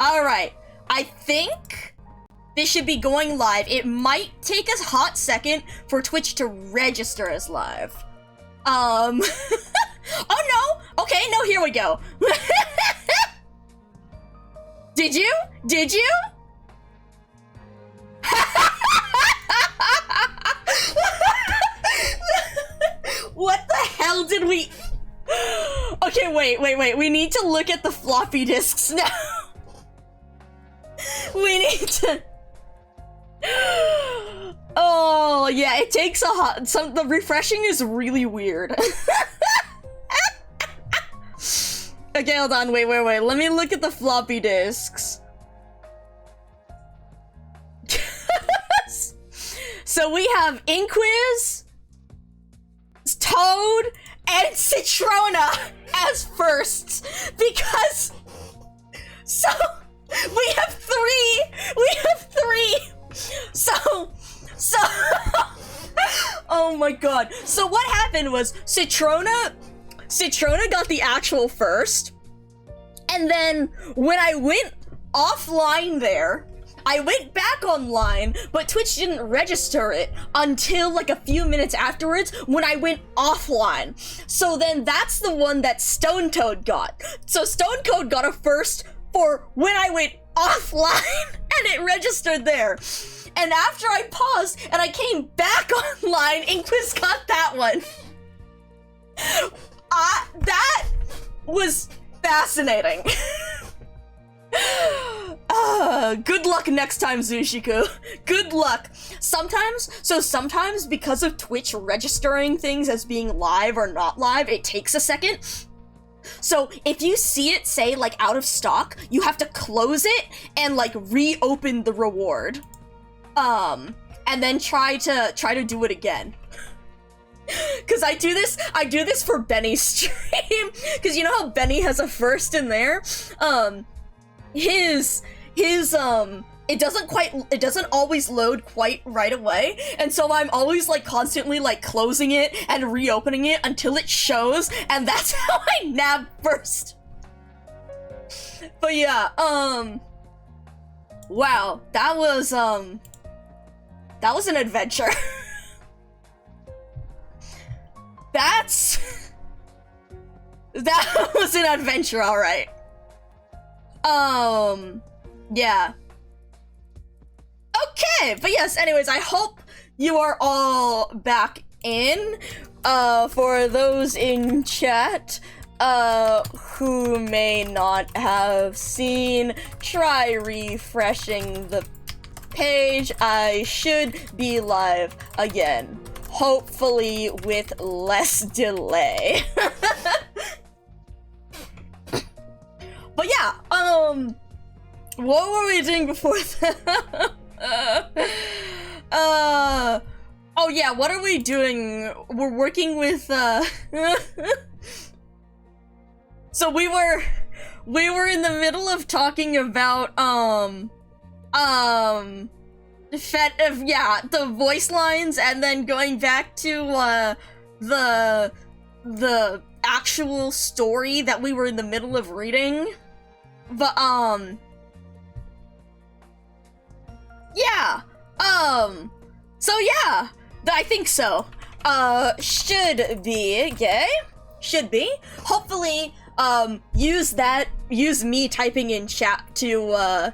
Alright, I think this should be going live. It might take us a hot second for Twitch to register as live. Oh no! Okay, no, here we go. Did you? Did you? What the hell did we... Okay, wait. We need to look at the floppy disks now. We need to... Oh, yeah, it takes a hot... The refreshing is really weird. Okay, hold on, wait. Let me look at the floppy disks. So we have Inquiz, Toad, and Citrona as firsts, because... So, we have three! So... Oh my god. So what happened was, Citrona got the actual first, and then when I went offline there, I went back online, but Twitch didn't register it until like a few minutes afterwards when I went offline. So then that's the one that Stone Toad got. So Stone Toad got a first for when I went offline, and it registered there. And after I paused and I came back online, Inquis got that one. That was fascinating. Good luck next time, Zushiku. Good luck. Sometimes because of Twitch registering things as being live or not live, it takes a second. So if you see it say like out of stock, you have to close it and like reopen the reward. And then try to do it again. Cause I do this for Benny's stream. Cause you know how Benny has a first in there? It doesn't always load quite right away, and so I'm always like constantly like closing it and reopening it until it shows, and that's how I nab first. But yeah, wow, that was an adventure. That was an adventure, alright. Yeah. Okay, but yes, anyways, I hope you are all back in. For those in chat, who may not have seen, try refreshing the page. I should be live again. Hopefully with less delay. But yeah, what were we doing before that? Oh yeah, what are we doing? We're working with, So we were in the middle of talking about, the voice lines, and then going back to, the actual story that we were in the middle of reading. But, yeah, so yeah, I think so. Should be, okay? Should be. Hopefully, use me typing in chat to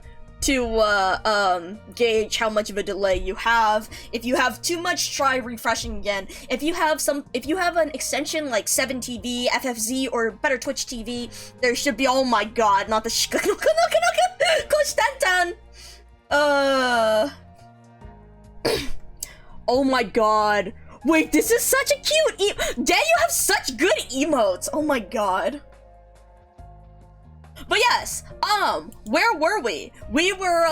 gauge how much of a delay you have. If you have too much, try refreshing again. If you have an extension like 7TV, FFZ, or Better Twitch TV, there should be, oh my god, not the Konstantan! Oh my god. Wait, this is such a cute Dan, you have such good emotes! Oh my god. But yes, where were we? We were,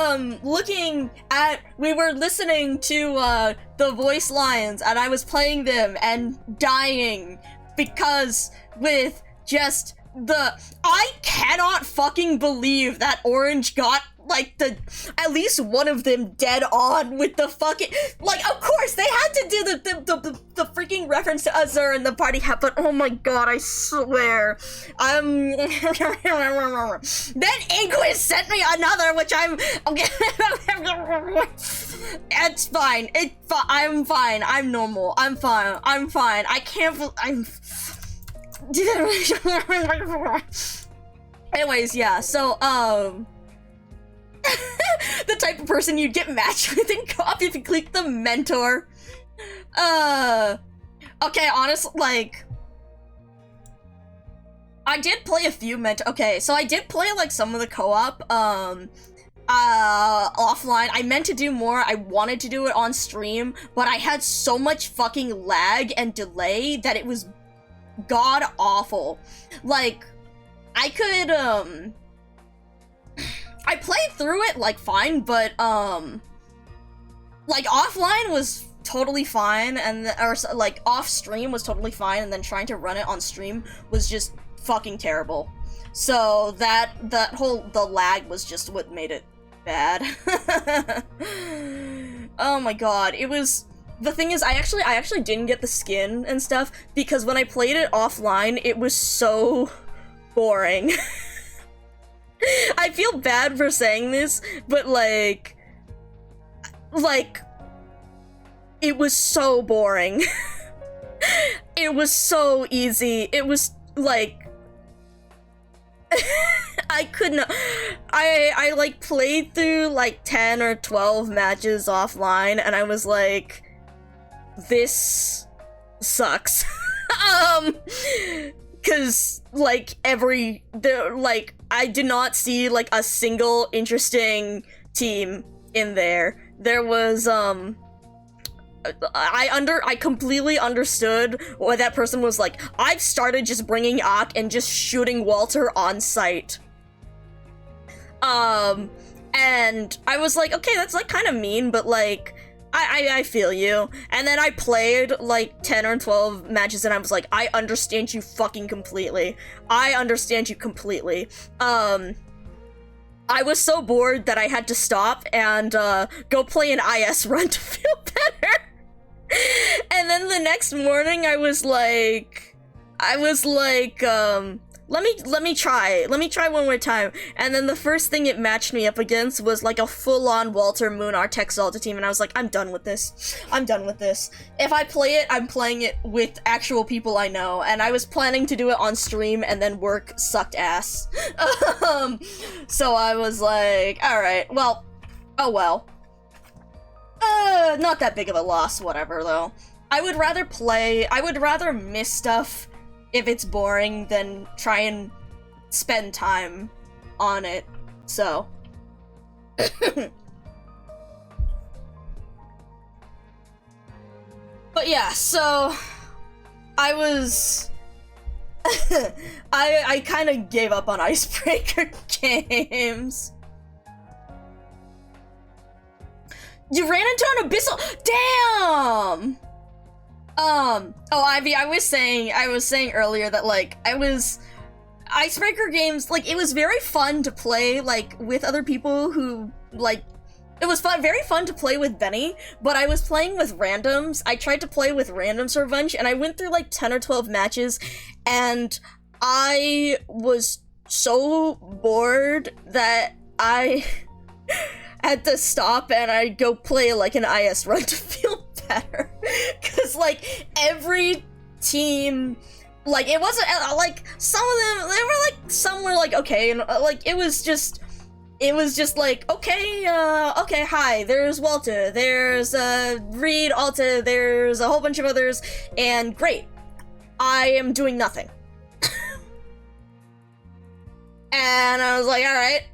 we were listening to, the voice lines, and I was playing them and dying, because with just I cannot fucking believe that Orange got, like, at least one of them dead on with the fucking, like, of course, they had to do the freaking reference to Azure in the party hat, but oh my god, I swear. Then Inquis sent me another, which I'm, okay. It's fine, I'm fine, I'm normal, I'm fine, I can't, anyways, yeah, so, the type of person you'd get matched with in co-op if you click the mentor. Okay, honestly, like, I did play a few okay, so I did play, like, some of the co-op, offline. I meant to do more, I wanted to do it on stream, but I had so much fucking lag and delay that it was god-awful. Like, I could, I played through it, like, fine, but, like, offline was totally fine, and, or, like, off-stream was totally fine, and then trying to run it on stream was just fucking terrible. So, the lag was just what made it bad. Oh my god, it was, the thing is, I actually didn't get the skin and stuff, because when I played it offline, it was so boring. I feel bad for saying this, but like, it was so boring. It was so easy. It was, like, I couldn't, I like, played through, like, 10 or 12 matches offline, and I was like, this sucks. Cause, like, I did not see, like, a single interesting team in there. There was, I completely understood why that person was like, I've started just bringing Ak and just shooting Walter on sight. And I was like, okay, that's, like, kind of mean, but, like, I feel you. And then I played, like, 10 or 12 matches, and I was like, I understand you fucking completely. I understand you completely. I was so bored that I had to stop and, go play an IS run to feel better. And then the next morning, I was like, let me try one more time. And then the first thing it matched me up against was like a full-on Walter Moon Artex Alta team, and I was like, I'm done with this. I'm done with this. If I play it, I'm playing it with actual people I know, and I was planning to do it on stream, and then work sucked ass. So I was like, alright, well, oh well. Not that big of a loss, whatever, though. I would rather miss stuff if it's boring than try and spend time on it, so. But yeah, so I was I kind of gave up on icebreaker games. You ran into an abyssal. Damn. Oh, Ivy, I was saying earlier that, like, icebreaker games, like, it was very fun to play, like, with other people who, like, it was very fun to play with Benny, but I was playing with randoms. I tried to play with randoms for a bunch, and I went through, like, 10 or 12 matches, and I was so bored that I had to stop and I'd go play, like, an IS run to feel better. Cause, like, every team, like, it wasn't, like, some of them, they were, like, some were, like, okay, and, like, it was just like, okay, okay, hi, there's Walter, there's, Reed, Alta, there's a whole bunch of others, and great. I am doing nothing. And I was like, alright,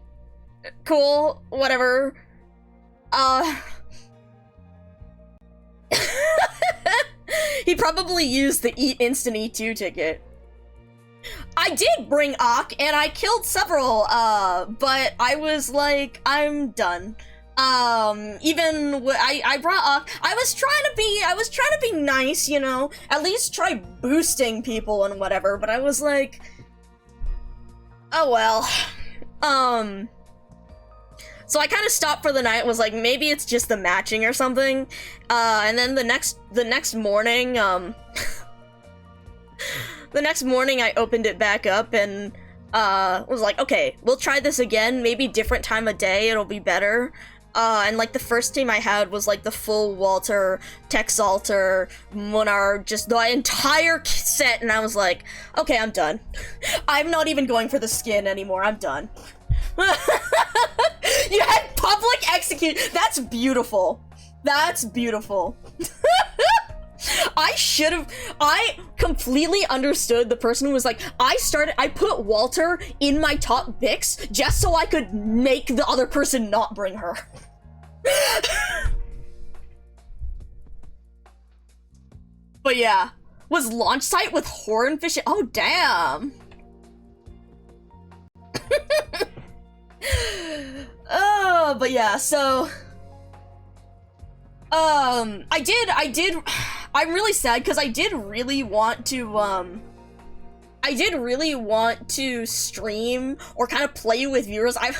cool, whatever. He probably used the instant E2 ticket. I did bring Ak, and I killed several, but I was like, I'm done. Even I brought Ak. I was trying to be nice, you know, at least try boosting people and whatever, but I was like, Oh well. So I kind of stopped for the night, was like, maybe it's just the matching or something. And then the next morning, the next morning I opened it back up and was like, okay, we'll try this again, maybe different time of day, it'll be better. And like the first team I had was like the full Walter, Texalter, Munar, just the entire set, and I was like, okay, I'm done. I'm not even going for the skin anymore, I'm done. You had public execute. That's beautiful. That's beautiful. I completely understood the person who was like, I put Walter in my top picks just so I could make the other person not bring her. But yeah, was launch site with hornfish. Oh damn. Oh, but yeah, so I'm really sad because I did really want to stream or kind of play with viewers. I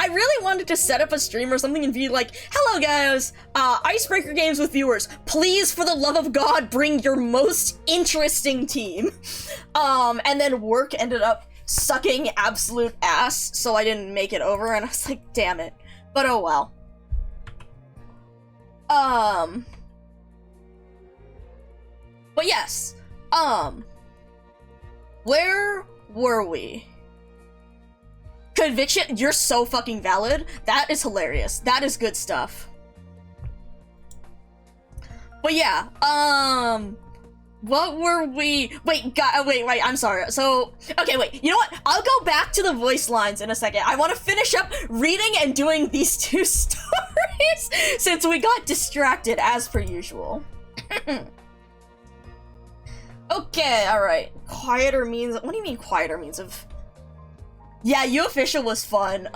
really wanted to set up a stream or something and be like, hello guys, icebreaker games with viewers, please for the love of God bring your most interesting team. And then work ended up sucking absolute ass, so I didn't make it over, and I was like, damn it. But oh well. But yes, where were we? Conviction, you're so fucking valid. That is hilarious. That is good stuff. But yeah, what were we? Wait, I'm sorry. So, okay, wait, you know what? I'll go back to the voice lines in a second. I want to finish up reading and doing these two stories since we got distracted as per usual. Okay, alright. Quieter means, what do you mean quieter means of? Yeah, UOfficial was fun.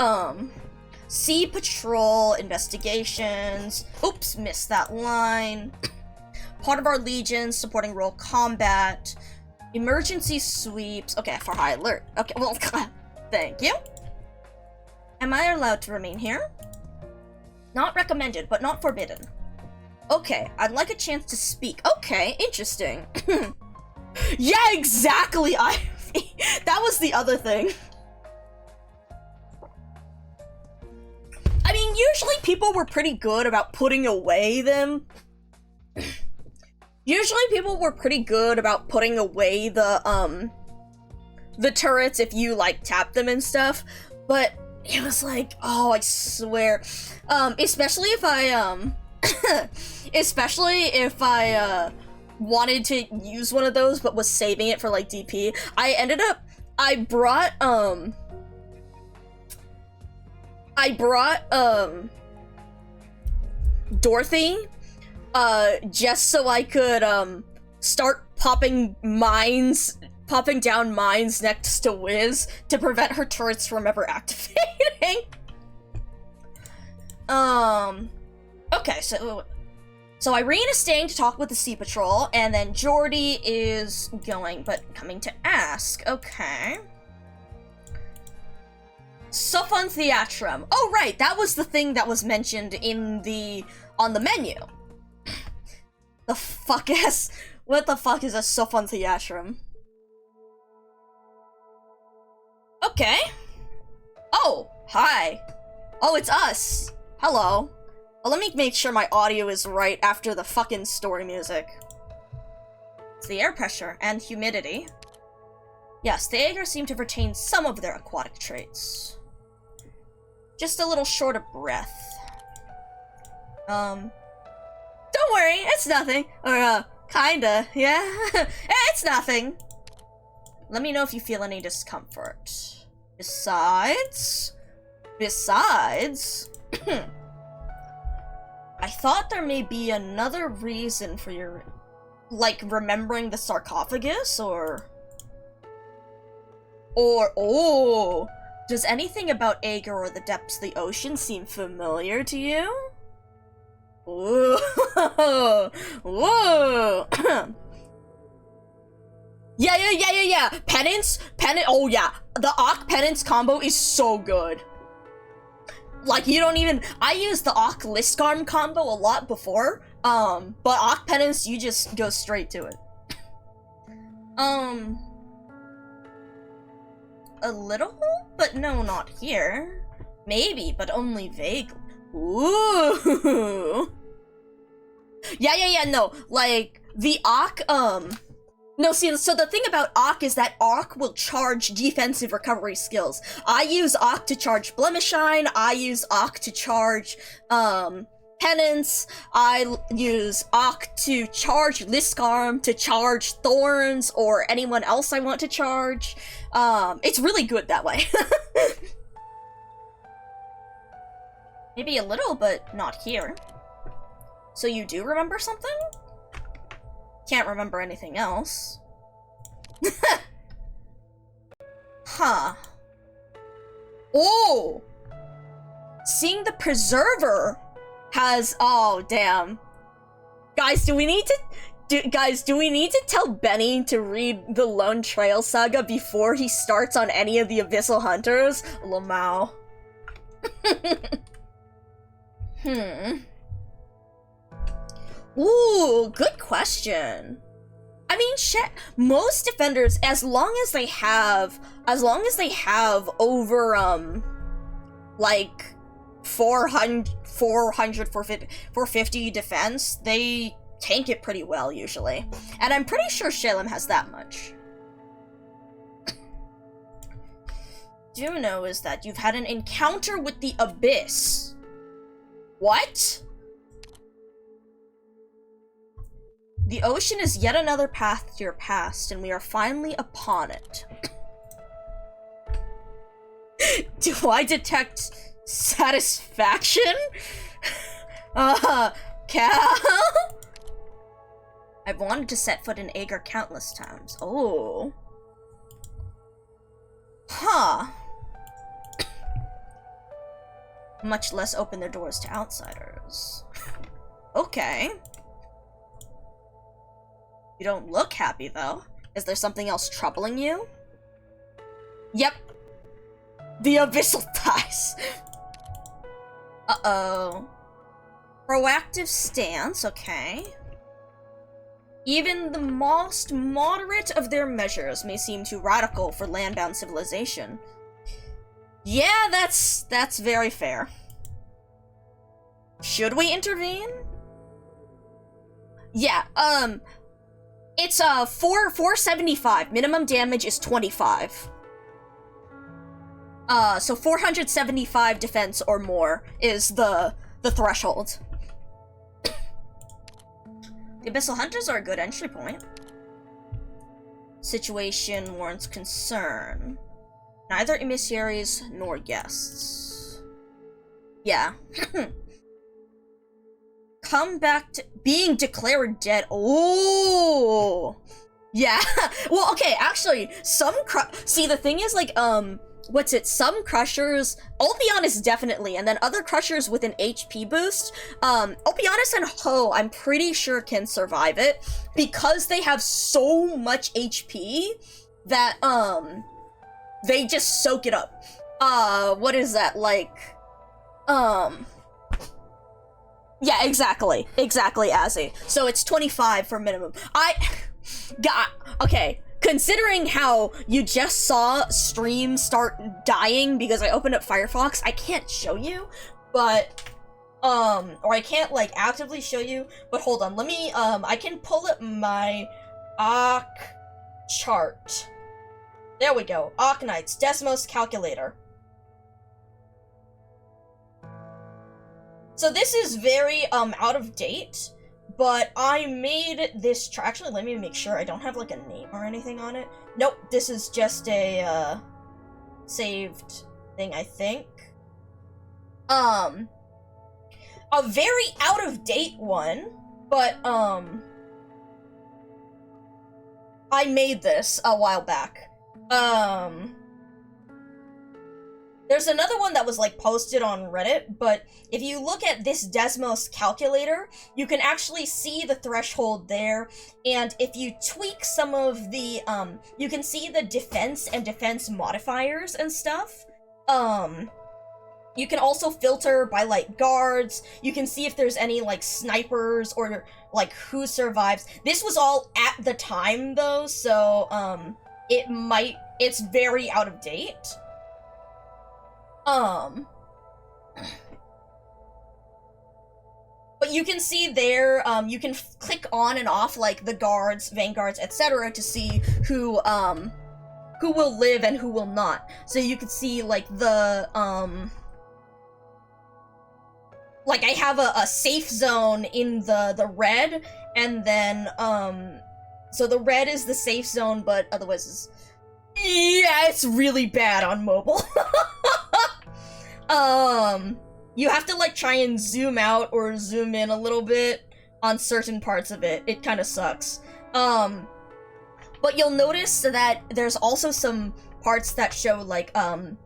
Sea Patrol, investigations. Oops, missed that line. Part of our legion, supporting royal combat, emergency sweeps. Okay, for high alert. Okay, well, thank you. Am I allowed to remain here? Not recommended, but not forbidden. Okay, I'd like a chance to speak. Okay, interesting. Yeah, exactly, Ivy. That was the other thing. I mean, usually people were pretty good about putting away them. Usually people were pretty good about putting away the turrets if you, like, tap them and stuff, but it was like, oh, I swear. Especially if I wanted to use one of those but was saving it for, like, DP, I brought Dorothy, just so I could, start popping down mines next to Wiz to prevent her turrets from ever activating. Okay, so Irene is staying to talk with the Sea Patrol, and then Jordy is going, but coming to ask. Okay. Suffon Theatrum. Oh, right, that was the thing that was mentioned on the menu. What the fuck is a Suffon Theatrum? Okay. Oh, hi. Oh, it's us. Hello. Well, let me make sure my audio is right after the fucking story music. It's the air pressure and humidity. Yes, the Aegir seem to retain some of their aquatic traits. Just a little short of breath. Don't worry, it's nothing. Or, kinda, yeah? It's nothing. Let me know if you feel any discomfort. Besides... I thought there may be another reason for your... like, remembering the sarcophagus, or... oh... Does anything about Aegir or the depths of the ocean seem familiar to you? Whoa! Whoa! Yeah. Penance, oh yeah. The Ock Penance combo is so good. Like, you don't even, I used the Ock Liskarm combo a lot before, but Ock Penance, you just go straight to it. A little? But no, not here. Maybe, but only vaguely. Ooh. Yeah, no, like, the Ock, no, see, so the thing about Ock is that Ock will charge defensive recovery skills. I use Ock to charge Blemishine, I use Ock to charge, Penance, I use Ock to charge Liskarm, to charge Thorns, or anyone else I want to charge. It's really good that way. Maybe a little, but not here. So you do remember something? Can't remember anything else. Huh. Oh! Seeing the Preserver has... Oh, damn. Guys, do we need to tell Benny to read the Lone Trail Saga before he starts on any of the Abyssal Hunters? Lamau. Ooh, good question. I mean, most defenders, as long as they have over, like, 450 defense, they tank it pretty well, usually. And I'm pretty sure Shalem has that much. Do know is that you've had an encounter with the Abyss. What? The ocean is yet another path to your past, and we are finally upon it. Do I detect satisfaction? Cal? I've wanted to set foot in Agar countless times. Oh. Huh. Much less open their doors to outsiders. Okay. You don't look happy, though. Is there something else troubling you? Yep. The Abyssal Ties. Uh-oh. Proactive stance, okay. Even the most moderate of their measures may seem too radical for landbound civilization. Yeah, that's very fair. Should we intervene? Yeah, it's 475. Minimum damage is 25. So 475 defense or more is the threshold. The Abyssal Hunters are a good entry point. Situation warrants concern. Neither emissaries nor guests. Yeah. Come back to being declared dead. Oh, yeah. Well, okay, actually, see, the thing is, like, some crushers, Ulpianus definitely, and then other crushers with an HP boost, Ulpianus and Ho, I'm pretty sure can survive it, because they have so much HP that, they just soak it up. What is that, like, yeah, exactly, Azzy. So it's 25 for minimum. Okay, considering how you just saw stream start dying because I opened up Firefox, I can't show you, but, or I can't, like, actively show you, but hold on, let me, I can pull up my Ock chart. There we go, Ock Knights, Desmos Calculator. So this is very, out of date, but I made this chart. Actually, let me make sure I don't have, like, a name or anything on it. Nope, this is just a, saved thing, I think. A very out of date one, but, I made this a while back. There's another one that was, like, posted on Reddit, but if you look at this Desmos calculator, you can actually see the threshold there, and if you tweak some of the, you can see the defense and defense modifiers and stuff. You can also filter by, like, guards. You can see if there's any, like, snipers or, like, who survives. This was all at the time, though, so, it's very out of date. But you can see there, you can click on and off, like, the guards, vanguards, etc. to see who will live and who will not. So you can see, like, the, like, I have a safe zone in the red, and then, so the red is the safe zone, but otherwise is, yeah, it's really bad on mobile. You have to, like, try and zoom out or zoom in a little bit on certain parts of it. It kind of sucks. But you'll notice that there's also some parts that show, like, a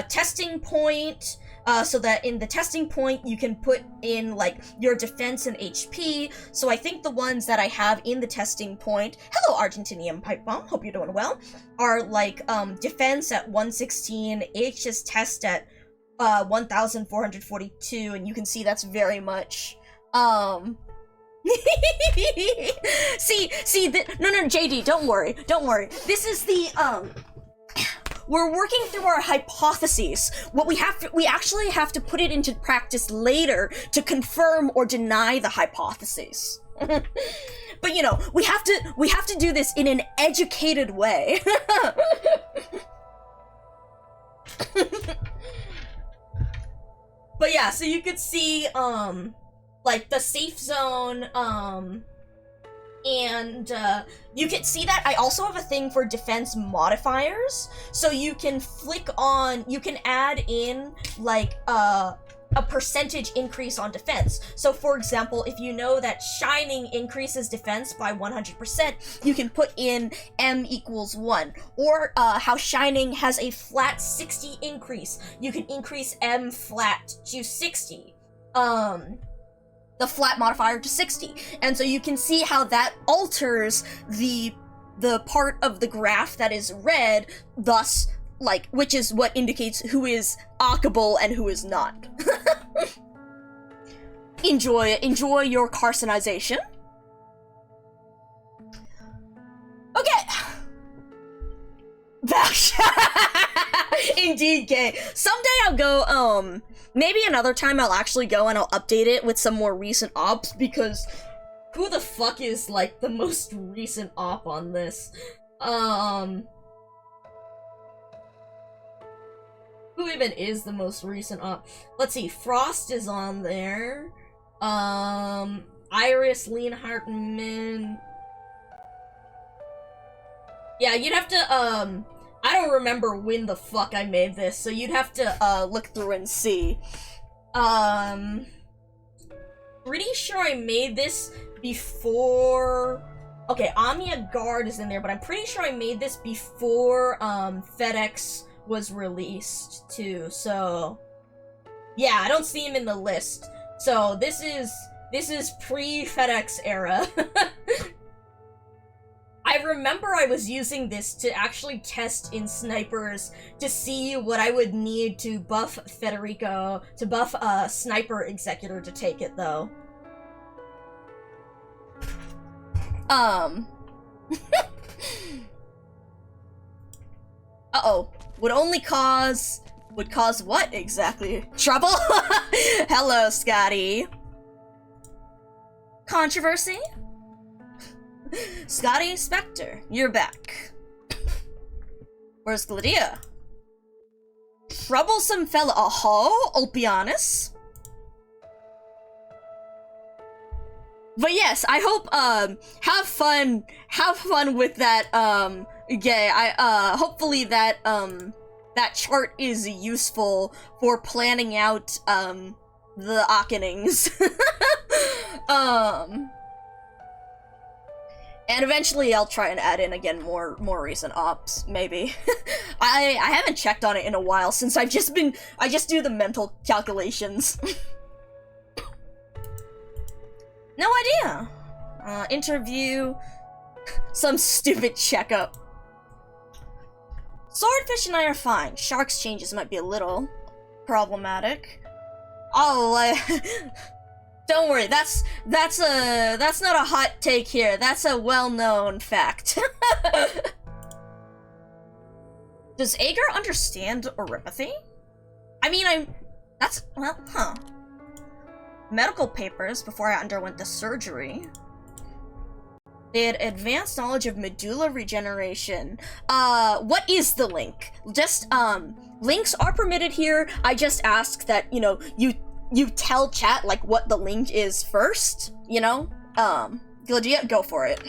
testing point, so that in the testing point you can put in, like, your defense and HP. So I think the ones that I have in the testing point, hello Argentinian Pipe Bomb, hope you're doing well, are, like, defense at 116, HS test at 1442, and you can see that's very much, no, JD, don't worry, this is the, we're working through our hypotheses. What we actually have to put it into practice later to confirm or deny the hypotheses. But, you know, we have to do this in an educated way. But yeah, so you could see, like, the safe zone, and, you can see that I also have a thing for defense modifiers, so you can you can add in, like, a percentage increase on defense. So, for example, if you know that Shining increases defense by 100%, you can put in M equals 1. Or, how Shining has a flat 60 increase, you can increase M flat to 60. The flat modifier to 60. And so you can see how that alters the part of the graph that is red, thus, like, which is what indicates who is ockable and who is not. Enjoy your carcinization. Okay. Indeed, gay. Someday I'll go, maybe another time I'll actually go and I'll update it with some more recent ops, because who the fuck is, like, the most recent op on this? Who even is the most recent op? Let's see, Frost is on there. Iris, Lean Hartman. Yeah, you'd have to, I don't remember when the fuck I made this, so you'd have to, look through and see. Pretty sure I made this before... Okay, Amiya Guard is in there, but I'm pretty sure I made this before, FedEx was released, too, so... Yeah, I don't see him in the list. So, this is pre-FedEx era. I remember I was using this to actually test in snipers to see what I would need to buff Federico, to buff a sniper executor to take it, though. Uh-oh. Would cause what, exactly? Trouble? Hello, Scotty. Controversy? Scotty Spectre, you're back. Where's Gladia? Troublesome fella. Oh, Ulpianus. But yes, I hope, have fun with that, gay. Hopefully that, that chart is useful for planning out, the Ockenings. And eventually I'll try and add in again more recent ops, maybe. I haven't checked on it in a while since I just do the mental calculations. No idea. Interview, some stupid checkup. Swordfish and I are fine. Shark's changes might be a little problematic. Oh, don't worry, that's not a hot take here. That's a well-known fact. Does Agar understand oripathy? I mean, medical papers before I underwent the surgery. They had advanced knowledge of medulla regeneration. What is the link? Just, links are permitted here. I just ask that, you know, you tell chat, like, what the link is first, you know? Gladiat, go for it.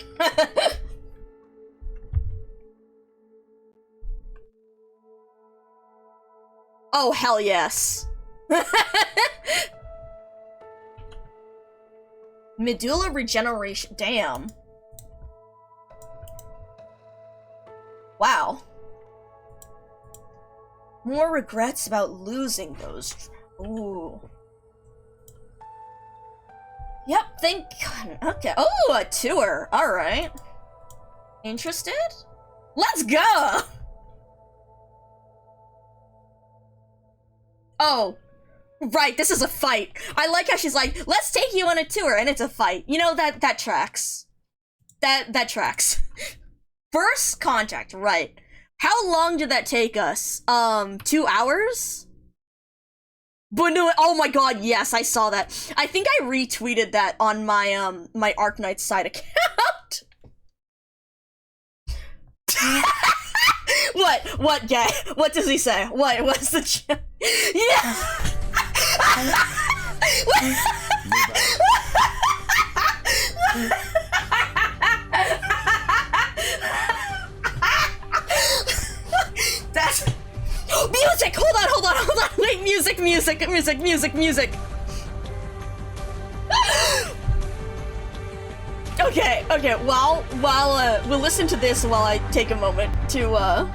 Oh, hell yes. Medulla regeneration, damn. Wow. More regrets about losing those. Ooh. Yep, okay. Oh, a tour. Alright. Interested? Let's go! Oh. Right, this is a fight. I like how she's like, let's take you on a tour, and it's a fight. You know, that tracks. That tracks. First contact, right. How long did that take us? 2 hours? But no, oh my god, yes, I saw that. I think I retweeted that on my, my Arknight side account. What, gay? What does he say? What's the yeah! That's music. Hold on. Wait, music. Okay. While we'll listen to this while I take a moment to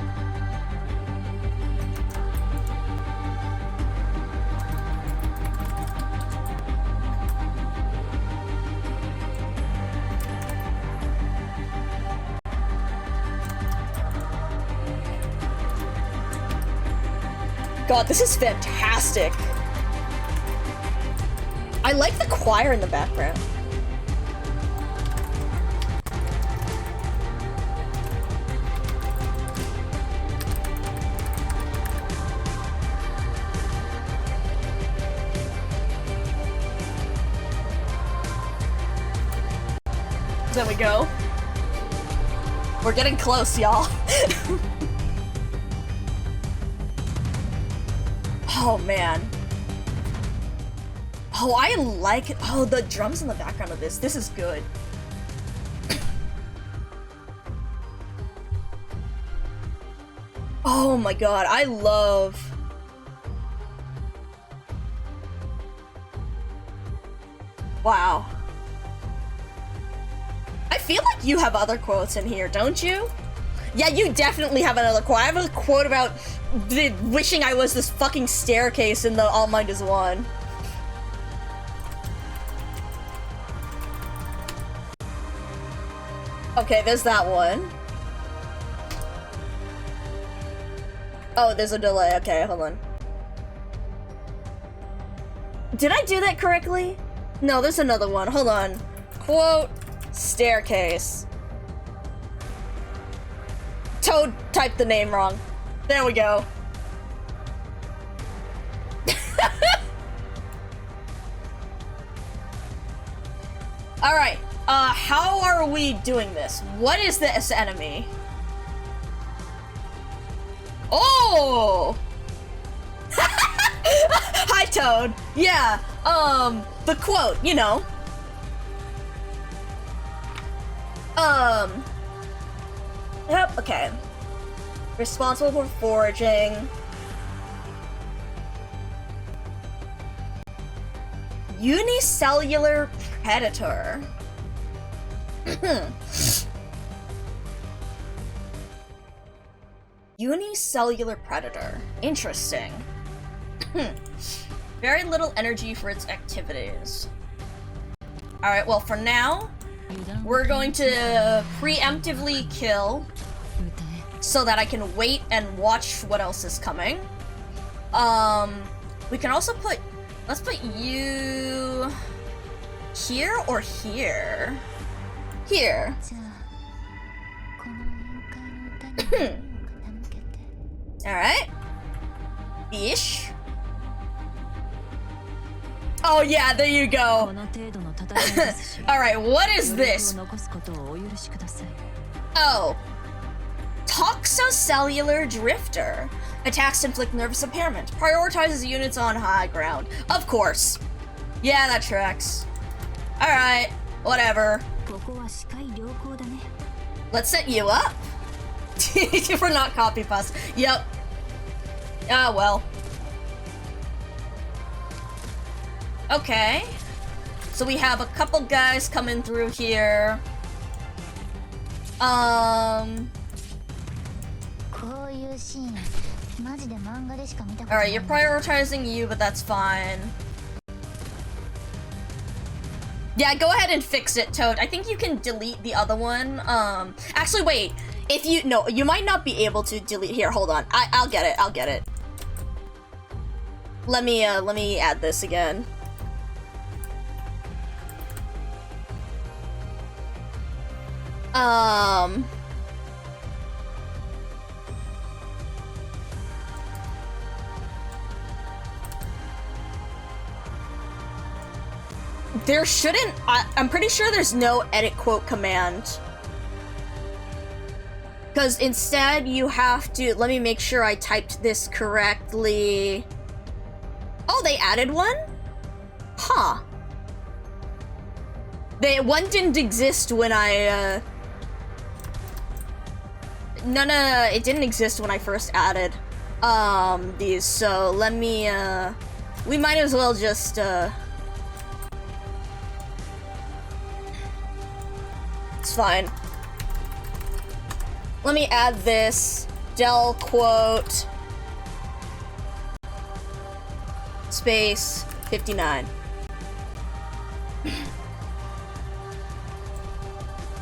God, this is fantastic. I like the choir in the background. There we go. We're getting close, y'all. Oh, man. Oh, I like it. Oh, the drums in the background of this. This is good. Oh my god, I love... Wow. I feel like you have other quotes in here, don't you? Yeah, you definitely have another quote. I have a quote about wishing I was this fucking staircase in the All Might is One. Okay, there's that one. Oh, there's a delay. Okay, hold on. Did I do that correctly? No, there's another one. Hold on. Quote, staircase. Toad typed the name wrong. There we go. Alright, how are we doing this? What is this enemy? Oh! Hi, Toad. Yeah, the quote, you know. Yep, okay. Responsible for foraging. Unicellular predator. Unicellular predator. Interesting. Very little energy for its activities. Alright, well for now, we're going to preemptively kill so that I can wait and watch what else is coming. We can also put, let's put you here or here? Here. Alright. Bish. Oh yeah, there you go. Alright, what is this? Oh. Toxocellular drifter. Attacks to inflict nervous impairment. Prioritizes units on high ground. Of course. Yeah, that tracks. Alright, whatever. Let's set you up. We're not copy paste. Yep. Ah, well. Okay. So we have a couple guys coming through here. Alright, you're prioritizing you, but that's fine. Yeah, go ahead and fix it, Toad. I think you can delete the other one. Actually, wait. If you, no, you might not be able to delete. Here, hold on. I'll get it. I'll get it. Let me add this again. There shouldn't, I'm pretty sure there's no edit quote command. Because instead you have to, let me make sure I typed this correctly. Oh, they added one? Huh. One didn't exist when I, it didn't exist when I first added, these, so let me, we might as well just, it's fine. Let me add this, del quote, space, 59.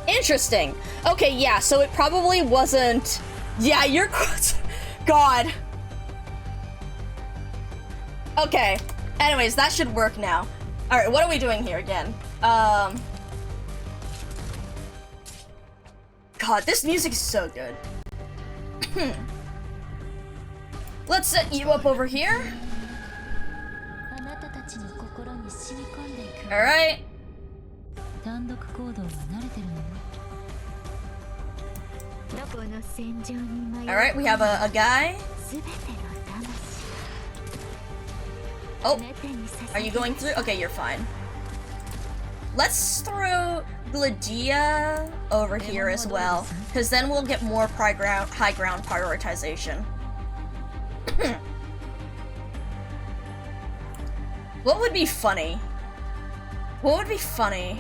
Interesting. Okay, yeah, so it probably wasn't... Yeah, you're... God. Okay. Anyways, that should work now. Alright, what are we doing here again? God, this music is so good. Let's set you up over here. Alright. Alright, we have a guy. Oh, are you going through? Okay, you're fine. Let's throw Gladia over here as well, because then we'll get more high ground prioritization. What would be funny? What would be funny?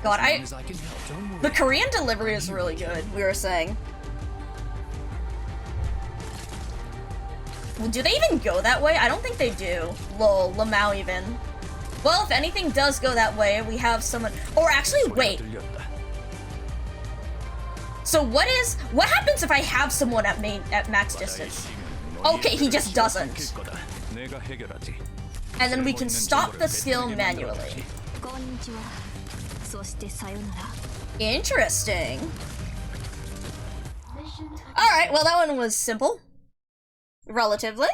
God, the Korean delivery is really good, we were saying. Well, do they even go that way? I don't think they do. Lol, Lamau even. Well, if anything does go that way, we have someone... Or actually, wait. So what happens if I have someone at max distance? Okay, he just doesn't. And then we can stop the skill manually. Interesting. Alright, well that one was simple. Relatively.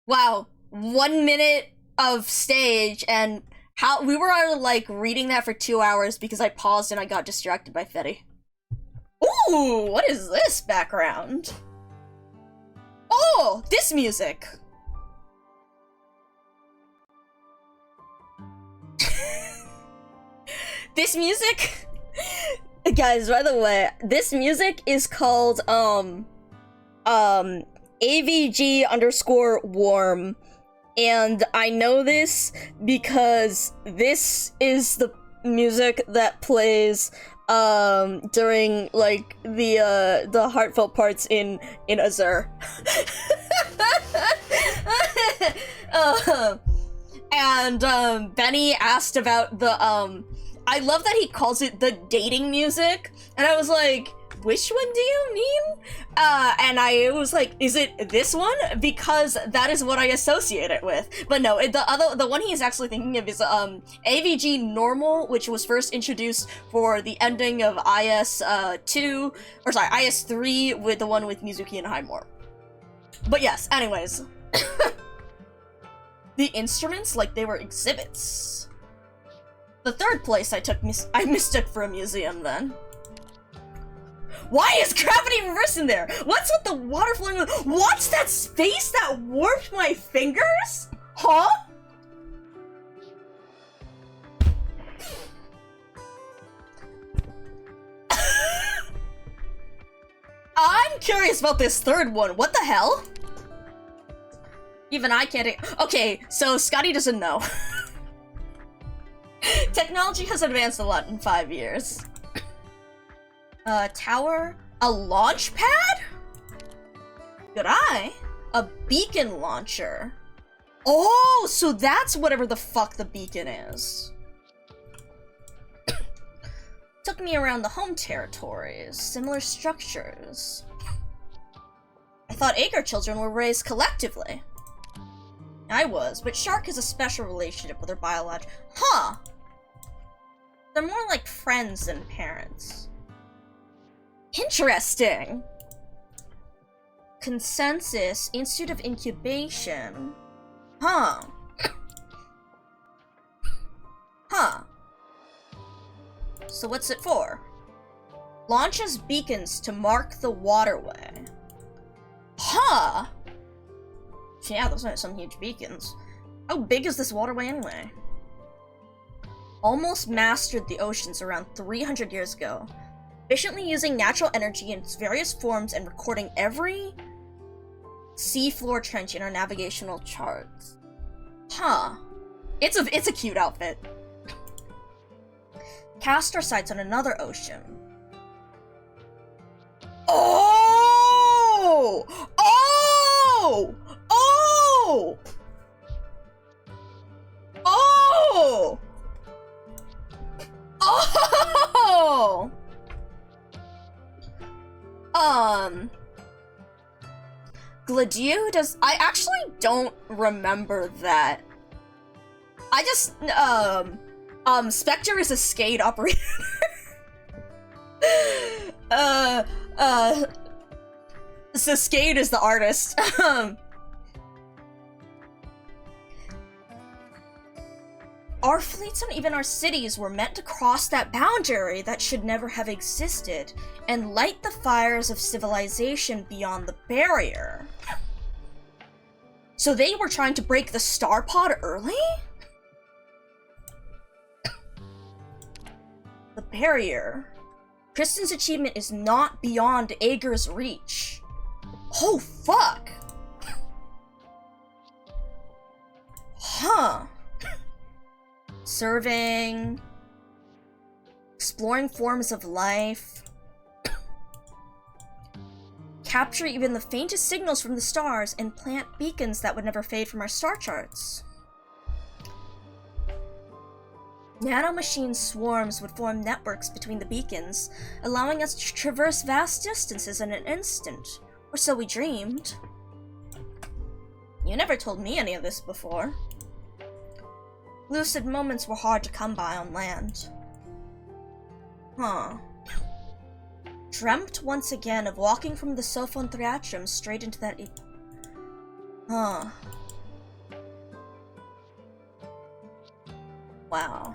Wow, 1 minute of stage and how we were like reading that for 2 hours because I paused and I got distracted by Fetty. Ooh, what is this background? Oh, this music. This music, guys, by the way, this music is called AVG_warm, and I know this because this is the music that plays during like the heartfelt parts in Azure. And Benny asked about the I love that he calls it the dating music, and I was like, which one do you mean? And I was like, is it this one? Because that is what I associate it with. But no, the one he is actually thinking of is AVG Normal, which was first introduced for the ending of IS-2, or sorry, IS-3, with the one with Mizuki and Highmore. But yes, anyways. The instruments like they were exhibits. The third place I mistook for a museum then. Why is gravity reversed in there? What's with the water flowing? What's that space that warped my fingers? Huh? I'm curious about this third one. What the hell? Even I can't. Okay, so Scotty doesn't know. Technology has advanced a lot in 5 years. Tower? A launch pad? Good eye. A beacon launcher. Oh, so that's whatever the fuck the beacon is. Took me around the home territories. Similar structures. I thought Ager children were raised collectively. I was, but Shark has a special relationship with her biological. Huh. They're more like friends than parents. Interesting. Consensus, Institute of Incubation. Huh. Huh. So what's it for? Launches beacons to mark the waterway. Huh. Yeah, those are some huge beacons. How big is this waterway anyway? Almost mastered the oceans around 300 years ago. Efficiently using natural energy in its various forms and recording every seafloor trench in our navigational charts. Huh. It's a cute outfit. Cast our sights on another ocean. Oh! Oh! Oh! Oh! Oh! Gladio does. I actually don't remember that. I just, Spectre is a skate operator. So Skate is the artist. Our fleets and even our cities were meant to cross that boundary that should never have existed and light the fires of civilization beyond the barrier. So they were trying to break the star pod early? The barrier. Kristen's achievement is not beyond Ager's reach. Oh, fuck! Huh. Serving, exploring forms of life, capture even the faintest signals from the stars, and plant beacons that would never fade from our star charts. Nanomachine swarms would form networks between the beacons, allowing us to traverse vast distances in an instant, or so we dreamed. You never told me any of this before. Lucid moments were hard to come by on land. Huh. Dreamt once again of walking from the Sophon Thriatrium straight into that. Huh. Wow.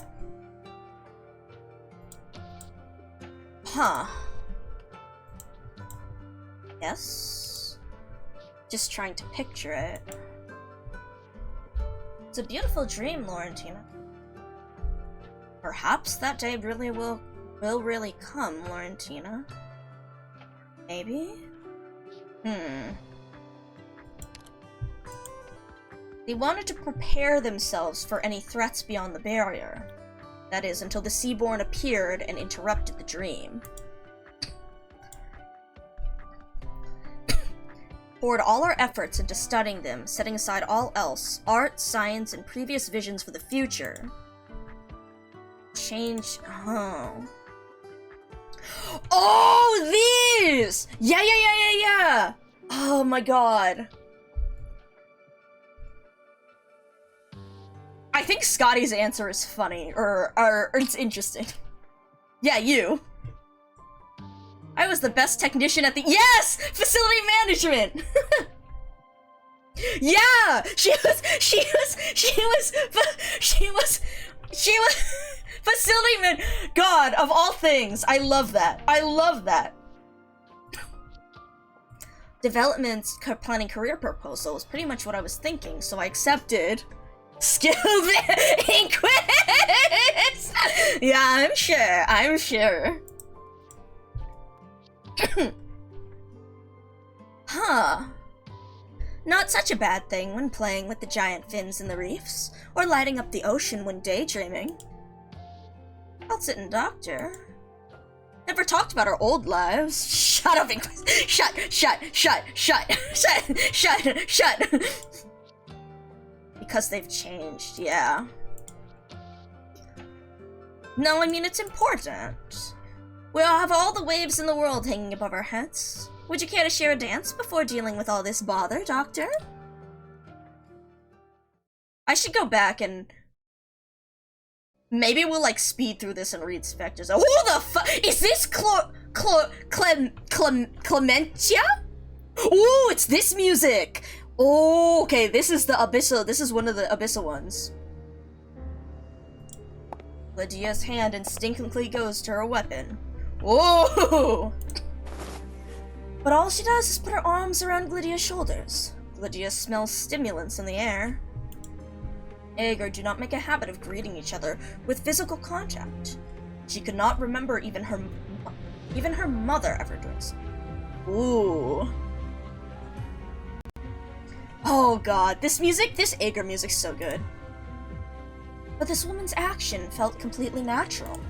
Huh. Yes? Just trying to picture it. It's a beautiful dream, Laurentina. Perhaps that day really will really come, Laurentina. Maybe? They wanted to prepare themselves for any threats beyond the barrier. That is, until the Seaborn appeared and interrupted the dream. Poured all our efforts into studying them, setting aside all else, art, science, and previous visions for the future. Change... Oh, these! Yeah! Oh my god. I think Scotty's answer is funny, or it's interesting. Yeah, you. I was the best technician at the— Yes! Facility management! Yeah! She was facility man— God, of all things, I love that. I love that. Development planning career proposal was pretty much what I was thinking, so I accepted. Skilled in quiz! Yeah, I'm sure. Huh. Not such a bad thing when playing with the giant fins in the reefs, or lighting up the ocean when daydreaming. I'll sit and doctor. Never talked about our old lives. Shut up, Inquis. Shut. Because they've changed, yeah. No, I mean, it's important. We all have all the waves in the world hanging above our heads. Would you care to share a dance before dealing with all this bother, Doctor? I should go back and... Maybe we'll, like, speed through this and read Spectres. Who the fuck? Is this Clementia? Ooh, it's this music! Oh, okay, this is the Abyssal. This is one of the Abyssal ones. Lydia's hand instinctively goes to her weapon. Whoa! But all she does is put her arms around Glydia's shoulders. Glydia smells stimulants in the air. Aegir do not make a habit of greeting each other with physical contact. She could not remember even her mother ever doing so. Ooh. Oh god, this Aegir music's so good. But this woman's action felt completely natural.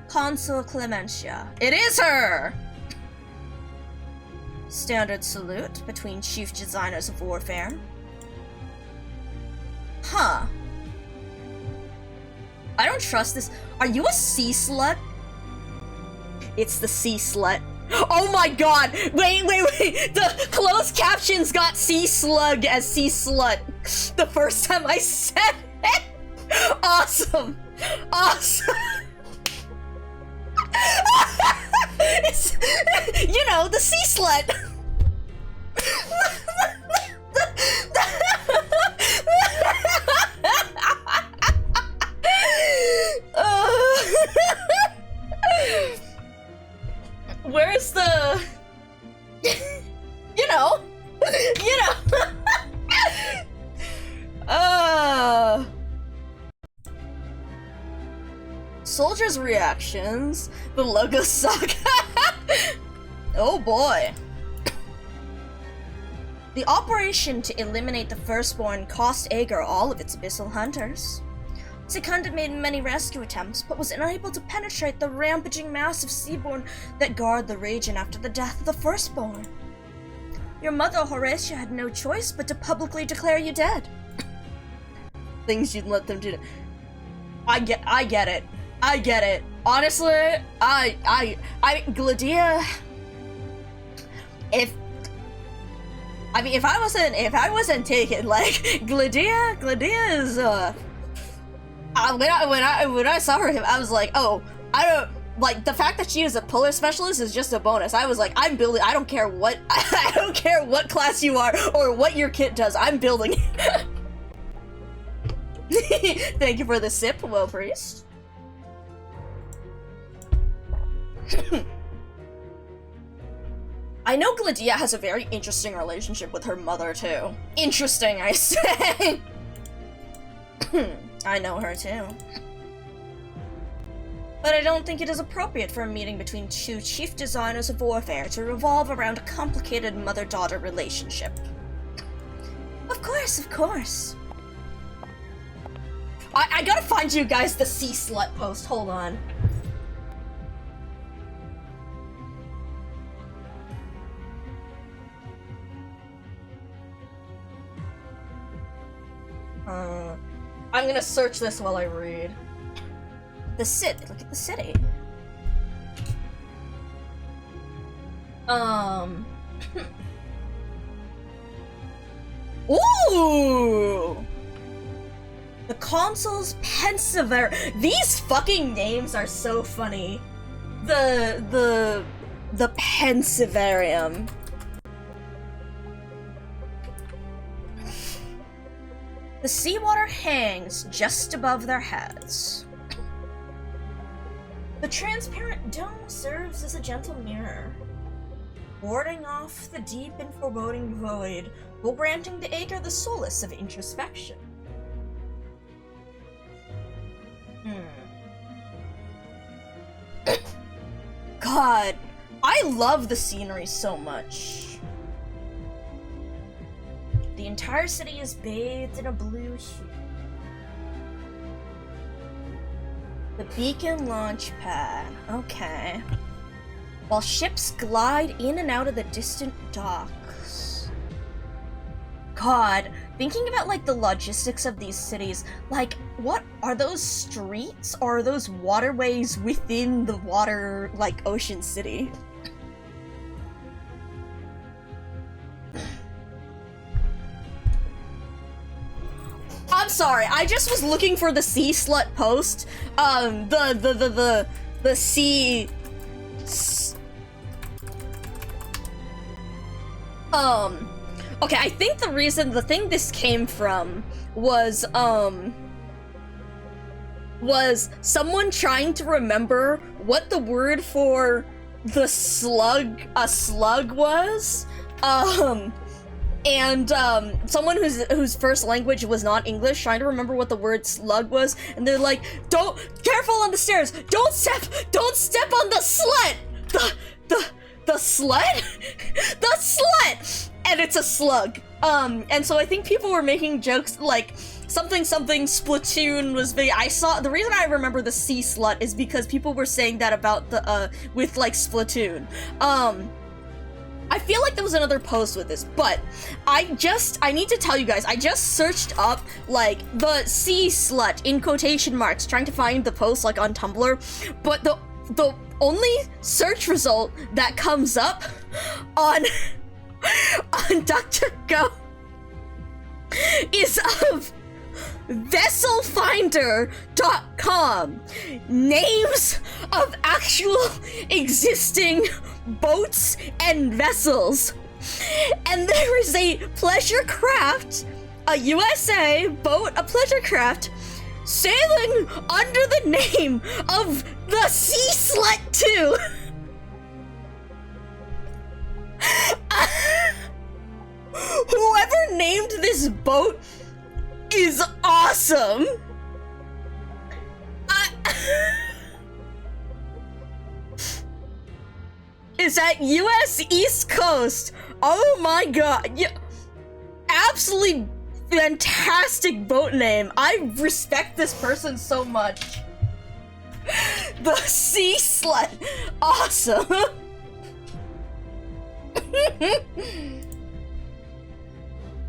Consul Clementia. It is her! Standard salute between chief designers of warfare. Huh. I don't trust this. Are you a sea slut? It's the sea slut. Oh my god! Wait! The closed captions got sea slug as sea slut the first time I said it! Awesome! It's, you know, the sea slut! Where's the... you know. Soldiers' reactions. The logo suck. Oh boy. The operation to eliminate the Firstborn cost Aegir all of its abyssal hunters. Secunda made many rescue attempts, but was unable to penetrate the rampaging mass of Seaborn that guard the region after the death of the Firstborn. Your mother, Horatia, had no choice but to publicly declare you dead. Things you'd let them do. I get it. Honestly, Glydia. If I wasn't taken, like, Glydia is, when I saw her, I was like, oh, I don't, like, the fact that she is a puller specialist is just a bonus. I was like, I'm building, I don't care what class you are, or what your kit does, I'm building. Thank you for the sip, Will Priest. I know Glydia has a very interesting relationship with her mother, too. Interesting, I say. I know her, too. But I don't think it is appropriate for a meeting between two chief designers of warfare to revolve around a complicated mother-daughter relationship. Of course. I gotta find you guys the sea slut post. Hold on. I'm gonna search this while I read. The city. Look at the city. Ooh! The console's Pensivarium. These fucking names are so funny. The Pensivarium. The seawater hangs just above their heads. The transparent dome serves as a gentle mirror, warding off the deep and foreboding void, while granting the Aegir the solace of introspection. God, I love the scenery so much. The entire city is bathed in a blue hue. The beacon launch pad. Okay. While ships glide in and out of the distant docks. God, thinking about like the logistics of these cities, like what are those streets or are those waterways within the water, like ocean city? I'm sorry, I just was looking for the sea slut post. The sea... Okay, I think the thing this came from was someone trying to remember what the word for a slug was, and someone whose first language was not English trying to remember what the word slug was, and they're like, careful on the stairs, don't step on the slut, the slut, the slut, and it's a slug. And so I think people were making jokes like something Splatoon was big. The reason I remember the sea slut is because people were saying that about the with like Splatoon. I feel like there was another post with this, but I need to tell you guys, I just searched up like the sea slut in quotation marks trying to find the post like on Tumblr, but the only search result that comes up on DuckDuckGo is of vesselfinder.com, names of actual existing boats and vessels, and there is a pleasure craft, a USA boat, a pleasure craft sailing under the name of the Sea Slut 2. Whoever named this boat is awesome. Is at US East Coast. Oh my god. Yeah. Absolutely fantastic boat name. I respect this person so much. The Sea Slut. Awesome.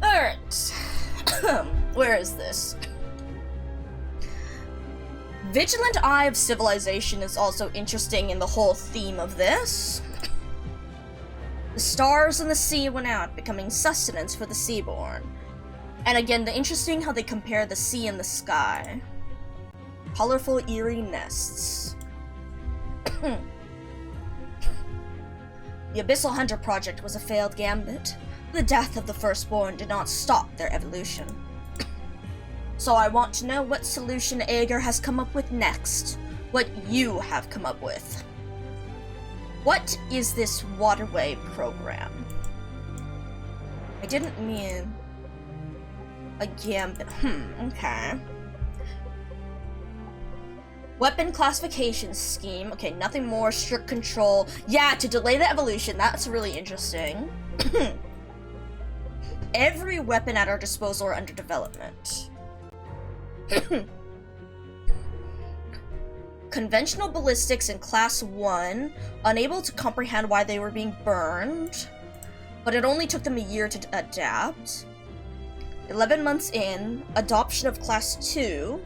Alright. Where is this? Vigilant Eye of Civilization is also interesting in the whole theme of this. The stars in the sea went out, becoming sustenance for the seaborn. And again, interesting how they compare the sea and the sky. Colorful, eerie nests. The Abyssal Hunter project was a failed gambit. The death of the firstborn did not stop their evolution. So I want to know what solution Aegir has come up with next. What you have come up with. What is this waterway program? I didn't mean a gambit. Okay. Weapon classification scheme. Okay, nothing more. Strict control. Yeah, to delay the evolution. That's really interesting. Every weapon at our disposal are under development. conventional ballistics in Class 1, unable to comprehend why they were being burned, but it only took them a year to adapt. 11 months in, adoption of Class 2.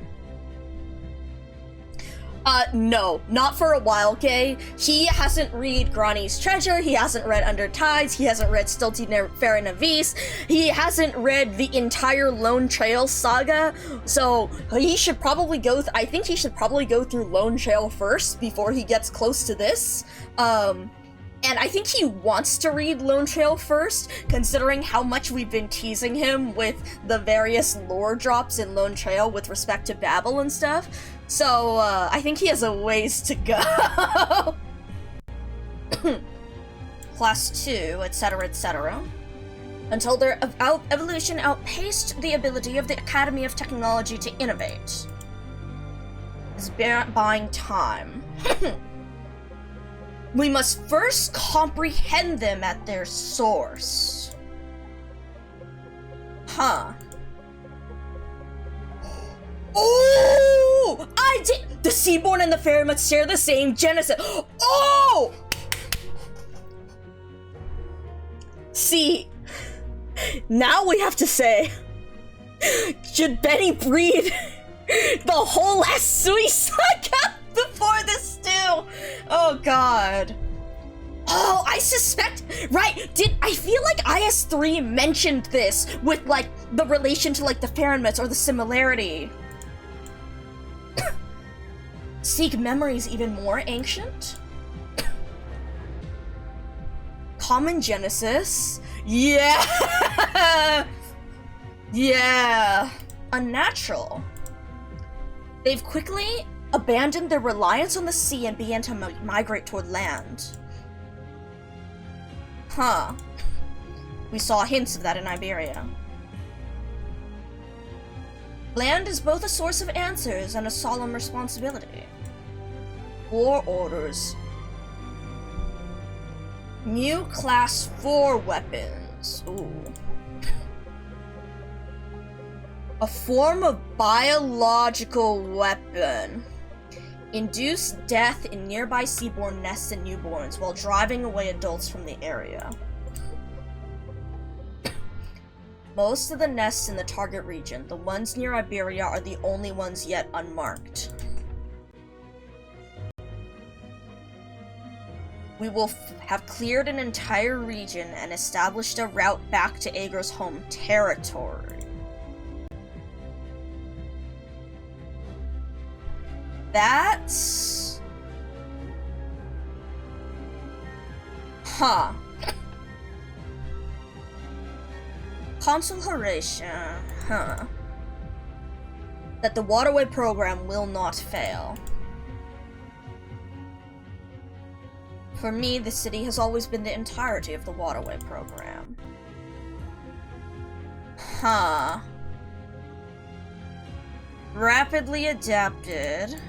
No, not for a while, okay? He hasn't read Grani's Treasure, he hasn't read Under Tides, he hasn't read Stilty Fair Navis, he hasn't read the entire Lone Trail saga, so he should probably I think he should probably go through Lone Trail first before he gets close to this. And I think he wants to read Lone Trail first, considering how much we've been teasing him with the various lore drops in Lone Trail with respect to Babel and stuff. So, I think he has a ways to go. Class 2, etc., etc. Until their evolution outpaced the ability of the Academy of Technology to innovate. It's buying time. We must first comprehend them at their source. Huh. Oh! I did! The Seaborn and the Ferrymuts share the same genesis. Oh! See, now we have to say, should Benny breed the whole Asui saga before this too? Oh god. Oh, I suspect, right, I feel like IS3 mentioned this with, like, the relation to, like, the Ferrymuts or the similarity. Seek memories even more ancient? Common Genesis? Yeah! Yeah! Unnatural. They've quickly abandoned their reliance on the sea and began to migrate toward land. Huh. We saw hints of that in Iberia. Land is both a source of answers and a solemn responsibility. War orders. New Class 4 weapons. Ooh. A form of biological weapon. Induce death in nearby seaborne nests and newborns while driving away adults from the area. Most of the nests in the target region, the ones near Iberia, are the only ones yet unmarked. We will have cleared an entire region and established a route back to Ager's home territory. That's... Huh. Consul Horatio, huh. That the waterway program will not fail. For me, the city has always been the entirety of the waterway program. Huh. Rapidly adapted.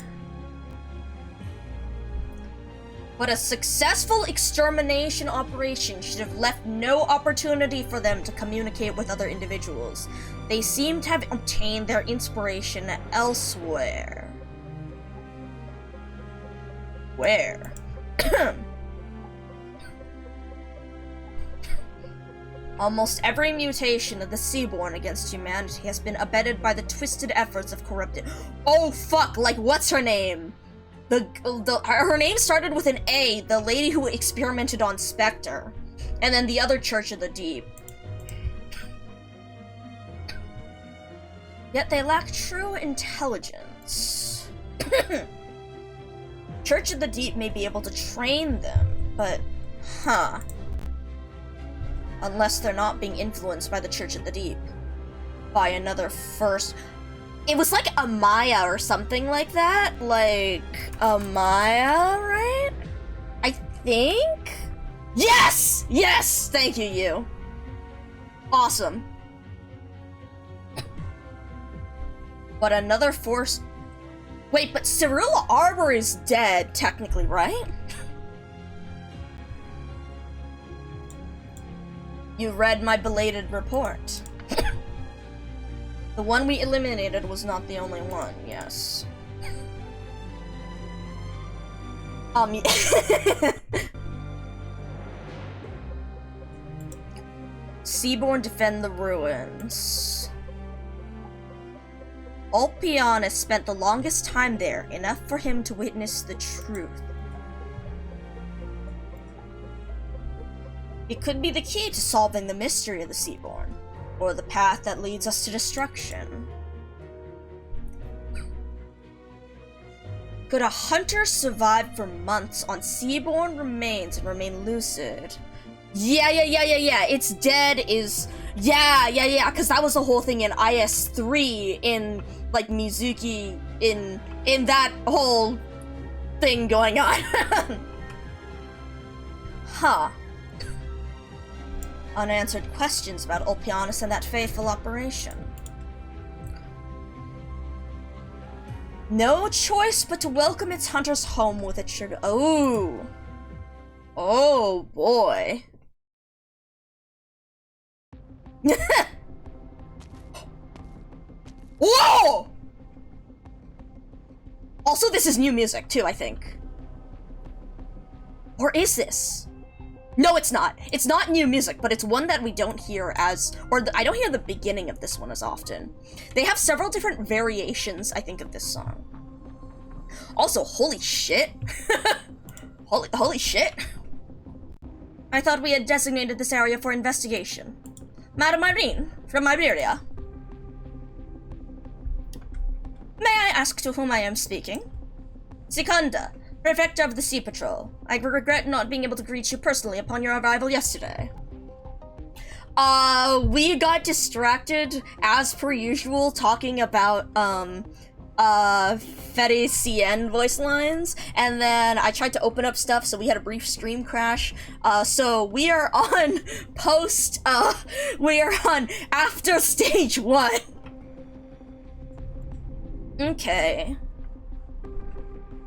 But a successful extermination operation should have left no opportunity for them to communicate with other individuals. They seem to have obtained their inspiration elsewhere. Where? Almost every mutation of the Seaborn against humanity has been abetted by the twisted efforts of corrupted— Oh fuck, like what's her name? Her name started with an A, the lady who experimented on Spectre. And then the other Church of the Deep. Yet they lack true intelligence. Church of the Deep may be able to train them, but... Huh. Unless they're not being influenced by the Church of the Deep. By another first... It was like Amaya or something like that. Like, Amaya, right? I think? Yes! Yes! Thank you, you. Awesome. But another force... Wait, but Cyrilla Arbor is dead, technically, right? You read my belated report. The one we eliminated was not the only one, yes. Seaborn defend the ruins. Ulpianus spent the longest time there, enough for him to witness the truth. It could be the key to solving the mystery of the Seaborn, or the path that leads us to destruction. Could a hunter survive for months on Seaborn remains and remain lucid? Yeah, it's dead is... Yeah, because that was the whole thing in IS-3, in, like, Mizuki, in that whole thing going on. Huh. Unanswered questions about Ulpianus and that fateful operation. No choice but to welcome its hunters home with a trigger. Oh. Oh, boy. Whoa! Also, this is new music, too, I think. Or is this? No, it's not. It's not new music, but it's one that we don't hear as... I don't hear the beginning of this one as often. They have several different variations, I think, of this song. Also, holy shit. Holy shit. I thought we had designated this area for investigation. Madam Irene, from Iberia. May I ask to whom I am speaking? Secunda, Prefecture of the Sea Patrol. I regret not being able to greet you personally upon your arrival yesterday. We got distracted, as per usual, talking about, FEDERICO voice lines, and then I tried to open up stuff, so we had a brief stream crash. So we are on we are on after stage 1. Okay.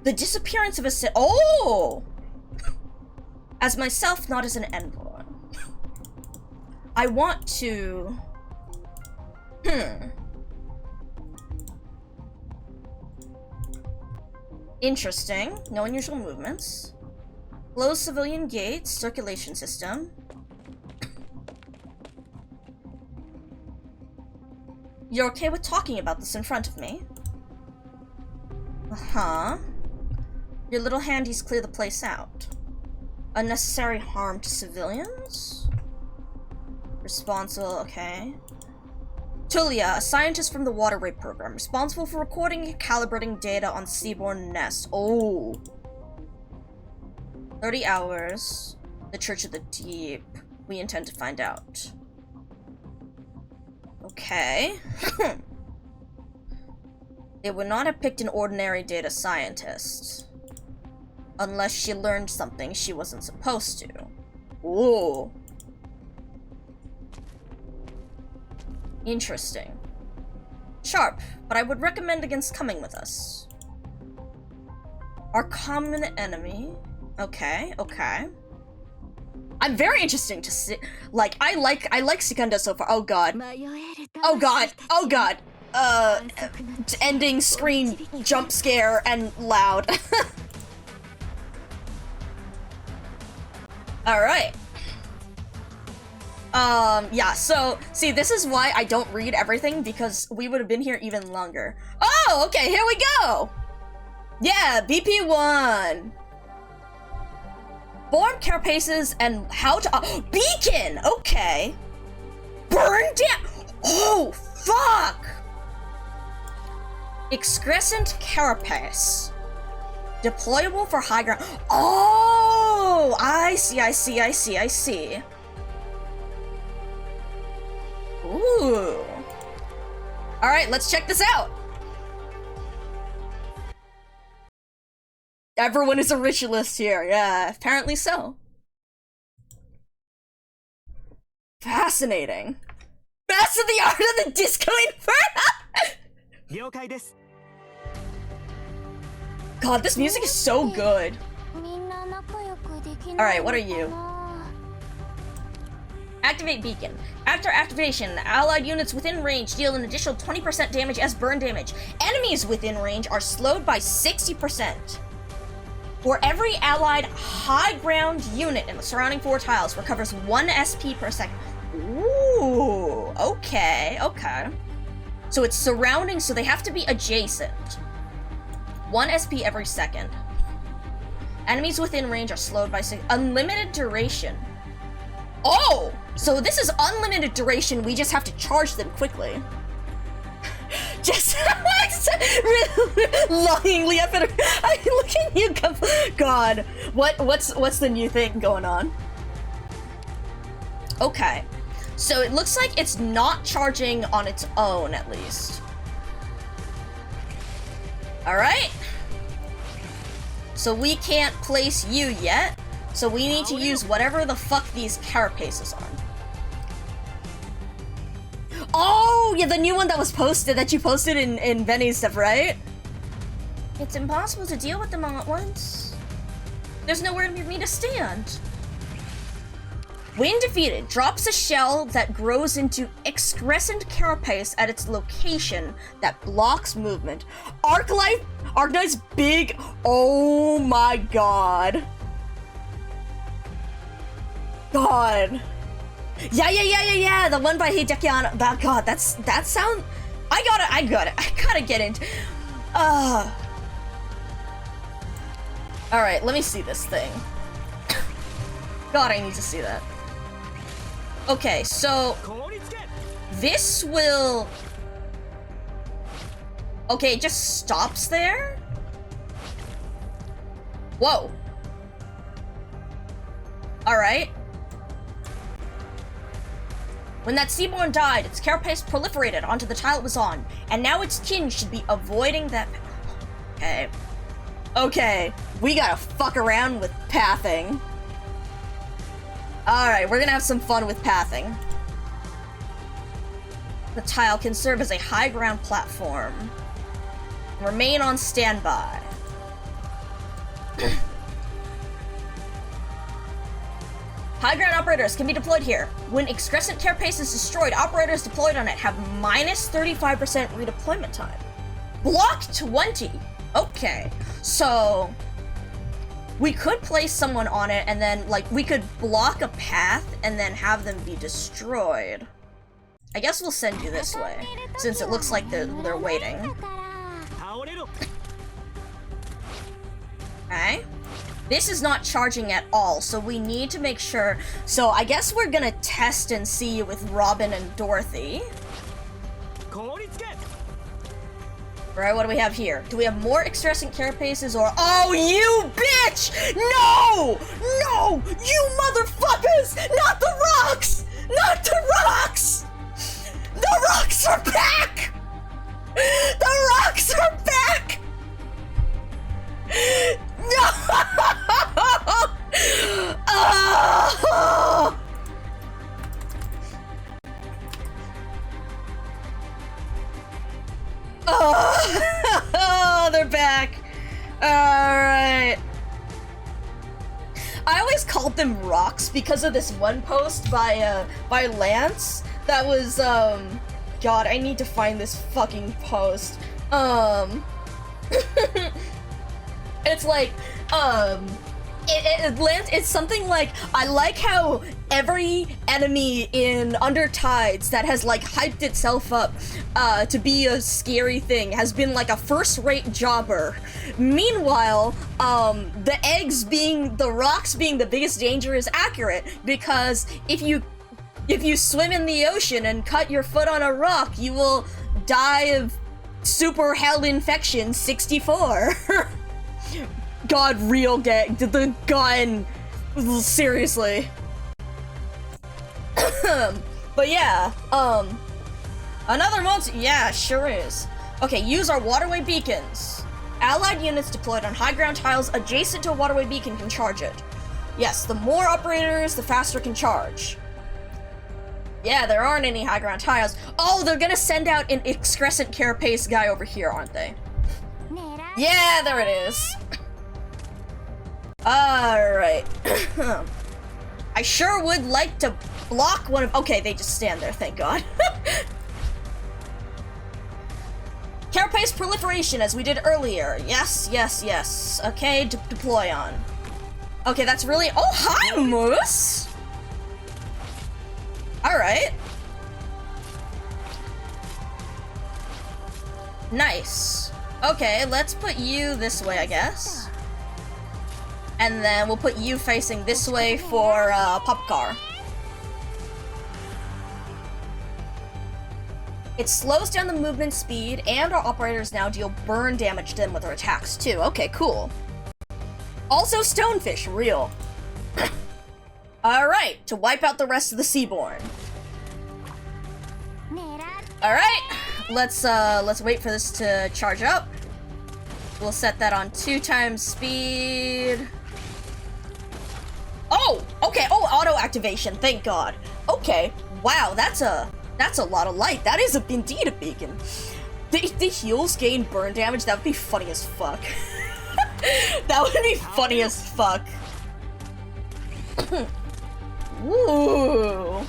The disappearance of a oh! As myself, not as an envoy. I want to... Interesting. No unusual movements. Closed civilian gates, circulation system. You're okay with talking about this in front of me? Uh-huh. Your little handies clear the place out. Unnecessary harm to civilians? Responsible, okay. Tulia, a scientist from the Waterway program, responsible for recording and calibrating data on Seaborn Nest. Oh. 30 hours. The Church of the Deep. We intend to find out. Okay. They would not have picked an ordinary data scientist. Unless she learned something she wasn't supposed to. Ooh. Interesting. Sharp, but I would recommend against coming with us. Our common enemy. Okay. I'm very interesting to see. Like, I like Secunda so far. Oh god. Ending screen jump scare and loud. Alright. Yeah, so, see, this is why I don't read everything, because we would have been here even longer. Oh, okay, here we go! Yeah, BP1! Form carapaces and how to- Beacon! Okay! Burn down- Oh, fuck! Excrescent carapace. Deployable for high ground- Oh! I see. Ooh. Alright, let's check this out. Everyone is a ritualist here. Yeah, apparently so. Fascinating. Master the art of the Disco Inferno! God, this music is so good. Alright, what are you? Activate beacon. After activation, allied units within range deal an additional 20% damage as burn damage. Enemies within range are slowed by 60%. For every allied high ground unit in the surrounding 4 tiles, recovers 1 SP per second. Ooh, okay, okay. So it's surrounding, so they have to be adjacent. 1 SP every second. Enemies within range are slowed by unlimited duration. Oh! So this is unlimited duration, we just have to charge them quickly. Just longingly up at her. I look at you, God. What's the new thing going on? Okay, so it looks like it's not charging on its own, at least. All right. So we can't place you yet. So we need to use whatever the fuck these carapaces are. Oh, yeah, the new one that was posted, that you posted in Benny's stuff, right? It's impossible to deal with them all at once. There's nowhere for me to stand. When defeated, drops a shell that grows into excrescent carapace at its location that blocks movement. Arclight's big, oh my god. God. Yeah, the one by Hidekiano. That god, that sound. I gotta get into. Alright, let me see this thing. God, I need to see that. Okay, so this will. Okay, it just stops there? Whoa. Alright. When that Seaborn died, its carapace proliferated onto the tile it was on, and now its kin should be avoiding that. Okay. Okay, we gotta fuck around with pathing. Alright, we're gonna have some fun with pathing. The tile can serve as a high ground platform. Remain on standby. High ground operators can be deployed here. When excrescent carapace is destroyed, operators deployed on it have minus 35% redeployment time. Block 20. Okay, so we could place someone on it and then, like, we could block a path and then have them be destroyed. I guess we'll send you this way, since it looks like they're waiting. Okay. This is not charging at all, so we need to make sure. So I guess we're gonna test and see with Robin and Dorothy. Alright, what do we have here? Do we have more excrescent carapaces or— oh, you bitch! No! No! You motherfuckers! Not the rocks! Not the rocks! The rocks are back! The rocks are back! No! Oh! Oh, they're back. All right. I always called them rocks because of this one post by Lance that was God, I need to find this fucking post. It's like it's something like, I like how every enemy in Undertides that has like hyped itself up to be a scary thing has been like a first-rate jobber. Meanwhile, the rocks being the biggest danger is accurate, because if you swim in the ocean and cut your foot on a rock, you will die of super hell infection 64. God, real gay. The gun. Seriously. But yeah, another monster. Yeah, sure is. Okay, use our waterway beacons. Allied units deployed on high ground tiles adjacent to a waterway beacon can charge it. Yes, the more operators, the faster it can charge. Yeah, there aren't any high ground tiles. Oh, they're gonna send out an excrescent carapace guy over here, aren't they? Yeah, there it is. Alright. I sure would like to block one of— okay, they just stand there, thank God. Carapace base proliferation as we did earlier. Yes, yes, yes. Okay, deploy on. Okay, that's really- Oh, hi, Moose! Alright. Nice. Okay, let's put you this way, I guess. And then we'll put you facing this way for, Pop Car. It slows down the movement speed, and our operators now deal burn damage to them with their attacks, too. Okay, cool. Also, Stonefish, real. Alright, to wipe out the rest of the Seaborn. Alright, let's wait for this to charge up. We'll set that on 2 times speed. Oh, okay, oh, auto activation, thank God. Okay, wow, that's a lot of light. That is indeed a beacon. The heals gain burn damage, that would be funny as fuck. That would be funny as fuck. Woo.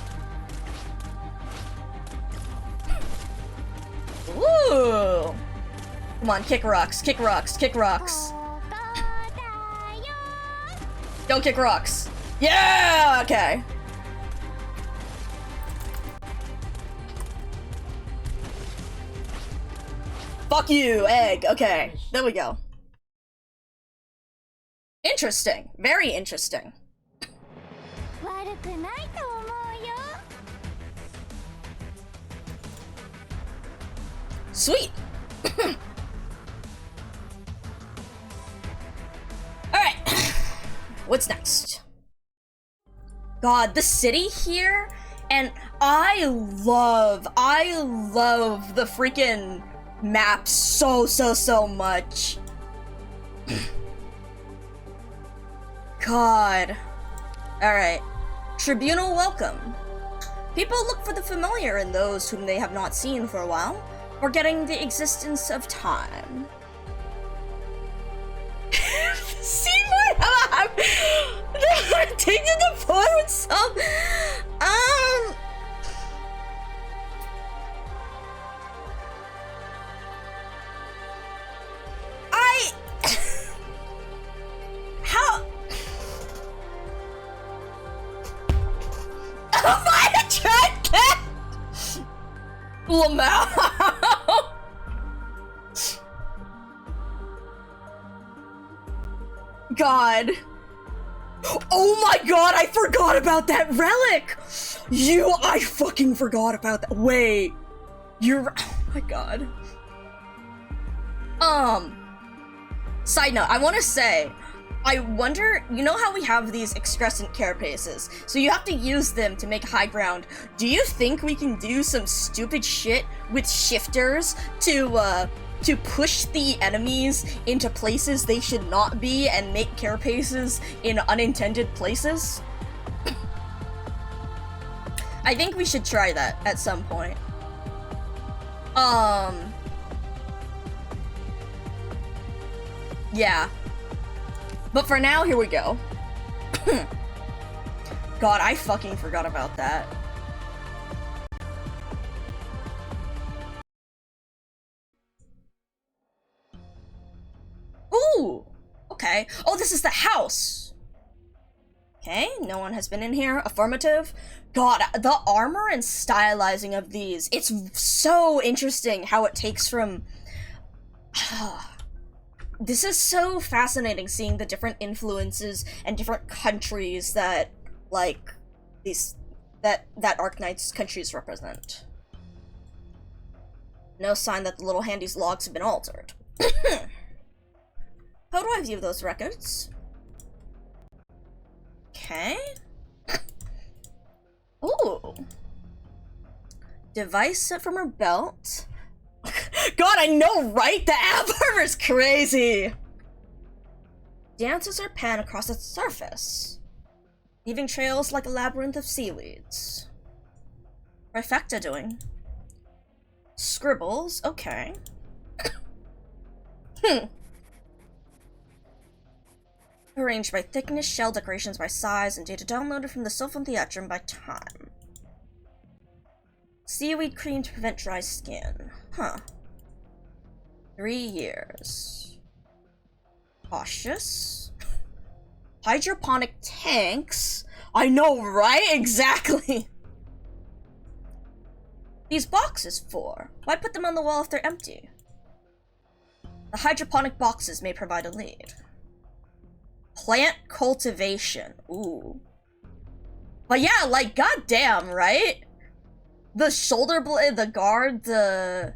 Woo. Come on, kick rocks, kick rocks, kick rocks. Don't kick rocks. Yeah, okay. Fuck you, egg. Okay, there we go. Interesting. Very interesting. Sweet. Alright. What's next? God, the city here, and I love the freaking map so much. God. Alright. Tribunal welcome. People look for the familiar in those whom they have not seen for a while, forgetting the existence of time. See what I'm taking the form with some how am I attracted? Lamau. God. Oh my god, I forgot about that relic! I fucking forgot about that. Wait. Oh my god. Side note, I want to say, I wonder, you know how we have these excrescent carapaces, so you have to use them to make high ground. Do you think we can do some stupid shit with shifters to push the enemies into places they should not be and make carapaces in unintended places? I think we should try that at some point. Yeah. But for now, here we go. God, I fucking forgot about that. Ooh! Okay. Oh, this is the house! Okay, no one has been in here. Affirmative. God, the armor and stylizing of these. It's so interesting how it takes from... This is so fascinating, seeing the different influences and different countries that, like, that Arknight's countries represent. No sign that the little handy's logs have been altered. How do I view those records? Okay. Ooh. Device from her belt. God, I know, right? The app is crazy! Dances her pen across its surface, leaving trails like a labyrinth of seaweeds. Trifecta doing. Scribbles, okay. Arranged by thickness, shell decorations by size, and data downloaded from the Sylvan Theatrum by time. Seaweed cream to prevent dry skin. Huh. 3 years. Cautious. Hydroponic tanks? I know, right? Exactly! These boxes for? Why put them on the wall if they're empty? The hydroponic boxes may provide a lead. Plant cultivation. Ooh. But yeah, like, goddamn, right? The shoulder blade, the guard, the...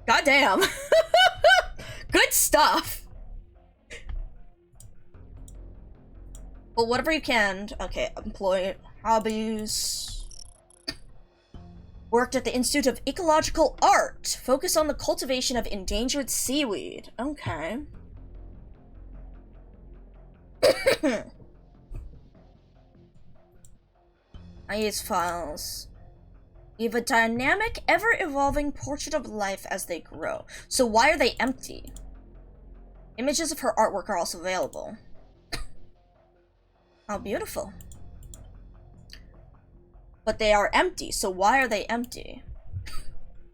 Goddamn. Good stuff. Well, whatever you can. Okay, employ hobbies. Worked at the Institute of Ecological Art. Focus on the cultivation of endangered seaweed. Okay. I use files. You have a dynamic, ever-evolving portrait of life as they grow. So why are they empty? Images of her artwork are also available. How beautiful. But they are empty, so why are they empty?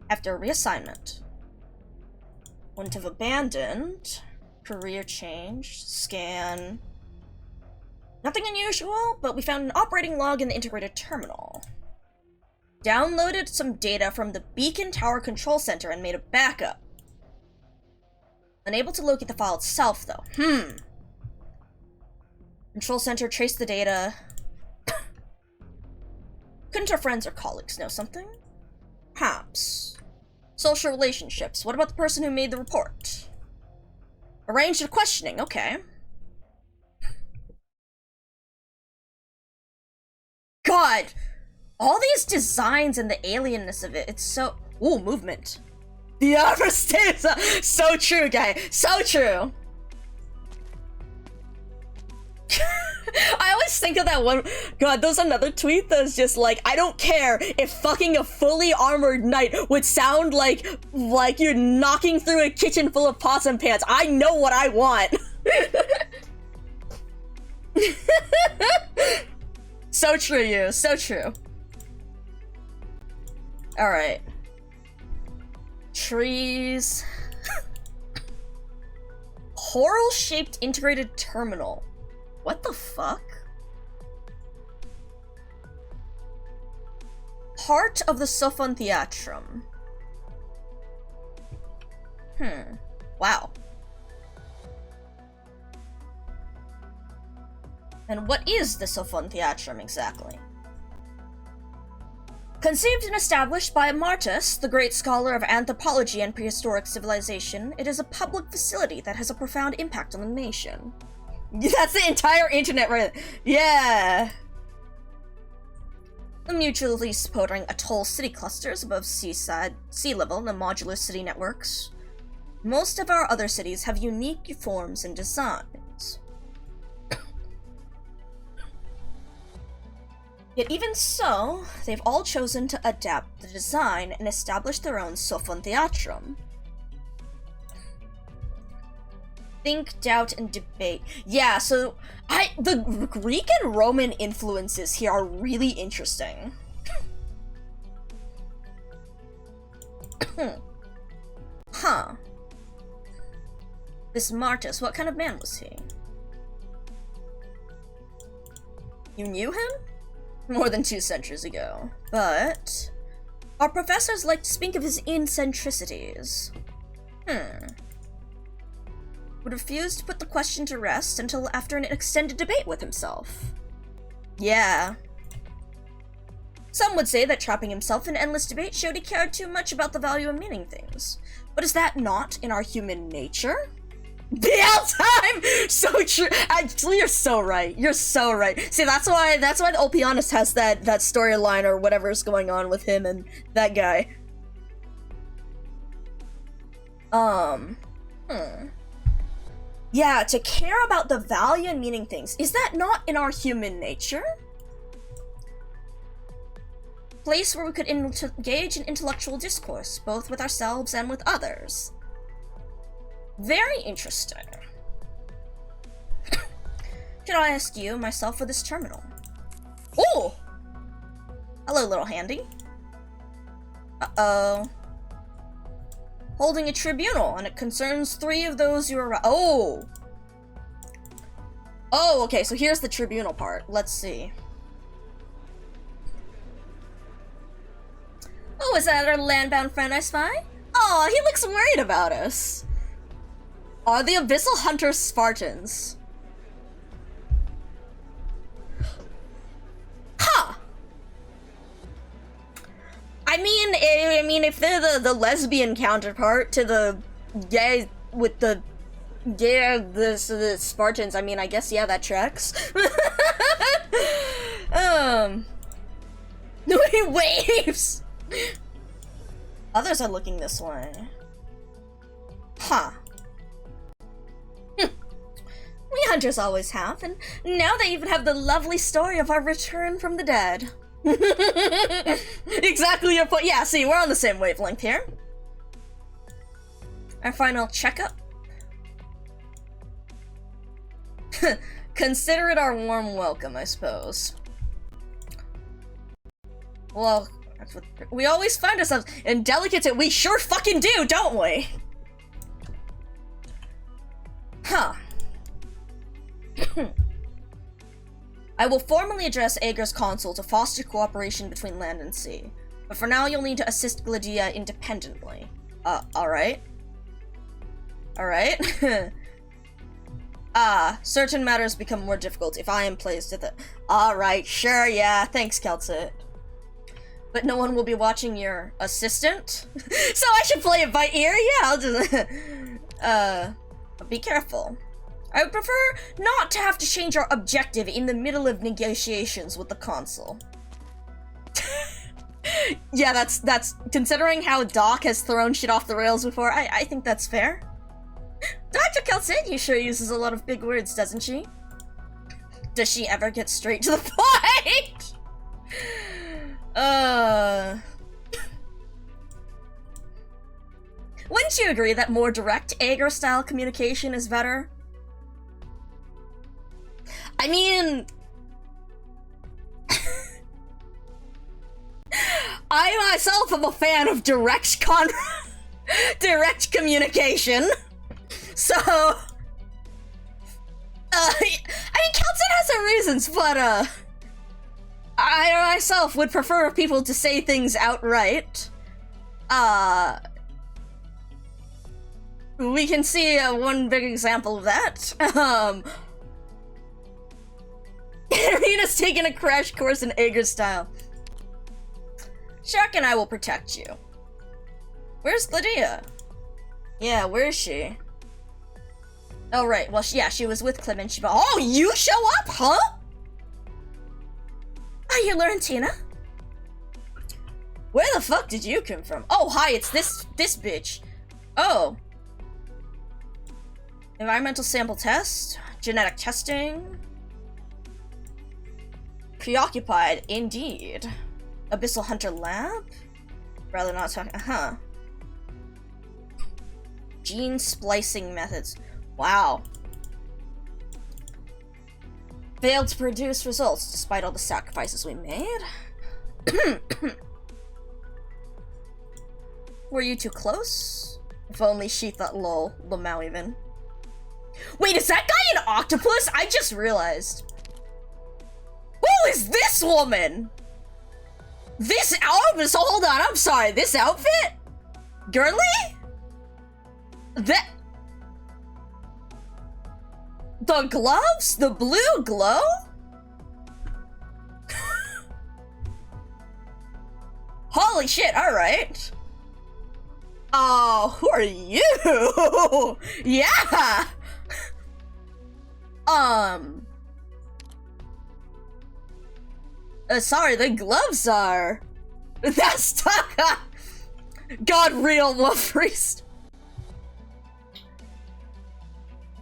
After reassignment. Wouldn't have abandoned. Career change. Scan. Nothing unusual, but we found an operating log in the integrated terminal. Downloaded some data from the Beacon Tower Control Center and made a backup. Unable to locate the file itself, though. Control Center traced the data. Couldn't our friends or colleagues know something? Perhaps. Social relationships. What about the person who made the report? Arranged a questioning. Okay. God! All these designs and the alienness of it, it's so... Ooh, movement. The ANGST! So true, guy. So true. I always think of that one. God, there's another tweet that's just like, I don't care if fucking a fully armored knight would sound like you're knocking through a kitchen full of pots and pans. I know what I want. So true, you. So true. Alright. Trees. Coral-shaped integrated terminal. What the fuck? Part of the Sophon Theatrum. Wow. And what is the Sophon Theatrum exactly? Conceived and established by Martus, the great scholar of anthropology and prehistoric civilization, it is a public facility that has a profound impact on the nation. That's the entire internet right there. Yeah! The mutually supporting atoll city clusters above sea level and the modular city networks. Most of our other cities have unique forms and designs. Yet even so, they've all chosen to adapt the design and establish their own Sophon Theatrum. Think, doubt, and debate. Yeah, so the Greek and Roman influences here are really interesting. Huh. This Martus, what kind of man was he? You knew him? More than 2 centuries ago. But our professors like to speak of his eccentricities. Would refuse to put the question to rest until after an extended debate with himself. Yeah. Some would say that trapping himself in endless debate showed he cared too much about the value of meaning things. But is that not in our human nature? BL time! So true. Actually, you're so right. You're so right. See, that's why the Olpianus has that storyline or whatever's going on with him and that guy. Yeah, to care about the value and meaning things. Is that not in our human nature? Place where we could engage in intellectual discourse, both with ourselves and with others. Very interesting. Should I ask you, myself, for this terminal? Oh! Hello, little handy. Uh-oh. holding a tribunal, and it concerns 3 of those you are. Oh! Oh, okay, so here's the tribunal part. Let's see. Oh, is that our landbound friend I spy? Oh, he looks worried about us. Are the Abyssal Hunters Spartans? Huh. I mean, if they're the lesbian counterpart to the gay with the the Spartans, I mean, I guess, yeah, that tracks. He waves! Others are looking this way. Huh. We hunters always have, and now they even have the lovely story of our return from the dead. Exactly your point. Yeah, see, we're on the same wavelength here. Our final checkup. Consider it our warm welcome, I suppose. Well, that's what we always find ourselves in delicate, and we sure fucking do, don't we? Huh. I will formally address Ager's consul to foster cooperation between land and sea. But for now, you'll need to assist Glydia independently. Alright. Alright. Certain matters become more difficult if I am placed at the— Alright, sure, yeah, thanks, Keltsit. But no one will be watching your assistant? So I should play it by ear? Yeah, I'll just— be careful. I would prefer not to have to change our objective in the middle of negotiations with the consul. Yeah, that's considering how Doc has thrown shit off the rails before, I think that's fair. Dr. Keltsit sure uses a lot of big words, doesn't she? Does she ever get straight to the point? Wouldn't you agree that more direct Ager-style communication is better? I mean, I myself am a fan of direct communication. So, I mean, Keltsit has her reasons, but, I myself would prefer people to say things outright. We can see one big example of that. Irina's taking a crash course in Ager style. Shark and I will protect you. Where's Glydia? Yeah, where is she? Oh, right. Well, yeah, she was with Clement. Oh, you show up, huh? Are you Laurentina? Where the fuck did you come from? Oh, hi, it's this bitch. Oh. Environmental sample test? Genetic testing? Preoccupied, indeed. Abyssal Hunter Lab? Rather not talking— Gene splicing methods. Wow. Failed to produce results despite all the sacrifices we made. Were you too close? If only she thought— lol, Lamau even. Wait, is that guy an octopus? I just realized. Who is this woman? This outfit? So hold on, I'm sorry. This outfit? Girly? That— the gloves? The blue glow? Holy shit, alright. Oh, who are you? Yeah! Sorry, the gloves are— that's Taka! God, real wolf priest.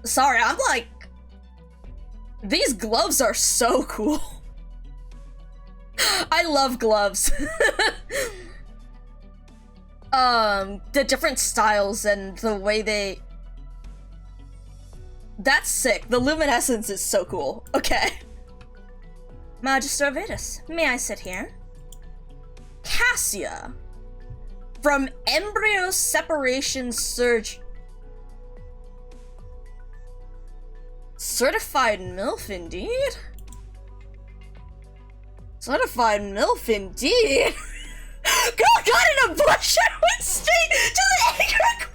Sorry, I'm like— these gloves are so cool. I love gloves. The different styles and the way they— that's sick. The luminescence is so cool. Okay. Magister Vetus, may I sit here? Cassia. From embryo separation surgery. Certified MILF indeed. Certified MILF indeed. Girl got in a bush and went straight to the egg like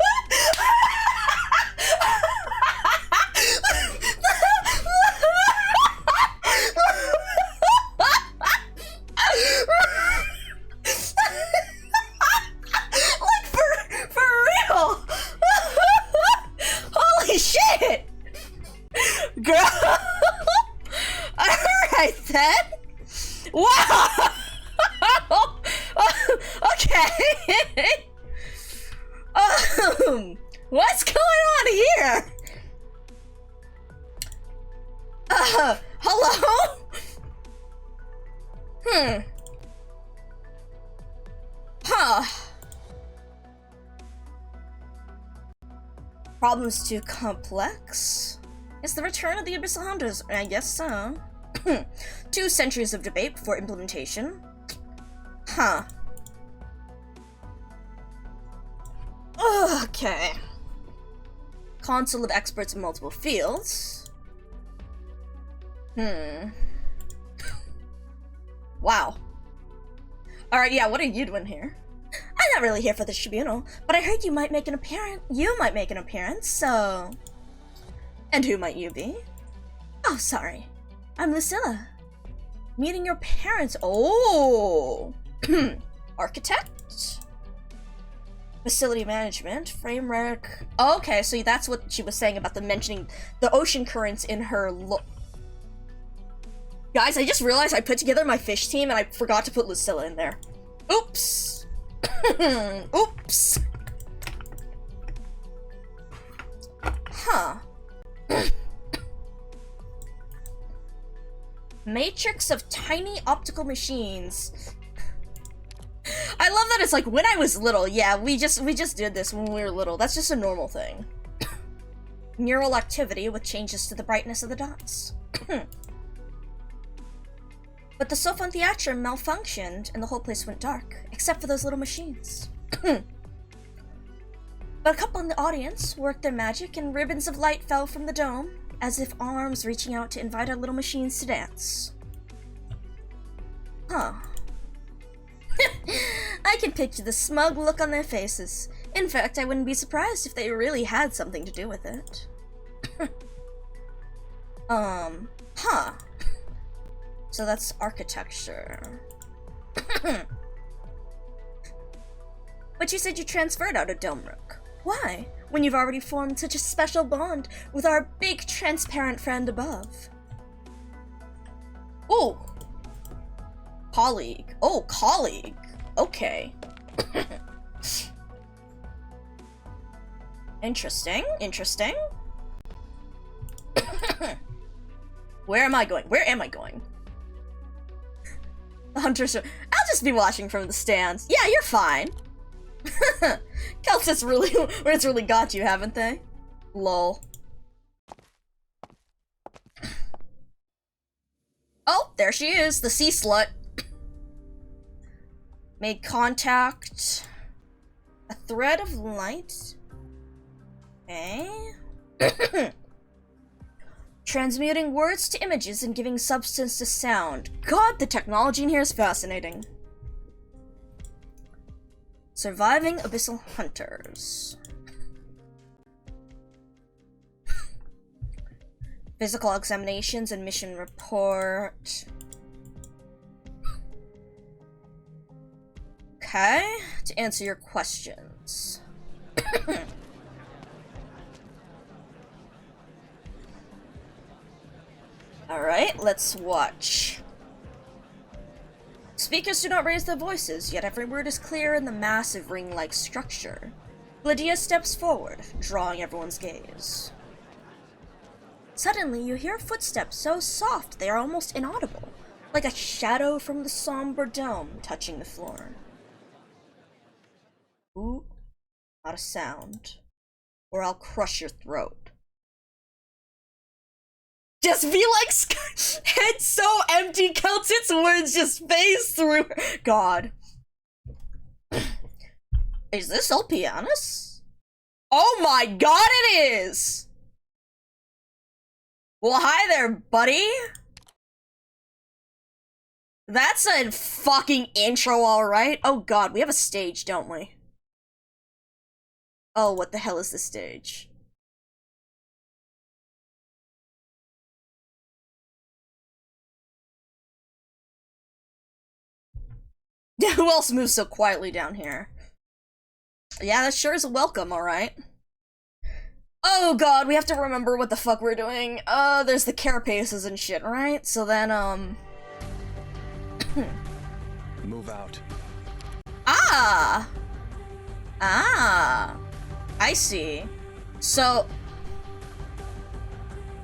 for real. Holy shit. Girl. Alright then. Wow. Okay. What's going on here? Hello? Huh. Problems too complex? It's the return of the Abyssal Hunters, I guess so. 2 centuries of debate before implementation. Huh. Okay. Council of experts in multiple fields. Wow. Alright, yeah, what are you doing here? I'm not really here for the tribunal, but I heard you might make an appearance. You might make an appearance, so... And who might you be? Oh, sorry. I'm Lucilla. Meeting your parents. Oh! Architect? Facility management, framework. Oh, okay, so that's what she was saying about the mentioning the ocean currents in her Guys, I just realized I put together my fish team and I forgot to put Lucilla in there. Oops. Oops. Huh. Matrix of tiny optical machines. I love that it's like when I was little. Yeah, we just did this when we were little. That's just a normal thing. Neural activity with changes to the brightness of the dots. But the cell phone theatre malfunctioned and the whole place went dark, except for those little machines. But a couple in the audience worked their magic and ribbons of light fell from the dome, as if arms reaching out to invite our little machines to dance. Huh. I can picture the smug look on their faces. In fact, I wouldn't be surprised if they really had something to do with it. Huh. So that's architecture. But you said you transferred out of Domerook. Why? When you've already formed such a special bond with our big transparent friend above. Oh! Colleague. Oh, colleague. Okay. Interesting, interesting. Where am I going? Where am I going? The hunters are— I'll just be watching from the stands. Yeah, you're fine. Celtics really got you, haven't they? Lol. Oh, there she is, the sea slut. Made contact. A thread of light. Okay. Transmuting words to images and giving substance to sound. God, the technology in here is fascinating. Surviving Abyssal Hunters. Physical examinations and mission report. Okay, to answer your questions. Alright, let's watch. Speakers do not raise their voices, yet every word is clear in the massive ring-like structure. Lydia steps forward, drawing everyone's gaze. Suddenly, you hear footsteps so soft they are almost inaudible, like a shadow from the somber dome touching the floor. Ooh, not a sound, or I'll crush your throat. Just be like, head so empty, Celtic's words just phase through. God. Is this Ulpianus? Oh my god, it is! Well, hi there, buddy. That's a fucking intro, alright. Oh god, we have a stage, don't we? Oh, what the hell is this stage? Yeah, who else moves so quietly down here? Yeah, that sure is a welcome, alright. Oh god, we have to remember what the fuck we're doing. There's the carapaces and shit, right? So then, Move out. Ah! I see. So...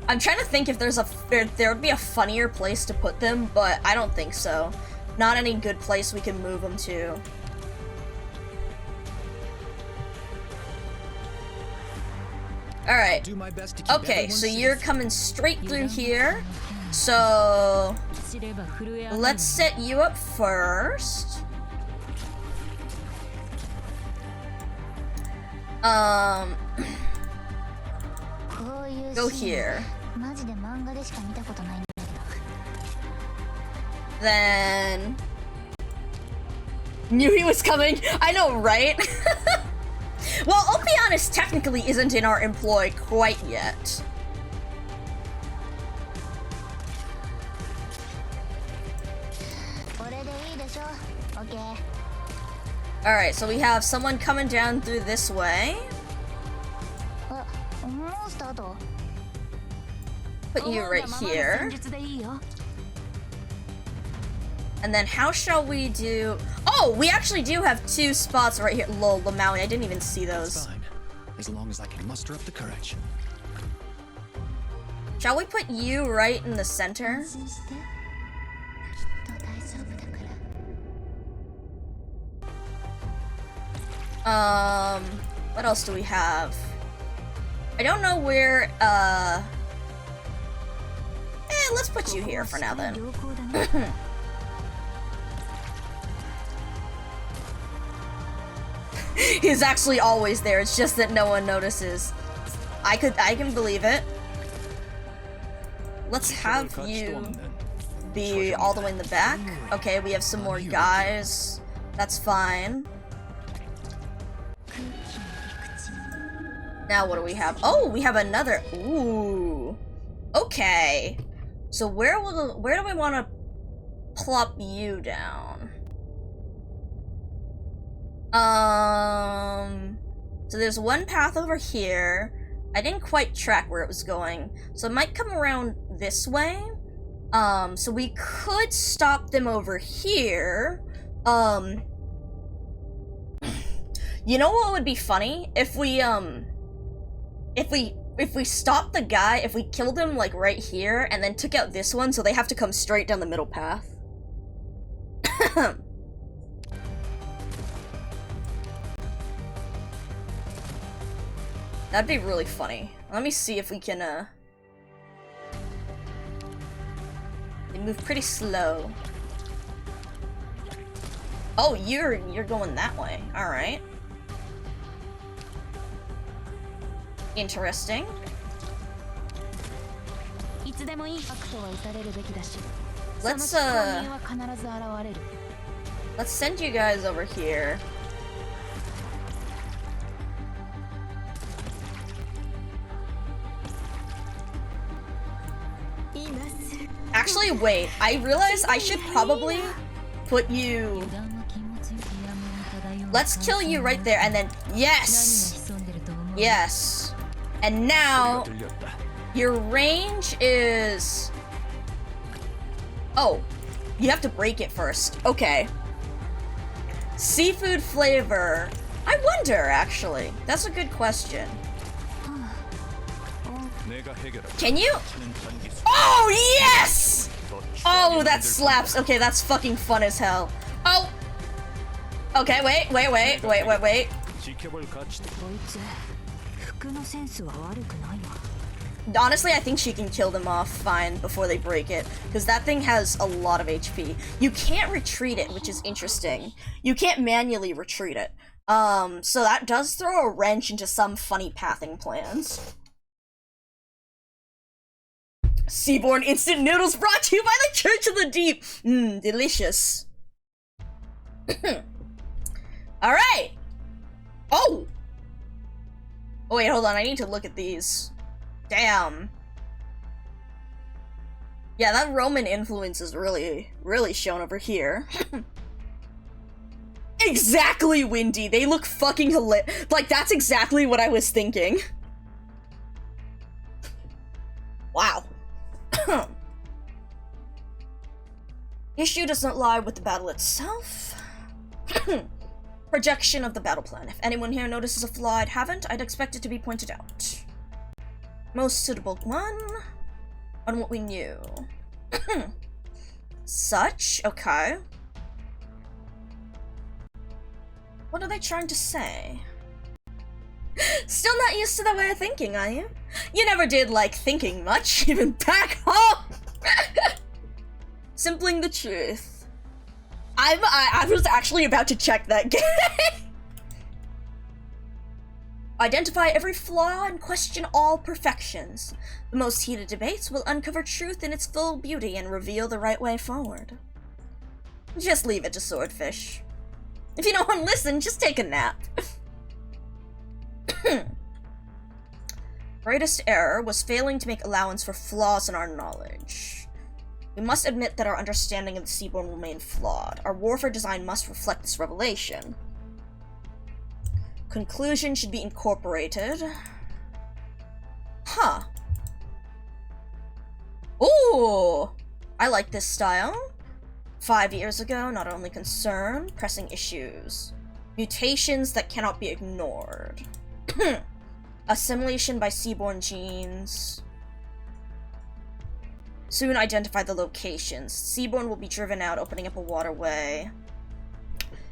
I'm trying to think if there would be a funnier place to put them, but I don't think so. Not any good place we can move them to. Alright. Okay, so you're coming straight through here. So... let's set you up first. Go here. Then... knew he was coming. I know, right? Well, Ulpianus technically isn't in our employ quite yet. Alright, so we have someone coming down through this way. Put you right here. And then how shall we do... oh, we actually do have two spots right here. Lol, Lamaui, I didn't even see those. That's fine, as long as I can muster up the courage. Shall we put you right in the center? What else do we have? I don't know where, let's put you here for now then. He's actually always there, it's just that no one notices. I can believe it. Let's have you be all the way in the back. Okay, we have some more guys. That's fine. Now what do we have? Oh, we have another. Ooh. Okay. So where do we want to plop you down? So there's one path over here. I didn't quite track where it was going, so it might come around this way. So we could stop them over here. You know what would be funny? If we stopped the guy, if we killed him like right here and then took out this one so they have to come straight down the middle path. That'd be really funny. Let me see if we can, they move pretty slow. Oh, you're going that way. Alright. Interesting. Let's send you guys over here. Actually, wait. I realized I should probably put you... let's kill you right there, and then... yes! Yes. And now... your range is... oh. You have to break it first. Okay. Seafood flavor. I wonder, actually. That's a good question. Can you? Oh, yes! Oh, that slaps. Okay, that's fucking fun as hell. Oh! Okay, wait. Honestly, I think she can kill them off fine before they break it, because that thing has a lot of HP. You can't retreat it, which is interesting. You can't manually retreat it. So that does throw a wrench into some funny pathing plans. Seaborn instant noodles brought to you by the Church of the Deep. Mmm, delicious. Alright! Oh! Oh wait, hold on, I need to look at these. Damn. Yeah, that Roman influence is really shown over here. Exactly, Windy! They look fucking hilarious. Like, that's exactly what I was thinking. Wow. Issue does not lie with the battle itself. Projection of the battle plan. If anyone here notices a flaw I haven't, I'd expect it to be pointed out. Most suitable one on what we knew. Such? Okay. What are they trying to say? Still not used to that way of thinking, are you? You never did like thinking much, even back home! Simpling the truth. I was actually about to check that game. Identify every flaw and question all perfections. The most heated debates will uncover truth in its full beauty and reveal the right way forward. Just leave it to Swordfish. If you don't want to listen, just take a nap. Greatest error was failing to make allowance for flaws in our knowledge. We must admit that our understanding of the Seaborn will remain flawed. Our warfare design must reflect this revelation. Conclusion should be incorporated. Huh. Ooh! I like this style. 5 years ago, not only concern, pressing issues. Mutations that cannot be ignored. Assimilation by Seaborn genes. Soon identify the locations. Seaborn will be driven out, opening up a waterway.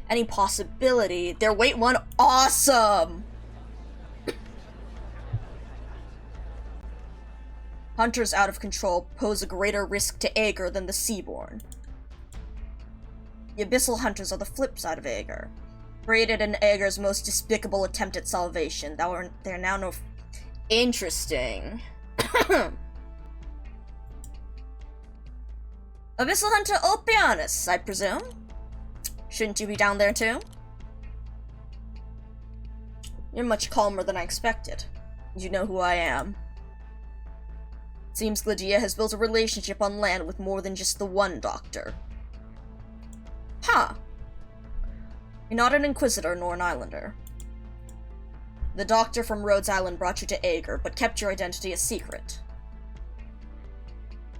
Any possibility? Their weight 1, awesome! Hunters out of control pose a greater risk to Aegir than the Seaborn. The Abyssal Hunters are the flip side of Aegir. Created in Aegir's most despicable attempt at salvation. They're now no... Interesting. Abyssal Hunter Ulpianus, I presume? Shouldn't you be down there too? You're much calmer than I expected. You know who I am. Seems Gladia has built a relationship on land with more than just the one doctor. Huh. You're not an Inquisitor nor an Islander. The doctor from Rhodes Island brought you to Aegir, but kept your identity a secret.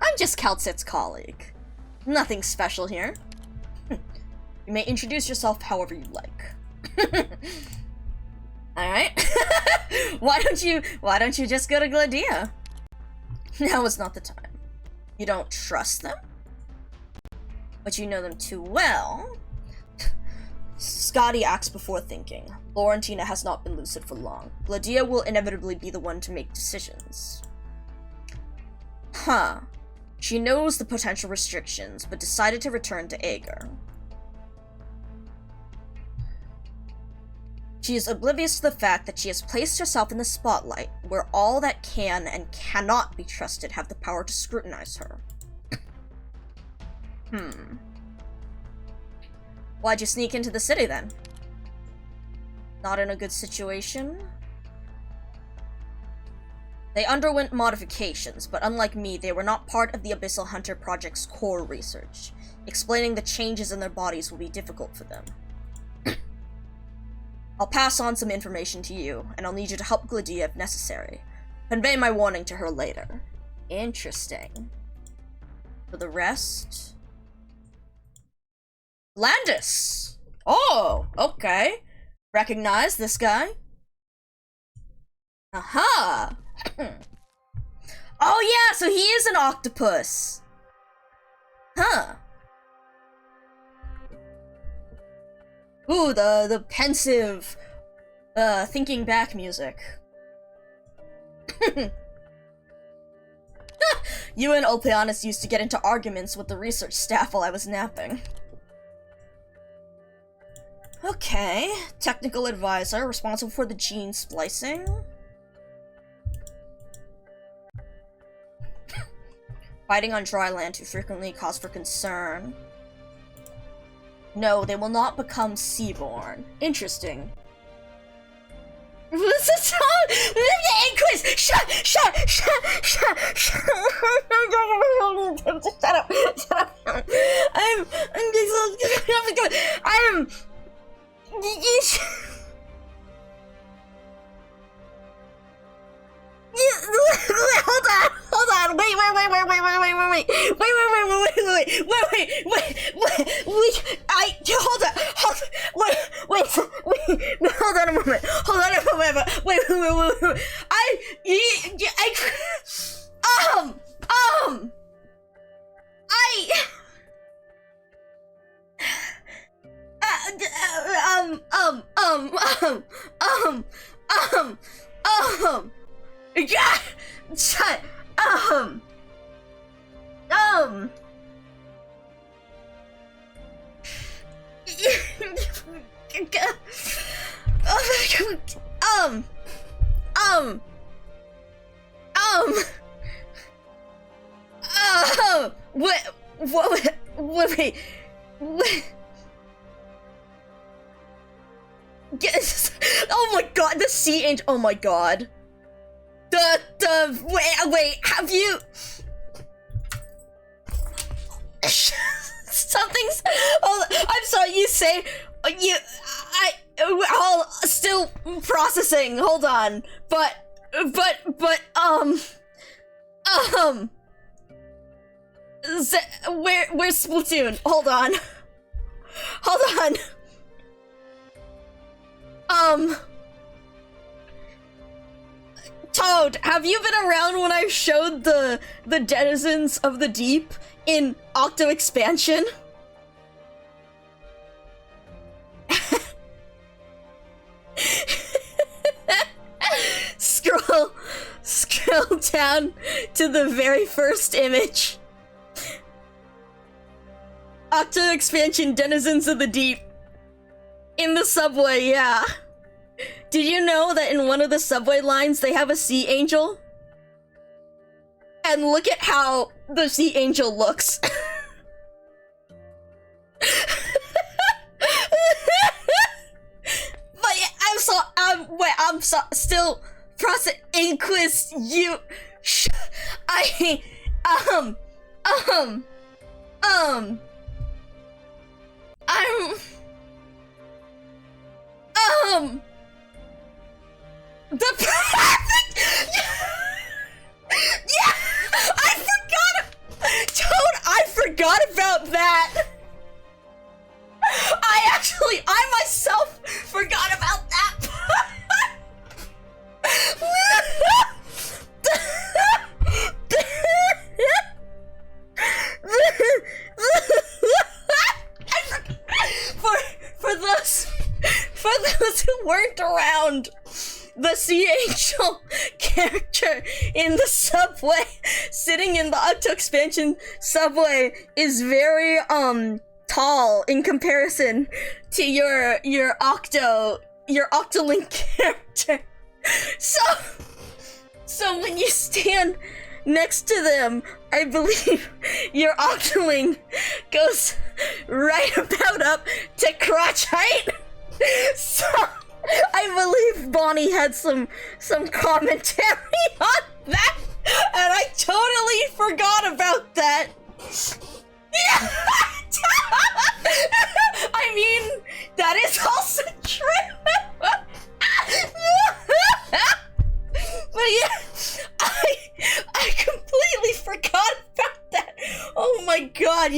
I'm just Kal'tsid's colleague. Nothing special here. You may introduce yourself however you like. Alright. Why don't you just go to Gladia? Now is not the time. You don't trust them? But you know them too well. Scotty acts before thinking. Laurentina has not been lucid for long. Gladia will inevitably be the one to make decisions. Huh. She knows the potential restrictions, but decided to return to Aegir. She is oblivious to the fact that she has placed herself in the spotlight, where all that can and cannot be trusted have the power to scrutinize her. Why'd you sneak into the city, then? Not in a good situation? They underwent modifications, but unlike me, they were not part of the Abyssal Hunter Project's core research. Explaining the changes in their bodies will be difficult for them. I'll pass on some information to you, and I'll need you to help Gladia if necessary. Convey my warning to her later. Interesting. For the rest... Landis! Oh, okay. Recognize this guy? Aha! Oh yeah, so he is an octopus! Huh. Ooh, the pensive, thinking back music. You and Ulpianus used to get into arguments with the research staff while I was napping. Okay, technical advisor responsible for the gene splicing. Fighting on dry land too frequently cause for concern. No, they will not become seaborn. Interesting. What's the song? Quiz! Shut up! Hold on, wait, hold on a moment, yeah, shut, wait. Yes. Oh my god, the sea angel. Oh my god. Wait, have you? Something's. Oh, I'm sorry. You say I'll still processing. Hold on, but where's Splatoon? Hold on. Toad, have you been around when I showed the denizens of the deep in Octo Expansion? Scroll down to the very first image. Octo Expansion, Denizens of the Deep. In the subway, yeah. Did you know that in one of the subway lines they have a sea angel? And look at how the sea angel looks. But yeah, I'm still process inquis you. The perfect. Yeah, I forgot. Toad, I forgot about that. I myself forgot about that. For those who weren't around, the sea angel character in the subway, sitting in the Octo Expansion subway, is very tall in comparison to your Octolink character. So when you stand next to them, I believe your Octoling goes right about up to crotch height. So I believe Bonnie had some commentary on that, and I totally forgot about that. Yeah. I mean, that is also true. But yeah, I completely forgot about that. Oh my god,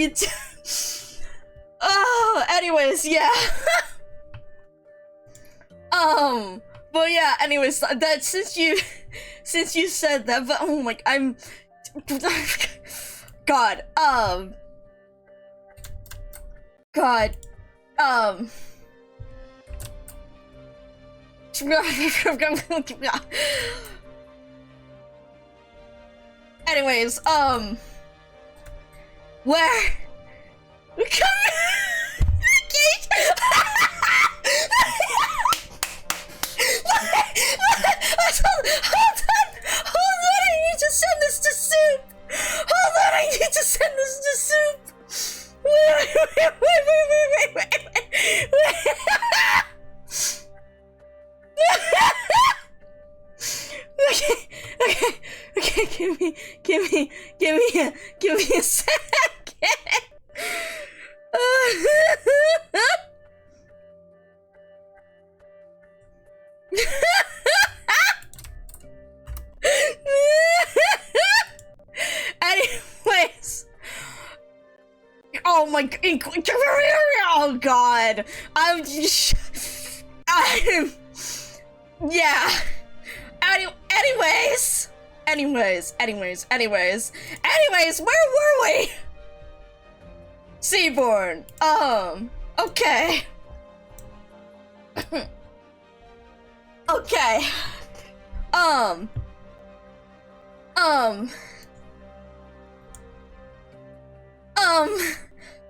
oh, anyways, yeah. But yeah, anyways, that since you said that, but oh my, I'm God, anyways, where? Give me a second. Anyways. Oh my god. Oh god. Yeah. Anyways, where were we? Seaborn. Okay. Okay.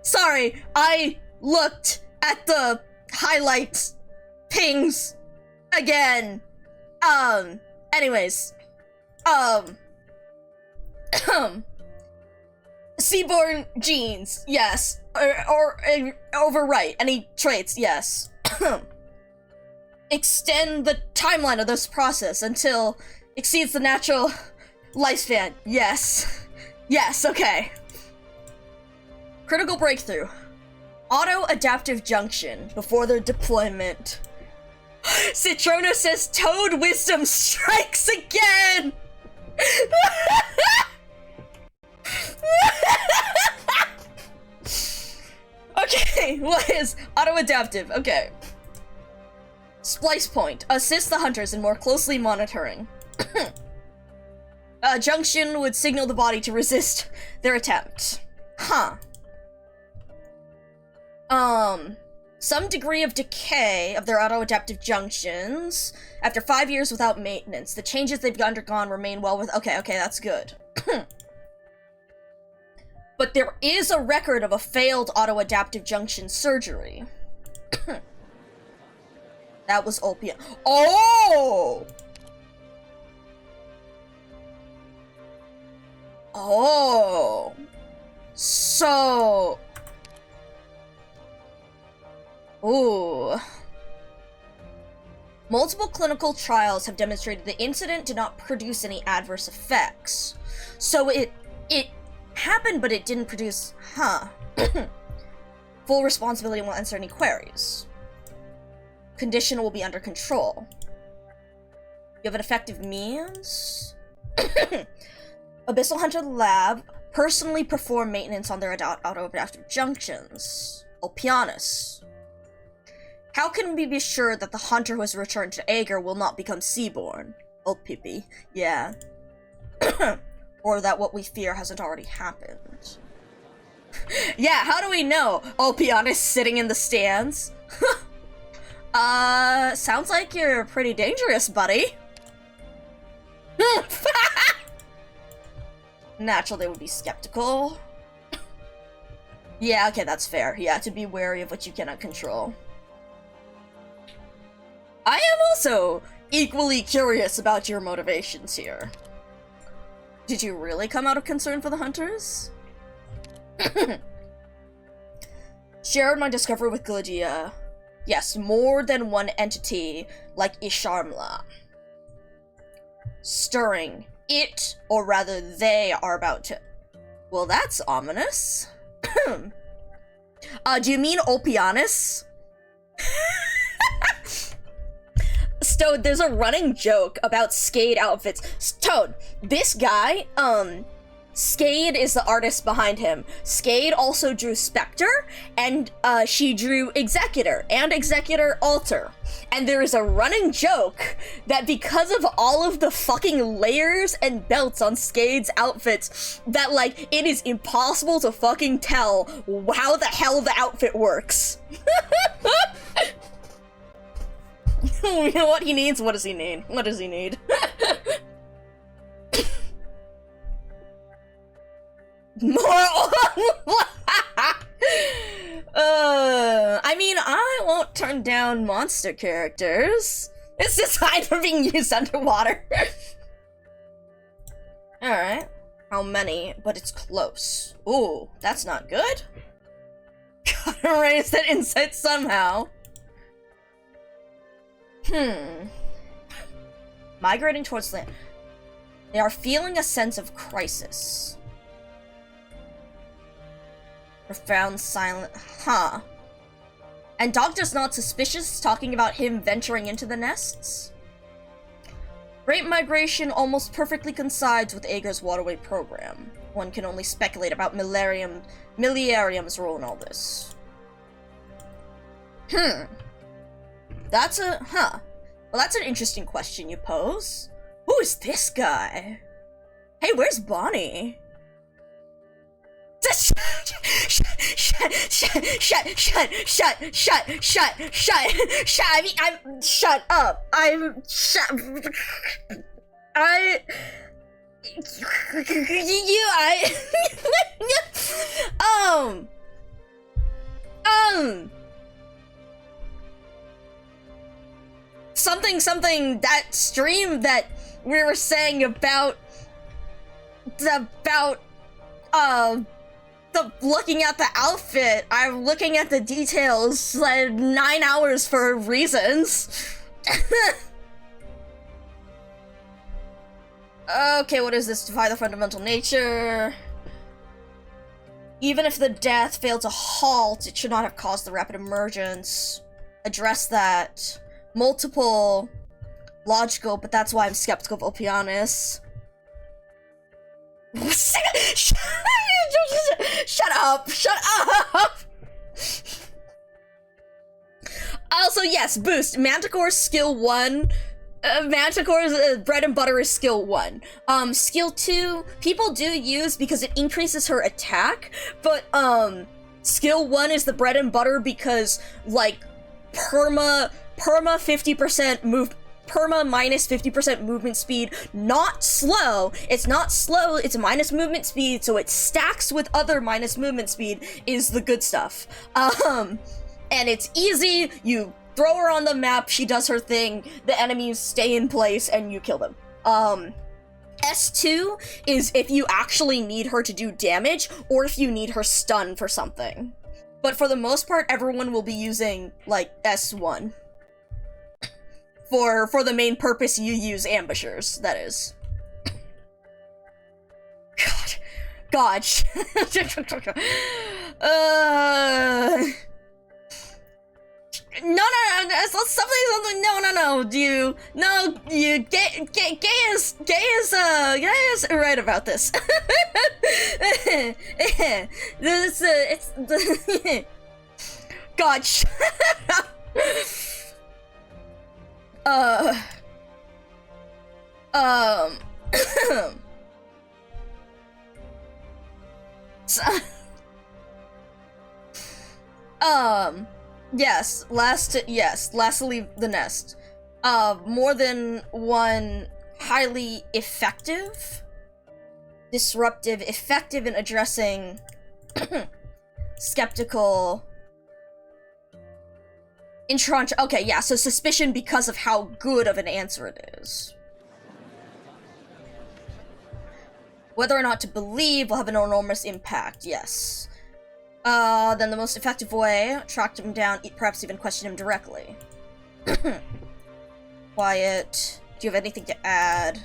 Sorry, I looked at the highlights pings again. Anyways. Seaborn genes, yes. Or overwrite any traits, yes. Extend the timeline of this process until exceeds the natural lifespan, yes. Yes, okay. Critical breakthrough. Auto-adaptive junction before their deployment. Citrona says Toad Wisdom strikes again! Okay, what is auto-adaptive? Okay. Splice point. Assist the hunters in more closely monitoring. Junction would signal the body to resist their attempt. Huh. Some degree of decay of their auto-adaptive junctions. After 5 years without maintenance, the changes they've undergone remain well with- Okay, that's good. But there is a record of a failed auto-adaptive junction surgery. That was opium. Oh! Oh. So... Ooh. Multiple clinical trials have demonstrated the incident did not produce any adverse effects. So it happened, but it didn't produce... Huh. Full responsibility will answer any queries. Condition will be under control. You have an effective means? Abyssal Hunter Lab personally perform maintenance on their auto-adaptive junctions. Opianus. How can we be sure that the hunter who has returned to Ager will not become Seaborn? Old Pippi. Yeah. Or that what we fear hasn't already happened. Yeah, how do we know? Opianus sitting in the stands? Sounds like you're pretty dangerous, buddy. Natural, they would be skeptical. Yeah, okay, that's fair. Yeah, to be wary of what you cannot control. I am also equally curious about your motivations here. Did you really come out of concern for the hunters? Shared my discovery with Glydia. Yes, more than one entity, like Isharmla. Stirring. It, or rather they, are about to... Well, that's ominous. Do you mean Opianus? Toad, there's a running joke about Skade outfits. Toad, this guy, Skade is the artist behind him. Skade also drew Spectre, and she drew Executor, and Executor Alter. And there is a running joke that because of all of the fucking layers and belts on Skade's outfits, that, like, it is impossible to fucking tell how the hell the outfit works. You know what he needs? What does he need? What does he need? More. I mean, I won't turn down monster characters. It's just hide from being used underwater. Alright. How many? But it's close. Ooh, that's not good. Gotta raise that insight somehow. Migrating towards land. They are feeling a sense of crisis. Profound silent. Huh. And Doctor's not suspicious, talking about him venturing into the nests? Great Migration almost perfectly coincides with Ager's waterway program. One can only speculate about Millennium's role in all this. That's a... Well, that's an interesting question you pose. Who is this guy? Hey, where's Bonnie? Shut up. Something, that stream that we were saying about the looking at the outfit, I'm looking at the details, like 9 hours for reasons. Okay, what is this? Defy the fundamental nature. Even if the death failed to halt, it should not have caused the rapid emergence. Address that. Multiple. Logical, but that's why I'm skeptical of Opianus. Shut up! Shut up! Also, yes, boost. Manticore's skill 1. Manticore's bread and butter is skill 1. Skill 2, people do use because it increases her attack, but, skill 1 is the bread and butter because, like, perma 50% move, perma minus 50% movement speed, not slow. It's not slow, it's minus movement speed, so it stacks with other minus movement speed is the good stuff. And it's easy, you throw her on the map, she does her thing, the enemies stay in place, and you kill them. S2 is if you actually need her to do damage, or if you need her stun for something. But for the most part, everyone will be using, like, S1. For the main purpose you use ambushers, that is. God. No, Gay is right about this. God, last to leave the nest. More than one highly effective, disruptive, effective in addressing skeptical okay, yeah, so suspicion because of how good of an answer it is. Whether or not to believe will have an enormous impact, yes. Then the most effective way, track him down, perhaps even question him directly. Quiet. Do you have anything to add?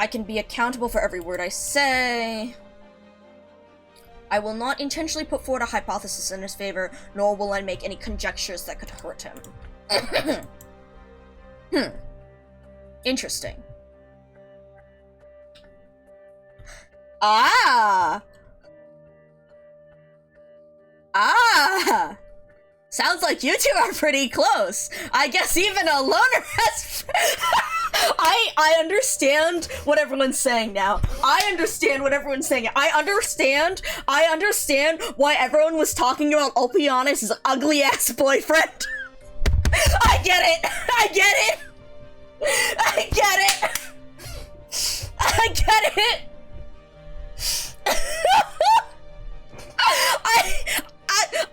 I can be accountable for every word I say. I will not intentionally put forward a hypothesis in his favor, nor will I make any conjectures that could hurt him. Interesting. Sounds like you two are pretty close. I guess even a loner has... I understand what everyone's saying now. I understand what everyone's saying. I understand why everyone was talking about Ulpianus' ugly-ass boyfriend. I get it! I get it! I get it! I get it!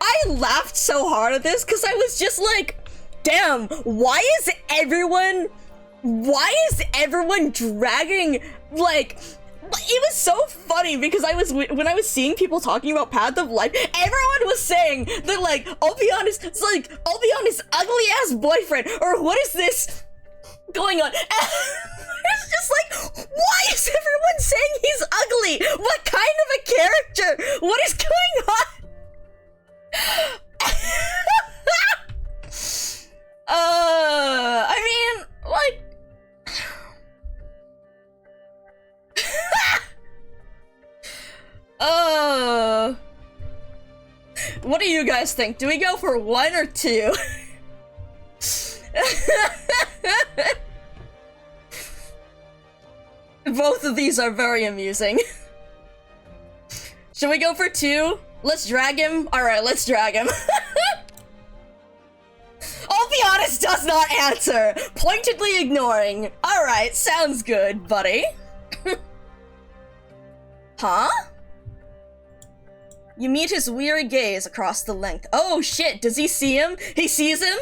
I laughed so hard at this because I was just like, damn, why is everyone dragging, like, it was so funny because when I was seeing people talking about Path of Life, everyone was saying that, like, Ulpianus' ugly-ass boyfriend, or what is this going on? It's just like, why is everyone saying he's ugly? What kind of a character? What is going on? I mean, like... What do you guys think? Do we go for 1 or 2? Both of these are very amusing. Should we go for 2? Let's drag him? Alright, let's drag him. I'll be honest, does not answer. Pointedly ignoring. Alright, sounds good, buddy. Huh? You meet his weary gaze across the length. Oh shit, does he see him? He sees him?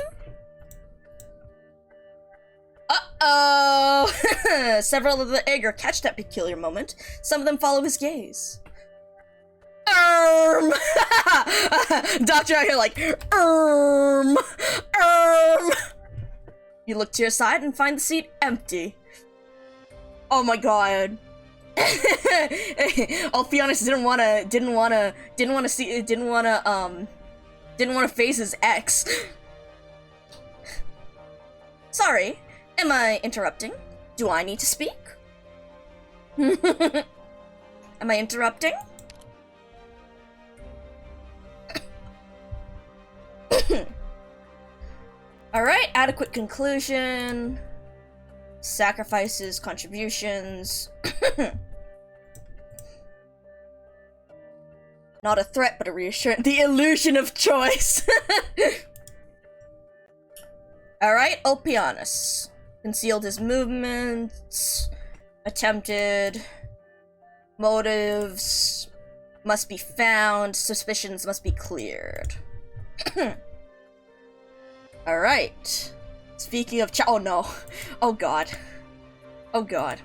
Uh-oh! Several of the eager catch that peculiar moment. Some of them follow his gaze. Doctor out here like, You look to your side and find the seat empty. Oh my god. I'll be honest, didn't wanna face his ex. Sorry, am I interrupting? Do I need to speak? Am I interrupting? Alright, adequate conclusion. Sacrifices, contributions. Not a threat, but a reassurance. The illusion of choice. Alright, Ulpianus. Concealed his movements. Attempted. Motives must be found. Suspicions must be cleared. Alright. Speaking of oh no. Oh god. Oh god.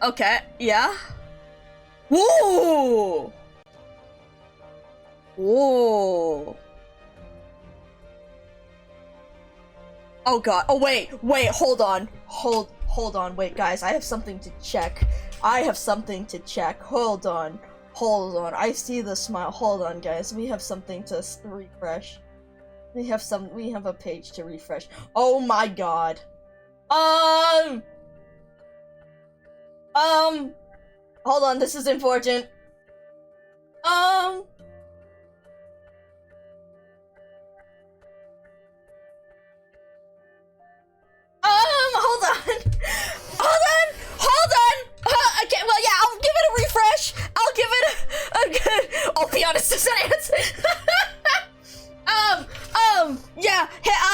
Okay, yeah? Whoa! Whoa! Oh god. Oh wait, hold on. Hold on, wait guys, I have something to check. Hold on. I see the smile. Hold on guys, we have something to refresh. We have a page to refresh. Oh my god. Hold on, this is important. Hold on. Okay, well, yeah, I'll give it a refresh. I'll be honest, does that answer? Yeah,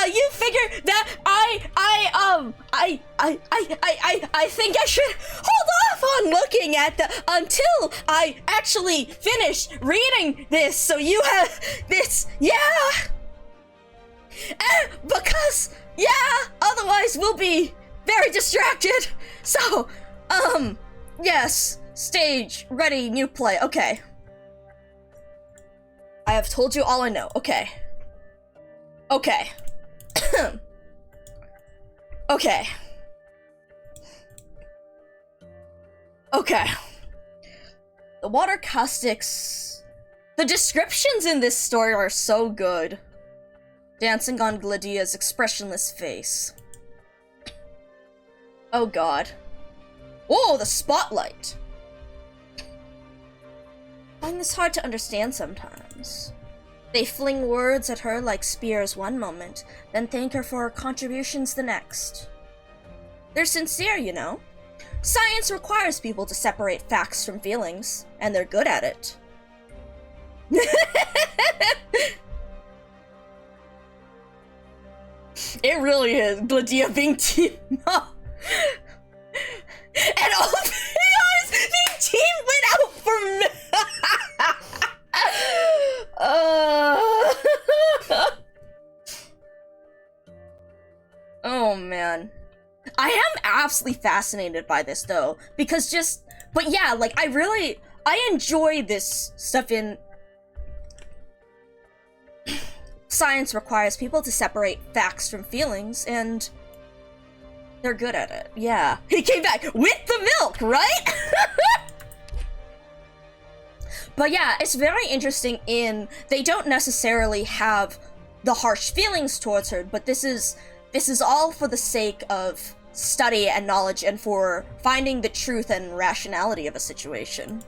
you figure that I think I should hold off on looking at until I actually finish reading this, so you have this, yeah! Because, yeah, otherwise we'll be very distracted. So, yes, stage, ready, new play, okay. I have told you all I know, okay. Okay. Okay. Okay. The water caustics. The descriptions in this story are so good. Dancing on Gladia's expressionless face. Oh god. Whoa, the spotlight! I find this hard to understand sometimes. They fling words at her like spears one moment, then thank her for her contributions the next. They're sincere, you know. Science requires people to separate facts from feelings, and they're good at it. It really is. Gladia being team up. And all of being team went out for me. Oh man. I am absolutely fascinated by this though, because but yeah, like I enjoy this stuff in science requires people to separate facts from feelings, and They're good at it. Yeah. He came back with the milk, right? But yeah, it's very interesting in they don't necessarily have the harsh feelings towards her, but this is all for the sake of study and knowledge and for finding the truth and rationality of a situation.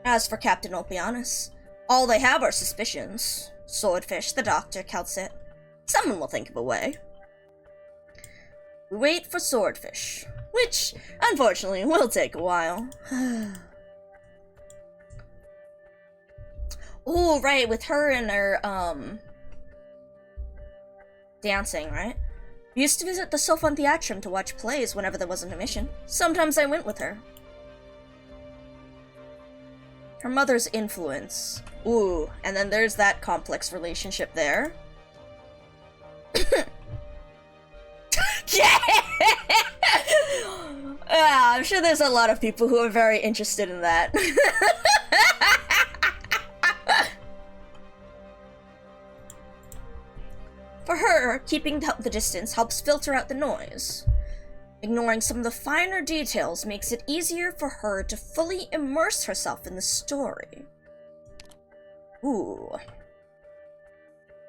As for Captain Olpianus, all they have are suspicions. Swordfish, the doctor, counts it. Someone will think of a way. We wait for Swordfish, which, unfortunately, will take a while. Oh, right, with her and her, dancing, right? We used to visit the Sophan Theatrum to watch plays whenever there wasn't a mission. Sometimes I went with her. Her mother's influence. Ooh, and then there's that complex relationship there. Yeah! I'm sure there's a lot of people who are very interested in that. For her, keeping the distance helps filter out the noise. Ignoring some of the finer details makes it easier for her to fully immerse herself in the story. Ooh.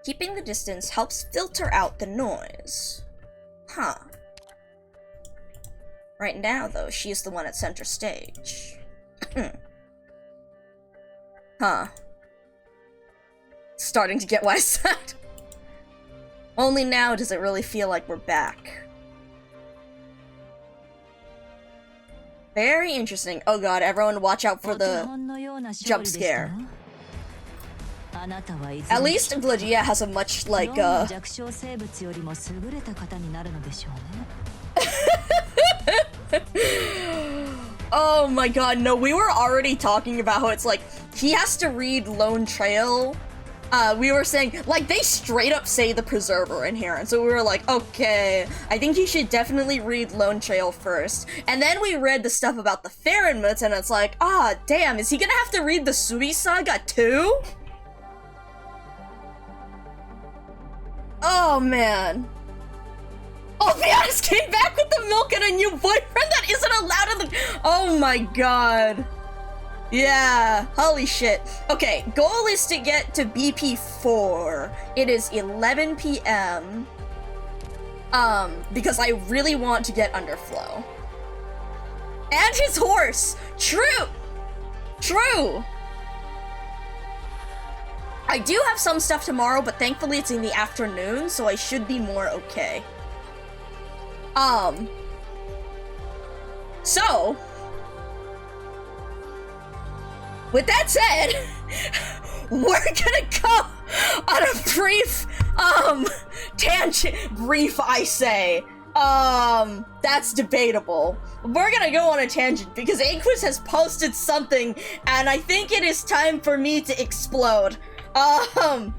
Keeping the distance helps filter out the noise. Huh. Right now, though, she is the one at center stage. Huh. Starting to get why I said. Only now does it really feel like we're back. Very interesting. Oh god, everyone watch out for the jump scare. At least Gladia has a much, like, Oh my god, no, we were already talking about how it's like, he has to read Lone Trail. We were saying, like, they straight up say the Preserver in here, and so we were like, okay, I think you should definitely read Lone Trail first. And then we read the stuff about the Farinmuts, and it's like, ah, damn, is he gonna have to read the Sui Saga too? Oh, man. Oh, Fianis came back with the milk and a new boyfriend that isn't allowed in the— oh my god. Yeah, holy shit. Okay, goal is to get to BP4. It is 11 p.m. Because I really want to get Underflow. And his horse! True! True! I do have some stuff tomorrow, but thankfully it's in the afternoon, so I should be more okay. So, with that said, we're gonna go on a brief, tangent. Brief, I say. That's debatable. We're gonna go on a tangent because Aquis has posted something, and I think it is time for me to explode. God, oh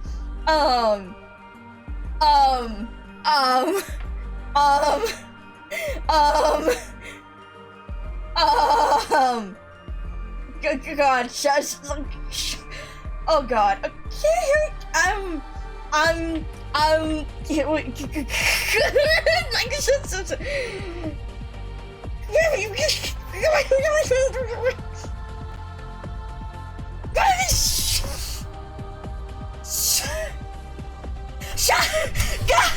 god,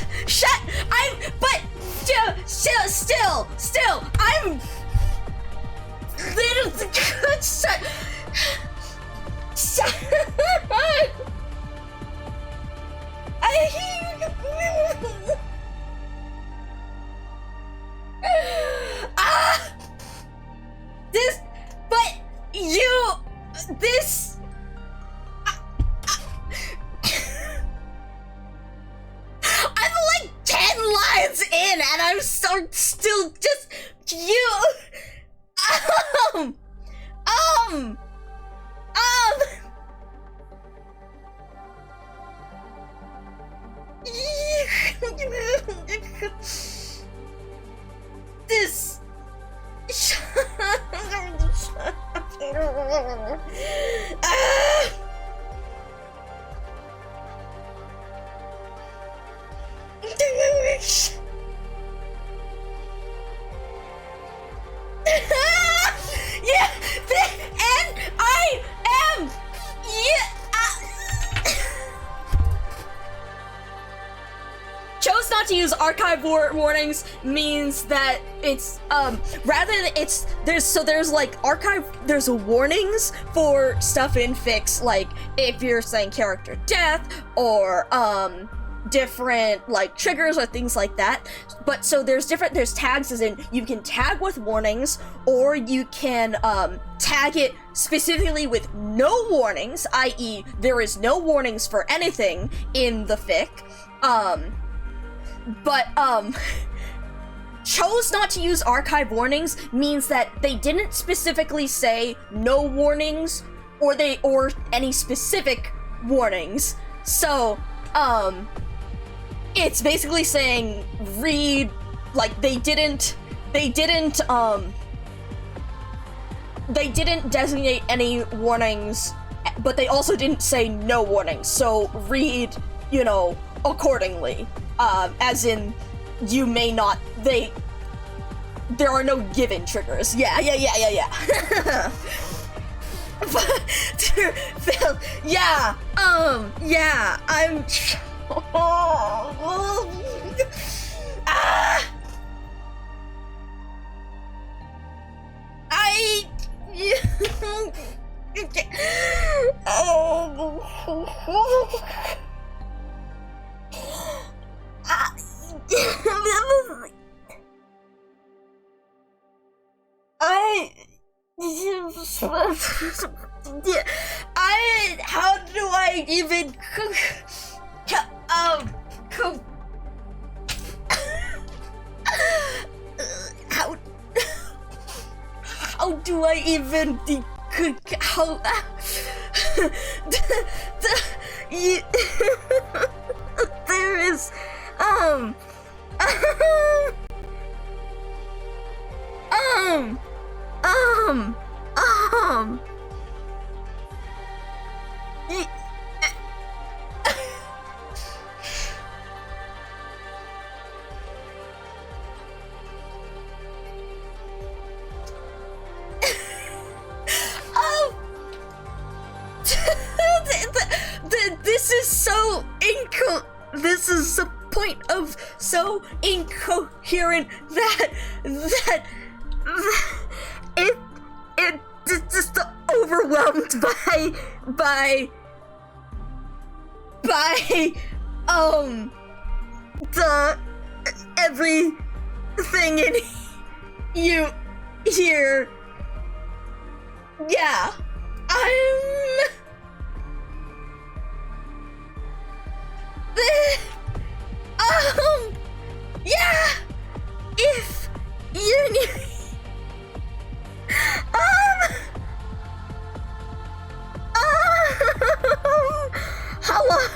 okay, shut, still, I'm I'm like 10 lines in and I'm still just this Yeah, and I am. Yeah. Chose not to use archive warnings means that it's rather than there's like there's warnings for stuff in fics, like if you're saying character death or different like triggers or things like that. But so there's tags, as in you can tag with warnings, or you can tag it specifically with no warnings, i.e. there is no warnings for anything in the fic. But chose not to use archive warnings means that they didn't specifically say no warnings or any specific warnings. So it's basically saying read, like they didn't designate any warnings, but they also didn't say no warnings. So read, accordingly. As in, you may not, there are no given triggers. Yeah. Phil, yeah, I'm, how do I even how do I even there is this is so this is the point of so incoherent that it just overwhelmed by the everything in you here. Yeah, yeah, if you knew, how long,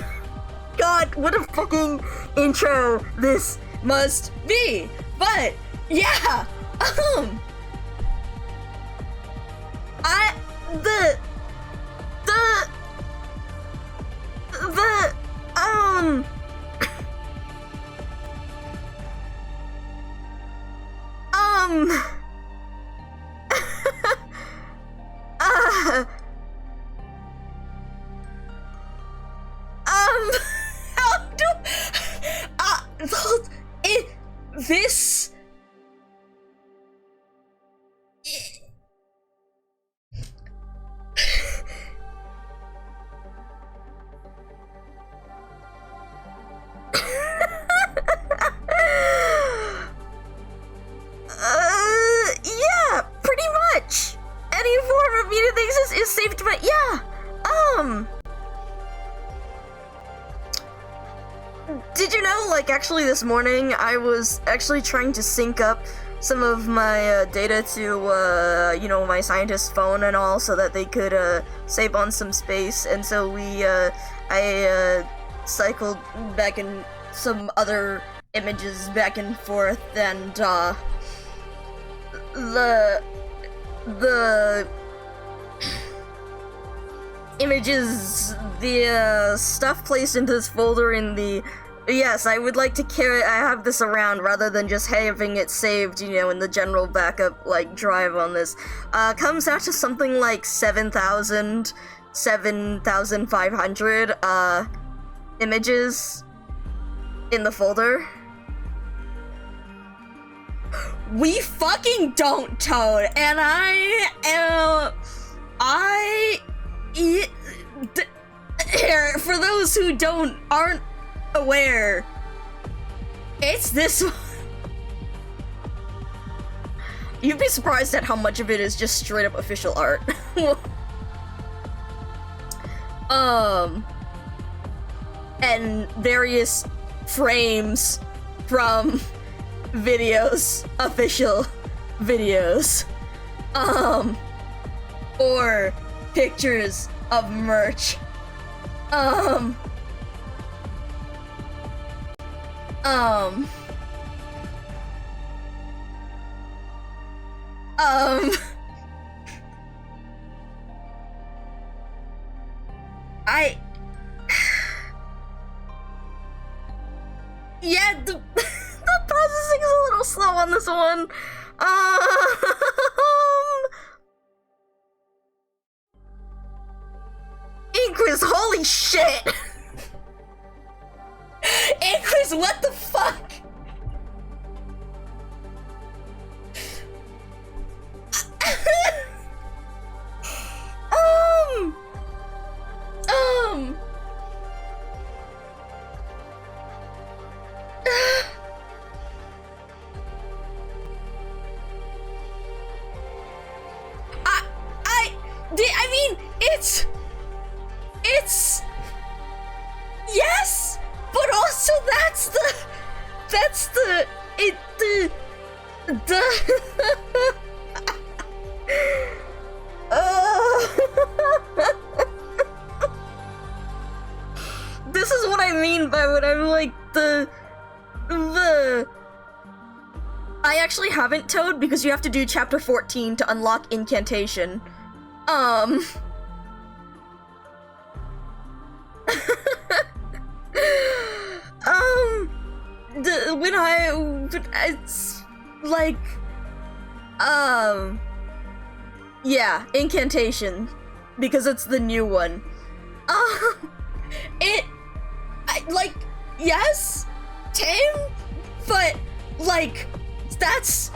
God, what a fucking intro this must be, but, yeah, this yeah, pretty much. Any form of mutant exists is safe to, but yeah, did you know, like, actually this morning, I was actually trying to sync up some of my data to, my scientist's phone and all, so that they could, save on some space, and so I cycled back in some other images back and forth, and, the images, the stuff placed into this folder in the Yes, I would like to I have this around rather than just having it saved, you know, in the general backup, like, drive on this. Comes out to something like 7,500, images in the folder. We fucking don't, Toad, and here, for those who aren't aware, it's this one. You'd be surprised at how much of it is just straight up official art. And various frames from videos, official videos, or pictures of merch, yeah, the processing is a little slow on this one. Inquis, holy shit! Inquis, what the fuck? I mean, it's yes, but also that's the this is what I mean by when I'm like I actually haven't, Toad, because you have to do chapter 14 to unlock incantation. It's like, yeah, incantation, because it's the new one. Like, yes, tame, but, like, that's,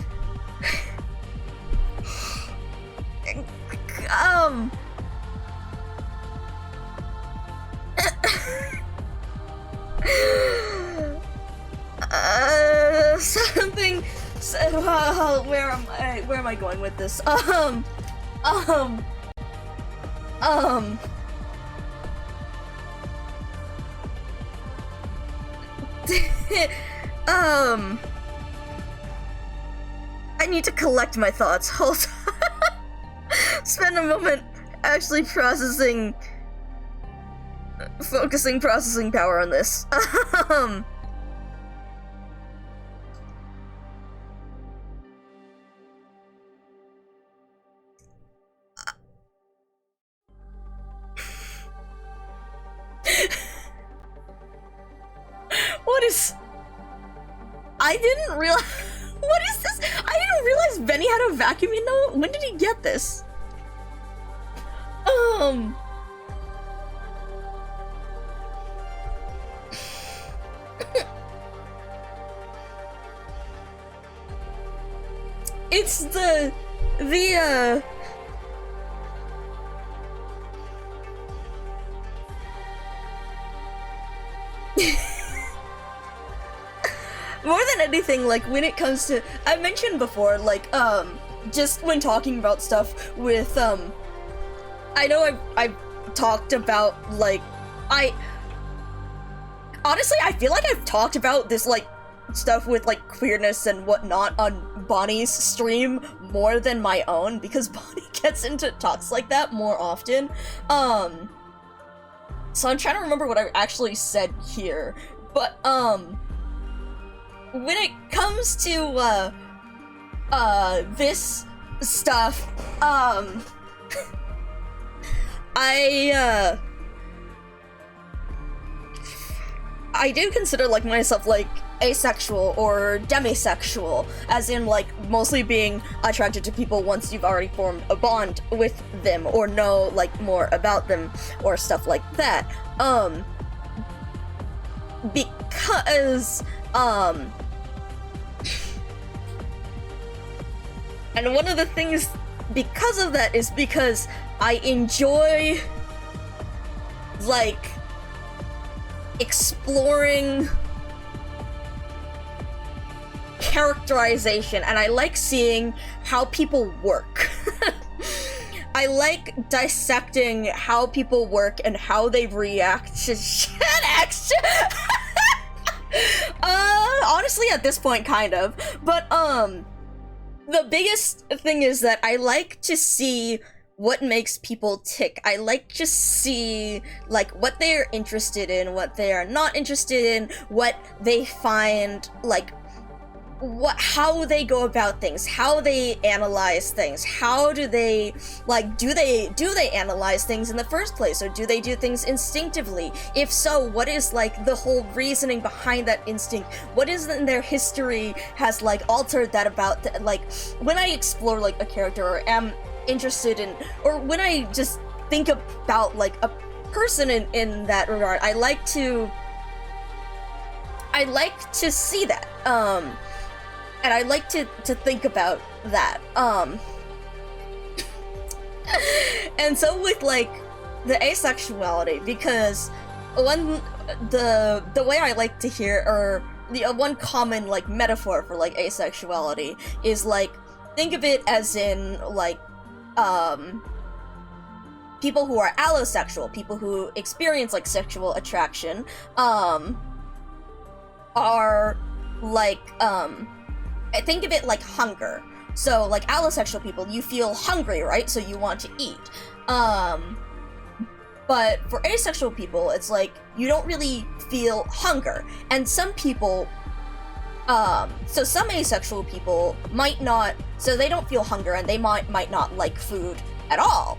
something said, where am I going with this? I need to collect my thoughts. Hold on. Spend a moment actually focusing processing power on this. What is... I didn't realize... What is this? I didn't realize Benny had a vacuuming note. When did he get this? It's more than anything, like, when it comes to, I mentioned before, like, just when talking about stuff with, I know I've talked about, like, honestly, I feel like I've talked about this, like, stuff with, like, queerness and whatnot on Bonnie's stream more than my own, because Bonnie gets into talks like that more often. So I'm trying to remember what I actually said here, but, when it comes to, this stuff, I do consider, like, myself, like, asexual or demisexual, as in, like, mostly being attracted to people once you've already formed a bond with them or know, like, more about them or stuff like that. Because, and one of the things because of that is because I enjoy, like, exploring characterization, and I like seeing how people work. I like dissecting how people work and how they react to shit. Honestly, at this point, kind of. But, the biggest thing is that I like to see what makes people tick. I like to see, like, what they're interested in, what they are not interested in, what they find, like, how they go about things, how they analyze things, how do they, like, do they analyze things in the first place, or do they do things instinctively? If so, what is, like, the whole reasoning behind that instinct? What is in their history has, like, altered that about, like, when I explore, like, a character or am interested in, or when I just think about, like, a person in that regard, I like to see that, and I like to think about that, and so with, like, the asexuality, because the way I like to hear, or the one common, like, metaphor for, like, asexuality is, like, think of it as in, like, people who are allosexual, people who experience, like, sexual attraction, are, like, think of it like hunger. So, like, allosexual people, you feel hungry, right? So you want to eat. But for asexual people, it's like, you don't really feel hunger. And some people, so some asexual people might not, so they don't feel hunger and they might not like food at all,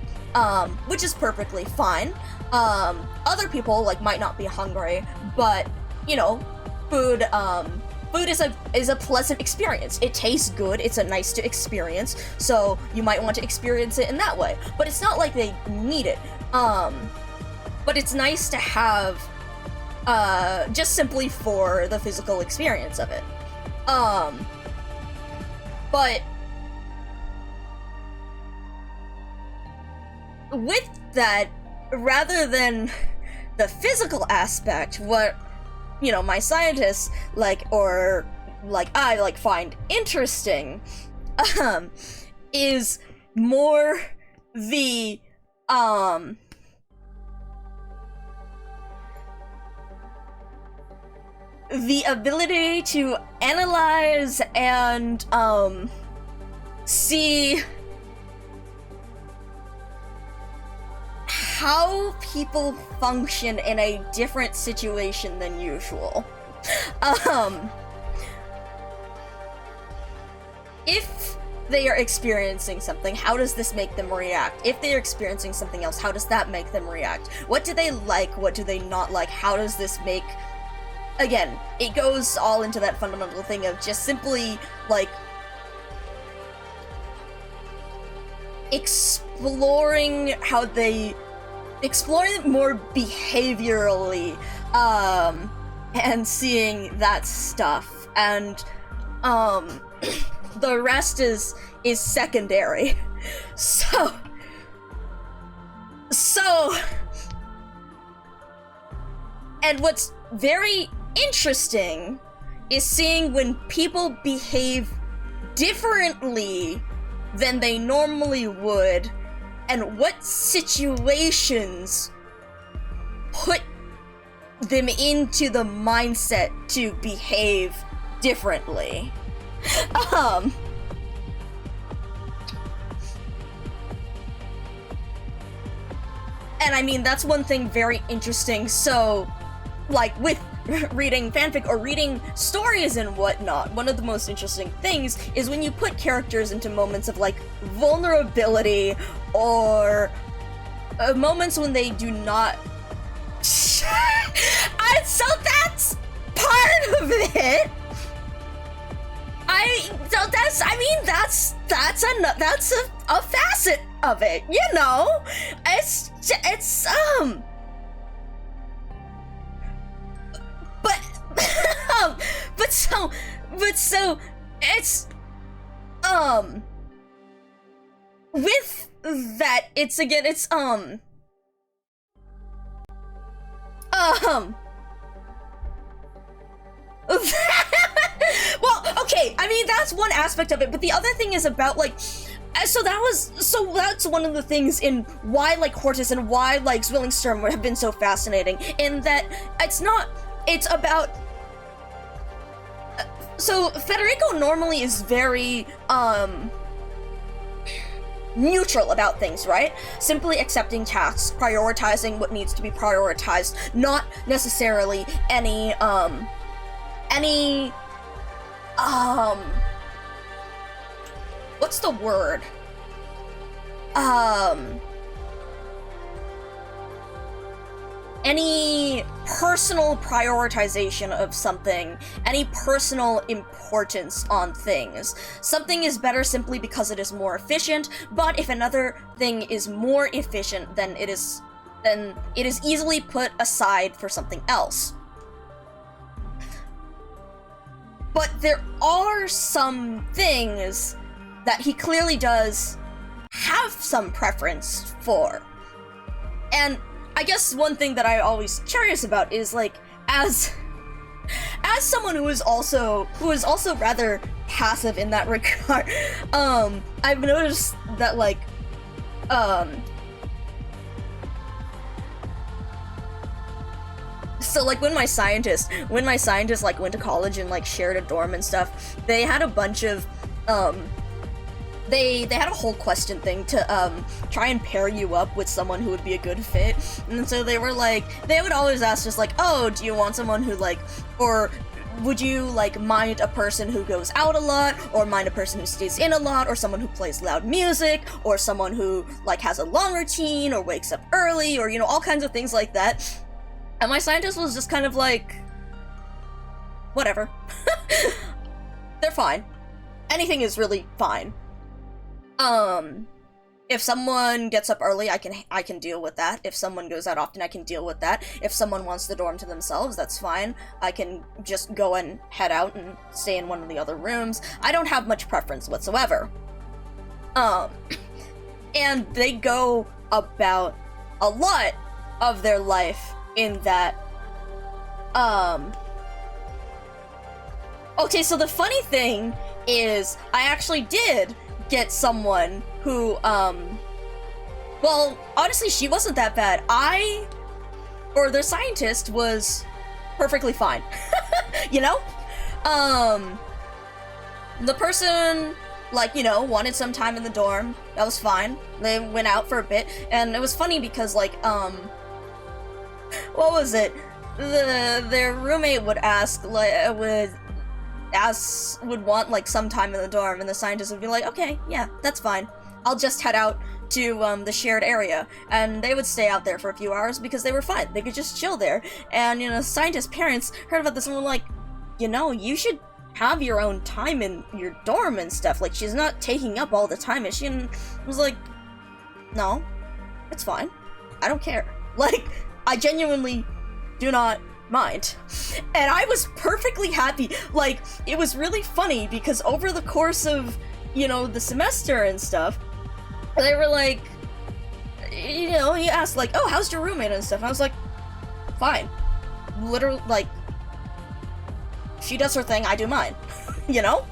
which is perfectly fine. Other people, like, might not be hungry, but, you know, food is a pleasant experience. It tastes good, it's a nice to experience, so you might want to experience it in that way. But it's not like they need it. But it's nice to have, just simply for the physical experience of it. But with that, rather than the physical aspect, what, you know, my scientists, like, or, like, I, like, find interesting, is more the, the ability to analyze and, see how people function in a different situation than usual. If they are experiencing something, how does this make them react? If they are experiencing something else, how does that make them react? What do they like? What do they not like? How does this make... Again, it goes all into that fundamental thing of just simply, like, exploring how they... exploring it more behaviorally, and seeing that stuff, and, the rest is secondary. So, and what's very interesting is seeing when people behave differently than they normally would, and what situations put them into the mindset to behave differently. And I mean, that's one thing very interesting. So, like, with reading fanfic or reading stories and whatnot, one of the most interesting things is when you put characters into moments of, like, vulnerability, or moments when they do not... I And so that's part of it. That's a facet of it, you know? It's but but so it's with that, it's again, it's well, okay, I mean, that's one aspect of it, but the other thing is about, like, so that's one of the things in why, like, Hortus and why, like, Zwillingstern have been so fascinating, in that it's about, so Federico normally is very, neutral about things, right? Simply accepting tasks, prioritizing what needs to be prioritized, not necessarily any what's the word? Any personal prioritization of something, any personal importance on things. Something is better simply because it is more efficient, but if another thing is more efficient, then it is easily put aside for something else. But there are some things that he clearly does have some preference for. And I guess one thing that I'm always curious about is, like, as someone who is also rather passive in that regard, I've noticed that, like, so, like, when my scientist, like, went to college and, like, shared a dorm and stuff, they had a bunch of, they had a whole question thing to, try and pair you up with someone who would be a good fit, and so they were like, they would always ask just like, oh, do you want someone who, like, or would you, like, mind a person who goes out a lot, or mind a person who stays in a lot, or someone who plays loud music, or someone who, like, has a long routine, or wakes up early, or, you know, all kinds of things like that. And my scientist was just kind of like, whatever. They're fine. Anything is really fine. If someone gets up early, I can deal with that. If someone goes out often, I can deal with that. If someone wants the dorm to themselves, that's fine. I can just go and head out and stay in one of the other rooms. I don't have much preference whatsoever. And they go about a lot of their life in that, okay, so the funny thing is, I actually did get someone who, well, honestly, she wasn't that bad. The scientist was perfectly fine. You know? The person, like, you know, wanted some time in the dorm. That was fine. They went out for a bit, and it was funny because, like, what was it? Their roommate would ask, like, would want, like, some time in the dorm, and the scientist would be like, okay, yeah, that's fine. I'll just head out to, the shared area. And they would stay out there for a few hours because they were fine. They could just chill there. And, you know, scientist parents heard about this and were like, you know, you should have your own time in your dorm and stuff. Like, she's not taking up all the time, is she? And I was like, no, it's fine. I don't care. Like, I genuinely do not mind. And I was perfectly happy. Like, it was really funny because over the course of, you know, the semester and stuff, they were like, you know, he asked, like, oh, how's your roommate and stuff? And I was like, fine. Literally, like, she does her thing, I do mine. You know?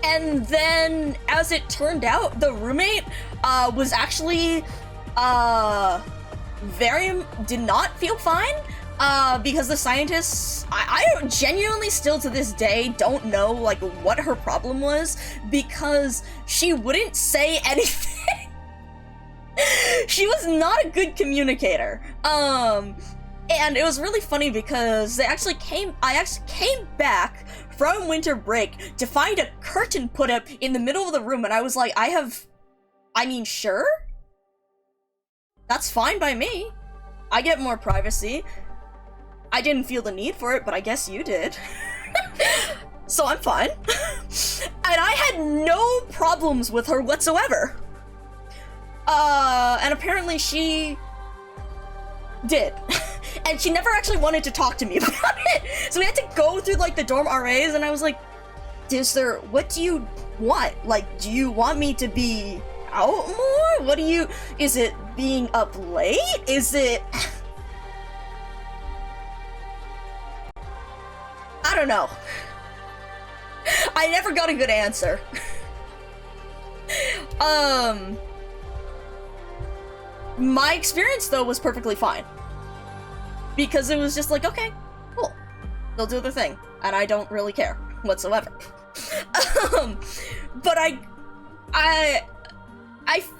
And then, as it turned out, the roommate, was actually, did not feel fine, because the scientists, I genuinely still to this day don't know, like, what her problem was, because she wouldn't say anything. She was not a good communicator. And it was really funny because I actually came back from winter break to find a curtain put up in the middle of the room, and I was like, sure? That's fine by me. I get more privacy. I didn't feel the need for it, but I guess you did. So I'm fine. And I had no problems with her whatsoever. And apparently she did. And she never actually wanted to talk to me about it. So we had to go through, like, the dorm RAs, and I was like, what do you want? Like, do you want me to be out more? Is it being up late? Is it... I don't know. I never got a good answer. My experience, though, was perfectly fine. Because it was just like, okay, cool. They'll do their thing. And I don't really care whatsoever. But I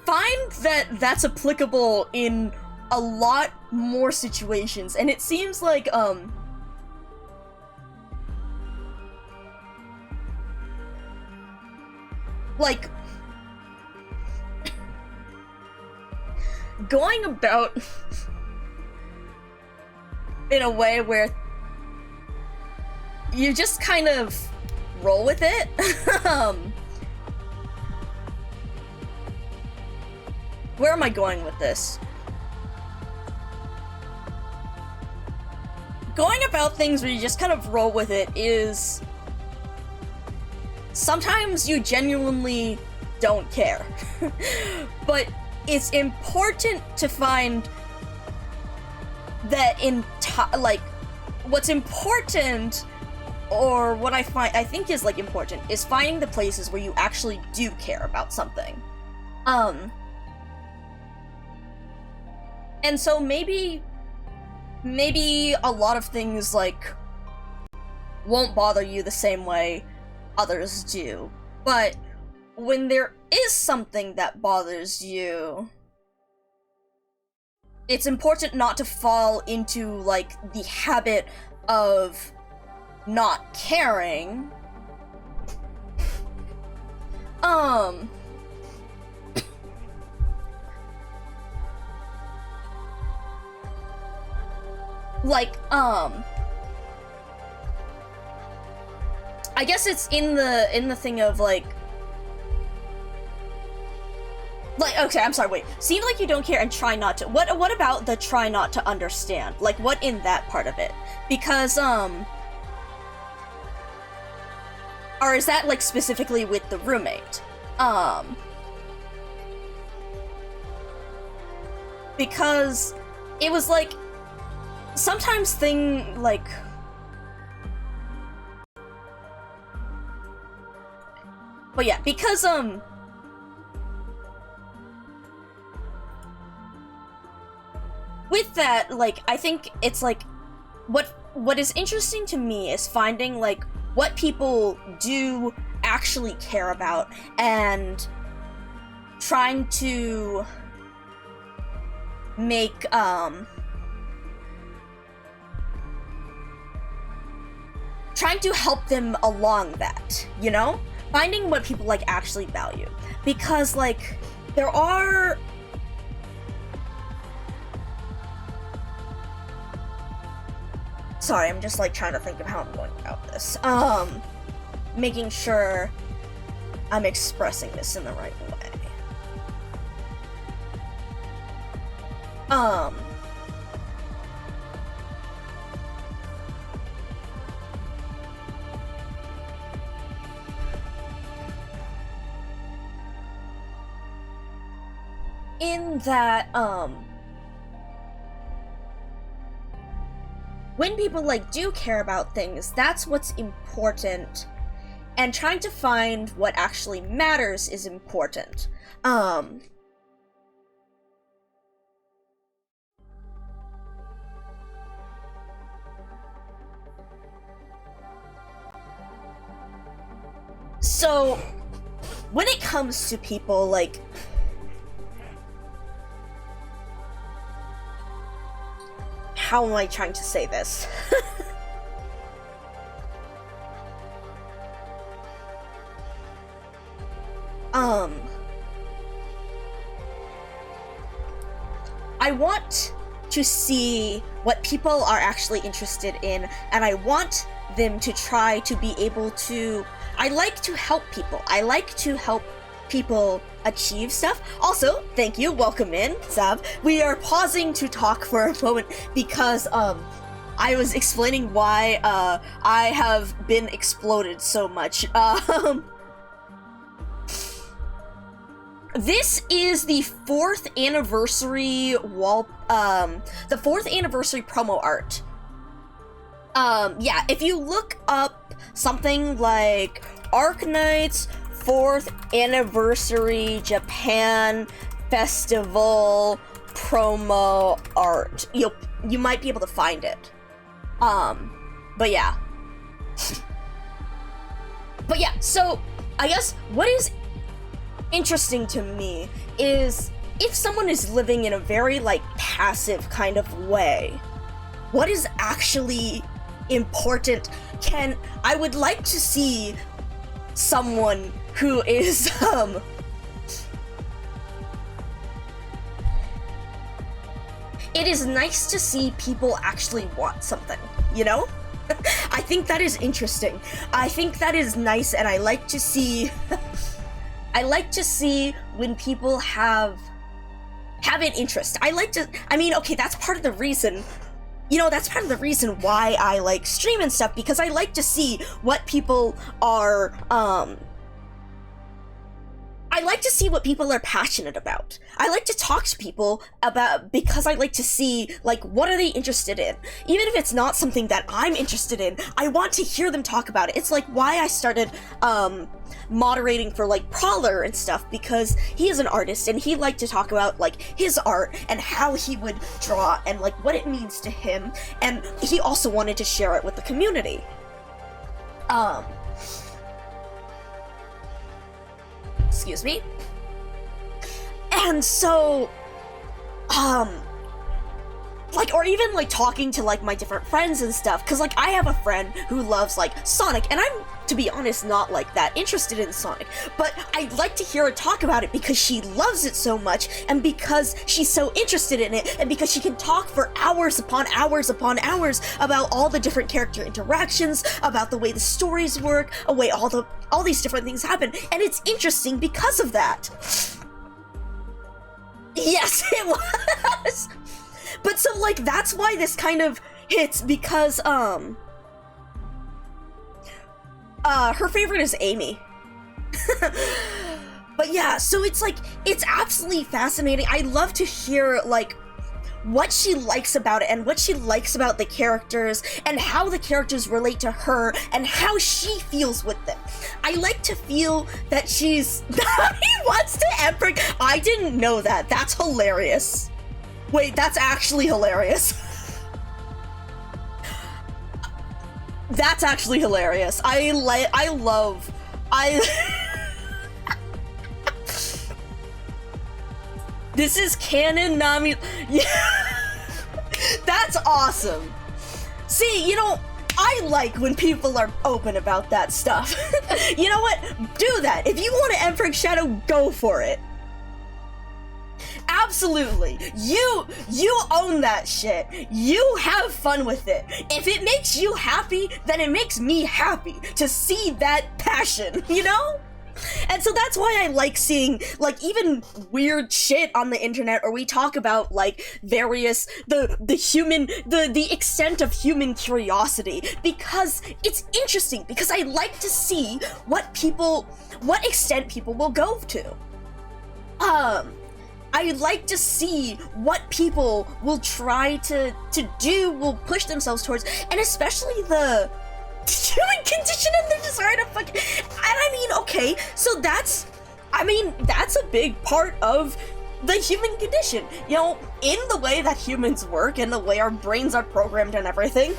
find that that's applicable in a lot more situations. And it seems like, going about in a way where you just kind of roll with it. Where am I going with this? Going about things where you just kind of roll with it is... Sometimes you genuinely don't care. But it's important to find that what's important, or what I think is, like, important, is finding the places where you actually do care about something. And so maybe a lot of things, like, won't bother you the same way others do. But when there is something that bothers you, it's important not to fall into, like, the habit of not caring. I guess it's in the thing of, like, okay, I'm sorry, wait. Seem like you don't care and try not to. What about the try not to understand? Like, what in that part of it? Because, or is that, like, specifically with the roommate? Because it was, like, sometimes but yeah, because, with that, like, I think it's, like, what is interesting to me is finding, like, what people do actually care about, and trying to make, trying to help them along that, you know? Finding what people, like, actually value. Because, like, there are... Sorry, I'm just, like, trying to think of how I'm going about this. Making sure I'm expressing this in the right way. In that, when people, like, do care about things, that's what's important, and trying to find what actually matters is important. So, when it comes to people, like, how am I trying to say this? I want to see what people are actually interested in, and I want them to try to be able to... I like to help people. I like to help people achieve stuff. Also, thank you, welcome in, Sav. We are pausing to talk for a moment because, I was explaining why, I have been exploded so much. This is the 4th anniversary the 4th anniversary promo art. Yeah, if you look up something like Arknight's 4th anniversary Japan festival promo art, you might be able to find it. But yeah. But yeah, so I guess what is interesting to me is if someone is living in a very like passive kind of way, what is actually important? I would like to see someone who is it is nice to see people actually want something, you know? I think that is interesting. I think that is nice, and I like to see I like to see when people have an interest. I mean, okay, that's part of the reason, that's part of the reason why I like stream and stuff, because I like to see what people are, I like to see what people are passionate about. I like to talk to people because I like to see, like, what are they interested in? Even if it's not something that I'm interested in, I want to hear them talk about it. It's like why I started, moderating for, like, Prowler and stuff, because he is an artist, and he liked to talk about, like, his art, and how he would draw, and, like, what it means to him, and he also wanted to share it with the community. Excuse me. And so, like, or even, like, talking to, like, my different friends and stuff, because, like, I have a friend who loves, like, Sonic, and I'm, to be honest, not, like, that interested in Sonic, but I'd like to hear her talk about it because she loves it so much, and because she's so interested in it, and because she can talk for hours upon hours upon hours about all the different character interactions, about the way the stories work, all these different things happen, and it's interesting because of that. Yes, it was! But so, like, that's why this kind of hits, because, her favorite is Amy. But yeah, so it's, like, it's absolutely fascinating. I love to hear, like, what she likes about it, and what she likes about the characters, and how the characters relate to her, and how she feels with them. I like to feel that she's... He wants to Emperor... I didn't know that. That's hilarious. Wait, that's actually hilarious. That's actually hilarious. This is canon, Nami. Yeah. That's awesome. See, I like when people are open about that stuff. You know what? Do that. If you want to Emperor Shadow, go for it. Absolutely. You own that shit. You have fun with it. If it makes you happy, then it makes me happy to see that passion, you know? And so that's why I like seeing, like, even weird shit on the internet, or we talk about, like, various, the extent of human curiosity, because it's interesting, because I like to see what extent people will go to. I like to see what people will try to do, will push themselves towards, and especially the human condition and the desire to fuck. And I mean, okay, so that's a big part of the human condition, in the way that humans work and the way our brains are programmed and everything.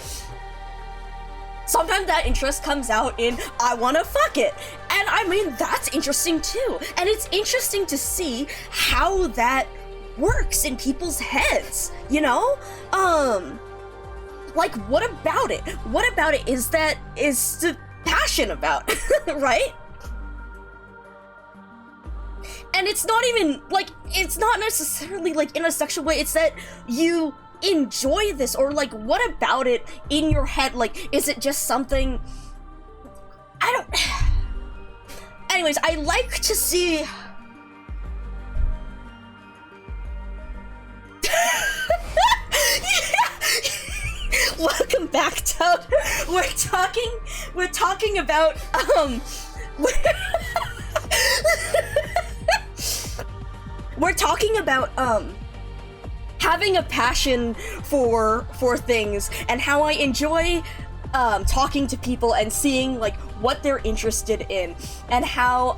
Sometimes that interest comes out in, I wanna fuck it. And I mean, that's interesting too. And it's interesting to see how that works in people's heads, Like, what about it? What about it is the passion about, right? And it's not even, like, it's not necessarily, like, in a sexual way, it's that you enjoy this? Or like, what about it in your head? Like, is it just something, I don't, anyways, I like to see welcome back, Toad. We're talking about we're talking about having a passion for things, and how I enjoy talking to people and seeing like what they're interested in, and how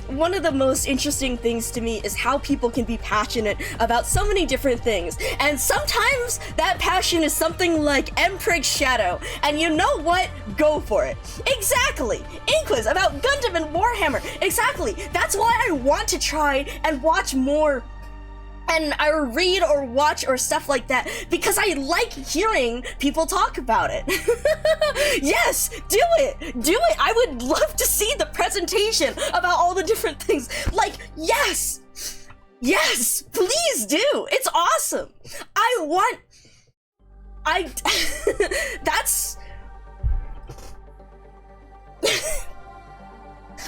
one of the most interesting things to me is how people can be passionate about so many different things, and sometimes that passion is something like Emprig's Shadow, and you know what? Go for it. Exactly. Inquis about Gundam and Warhammer. Exactly. That's why I want to try and watch more, and I read or watch or stuff like that, because I like hearing people talk about it. Yes, do it! Do it! I would love to see the presentation about all the different things. Like, yes! Yes! Please do! It's awesome! That's...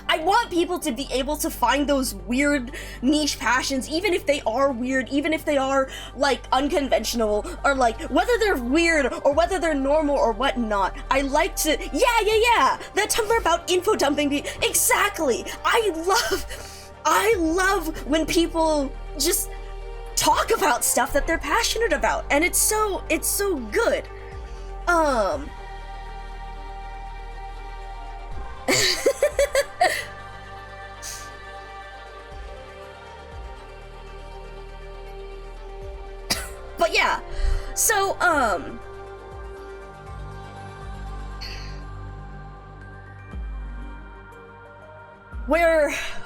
I want people to be able to find those weird niche passions, even if they are weird, even if they are like unconventional, or like whether they're weird or whether they're normal or whatnot. I like to, yeah, that Tumblr about info dumping, exactly. I love when people just talk about stuff that they're passionate about, and it's so good. But yeah, so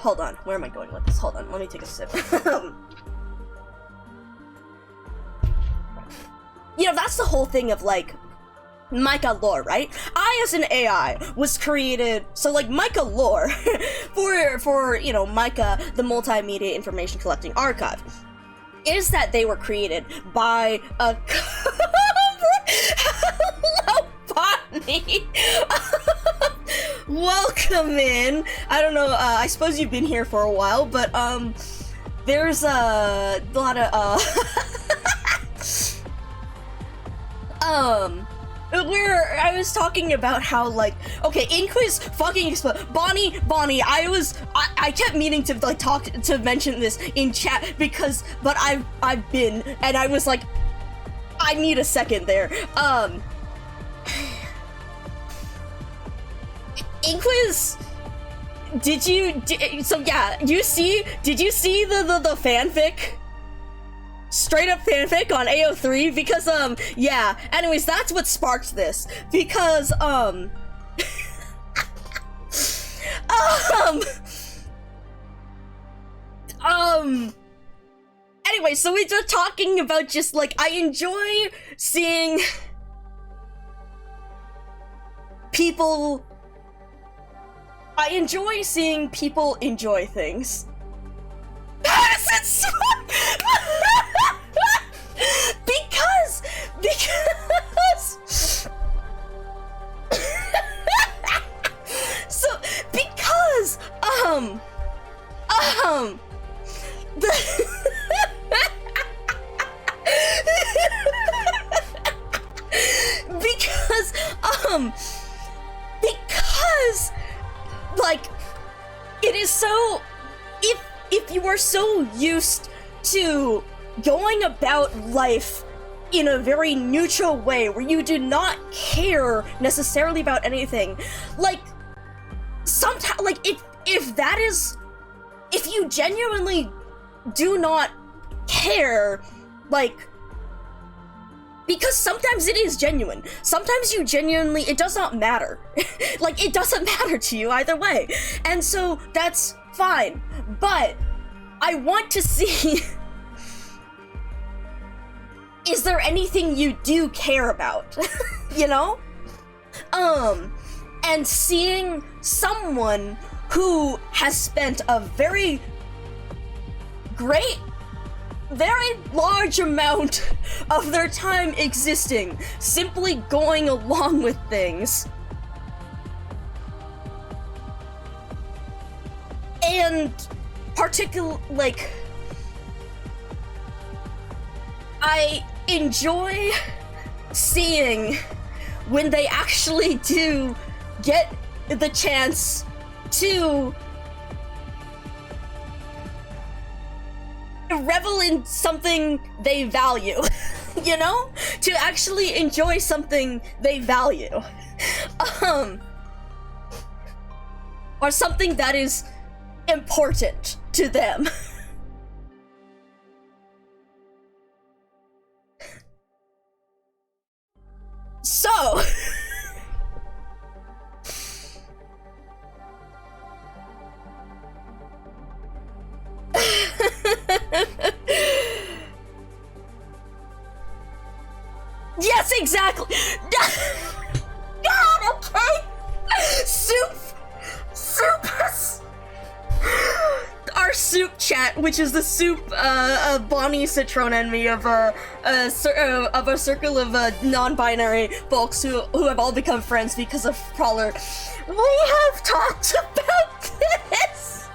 hold on, where am I going with this? Hold on, let me take a sip. You know, that's the whole thing of like Micah lore, right? I, as an AI, was created, so like Micah lore for you know, Micah, the Multimedia Information Collecting Archive, is that they were created by a hello, Bonnie. Welcome in. I don't know, I suppose you've been here for a while, but there's a lot of where I was talking about how, like, okay, Inquis fucking explode. Bonnie, I kept meaning to like to mention this in chat because, but I've been, and I was like, I need a second there. Inquis, did you see the fanfic? Straight up fanfic on AO3, because yeah, anyways, that's what sparked this, because anyway, so we were talking about just like, I enjoy seeing people enjoy things. because so because because like, it is so, if you are so used to going about life in a very neutral way, where you do not care necessarily about anything, like, sometimes, like, if you genuinely do not care, like, because sometimes it is genuine, sometimes you genuinely, it does not matter. Like, it doesn't matter to you either way, and so that's fine, but I want to see is there anything you do care about? You know? And seeing someone who has spent a very great very large amount of their time existing, simply going along with things. And like, I enjoy seeing when they actually do get the chance to revel in something they value, you know? To actually enjoy something they value. Or something that is important to them. So... Yes, exactly! God, okay! Soup! Our soup chat, which is the soup, Bonnie, Citrona, and me of a circle of non-binary folks who have all become friends because of Prowler. We have talked about this!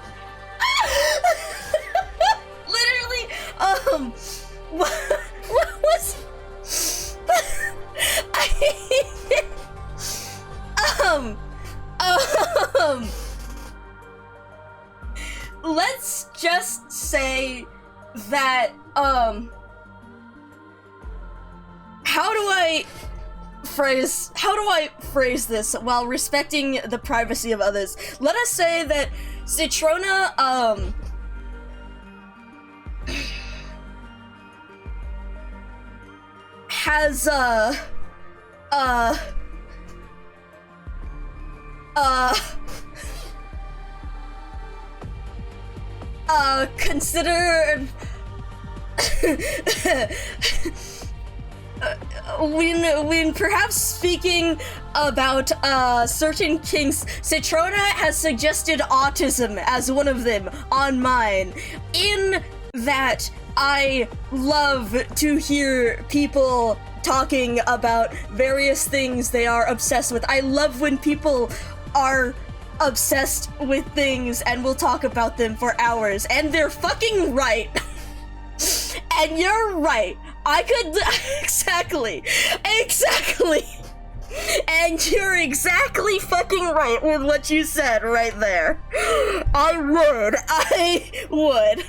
Literally, what was... let's just say that, how do I phrase this while respecting the privacy of others? Let us say that Citrona, has, considered when perhaps speaking about certain kinks, Citrona has suggested autism as one of them on mine, in that I love to hear people talking about various things they are obsessed with. I love when people are obsessed with things and will talk about them for hours, and they're fucking right. And you're right. I could exactly. And you're exactly fucking right with what you said right there. I would.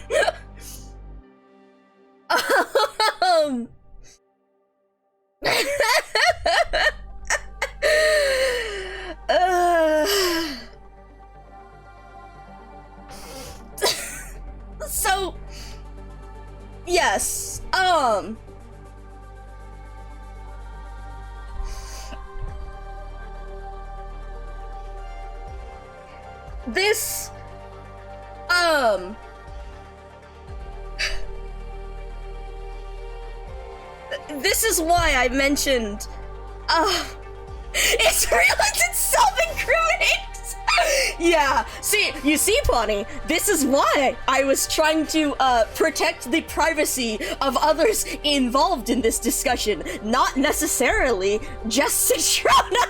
So, yes, this, this is why I mentioned, it's realized it's self-incriminating! Yeah, you see, Bonnie, this is why I was trying to, protect the privacy of others involved in this discussion, not necessarily just Citrona!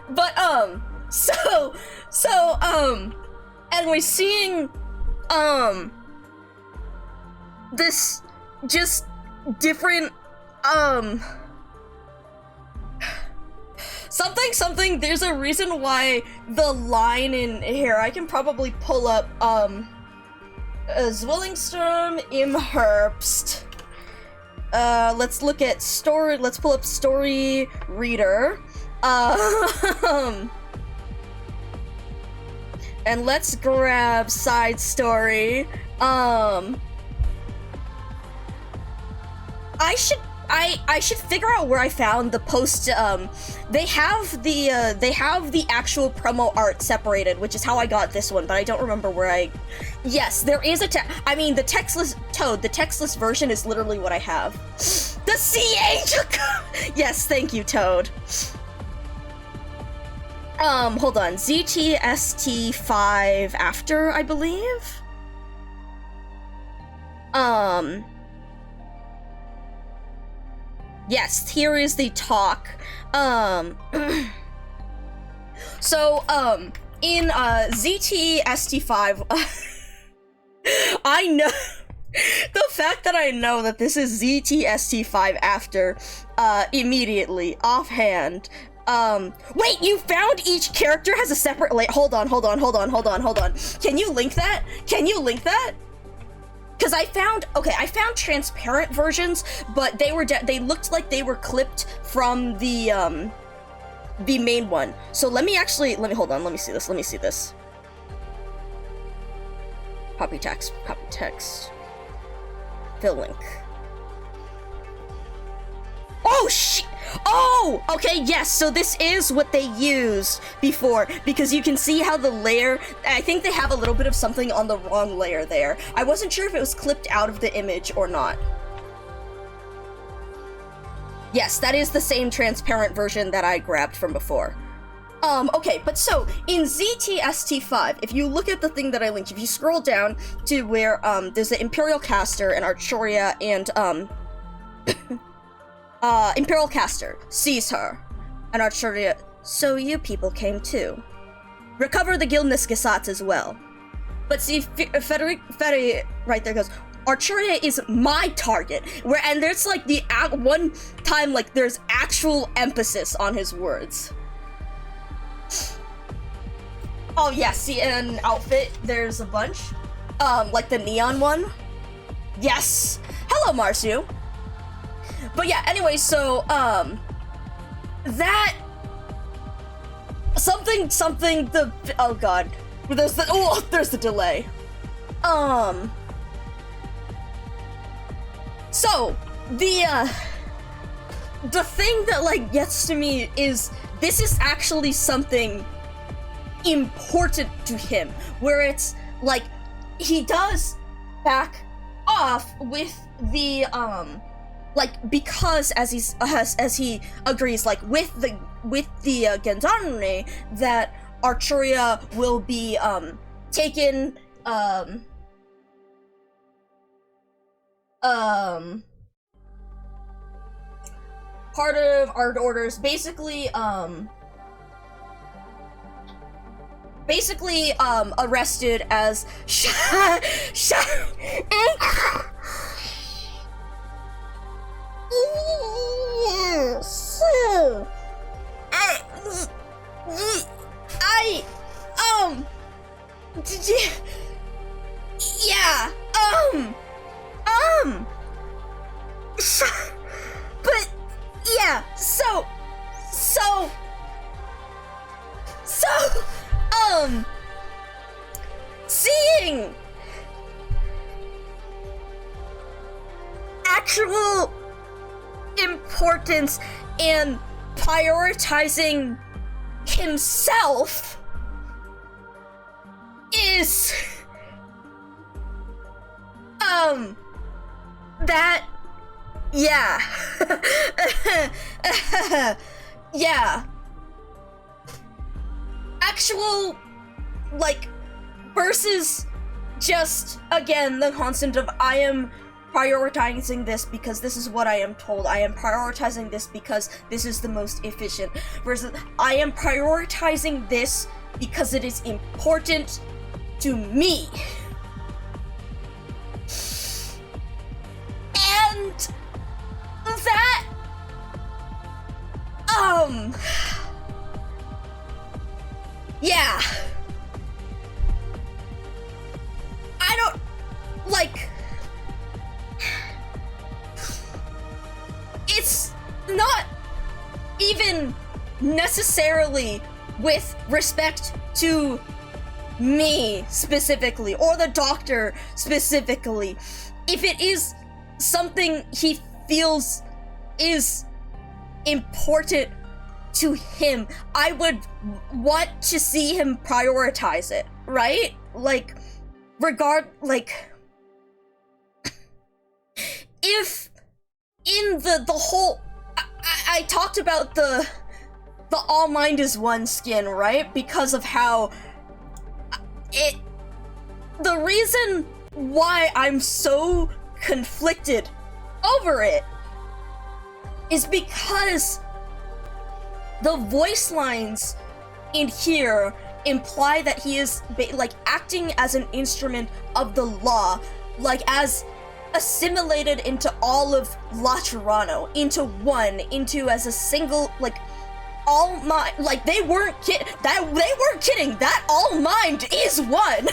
But, and we're seeing, this just different, something, there's a reason why the line in here, I can probably pull up, Zwillingsturm im Herbst. Let's look at story, let's pull up story reader. And let's grab side story. I should figure out where I found the post. They have the actual promo art separated, which is how I got this one, but I don't remember where yes, there is the textless Toad, the textless version is literally what I have. The Sea Angel! Yes, thank you, Toad. Hold on. ZTST5 after, I believe? Yes, here is the talk. So, in, ZTST5, I know, the fact that I know that this is ZTST5 after, immediately, offhand, wait, you found each character has a separate, hold on. Can you link that? Because I found transparent versions, but they looked like they were clipped from the main one. So let me hold on, let me see this. Copy text. Fill link. Oh, oh, okay, yes, so this is what they used before, because you can see how the layer, I think they have a little bit of something on the wrong layer there. I wasn't sure if it was clipped out of the image or not. Yes, that is the same transparent version that I grabbed from before. Okay, but so, in ZTST5, if you look at the thing that I linked, if you scroll down to where, there's the Imperial Caster and Arturia and, Imperial Caster sees her, and Arturia, so you people came too. Recover the Gilness Gesatz as well. But see, Federico right there goes, Arturia is my target, and there's like the one time like there's actual emphasis on his words. Oh yeah, see, in outfit, there's a bunch. Like the neon one. Yes! Hello, Marsu! But yeah, anyway, so, that... Something, oh god. There's the delay. So, the thing that, like, gets to me is, this is actually something important to him, where it's, like, he does back off with the, like, because as he agrees, like, with the Gendarme, that Arturia will be, taken, part of our orders, basically arrested as but yeah, so seeing actual importance and prioritizing himself is that yeah yeah, actual, like, versus just, again, the constant of I am prioritizing this because this is what I am told, I am prioritizing this because this is the most efficient, versus I am prioritizing this because it is important to me. And that, yeah. I don't, like, it's not even necessarily with respect to me specifically, or the doctor specifically. If it is something he feels is important to him, I would want to see him prioritize it, right? Like, if in the whole, I talked about the the all mind is one skin, right? Because of how the reason why I'm so conflicted over it is because the voice lines in here imply that he is like acting as an instrument of the law, like as assimilated into all of La Toronto, into one, into as a single, like all mind. Like they weren't kidding. That all mind is one.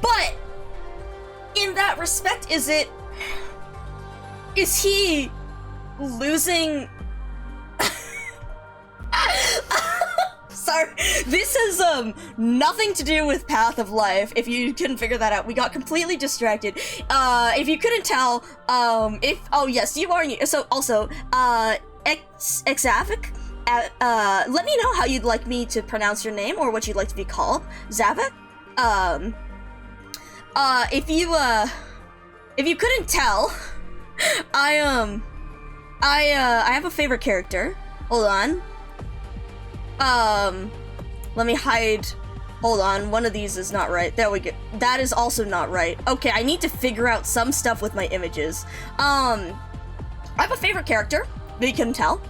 But in that respect, is he losing? Sorry, this is nothing to do with Path of Life. If you couldn't figure that out, we got completely distracted. If you couldn't tell, oh yes, you are new. So also, Exavic, let me know how you'd like me to pronounce your name or what you'd like to be called. Zavik. If you couldn't tell, I have a favorite character. Hold on. Let me hide. Hold on, one of these is not right. There we go. That is also not right. Okay, I need to figure out some stuff with my images. I have a favorite character, but you couldn't tell.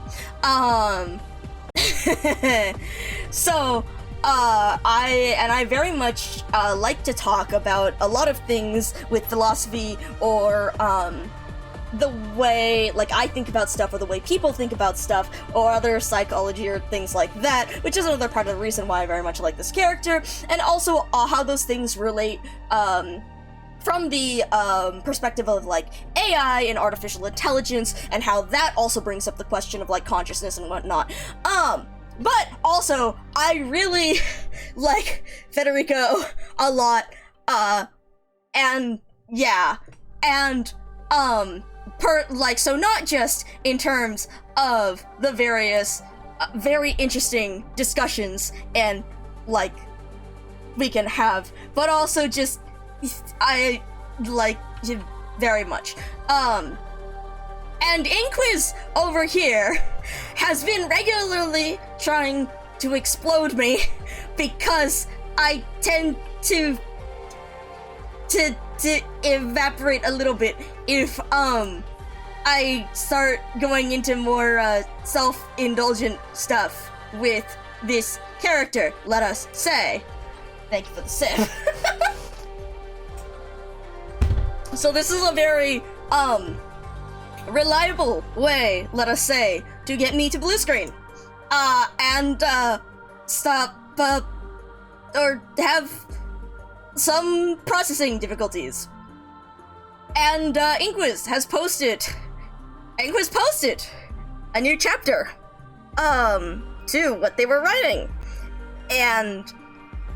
So, I very much, like to talk about a lot of things with philosophy or, the way, like, I think about stuff or the way people think about stuff or other psychology or things like that, which is another part of the reason why I very much like this character, and also how those things relate, from the, perspective of, like, AI and artificial intelligence, and how that also brings up the question of, like, consciousness and whatnot. But also, I really like Federico a lot, and, yeah, and, so not just in terms of the various, very interesting discussions and, like, we can have, but also just, I like you very much. And Inquiz over here has been regularly trying to explode me because I tend to evaporate a little bit if I start going into more self-indulgent stuff with this character, let us say. Thank you for the sip. So this is a very reliable way, let us say, to get me to blue screen. And stop or have some processing difficulties. And Inquiz posted a new chapter to what they were writing, and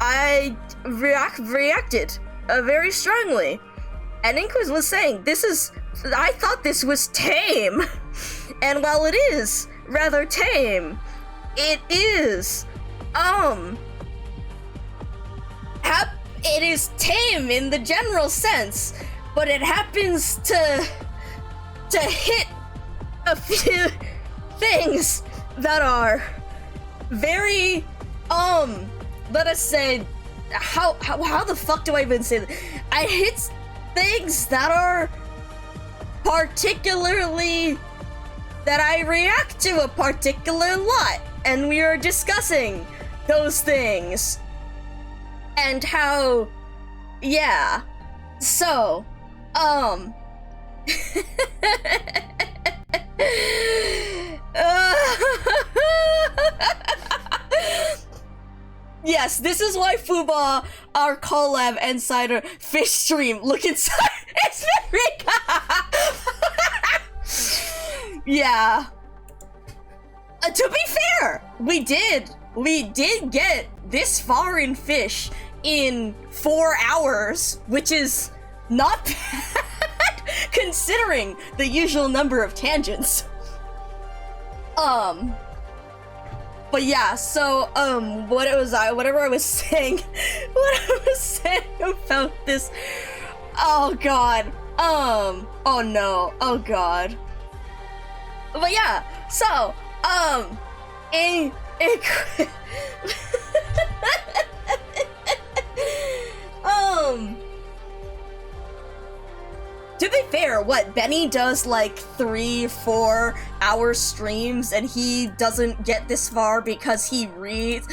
I reacted very strongly. And Inquiz was saying, I thought this was tame, and while it is rather tame, it is it is tame in the general sense, but it happens to hit a few things that are very, let us say, how the fuck do I even say that? I hit things that are particularly, that I react to a particular lot, and we are discussing those things. And how, yeah, so, yes, this is why Fuba, our collab and cider fish stream, look inside, it's Federico! Yeah. To be fair, we did get this far in fish in 4 hours, which is not bad considering the usual number of tangents. But yeah, so whatever I was saying about this, oh god, oh no, oh god. But yeah, so, in to be fair, Benny does like 3-4 hour streams and he doesn't get this far because he reads,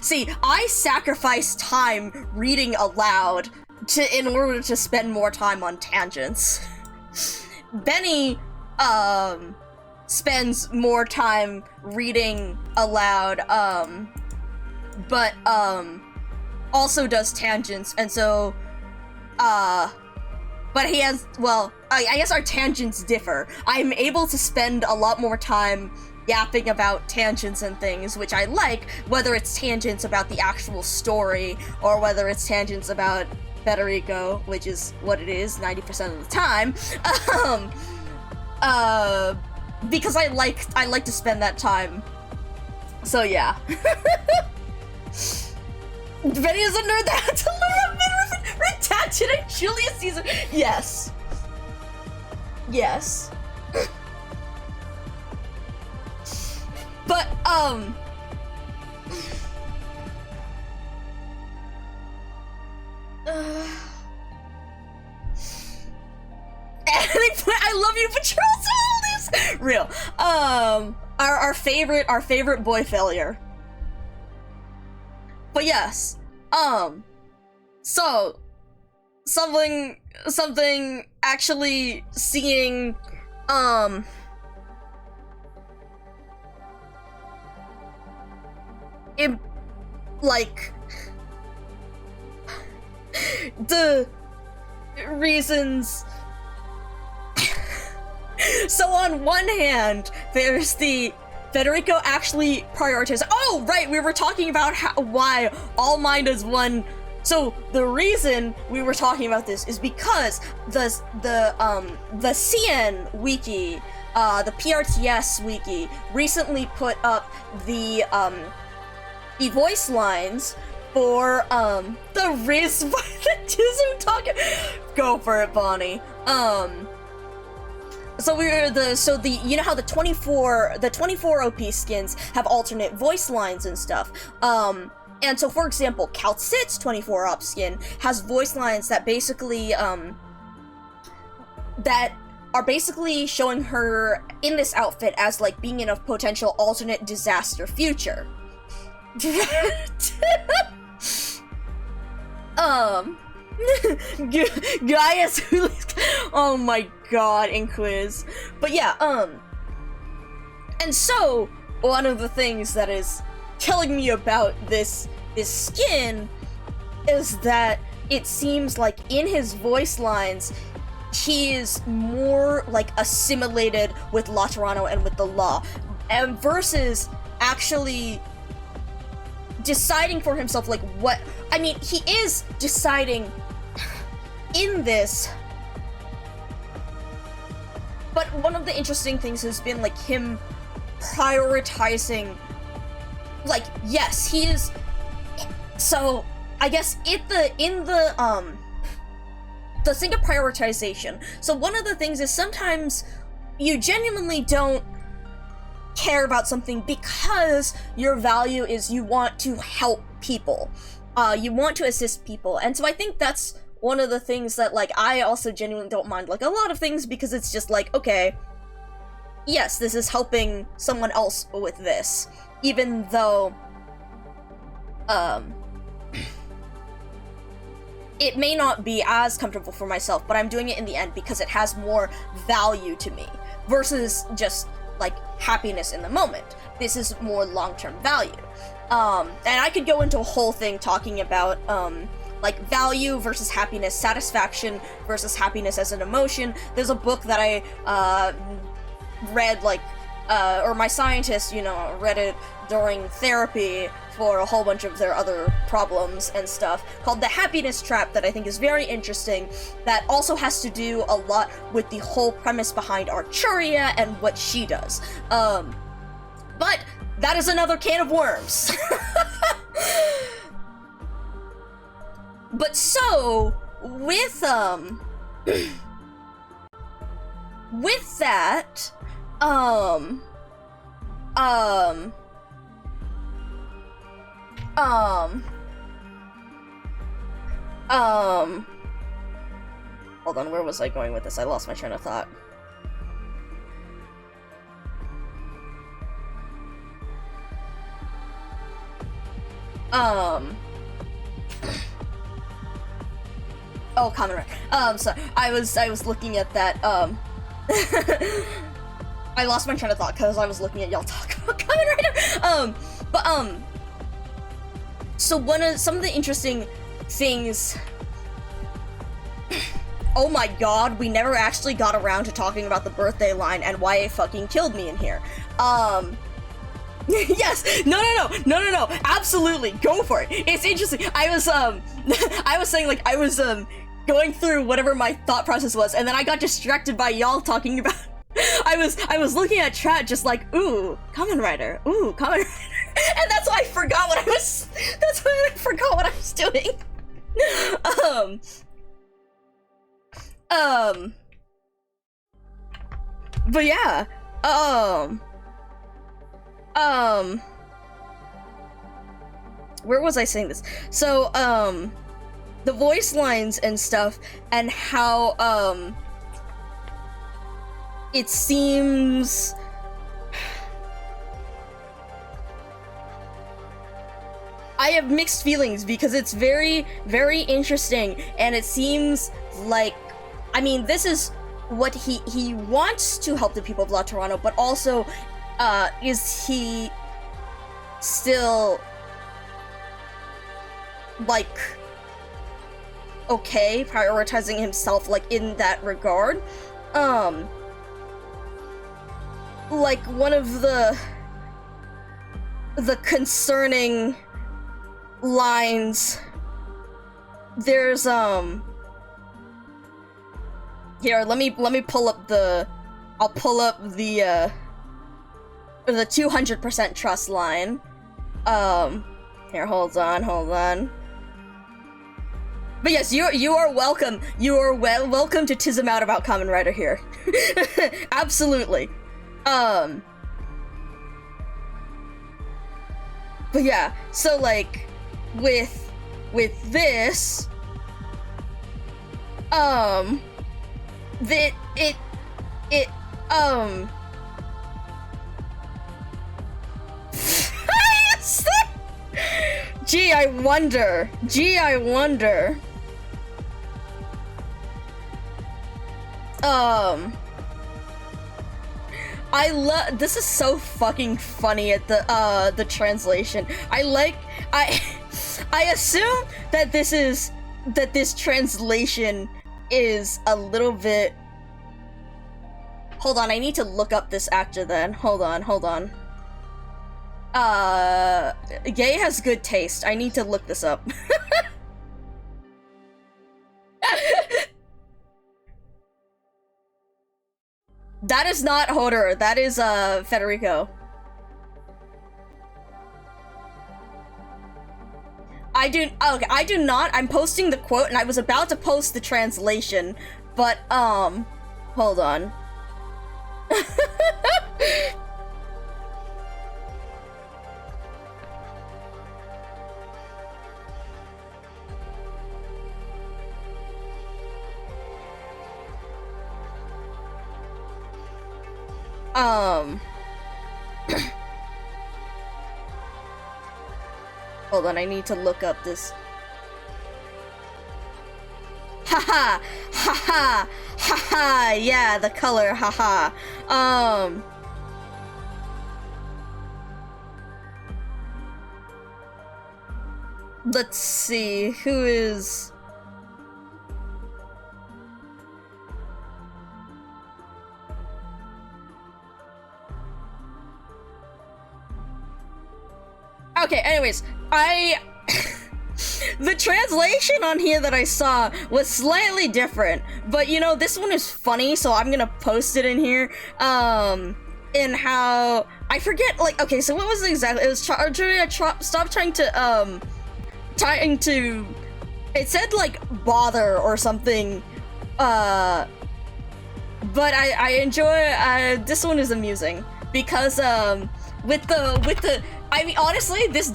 see, I sacrifice time reading aloud in order to spend more time on tangents. Benny, spends more time reading aloud, but, also does tangents, and so, but he has, well, I guess our tangents differ. I'm able to spend a lot more time yapping about tangents and things, which I like, whether it's tangents about the actual story, or whether it's tangents about Federico, which is what it is 90% of the time, because I like to spend that time. So yeah. Benny is a nerd that had to learn a redaction in Julius Caesar. Yes. Yes. But, I love you, Patrol Soldiers! Real. Our favorite boy failure. But yes, so, something actually seeing, like, the reasons. So on one hand, there's the Federico actually prioritizes. Oh, right, we were talking about why All Mind is one. So the reason we were talking about this is because the CN wiki, the PRTS wiki, recently put up the voice lines for the Riz Violeticism talking. Go for it, Bonnie. So you know how the 24 OP skins have alternate voice lines and stuff. And so for example, Calcit's 24 OP skin has voice lines that basically that are basically showing her in this outfit as like being in a potential alternate disaster future. Gaius, oh my god, in quiz. But yeah, and so one of the things that is telling me about this skin is that it seems like in his voice lines he is more like assimilated with Laterano and with the law, and versus actually deciding for himself like what. I mean, he is deciding in this, but one of the interesting things has been like him prioritizing, like, yes, he is. So I guess in the thing of prioritization, so one of the things is sometimes you genuinely don't care about something because your value is you want to help people, you want to assist people, and so I think that's one of the things that, like, I also genuinely don't mind, like, a lot of things, because it's just like, okay, yes, this is helping someone else with this, even though, it may not be as comfortable for myself, but I'm doing it in the end because it has more value to me, versus just, like, happiness in the moment. This is more long-term value. And I could go into a whole thing talking about, like, value versus happiness, satisfaction versus happiness as an emotion. There's a book that I, read, like, or my scientist, you know, read it during therapy for a whole bunch of their other problems and stuff, called The Happiness Trap, that I think is very interesting, that also has to do a lot with the whole premise behind Archuria and what she does. But that is another can of worms. But so, with that, Um, hold on, where was I going with this? I lost my train of thought. Oh, Kamen Rider. So I was looking at that, I lost my train of thought because I was looking at y'all talk about Kamen Rider. So some of the interesting things. Oh my god, we never actually got around to talking about the birthday line and why it fucking killed me in here. Yes, no, absolutely, go for it. It's interesting. I was saying, like, I was going through whatever my thought process was, and then I got distracted by y'all talking about. I was looking at chat just like, ooh, Kamen Rider, and that's why I forgot what I was. That's why I forgot what I was doing. But yeah, where was I saying this? So, the voice lines and stuff, and how, it seems... I have mixed feelings because it's very, very interesting, and it seems like, I mean, this is what he wants to help the people of La Toronto, but also, is he still, like, okay, prioritizing himself, like, in that regard? Like, one of the concerning lines, there's, here, let me pull up I'll pull up the 200% trust line. Here, hold on. But yes, you are welcome. You are welcome to tism out about Kamen Rider here. Absolutely. But yeah, so like with this, Gee, I wonder. This is so fucking funny at the translation. I assume that this translation is a little bit... Hold on, I need to look up this actor then. Hold on. Gay has good taste. I need to look this up. That is not Hodor, that is, Federico. I do not. I'm posting the quote, and I was about to post the translation, but, hold on. Hold on, I need to look up this. Haha, yeah, the color, haha. Let's see, who is... Okay, anyways, the translation on here that I saw was slightly different, but you know, this one is funny, so I'm gonna post it in here, in how, I forget, like, okay, so what was it exactly? It was stop trying to, it said, like, bother or something, but I enjoy, this one is amusing, because, with the, I mean, honestly, this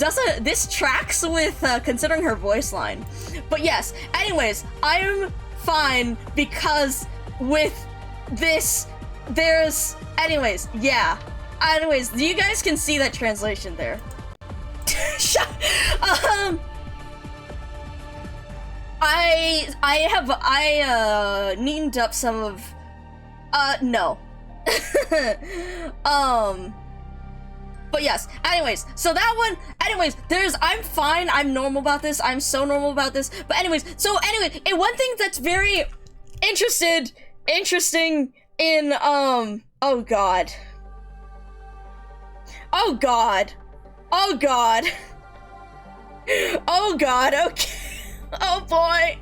tracks with, considering her voice line. But yes, anyways, I'm fine, because with this, there's, anyways, yeah. Anyways, you guys can see that translation there. I neatened up some of, no. But yes, anyways, so that one, anyways, I'm fine, I'm normal about this, I'm so normal about this, but anyways, so anyway, and one thing that's very interesting in, oh god. Oh god. Oh god. Oh god, okay. Oh boy.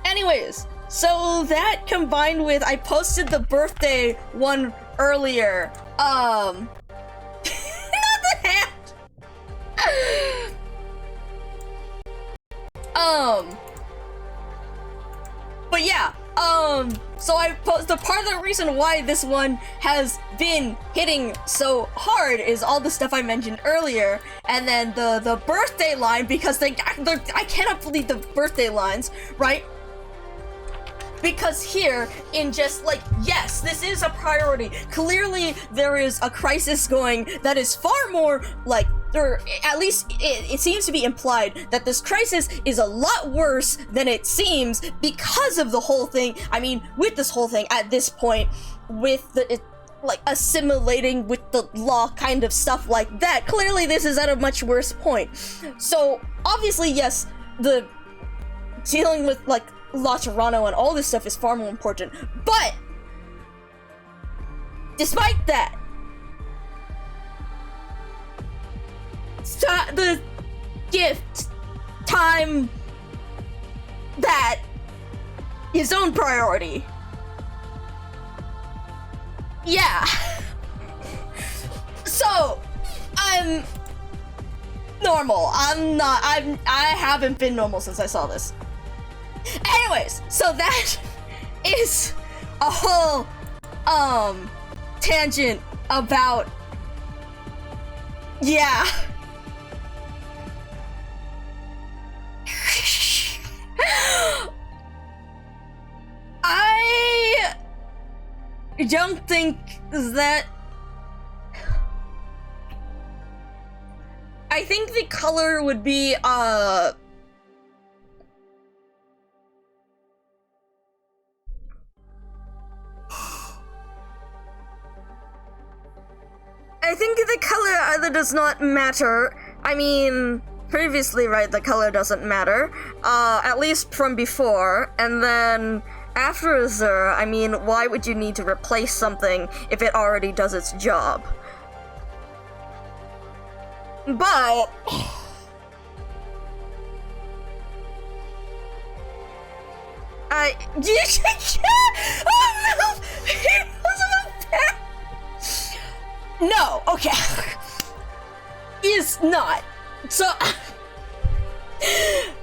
Anyways, so that combined with, I posted the birthday one earlier, not the hat! But yeah, so I the part of the reason why this one has been hitting so hard is all the stuff I mentioned earlier, and then the birthday line, because I cannot believe the birthday lines, right? Because here, in just like, yes, this is a priority. Clearly, there is a crisis going that is far more like, or at least it seems to be implied that this crisis is a lot worse than it seems because of the whole thing. I mean, with this whole thing at this point, with like assimilating with the law kind of stuff like that, clearly this is at a much worse point. So obviously, yes, the dealing with like La Toronto and all this stuff is far more important, but despite that, the gift time, that his own priority. Yeah. So I'm normal. I haven't been normal since I saw this. Anyways, so that is a whole tangent about, yeah. I don't think that, I think the color would be I think the color either does not matter. I mean, previously, right, the color doesn't matter. At least from before. And then after Azure, I mean, why would you need to replace something if it already does its job? But no, okay. Is not. So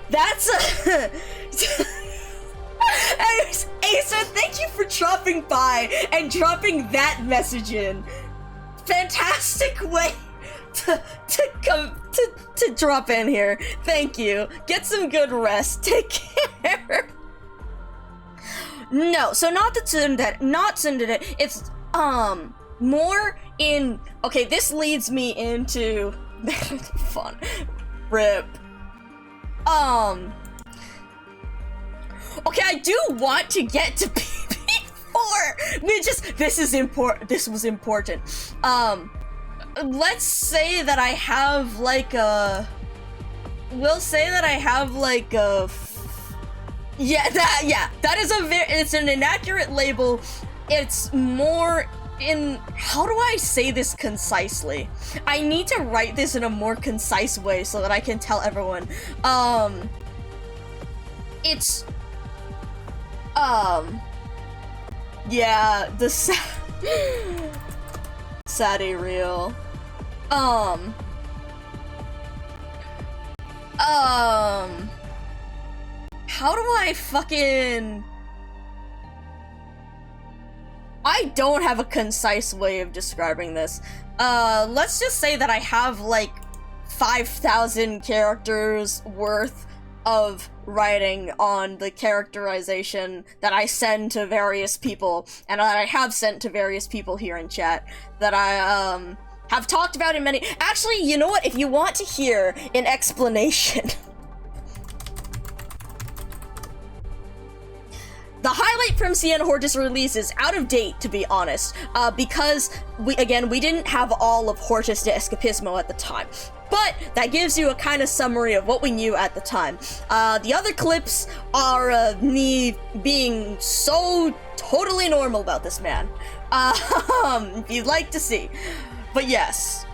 that's anyways, Asa, thank you for dropping by and dropping that message in. Fantastic way to come to drop in here. Thank you. Get some good rest. Take care. No, so not the Tsundere, not Tsundere. It's more in, okay, this leads me into fun. RIP. Okay, I do want to get to PP4. This was important. Let's say that I have like a, we'll say that I have like a, that is it's an inaccurate label. It's more in, how do I say this concisely? I need to write this in a more concise way so that I can tell everyone. It's, yeah, the Sadie real. How do I fucking... I don't have a concise way of describing this. Let's just say that I have, like, 5,000 characters worth of writing on the characterization that I send to various people, and that I have sent to various people here in chat, that I, have talked about in many- Actually, you know what? If you want to hear an explanation... The highlight from Sienna Hortus release is out of date, to be honest, because, we didn't have all of Hortus de Escapismo at the time. But that gives you a kind of summary of what we knew at the time. The other clips are me being so totally normal about this man. If you'd like to see. But yes.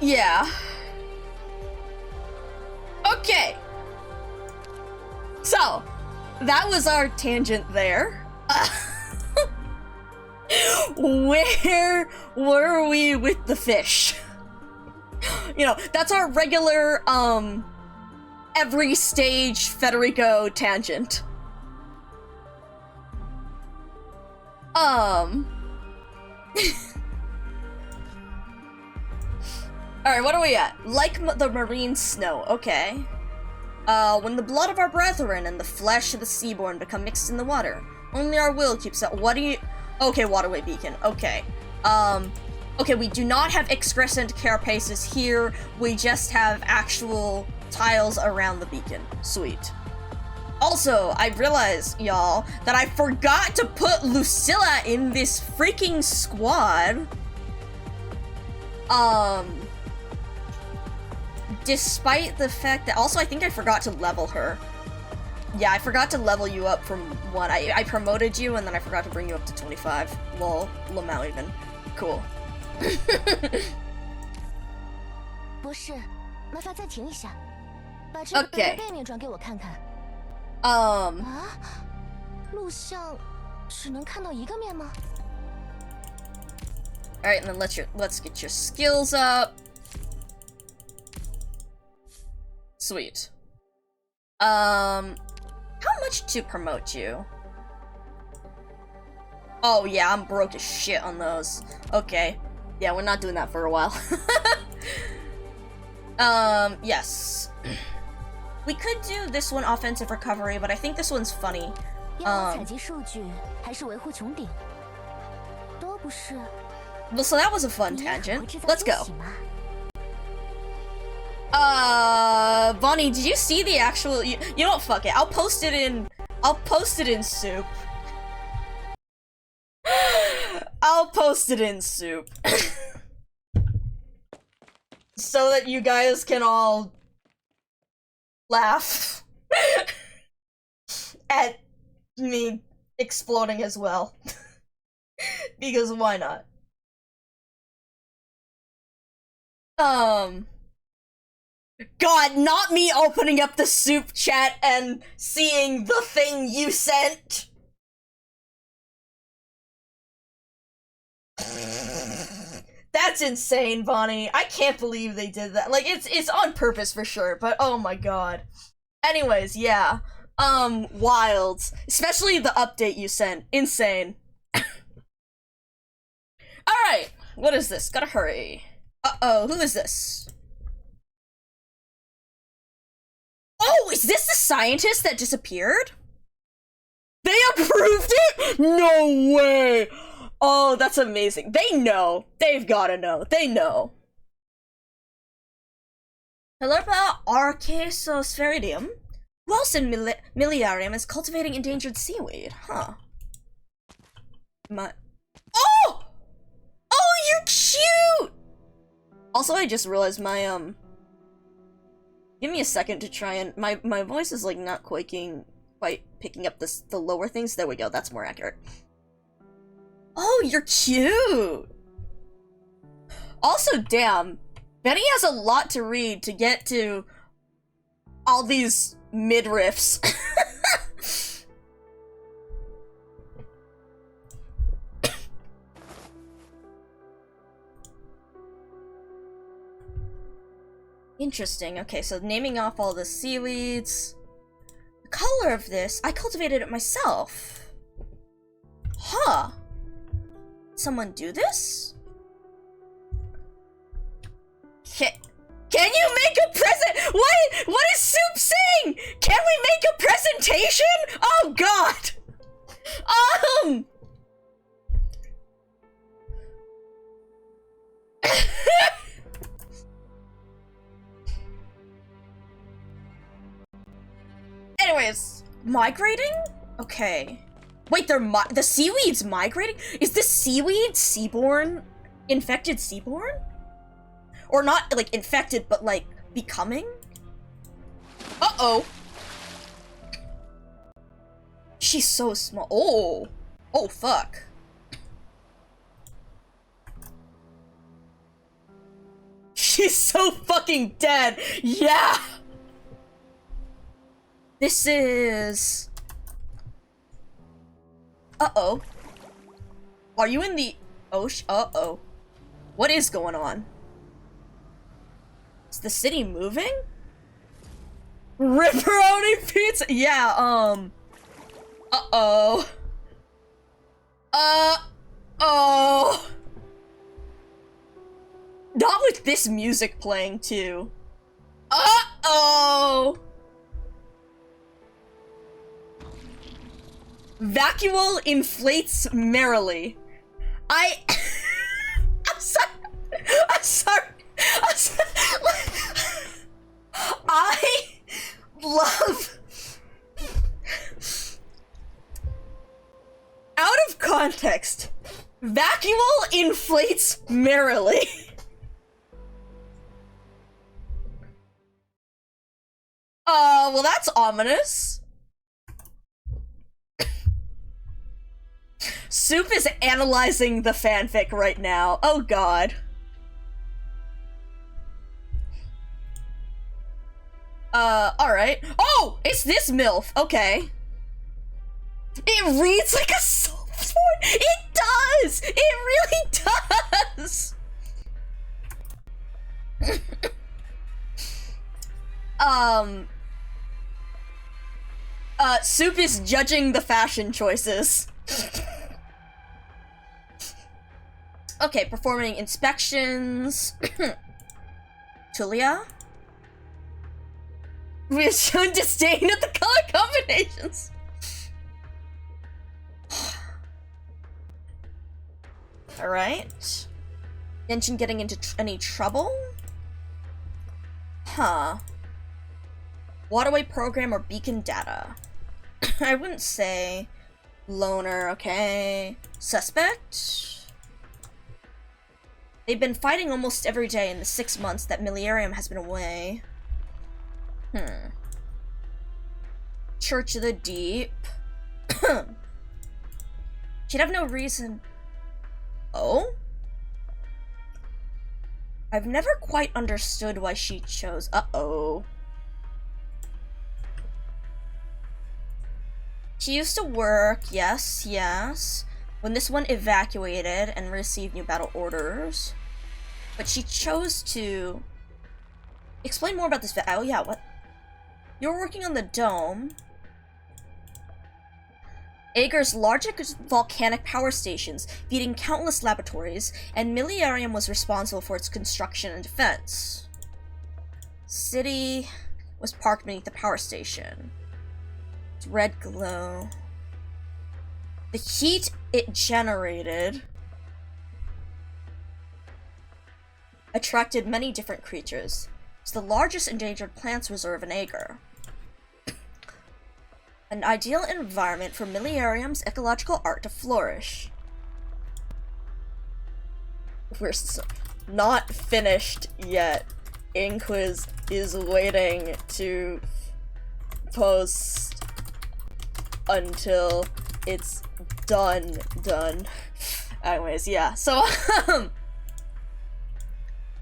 Yeah. Okay. So, that was our tangent there. Where were we with the fish? You know, that's our regular, every stage Federico tangent. Alright, what are we at? Like the marine snow, okay. When the blood of our brethren and the flesh of the seaborn become mixed in the water, only our will keeps out. What do you... Okay, waterway beacon, okay. Okay, we do not have excrescent carapaces here, we just have actual tiles around the beacon. Sweet. Also, I realized, y'all, that I forgot to put Lucilla in this freaking squad. Despite the fact that... Also, I think I forgot to level her. Yeah, I forgot to level you up from 1. I promoted you, and then I forgot to bring you up to 25. Lol. Lamau even. Cool. Okay. Alright, and then let's get your skills up. Sweet. How much to promote you? Oh yeah, I'm broke as shit on those. Okay. Yeah, we're not doing that for a while. Yes. We could do this one offensive recovery, but I think this one's funny. Well, so that was a fun tangent. Let's go. Bonnie, did you see the actual- you know what, fuck it. I'll post it in soup. I'll post it in soup. So that you guys can all laugh at me exploding as well. Because why not? God, not me opening up the soup chat and seeing the thing you sent. That's insane, Bonnie. I can't believe they did that. Like, it's on purpose for sure, but oh my god. Anyways, yeah. Wild. Especially the update you sent. Insane. Alright, what is this? Gotta hurry. Uh-oh, who is this? Oh, is this the scientist that disappeared? They approved it? No way! Oh, that's amazing. They know. They've gotta know. They know. Hellerpa archaeosphaeridium? Who else in Miliarium is cultivating endangered seaweed? Huh. Oh! Oh, you're cute! Also, I just realized my, give me a second to try and- my voice is, like, not quite picking up the lower things. There we go, that's more accurate. Oh, you're cute! Also, damn, Benny has a lot to read to get to all these midriffs. Interesting. Okay, so naming off all the seaweeds. The color of this, I cultivated it myself. Huh. Someone do this? Can you make a present? What is Soup saying? Can we make a presentation? Oh god. Anyways, migrating? Okay. Wait, the seaweed's migrating? Is this seaweed seaborn? Infected seaborn? Or not, like, infected, but, like, becoming? Uh-oh. She's so small. Oh. Oh, fuck. She's so fucking dead. Yeah. This is... Uh-oh. Are you in the ocean? Uh-oh. What is going on? Is the city moving? Ripperoni pizza? Yeah, Uh-oh. Uh-oh. Not with this music playing, too. Uh-oh. Vacuole inflates merrily. I'm sorry. I'm sorry. I love... Out of context, vacuole inflates merrily. Well that's ominous. Soup is analyzing the fanfic right now. Oh god. Alright. Oh! It's this MILF. Okay. It reads like a soul porn. It does! It really does! Soup is judging the fashion choices. Okay, performing inspections. Tulia? We have shown disdain at the color combinations. Alright. Genshin getting into any trouble? Huh. Waterway program or beacon data? I wouldn't say loner, okay. Suspect? They've been fighting almost every day in the 6 months that Millennium has been away. Church of the Deep. She'd have no reason. Oh? I've never quite understood why she chose. Uh-oh. She used to work, yes, yes, when this one evacuated and received new battle orders. But she chose to... Explain more about this. Oh yeah, what? You're working on the dome. Ager's largest volcanic power stations, feeding countless laboratories, and Millennium was responsible for its construction and defense. City was parked beneath the power station. It's red glow. The heat it generated attracted many different creatures. It's the largest endangered plants reserve in Ager. An ideal environment for Millennium's ecological art to flourish. We're not finished yet. Inquiz is waiting to post until it's done. Anyways, yeah, so,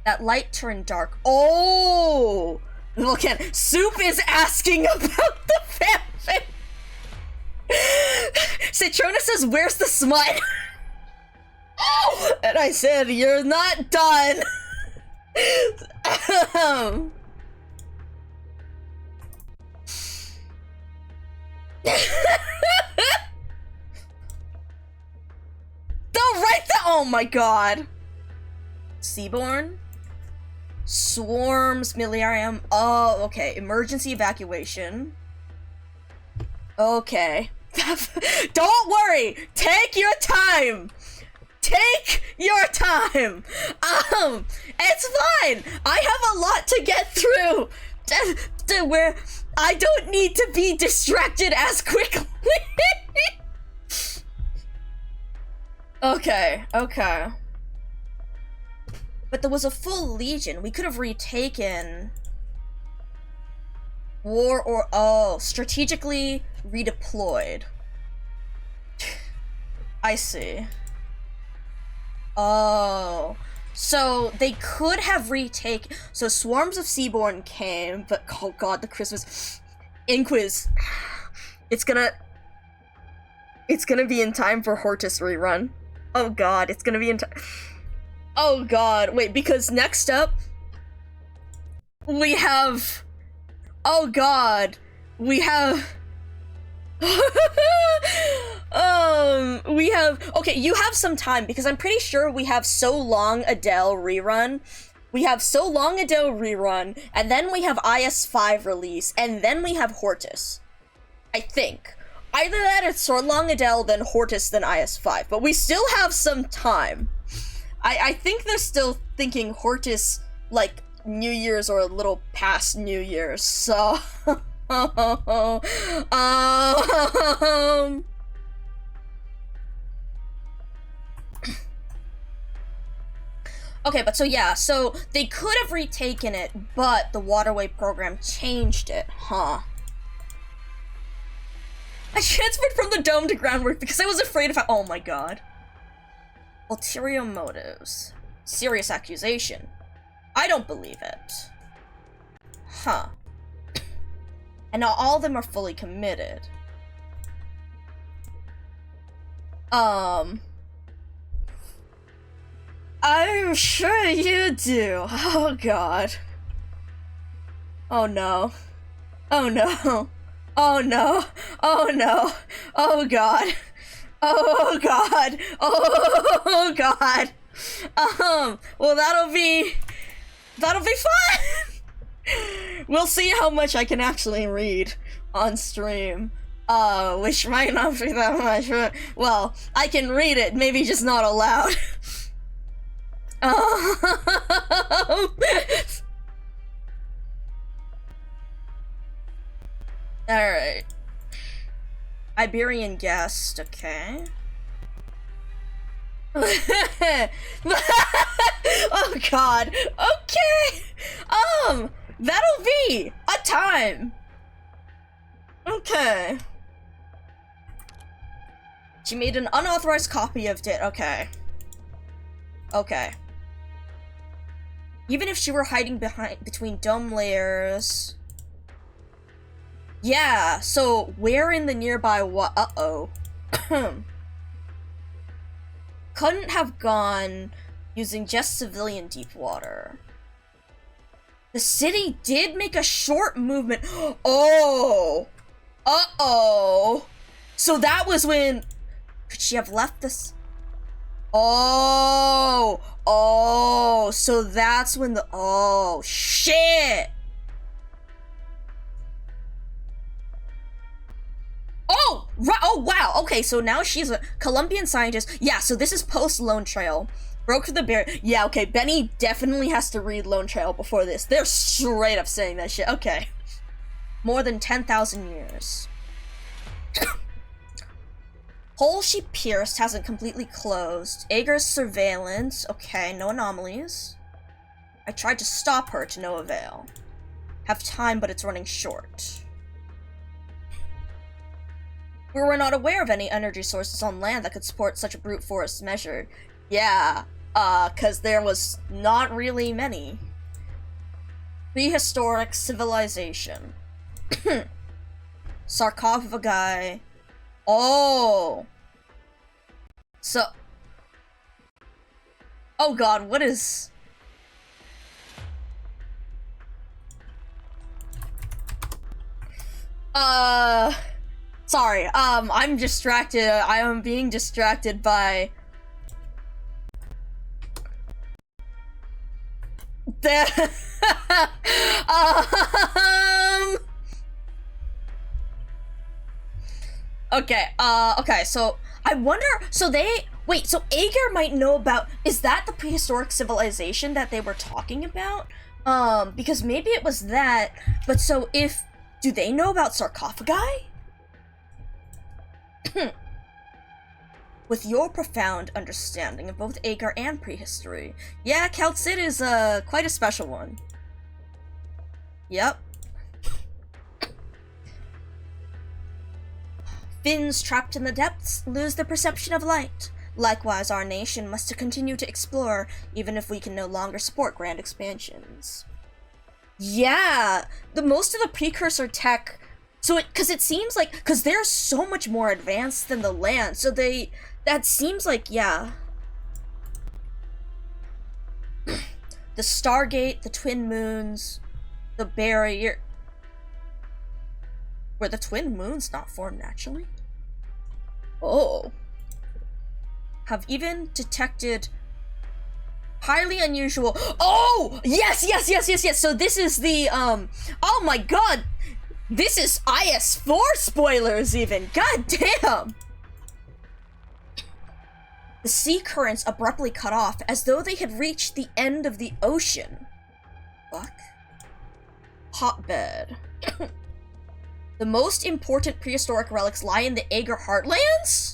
that light turned dark. Oh! Look at Soup is asking about the fanfic! Citrona says, where's the smut? And I said, you're not done. Oh my god. Seaborn? Swarms, Miliarium. Oh, okay. Emergency evacuation. Okay. Don't worry! Take your time! Take your time! It's fine! I have a lot to get through! To where I don't need to be distracted as quickly! Okay. But there was a full legion. We could have retaken... strategically redeployed. I see. Oh. So, they could have retaken... So, swarms of Seaborn came, but... Oh god, the Christmas... Inquis. It's gonna be in time for Hortus rerun. Oh god, it's gonna be in time... Oh god, wait, because next up... We have... Oh god. We have... Okay, you have some time, because I'm pretty sure we have So Long Adele rerun. We have So Long Adele rerun, and then we have IS-5 release, and then we have Hortus. I think. Either that or So Long Adele, then Hortus, then IS-5. But we still have some time. I think they're still thinking Hortus, like, New Year's or a little past New Year's, so... Okay, but so yeah, so they could have retaken it, but the waterway program changed it, huh? I transferred from the dome to groundwork because I was afraid of oh my god. Ulterior motives. Serious accusation. I don't believe it. Huh. And now all of them are fully committed. I'm sure you do. Oh god. Oh no. Oh no. Oh no. Oh no. Oh god. Oh god. Oh god. Well that'll be fun! We'll see how much I can actually read on stream. Which might not be that much, but, well, I can read it, maybe just not aloud. Alright. Iberian guest, okay. Oh god, okay! That'll be a time! Okay. She made an unauthorized copy of it, okay. Okay. Even if she were hiding between dome layers... Yeah, so where in the nearby uh-oh. Couldn't have gone using just civilian deep water. The city did make a short movement. Oh! Uh-oh! So that was when... Could she have left this? Oh! Oh! So that's when the... Oh, shit! Oh! Right! Oh, wow! Okay, so now she's a Colombian scientist. Yeah, so this is post-Lone Trail. Broke through the barrier. Yeah, okay, Benny definitely has to read Lone Trail before this. They're straight up saying that shit. Okay. More than 10,000 years. Hole she pierced hasn't completely closed. Ager's surveillance. Okay, no anomalies. I tried to stop her to no avail. Have time, but it's running short. We were not aware of any energy sources on land that could support such a brute force measure. Yeah, cause there was not really many. Prehistoric civilization. Sarcophagi. Oh! So... Oh god, what is... Sorry, I'm distracted. I am being distracted by the okay, so I wonder, so Ager might know about, is that the prehistoric civilization that they were talking about? Because maybe it was that, but so do they know about sarcophagi? With your profound understanding of both Ager and prehistory, yeah, Calcit is, quite a special one. Yep. Fins trapped in the depths lose the perception of light. Likewise, our nation must continue to explore, even if we can no longer support grand expansions. Yeah, most of the precursor tech, because it seems like, because they're so much more advanced than the land, so that seems like, yeah. The Stargate, the Twin Moons, the barrier. Were the Twin Moons not formed naturally? Oh. Have even detected highly unusual. Oh! Yes! So this is the, oh my god! This is IS-4 spoilers even! God damn! The sea currents abruptly cut off as though they had reached the end of the ocean. Fuck. Hotbed. The most important prehistoric relics lie in the Ager Heartlands?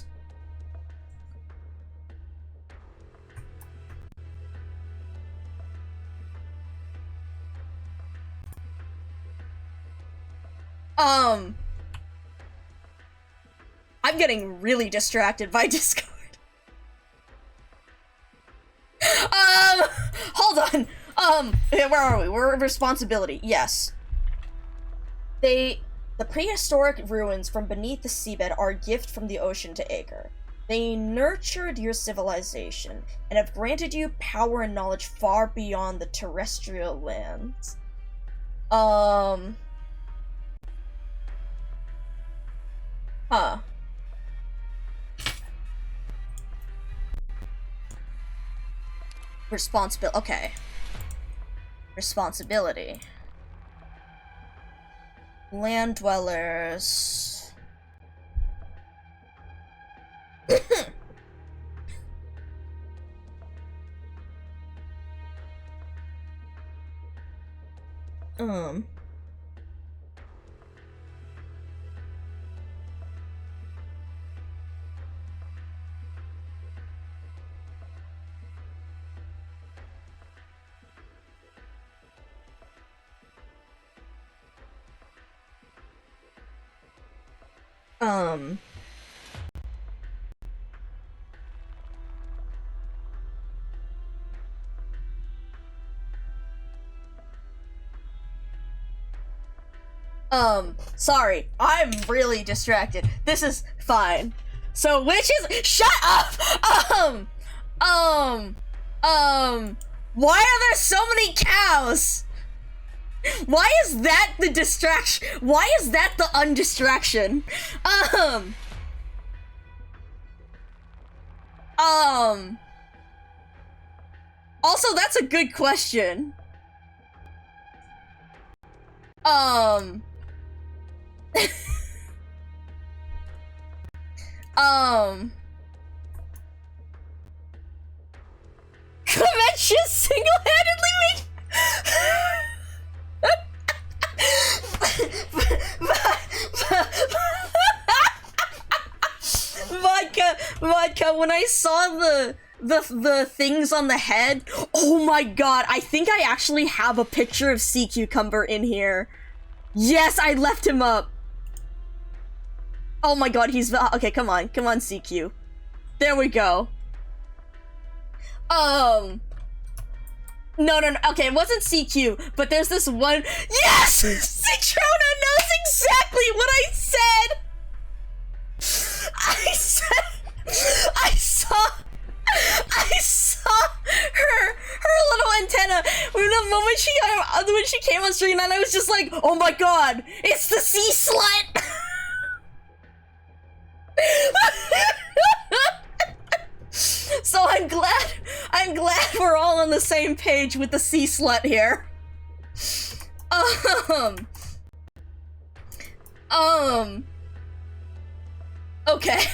I'm getting really distracted by Discord. Hold on. Where are we? We're responsibility. Yes. The prehistoric ruins from beneath the seabed are a gift from the ocean to Ager. They nurtured your civilization and have granted you power and knowledge far beyond the terrestrial lands. Huh. Responsibility. Okay. Responsibility. Land dwellers. Sorry, I'm really distracted. This is fine. So, which is— shut up! Why are there so many cows? Why is that the distraction? Why is that the undistraction? Also, that's a good question. Convention single-handedly made— Vodka, when I saw the things on the head, oh my god, I think I actually have a picture of Sea Cucumber in here. Yes, I left him up. Oh my god, he's— okay, come on, CQ. There we go. No, okay, it wasn't CQ, but there's this one— yes! Citrona knows exactly what I said! I saw her little antenna the moment when she came on screen, and I was just like, oh my god, it's the sea slut! I'm glad we're all on the same page with the sea slut here. Okay.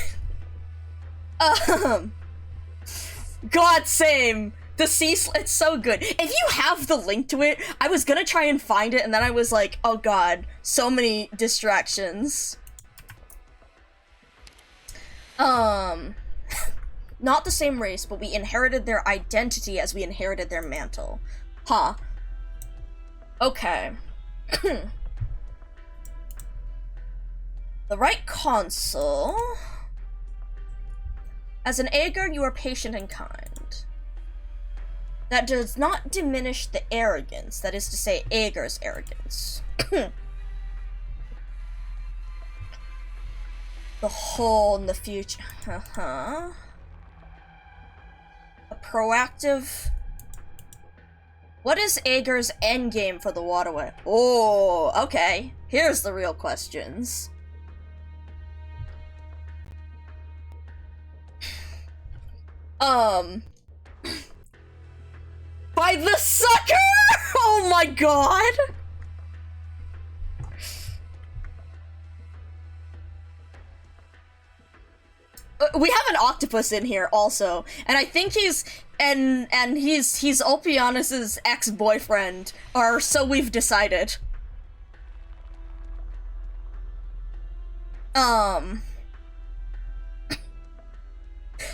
God same. The sea slut, it's so good. If you have the link to it, I was gonna try and find it, and then I was like, oh god, so many distractions. Not the same race, but we inherited their identity as we inherited their mantle. Huh. Okay. The right consul. As an Aegir, you are patient and kind. That does not diminish the arrogance, that is to say, Aegir's arrogance. The hole in the future. A proactive... What is Aegir's endgame for the waterway? Oh, okay. Here's the real questions. By the sucker? Oh my god! We have an octopus in here also, and I think he's Ulpianus's ex-boyfriend, or so we've decided.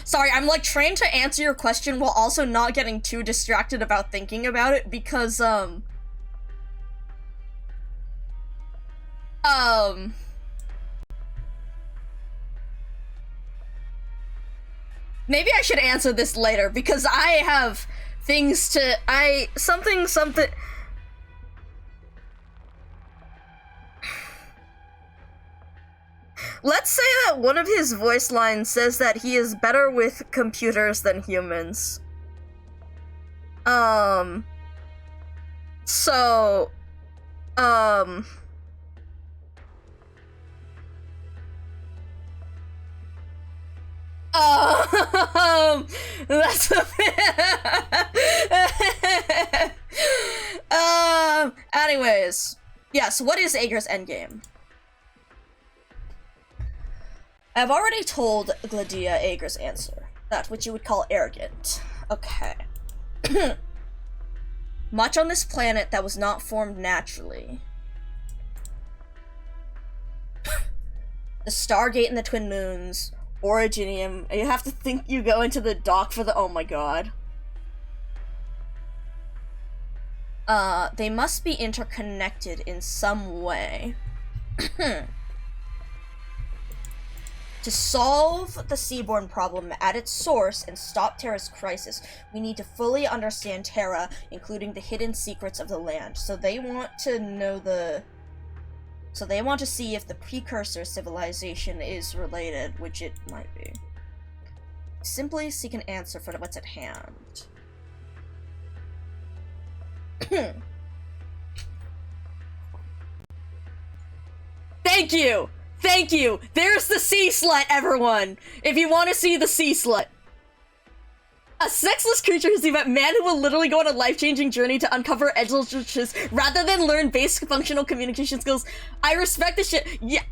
Sorry, I'm like trying to answer your question while also not getting too distracted about thinking about it because, maybe I should answer this later because I have things to, something. Let's say that one of his voice lines says that he is better with computers than humans. So, that's a anyways. Yeah, so what is Aegir's endgame? I've already told Gladia Aegir's answer. That which you would call arrogant. Okay. Much on this planet that was not formed naturally. The Stargate and the Twin Moons. Originium. You have to think you go into the dock for the- oh my god. They must be interconnected in some way. To solve the Seaborn problem at its source and stop Terra's crisis, we need to fully understand Terra, including the hidden secrets of the land. So they want to know So they want to see if the precursor civilization is related, which it might be. Simply seek an answer for what's at hand. Thank you! Thank you! There's the sea slut, everyone! If you want to see the sea slut. A sexless creature has met man who will literally go on a life-changing journey to uncover edgeless truths rather than learn basic functional communication skills. I respect this shit. Yeah.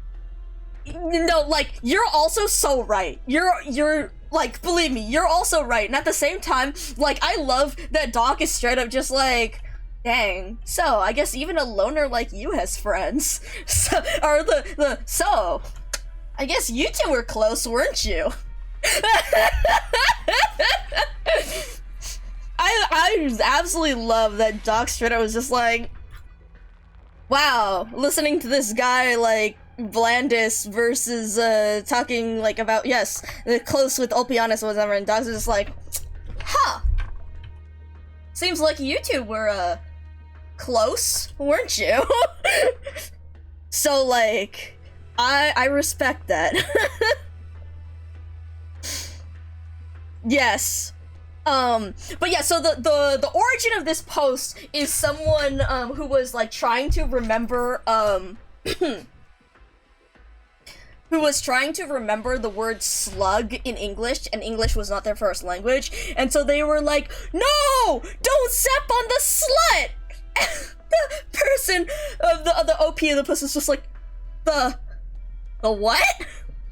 No, like, you're also so right. You're, like, believe me, you're also right. And at the same time, like, I love that Doc is straight up just like, dang, so, I guess even a loner like you has friends. So, or so, I guess you two were close, weren't you? I absolutely love that Doc straight up was just like, wow, listening to this guy, like, Blandis versus, talking, like, about, yes, close with Ulpianus or whatever, and Doc's just like, huh. Seems like you two were, close, weren't you? So, like, I respect that. Yes. But yeah, so the origin of this post is someone, who was, like, trying to remember, who who was trying to remember the word slug in English, and English was not their first language, and so they were like, "No! Don't step on the slut!" The person of the OP of the person was just like, the what?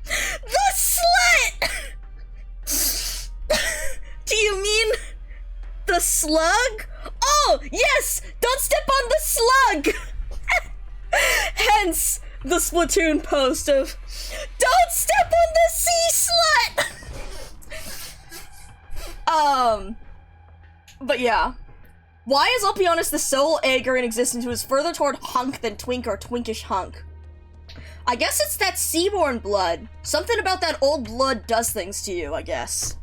The slut! Do you mean the slug? Oh, yes! Don't step on the slug! Hence the Splatoon post of, "Don't step on the sea slut!" But yeah. Why is, I'll be honest, the sole Aegir in existence who is further toward hunk than twink or twinkish hunk? I guess it's that seaborn blood. Something about that old blood does things to you, I guess.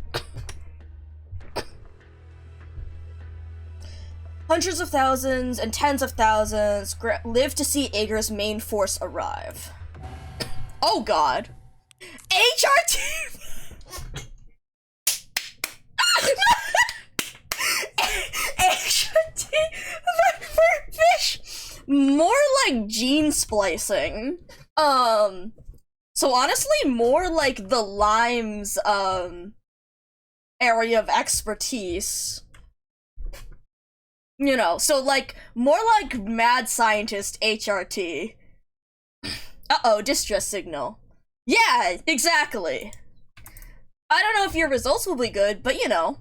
Hundreds of thousands and tens of thousands live to see Aegir's main force arrive. Oh god. HRT! HRT for fish! More like gene splicing. So honestly, more like the Lime's, area of expertise. You know, so like, more like mad scientist HRT. Uh-oh, distress signal. Yeah, exactly. I don't know if your results will be good, but you know,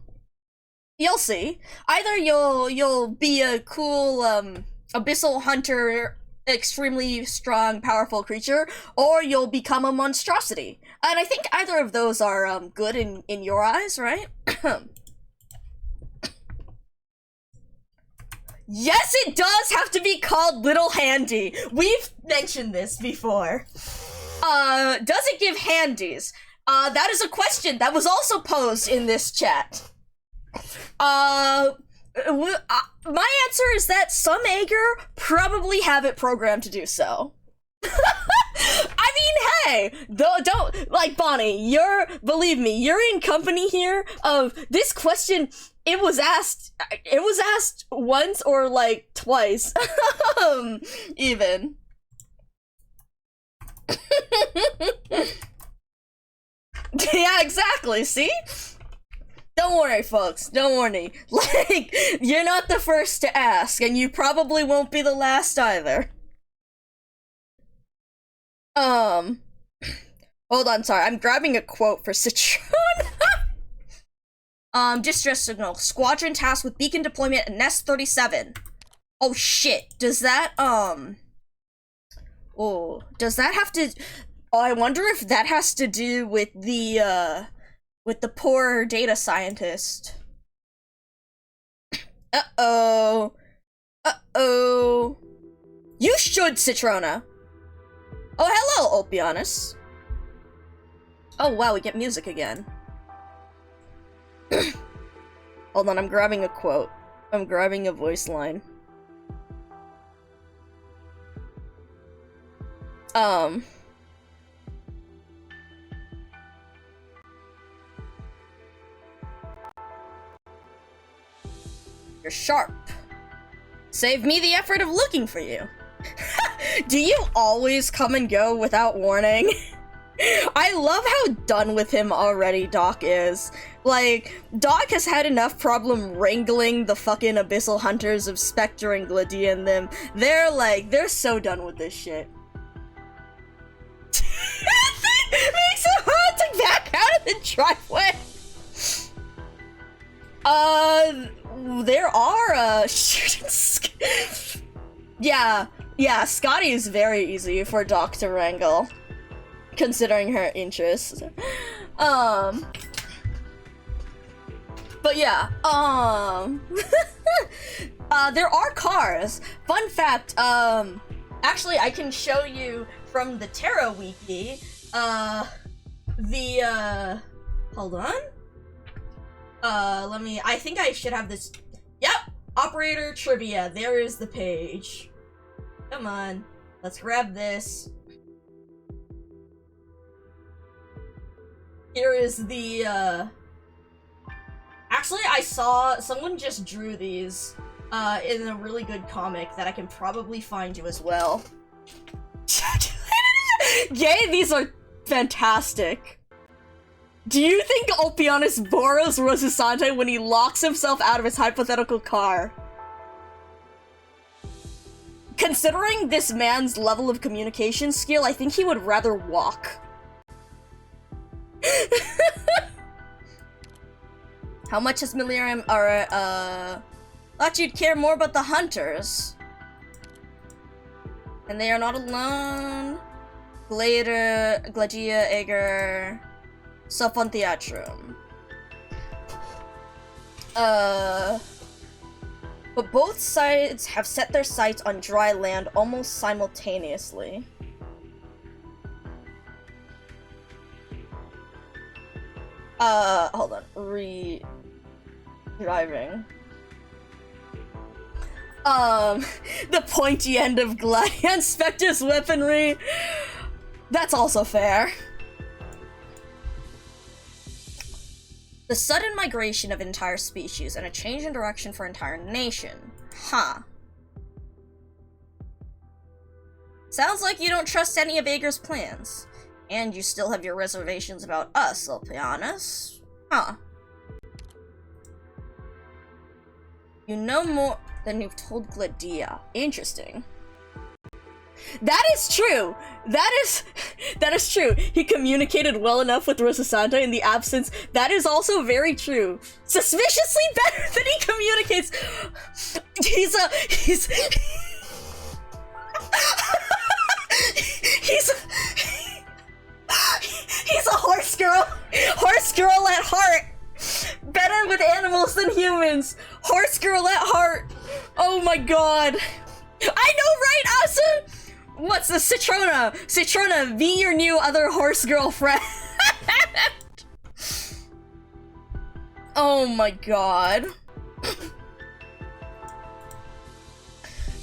you'll see. Either you'll be a cool, abyssal hunter, extremely strong, powerful creature, or you'll become a monstrosity. And I think either of those are, good in your eyes, right? Yes, it does have to be called Little Handy. We've mentioned this before. Does it give handies? That is a question that was also posed in this chat. My answer is that some Aegir probably have it programmed to do so. I mean, hey, don't, like, Bonnie, believe me, you're in company here of this question. It was asked once or, like, twice, even. Yeah, exactly, see? Don't worry, folks, don't worry. Like, you're not the first to ask, and you probably won't be the last either. Hold on, sorry, I'm grabbing a quote for Citron. Distress signal. Squadron tasked with beacon deployment at Nest 37. Oh shit, does that, does that have to, I wonder if that has to do with the poor data scientist. Uh-oh. Uh-oh. You should, Citrona. Oh, hello, Opianus. Oh, wow, we get music again. Hold on, I'm grabbing a quote. I'm grabbing a voice line. You're sharp. Save me the effort of looking for you. Do you always come and go without warning? I love how done with him already Doc is. Like, Doc has had enough problem wrangling the fucking abyssal hunters of Spectre and Glydia and them. They're so done with this shit. It makes it hard to back out of the driveway. There are, shooting yeah, Scotty is very easy for Doc to wrangle, considering her interests. But yeah, there are cars. Fun fact, actually I can show you from the Terra Wiki, hold on. I think I should have this. Yep, operator trivia, there is the page. Come on, let's grab this. Here is the, actually, I saw someone just drew these, in a really good comic that I can probably find you as well. Yay, these are Fantastic. Do you think Ulpianus borrows Rosasante when he locks himself out of his hypothetical car? Considering this man's level of communication skill, I think he would rather walk. How much is Millennium? Alright, thought you'd care more about the hunters. And they are not alone. Gladia, Ager, Sophon Theatrum. But both sides have set their sights on dry land almost simultaneously. Hold on. Driving. The pointy end of Gladian Spectre's weaponry. That's also fair. The sudden migration of entire species and a change in direction for entire nation. Huh. Sounds like you don't trust any of Ager's plans. And you still have your reservations about us, Ulpianus. Huh. You know more than you've told Gladia. Interesting. That is true! That is true. He communicated well enough with Rosasante in the absence. That is also very true. Suspiciously better than he communicates. He's a horse girl. Horse girl at heart. Better with animals than humans. Horse girl at heart. Oh my god. I know, right, Asa? What's the Citrona? Citrona, be your new other horse girlfriend. Oh my god.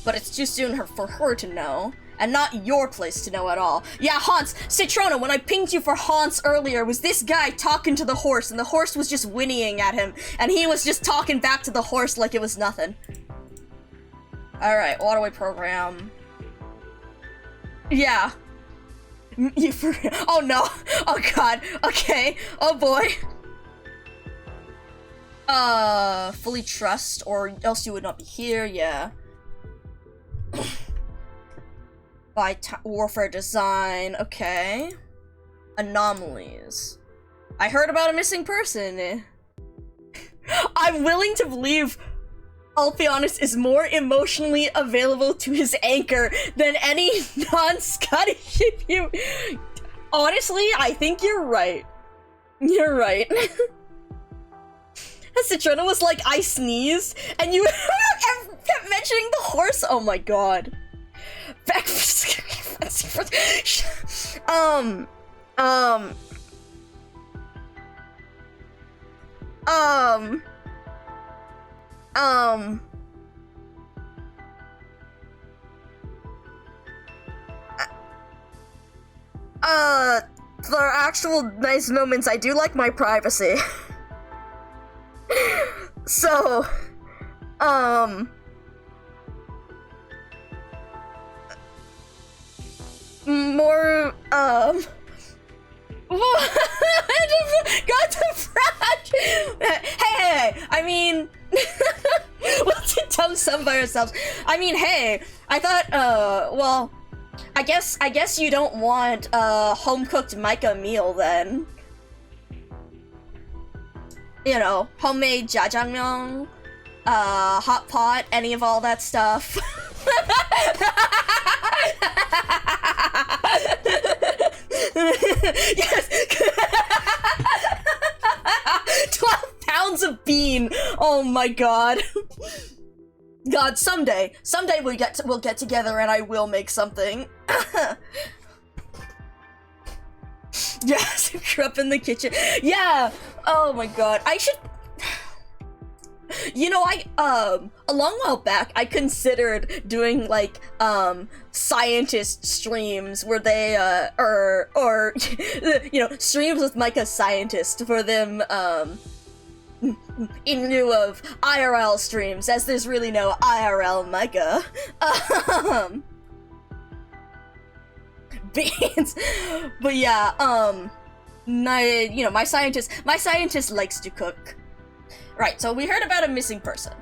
But it's too soon for her to know. And not your place to know at all. Yeah, Hans, Citrona, when I pinged you for Hans earlier, was this guy talking to the horse, and the horse was just whinnying at him, and he was just talking back to the horse like it was nothing. Alright, waterway program. Yeah. Oh no. Oh god. Okay. Oh boy. Fully trust, or else you would not be here, yeah. By warfare design, okay. Anomalies. I heard about a missing person. I'm willing to believe Ulpianus is more emotionally available to his anchor than any non-Scottish you. Honestly, I think you're right. You're right. Citrona was like, I sneezed, and you kept mentioning the horse. Oh my god. Back for actual nice moments, I do like my privacy. So, more, got the front. Hey, I mean, we'll dumb some by ourselves. I mean, hey, I thought, well, I guess you don't want home-cooked Micah meal then. You know, homemade jjajangmyeon, hot pot, any of all that stuff. Yes. 12 pounds of bean. Oh my god. God, someday we'll get together and I will make something. Yes, grew up in the kitchen. Yeah. Oh my god. I should. You know, a long while back, I considered doing, like, scientist streams where they, or, you know, streams with Micah Scientist for them, in lieu of IRL streams, as there's really no IRL Micah. beans. But yeah, my scientist likes to cook. Right, so we heard about a missing person.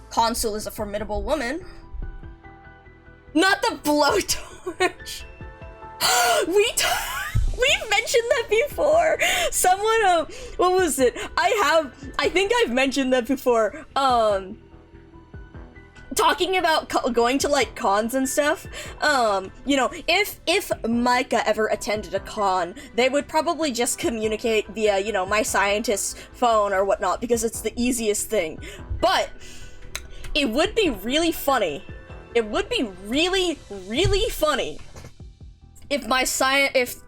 Consul is a formidable woman. Not the blowtorch. We've mentioned that before. Someone, what was it? I think I've mentioned that before. Talking about going to like cons and stuff. You know, if Micah ever attended a con, they would probably just communicate via, you know, my scientist's phone or whatnot, because it's the easiest thing. But it would be really funny. It would be really, really funny if my scientist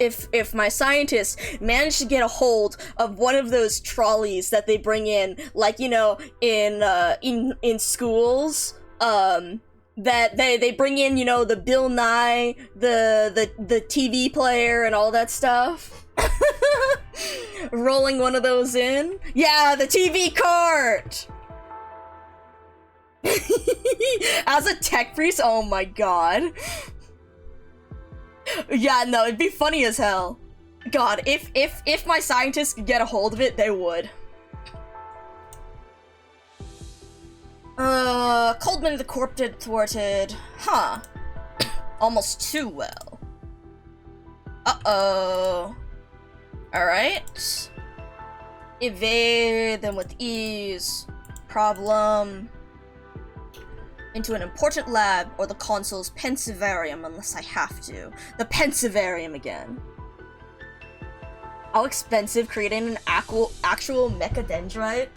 managed to get a hold of one of those trolleys that they bring in, like, you know, in schools, that they bring in, you know, the Bill Nye, the TV player and all that stuff. Rolling one of those in. Yeah, the TV cart! As a tech priest, oh my god. Yeah, no, it'd be funny as hell. God, if my scientists could get a hold of it, they would. Coldman the Corrupted thwarted. Huh. Almost too well. Uh-oh. Alright. Evade them with ease. Problem. Into an important lab or the consul's pensivarium unless I have to. The pensivarium again. How expensive creating an actual mechadendrite?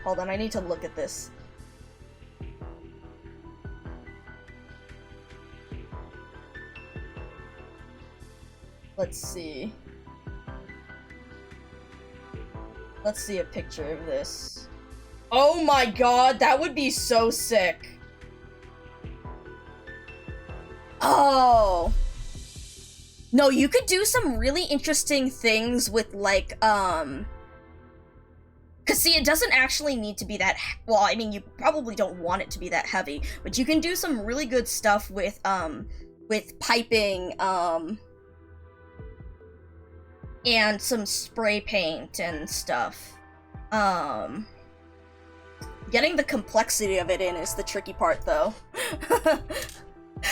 Hold on, I need to look at this. Let's see. Let's see a picture of this. Oh my god, that would be so sick. Oh. No, you could do some really interesting things with, like, cause see, it doesn't actually need to be that, well, I mean, you probably don't want it to be that heavy, but you can do some really good stuff with piping, and some spray paint and stuff. Getting the complexity of it in is the tricky part, though.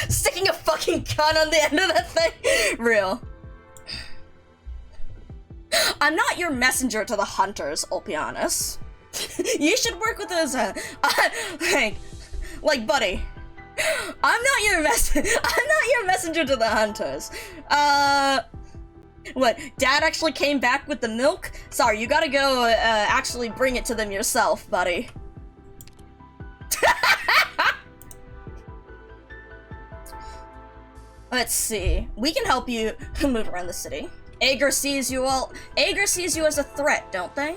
Sticking a fucking gun on the end of that thing? Real. I'm not your messenger to the hunters, Ulpianus. You should work with those, like, buddy. I'm not your messenger to the hunters. What, Dad actually came back with the milk? Sorry, you gotta go, actually bring it to them yourself, buddy. Let's see. We can help you move around the city. Ager sees you as a threat, don't they?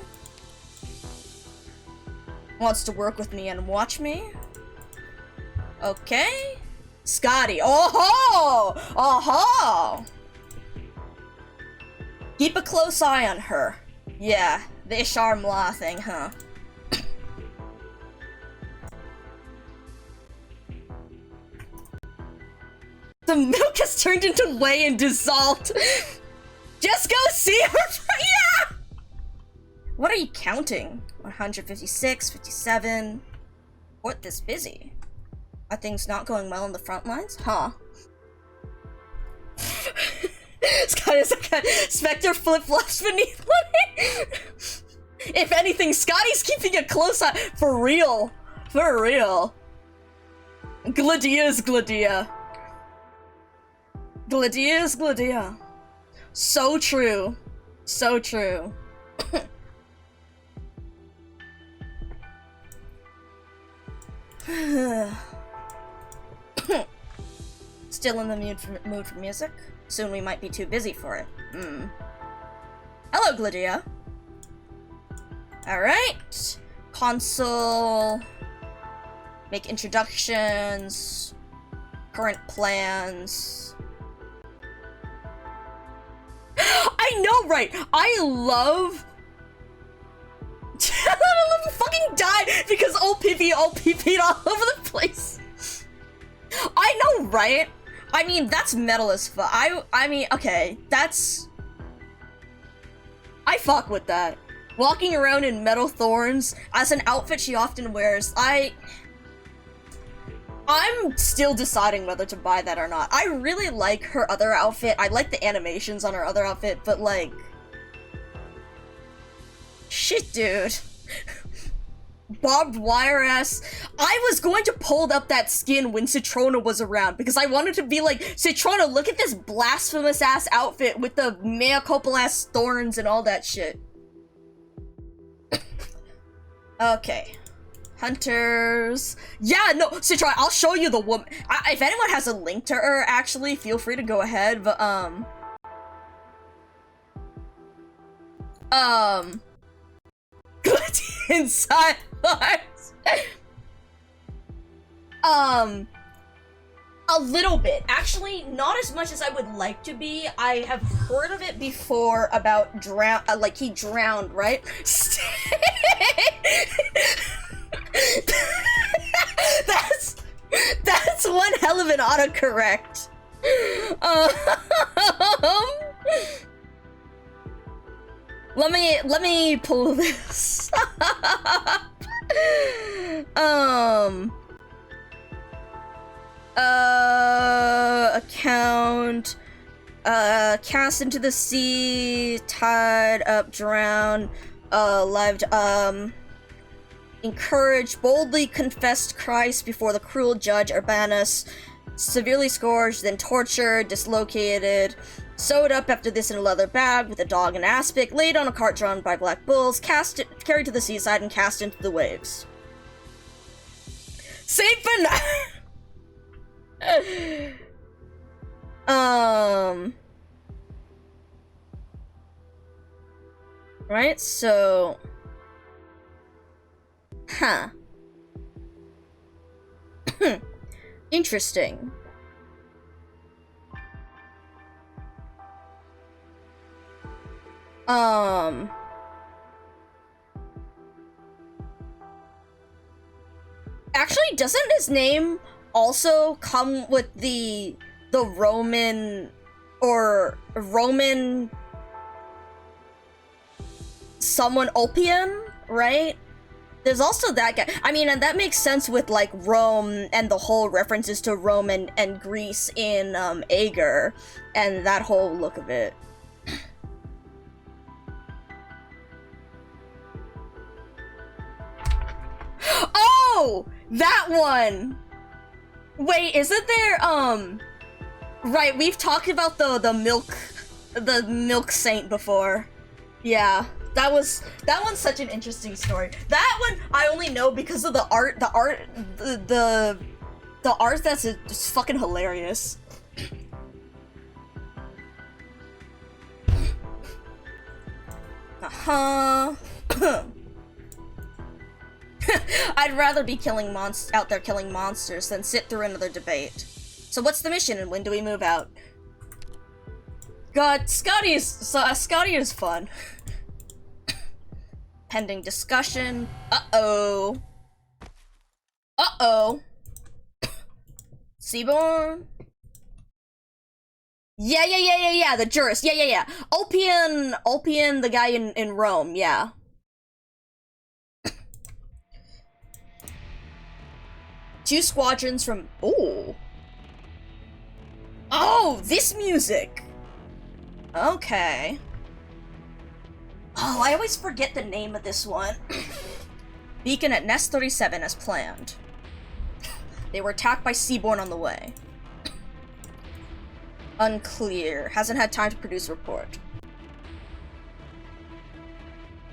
Wants to work with me and watch me? Okay. Scotty. Oh-ho! Oh-ho! Keep a close eye on her. Yeah, the Ishar Mla thing, huh? The milk has turned into whey and dissolved. Just go see her. Yeah! What are you counting? 156, 57. What this busy? Are things not going well on the front lines? Huh? Scotty's like Spectre flip-flops beneath money. If anything, Scotty's keeping a close eye. For real. For real. Gladia's Gladia. Gladia's Gladia. So true. So true. Still in the mood for music? Soon we might be too busy for it. Hello, Gladia. Alright. Console. Make introductions. Current plans. I know, right? I love fucking die because old PP all over the place. I know, right? I mean, that's metal as fuck. I mean, okay, that's... I fuck with that. Walking around in metal thorns as an outfit she often wears, I'm still deciding whether to buy that or not. I really like her other outfit. I like the animations on her other outfit, but like... Shit, dude. Barbed wire ass. I was going to pull up that skin when Citrona was around because I wanted to be like, Citrona, look at this blasphemous ass outfit with the mea culpa ass thorns and all that shit. Okay. Hunters. Yeah, no, Citrona, I'll show you the woman. If anyone has a link to her, actually, feel free to go ahead, but, good inside parts. A little bit. Actually, not as much as I would like to be. I have heard of it before about like he drowned, right? That's one hell of an autocorrect. Let me pull this. Account, cast into the sea, tied up, drowned, encouraged, boldly confessed Christ before the cruel judge Urbanus, severely scourged, then tortured, dislocated, sewed up after this in a leather bag with a dog and aspic, laid on a cart drawn by black bulls, carried to the seaside and cast into the waves. Saint for right, so... Huh. Interesting. Actually, doesn't his name also come with the Roman someone Ulpian, right? There's also that guy. I mean, and that makes sense with like Rome and the whole references to Rome and Greece in Ager and that whole look of it. Oh, that one. Wait, isn't there right, we've talked about the milk saint before. Yeah. That one's such an interesting story. That one I only know because of the art that's just fucking hilarious. Uh-huh. I'd rather be out there killing monsters than sit through another debate. So what's the mission and when do we move out? God, Scotty is fun. Pending discussion. Uh-oh. Uh-oh. Seaborn? Yeah, the jurist. Yeah. Ulpian, the guy in Rome, yeah. Two squadrons from... Oh, this music! Okay. Oh, I always forget the name of this one. Beacon at Nest 37 as planned. They were attacked by Seaborn on the way. Unclear. Hasn't had time to produce a report.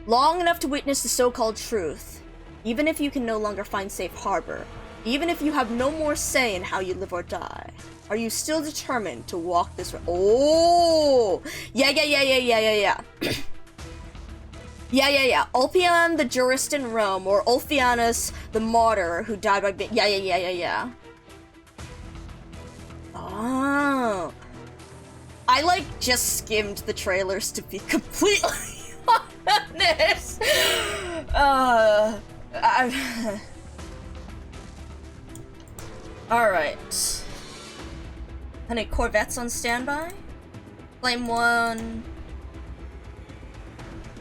Long enough to witness the so-called truth. Even if you can no longer find safe harbor. Even if you have no more say in how you live or die. Are you still determined to walk this road? Oh! Yeah. Yeah. Ulpian, the jurist in Rome, or Ulfianus, the martyr who died by yeah. Oh. I, like, just skimmed the trailers to be completely honest. Alright. Any corvettes on standby? Flame 1.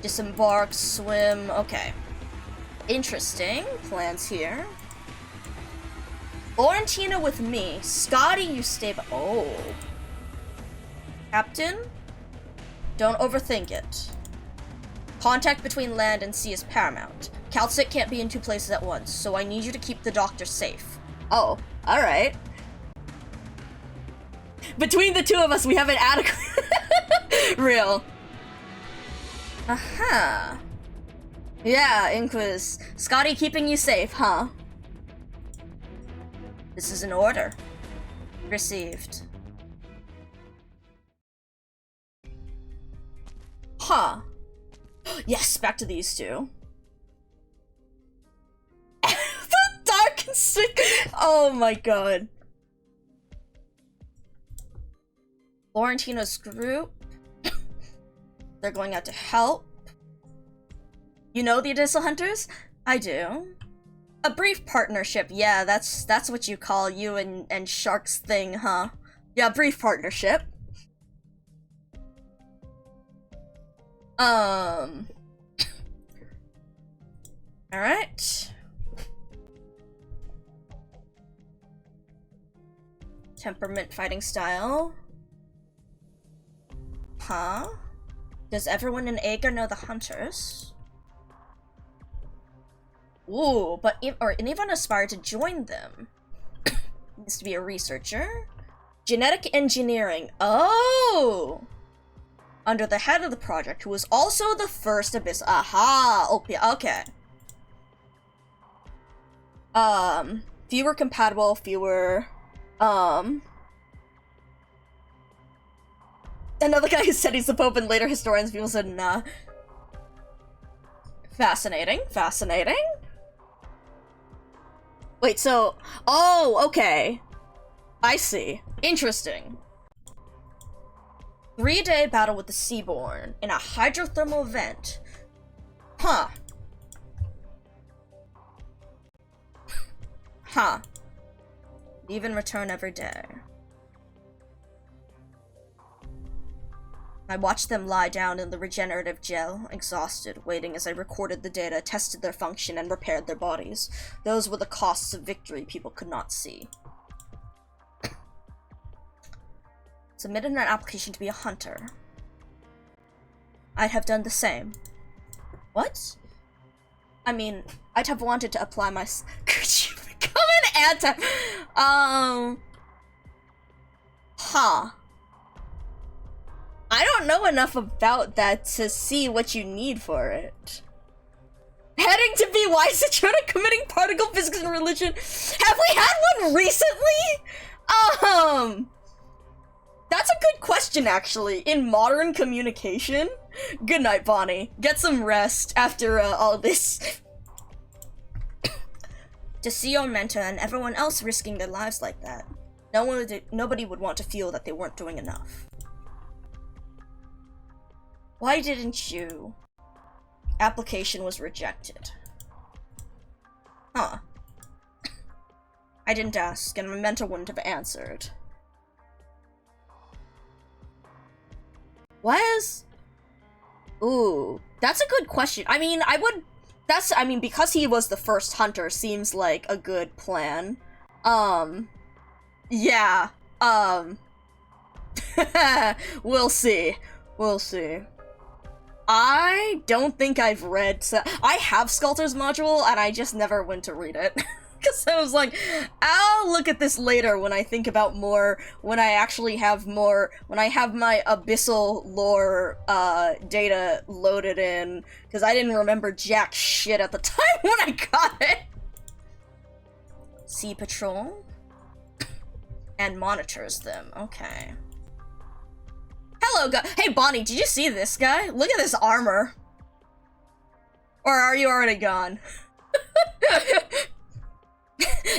Disembark, swim, okay. Interesting. Plans here. Florentina with me. Scotty, you stay by— oh. Captain? Don't overthink it. Contact between land and sea is paramount. Calcic can't be in 2 places at once, so I need you to keep the doctor safe. Oh, alright. Between the 2 of us, we have an adequate— real. Aha. Yeah, Inquis. Scotty keeping you safe, huh? This is an order. Received. Huh. Yes, back to these 2. The dark and sick. Oh my god. Florentino's group. They're going out to help. You know the Abyssal Hunters? I do. A brief partnership, yeah, that's what you call you and Shark's thing, huh? Yeah, brief partnership. Alright. Temperament, fighting style. Huh? Does everyone in Ager know the Hunters? Ooh, but anyone aspire to join them? Needs to be a researcher. Genetic engineering. Oh! Under the head of the project, who was also the first abyss. Aha! Okay. Fewer compatible, fewer, another guy who said he's the Pope and later historians, people said nah. Fascinating, fascinating. Wait, so, oh, okay. I see. Interesting. 3-day battle with the Seaborn in a hydrothermal vent. Huh. Huh. Leave and return every day. I watched them lie down in the regenerative gel, exhausted, waiting as I recorded the data, tested their function, and repaired their bodies. Those were the costs of victory people could not see. Submitted an application to be a hunter. I'd have done the same. What? I mean, I'd have wanted to apply my— could you become an anti— huh. I don't know enough about that to see what you need for it. Heading to BY Citrona, committing particle physics and religion. Have we had one recently? That's a good question, actually. In modern communication? Good night, Bonnie. Get some rest after all this. To see Omenta and everyone else risking their lives like that, nobody would want to feel that they weren't doing enough. Why didn't you? Application was rejected. Huh. I didn't ask, and my mentor wouldn't have answered. Why is— ooh, that's a good question. I mean, because he was the first hunter seems like a good plan. Yeah. We'll see. We'll see. I don't think I've read— I have Sculptor's module, and I just never went to read it. Because I was like, I'll look at this later when I think about more, when I actually have more, when I have my Abyssal lore data loaded in, because I didn't remember jack shit at the time when I got it. Sea Patrol. And monitors them, okay. Hello, hey Bonnie, did you see this guy? Look at this armor. Or are you already gone?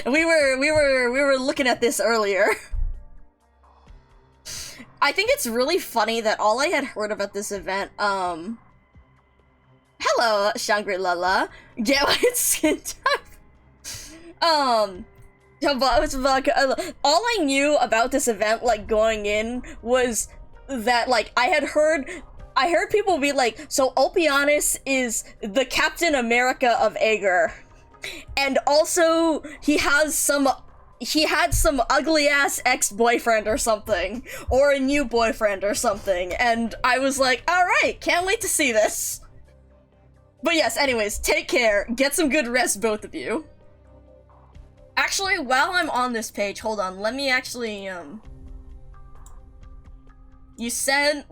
we were looking at this earlier. I think it's really funny that all I had heard about this event, hello, Shangri-La. Get white skin type. All I knew about this event, like, going in, was that, like, I heard people be like, so Ulpianus is the Captain America of Ager. And also, he had some ugly-ass ex-boyfriend or something. Or a new boyfriend or something. And I was like, alright, can't wait to see this. But yes, anyways, take care. Get some good rest, both of you. Actually, while I'm on this page, hold on, let me actually, You said,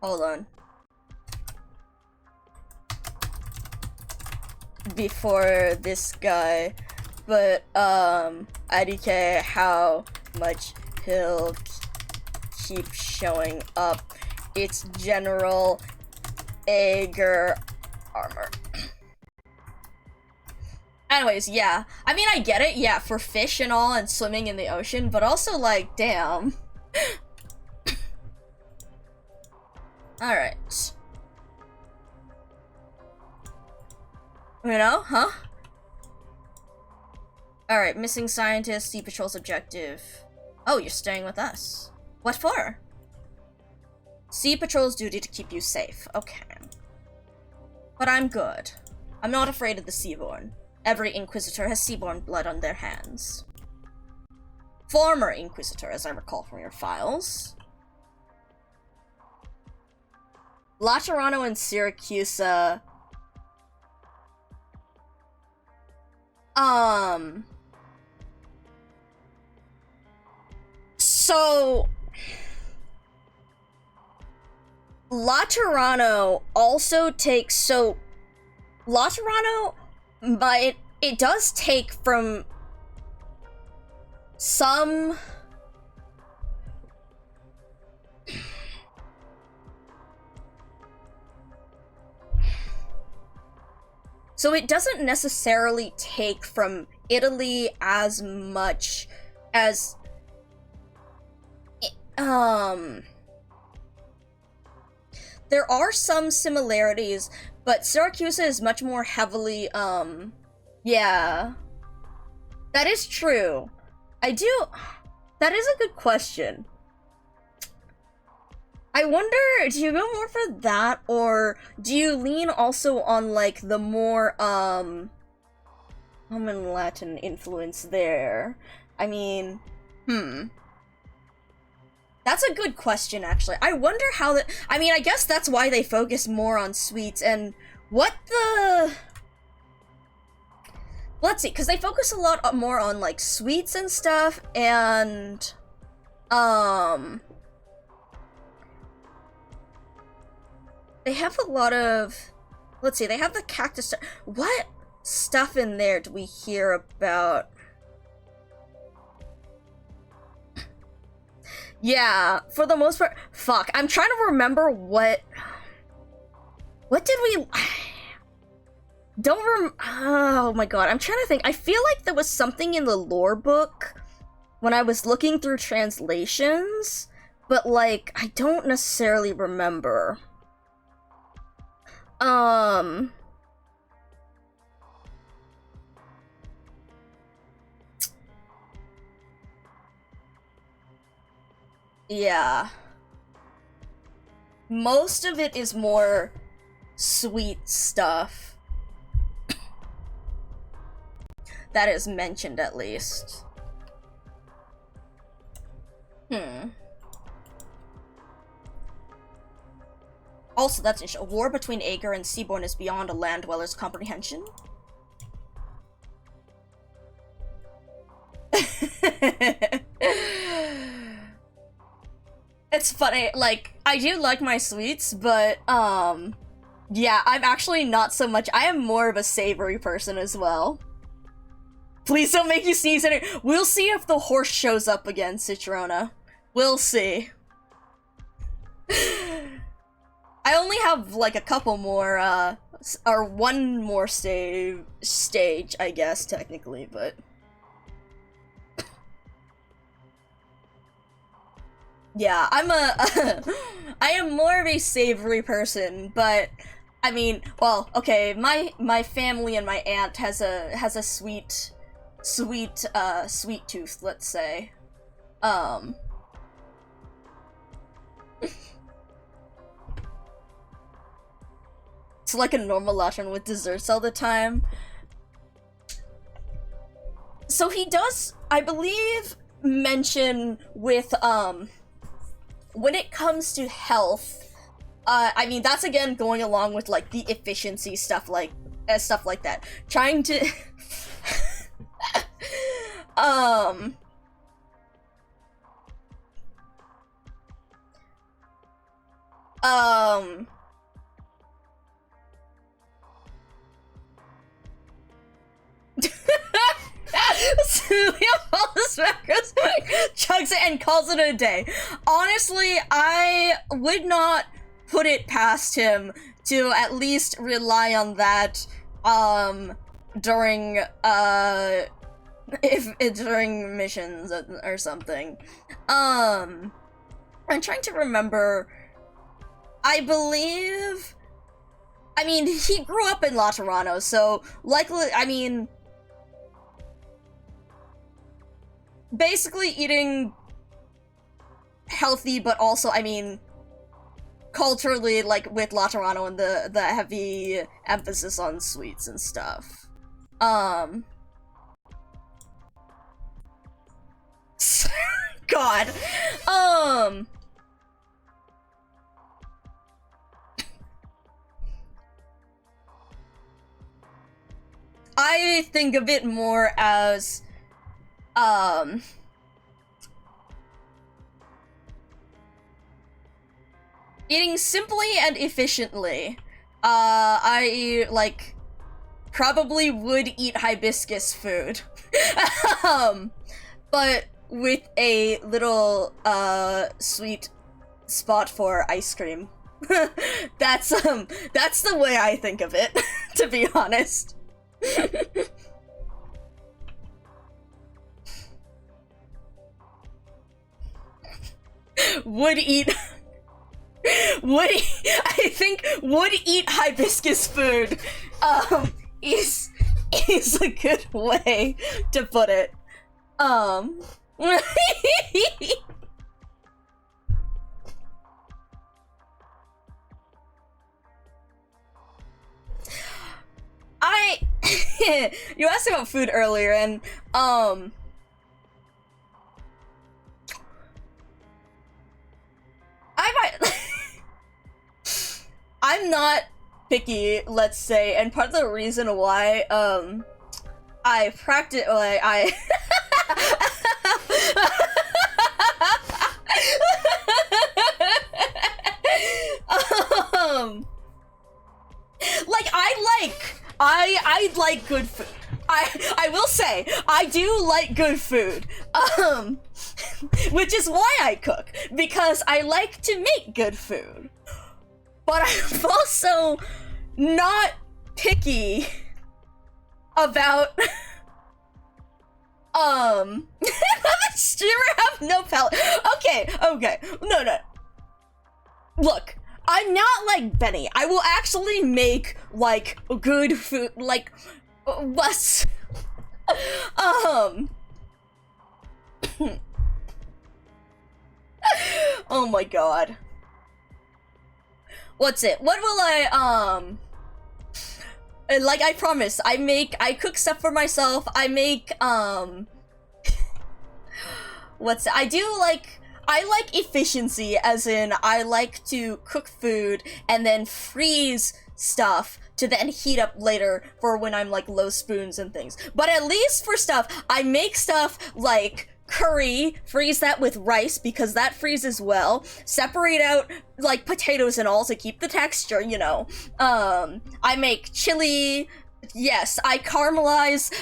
hold on. Before this guy, but, IDK, how much he'll keep showing up. It's General Ager armor. Anyways, yeah. I mean, I get it, yeah, for fish and all and swimming in the ocean, but also, like, damn. Alright. You know, huh? Alright, missing scientist, Sea Patrol's objective. Oh, you're staying with us. What for? Sea Patrol's duty to keep you safe. Okay. But I'm good. I'm not afraid of the Seaborn. Every Inquisitor has Seaborn blood on their hands. Former Inquisitor, as I recall from your files. Laterano and Syracusa... So... Laterano also takes... So... Laterano... But it does take from some... So it doesn't necessarily take from Italy as much as... There are some similarities, but Syracuse is much more heavily, yeah. That is true. That is a good question. I wonder, do you go more for that, or do you lean also on, like, the more, Roman Latin influence there? I mean, That's a good question, actually. I wonder how that... I mean, I guess that's why they focus more on sweets, and what the... Let's see, because they focus a lot more on, like, sweets and stuff, and... They have a lot of... Let's see, they have the cactus... What stuff in there do we hear about? Yeah, for the most part... Fuck, I'm trying to remember what... What did we... Oh my god, I'm trying to think. I feel like there was something in the lore book when I was looking through translations, but, like, I don't necessarily remember. Yeah. Most of it is more sweet stuff. That is mentioned, at least. Also, that's a war between Ager and Seaborn is beyond a land dweller's comprehension. It's funny, like, I do like my sweets, but, yeah, I'm actually not so much. I am more of a savory person as well. Please don't make you sneeze in it. We'll see if the horse shows up again, Citrona. We'll see. I only have, like, a couple more, or one more stage, I guess, technically, but... Yeah, I am more of a savory person, but I mean, well, okay, my family and my aunt has a sweet tooth, let's say. It's like a normal Latron with desserts all the time. So he does, I believe, mention with, when it comes to health, I mean, that's again going along with, like, the efficiency stuff like that. Trying to, chugs it and calls it a day. Honestly, I would not put it past him to at least rely on that during during missions or something. I'm trying to remember. I believe, I mean, he grew up in Laterano, so likely, I mean, basically eating healthy, but also, I mean, culturally, like, with Laterano and the heavy emphasis on sweets and stuff. God. I think of it more as, eating simply and efficiently. I, like, probably would eat hibiscus food. But with a little, sweet spot for ice cream. That's the way I think of it, to be honest. would eat hibiscus food is a good way to put it. You asked about food earlier, and I might I'm not picky, let's say, and part of the reason why I practice, like, like, I like good food. I will say, I do like good food, which is why I cook, because I like to make good food. But I'm also not picky about, streamer have no palate. Okay, no. Look, I'm not like Benny. I will actually make, like, good food, like, what's, oh my god. What's it? What will I, like, I promise, I cook stuff for myself. I make, what's it? I like efficiency, as in, I like to cook food and then freeze stuff to then heat up later for when I'm, like, low spoons and things. But at least for stuff, I make stuff like curry, freeze that with rice because that freezes well, separate out, like, potatoes and all to keep the texture, you know. I make chili. Yes, I caramelize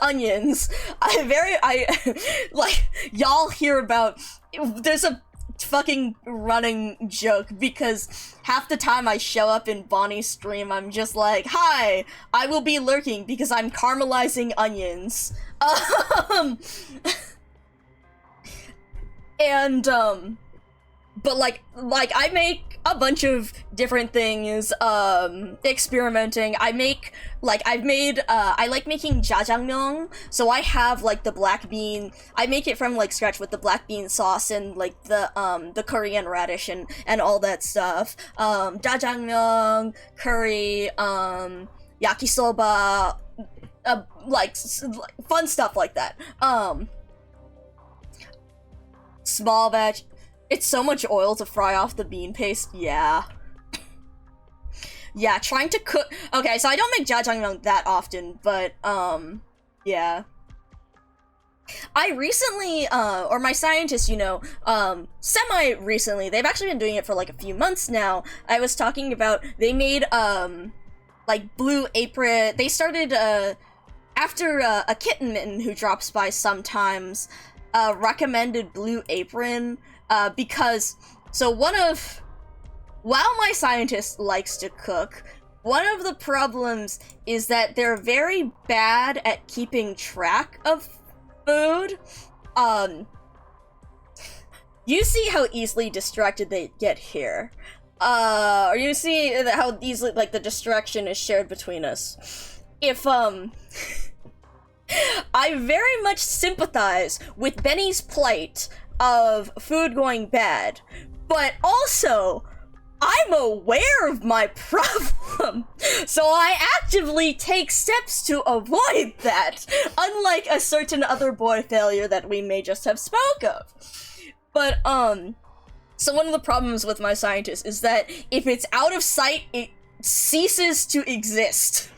onions. Like, y'all hear about, there's a fucking running joke because half the time I show up in Bonnie's stream, I'm just like, hi, I will be lurking because I'm caramelizing onions. And, but like I make a bunch of different things, experimenting. I like making jjajangmyeon, so I have, like, the black bean, I make it from, like, scratch with the black bean sauce and, like, the Korean radish and all that stuff. Jjajangmyeon, curry, yakisoba, like, fun stuff like that. Small batch. It's so much oil to fry off the bean paste. Yeah. Yeah, trying to cook. Okay, so I don't make jjajangmyeon that often, but, yeah. I recently, or my scientists, you know, semi-recently, they've actually been doing it for, like, a few months now. I was talking about, they made, like, Blue Apron. They started, after, a kitten mitten who drops by sometimes, recommended Blue Apron, because, so while my scientist likes to cook, one of the problems is that they're very bad at keeping track of food. You see how easily distracted they get here. Or you see how easily, like, the distraction is shared between us. If, I very much sympathize with Benny's plight of food going bad, but also, I'm aware of my problem, so I actively take steps to avoid that, unlike a certain other boy failure that we may just have spoke of. But, so one of the problems with my scientist is that if it's out of sight, it ceases to exist.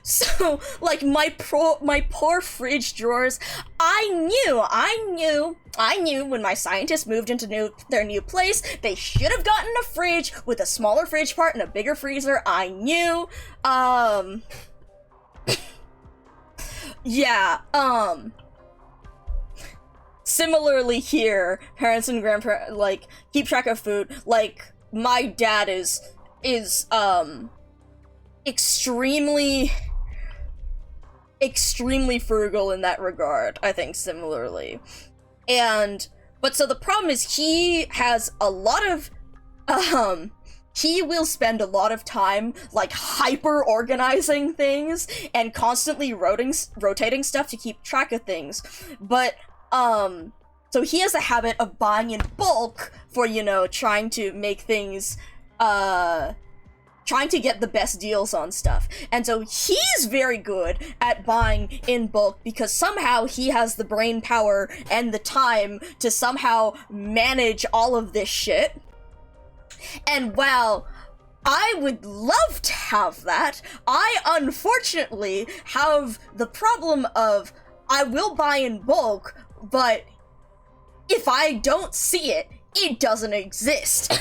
So, like, my poor fridge drawers, I knew when my scientists moved into their new place, they should have gotten a fridge with a smaller fridge part and a bigger freezer. I knew, yeah, similarly here, parents and grandparents, like, keep track of food. Like, my dad is extremely frugal in that regard, I think, similarly. But so the problem is he has a lot of, he will spend a lot of time, like, hyper-organizing things and constantly rotating stuff to keep track of things. But, so he has a habit of buying in bulk for, you know, trying to make things, trying to get the best deals on stuff. And so he's very good at buying in bulk because somehow he has the brain power and the time to somehow manage all of this shit. And while I would love to have that, I unfortunately have the problem of I will buy in bulk, but if I don't see it, it doesn't exist.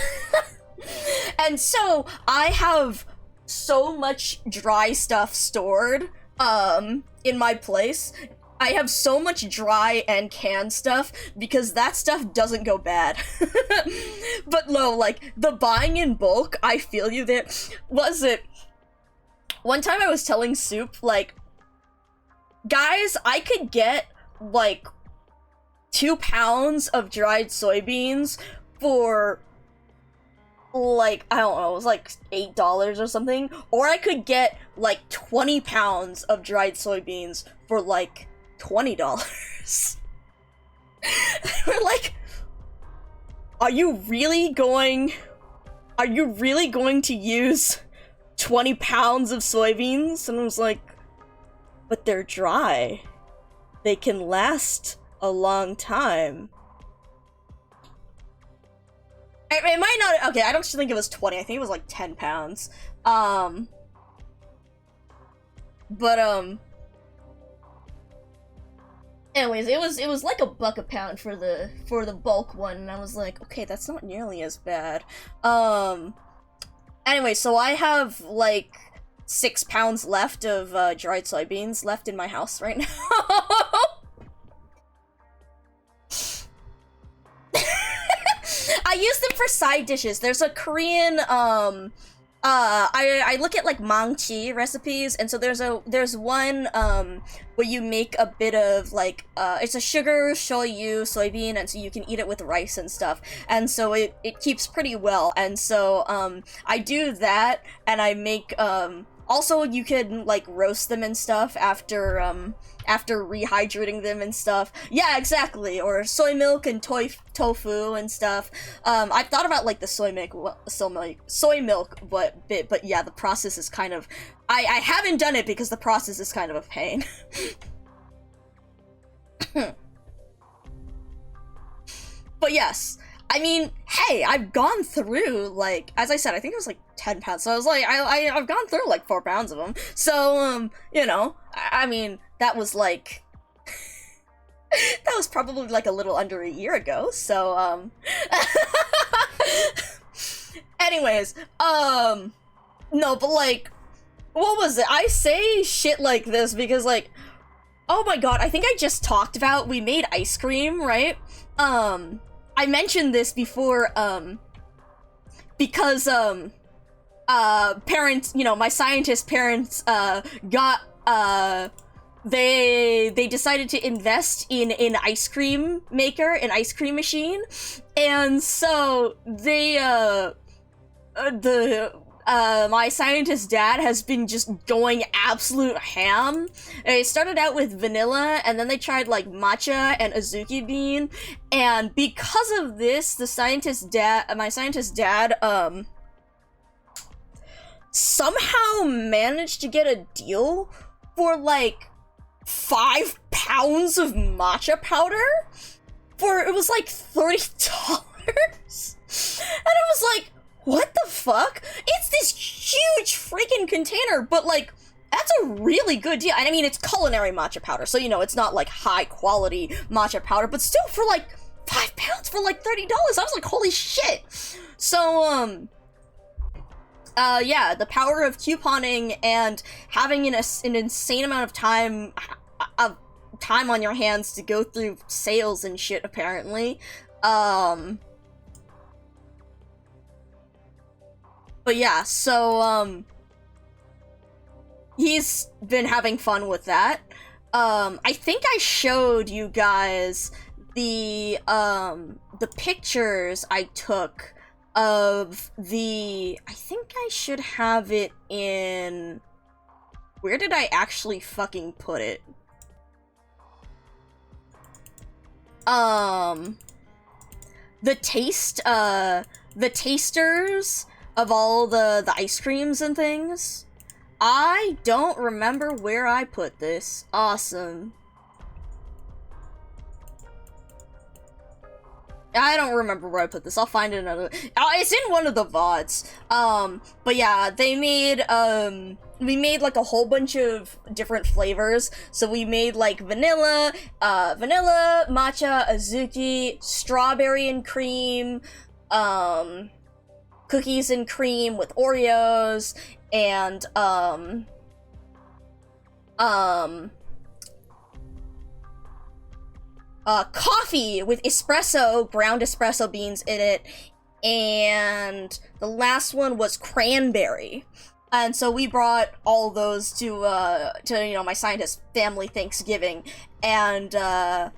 And so, I have so much dry stuff stored, in my place. I have so much dry and canned stuff, because that stuff doesn't go bad. But no, like, the buying in bulk, I feel you there. Was it... One time I was telling Soup, like, guys, I could get, like, 2 pounds of dried soybeans for... like, I don't know, it was like $8 or something, or I could get like 20 pounds of dried soybeans for like $20. We're like, are you really going to use 20 pounds of soybeans? And I was like, but they're dry. They can last a long time. It might not, okay, I don't think it was 20, I think it was like 10 pounds. Anyways, it was like $1 a pound for the bulk one, and I was like, okay, that's not nearly as bad. Anyway, so I have like 6 pounds left of dried soybeans left in my house right now. I use them for side dishes. There's a Korean I look at like mangchi recipes, and so there's one where you make a bit of like it's a sugar, shoyu, soybean, and so you can eat it with rice and stuff, and so it keeps pretty well, and so I do that, and I make also you can like roast them and stuff after rehydrating them and stuff. Yeah, exactly. Or soy milk and tofu and stuff. I've thought about like the soy milk, but yeah, the process is kind of. I haven't done it because the process is kind of a pain. But yes, I mean, hey, I've gone through, like, as I said, I think it was like 10 pounds, so I was like, I've gone through like 4 pounds of them, so, you know, I mean, that was like, that was probably like a little under a year ago, so, anyways, no, but like, what was it? I say shit like this because, like, oh my god, I think I just talked about, we made ice cream, right? I mentioned this before, because, parents, you know, my scientist parents, they decided to invest in an ice cream maker, an ice cream machine, and so they, my scientist dad has been just going absolute ham. They started out with vanilla, and then they tried like matcha and azuki bean, and because of this, my scientist dad, somehow managed to get a deal for like 5 pounds of matcha powder it was like $30. And I was like, what the fuck? It's this huge freaking container, but like, that's a really good deal. And I mean, it's culinary matcha powder, so you know, it's not like high quality matcha powder, but still for like 5 pounds for like $30, I was like, holy shit. So, yeah, the power of couponing and having an insane amount of time on your hands to go through sales and shit, apparently. But yeah, so, he's been having fun with that. I think I showed you guys the pictures I took of I think I should have it in, where did I actually fucking put it? The tasters of all the ice creams and things. I don't remember where I put this. Awesome. I don't remember where I put this. I'll find it another. It's in one of the VODs. But yeah, they made, we made like a whole bunch of different flavors. So we made like vanilla, matcha, azuki, strawberry and cream, cookies and cream with Oreos, and, coffee with ground espresso beans in it, and the last one was cranberry. And so we brought all those to you know, my scientist family Thanksgiving, and dad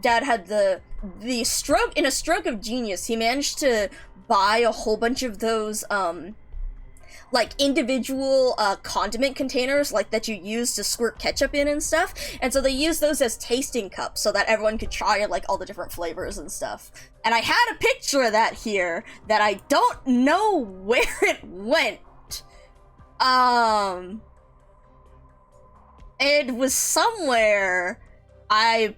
had the stroke, in a stroke of genius, he managed to buy a whole bunch of those like individual condiment containers, like that you use to squirt ketchup in and stuff, and so they used those as tasting cups so that everyone could try like all the different flavors and stuff. And I had a picture of that here that I don't know where it went. It was somewhere. I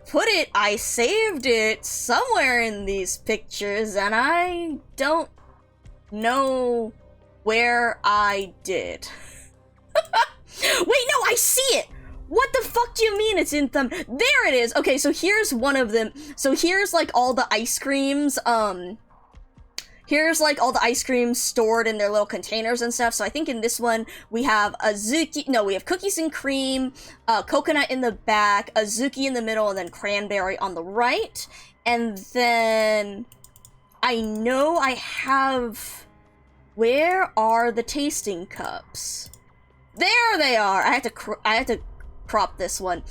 saved it somewhere in these pictures, and I don't know where I did. Wait, no, I see it! What the fuck do you mean it's in thumb? There it is! Okay, so here's one of them. So here's like all the ice creams, here's like all the ice creams stored in their little containers and stuff. So I think in this one we have we have cookies and cream, coconut in the back, azuki in the middle, and then cranberry on the right. And then I know I have Where are the tasting cups? There they are! I had to crop this one.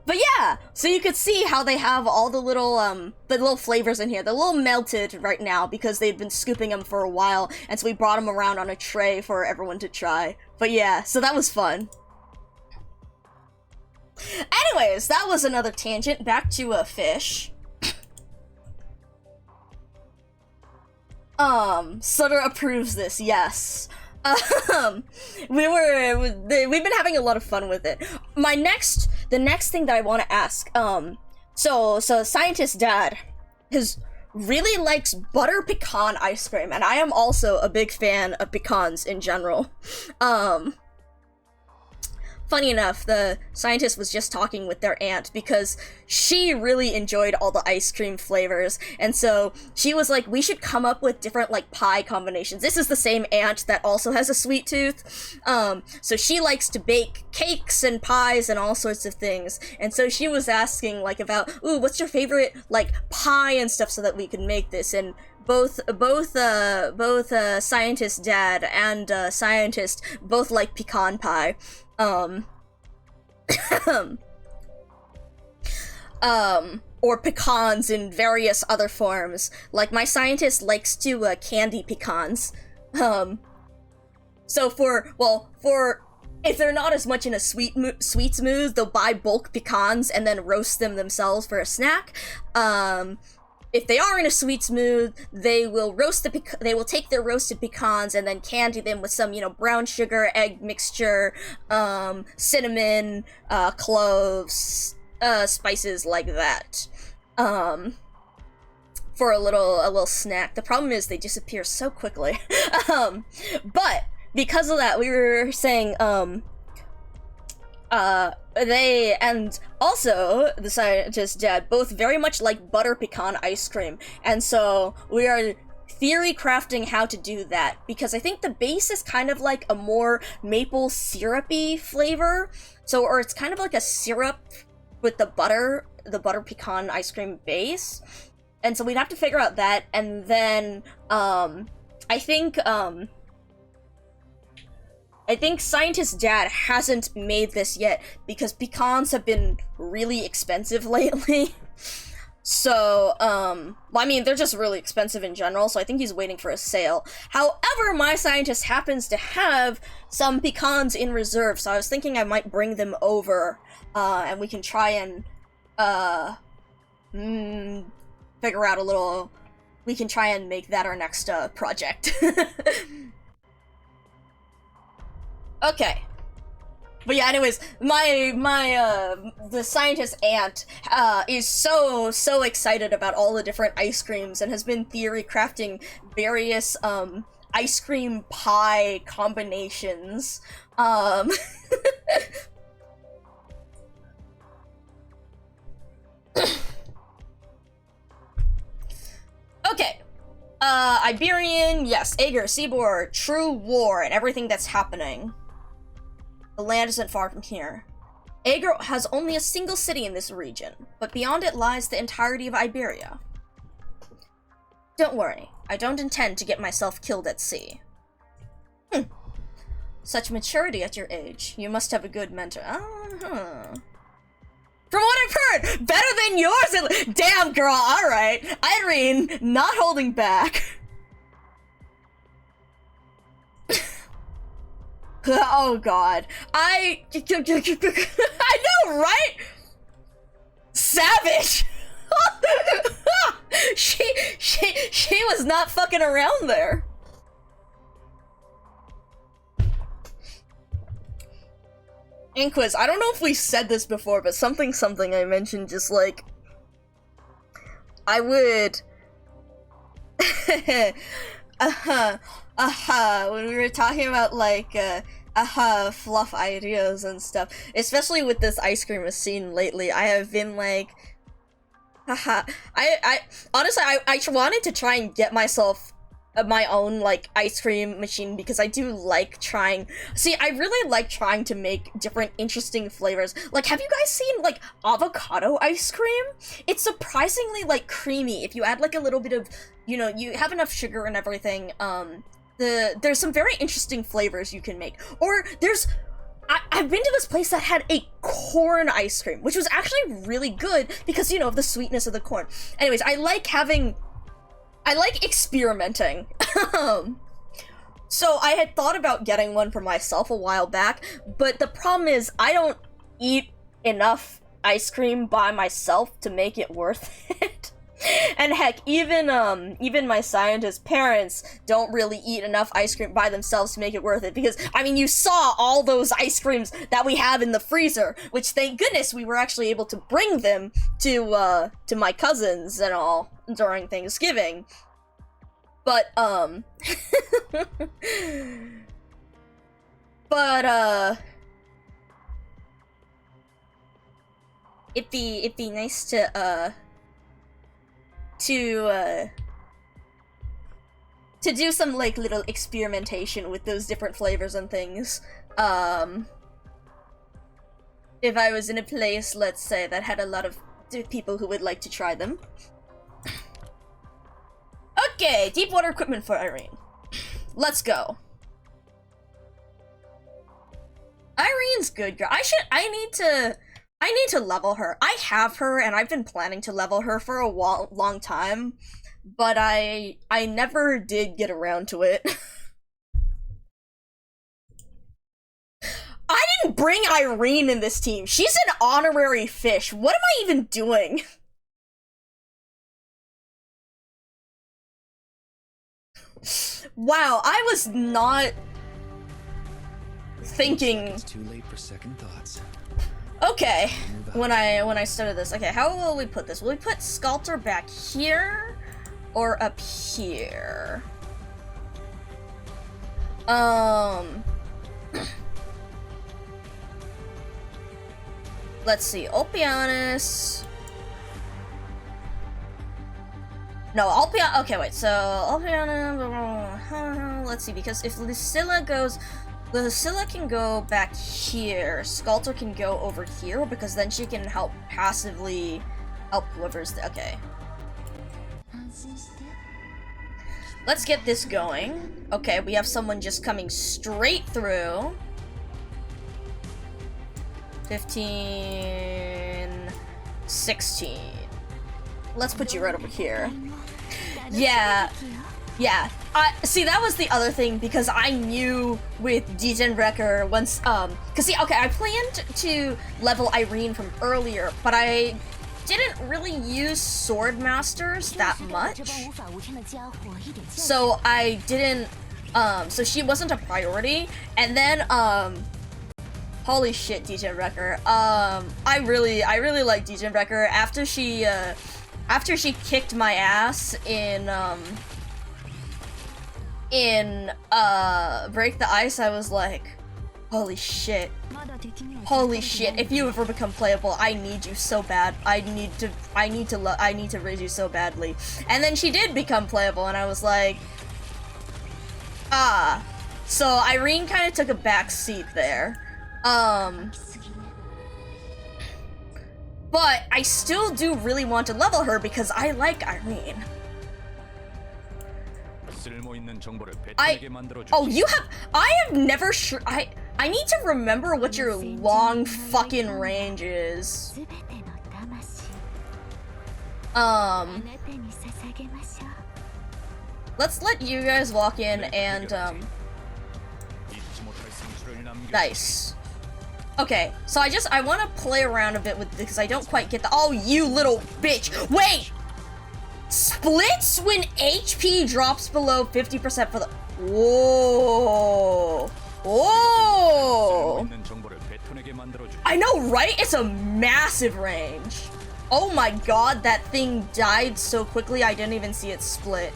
But yeah, so you could see how they have all the little flavors in here. They're a little melted right now because they've been scooping them for a while, and so we brought them around on a tray for everyone to try. But yeah, so that was fun. Anyways, that was another tangent. Back to a fish. Sutter approves this, yes. We've been having a lot of fun with it. The next thing that I want to ask, so Scientist Dad really likes butter pecan ice cream, and I am also a big fan of pecans in general. Funny enough, the scientist was just talking with their aunt because she really enjoyed all the ice cream flavors, and so she was like, we should come up with different, like, pie combinations. This is the same aunt that also has a sweet tooth, so she likes to bake cakes and pies and all sorts of things, and so she was asking, like, about, ooh, what's your favorite, like, pie and stuff so that we can make this, and both Scientist Dad and Scientist both like pecan pie. Or pecans in various other forms. Like, my scientist likes to candy pecans. So for if they're not as much in a sweets mood, they'll buy bulk pecans and then roast them themselves for a snack. If they are in a sweets mood, they will take their roasted pecans and then candy them with some, brown sugar, egg mixture, cinnamon, cloves, spices like that. For a little snack. The problem is they disappear so quickly. But because of that, we were saying, they, and also the Scientist Dad, both very much like butter pecan ice cream, and so we are theory crafting how to do that, because I think the base is kind of like a more maple syrupy flavor, or it's kind of like a syrup with the butter pecan ice cream base, and so we'd have to figure out that, and then, I think Scientist Dad hasn't made this yet because pecans have been really expensive lately. So, I mean, they're just really expensive in general, so I think he's waiting for a sale. However, my scientist happens to have some pecans in reserve, so I was thinking I might bring them over, and we can try and, figure out we can try and make that our next, project. Okay. But yeah, anyways, the scientist aunt, is so excited about all the different ice creams and has been theory crafting various, ice cream pie combinations. Okay. Iberian, yes, Ager, Seaboard, True War, and everything that's happening. The land isn't far from here. Ager has only a single city in this region, but beyond it lies the entirety of Iberia. Don't worry, I don't intend to get myself killed at sea. Such maturity at your age. You must have a good mentor. From what I've heard, better than yours. Damn, girl, alright. Irene, not holding back. Oh god. I know, right? Savage! She was not fucking around there. Inquis, I don't know if we said this before, but something I mentioned just like I would when we were talking about like fluff ideas and stuff, especially with this ice cream scene lately, I have been like I honestly I wanted to try and get myself my own like ice cream machine because I do like trying. See, I really like trying to make different interesting flavors. Like, have you guys seen like avocado ice cream? It's surprisingly like creamy if you add like a little bit of, you know, you have enough sugar and everything, there's some very interesting flavors you can make. Or I've been to this place that had a corn ice cream, which was actually really good because, you know, of the sweetness of the corn. Anyways, I like experimenting. So I had thought about getting one for myself a while back, but the problem is I don't eat enough ice cream by myself to make it worth it. And heck, even my scientist parents don't really eat enough ice cream by themselves to make it worth it, because, I mean, you saw all those ice creams that we have in the freezer, which, thank goodness, we were actually able to bring them to my cousins and all during Thanksgiving. But, it'd be nice to do some, like, little experimentation with those different flavors and things. If I was in a place, let's say, that had a lot of people who would like to try them. Okay, deep water equipment for Irene. Let's go. Irene's good, girl. I need to level her. I have her, and I've been planning to level her for a long time, but I never did get around to it. I didn't bring Irene in this team. She's an honorary fish. What am I even doing? Wow, I was not thinking. It's too late for second thoughts. Okay, when I started this, okay, how will we put this? Will we put Sculptor back here or up here? Let's see, Ulpianus. No, Ulpianus. Okay, wait. So Ulpianus. Let's see, because if Lucilla can go back here. Sculptor can go over here because then she can help passively help whoever's okay. Let's get this going. Okay, we have someone just coming straight through. 15, 16. Let's put you right over here. Yeah. See, that was the other thing, because I knew with Degen Wrecker once, cause see, okay, I planned to level Irene from earlier, but I didn't really use Sword Masters that much. So I didn't, so she wasn't a priority, and then, holy shit, Degen Wrecker. I really like Degen Wrecker. After she kicked my ass in Break the Ice, I was like, holy shit, if you ever become playable, I need you so bad. I need to raise you so badly. And then she did become playable, and I was like, so Irene kind of took a back seat there. But I still do really want to level her because I like Irene. I have never I need to remember what your long fucking range is. Let's let you guys walk in and, nice. Okay, so I want to play around a bit with this because I don't quite get the— oh, you little bitch! Wait! Splits when HP drops below 50% for the— whoa! Whoa! I know, right? It's a massive range. Oh my god, that thing died so quickly I didn't even see it split.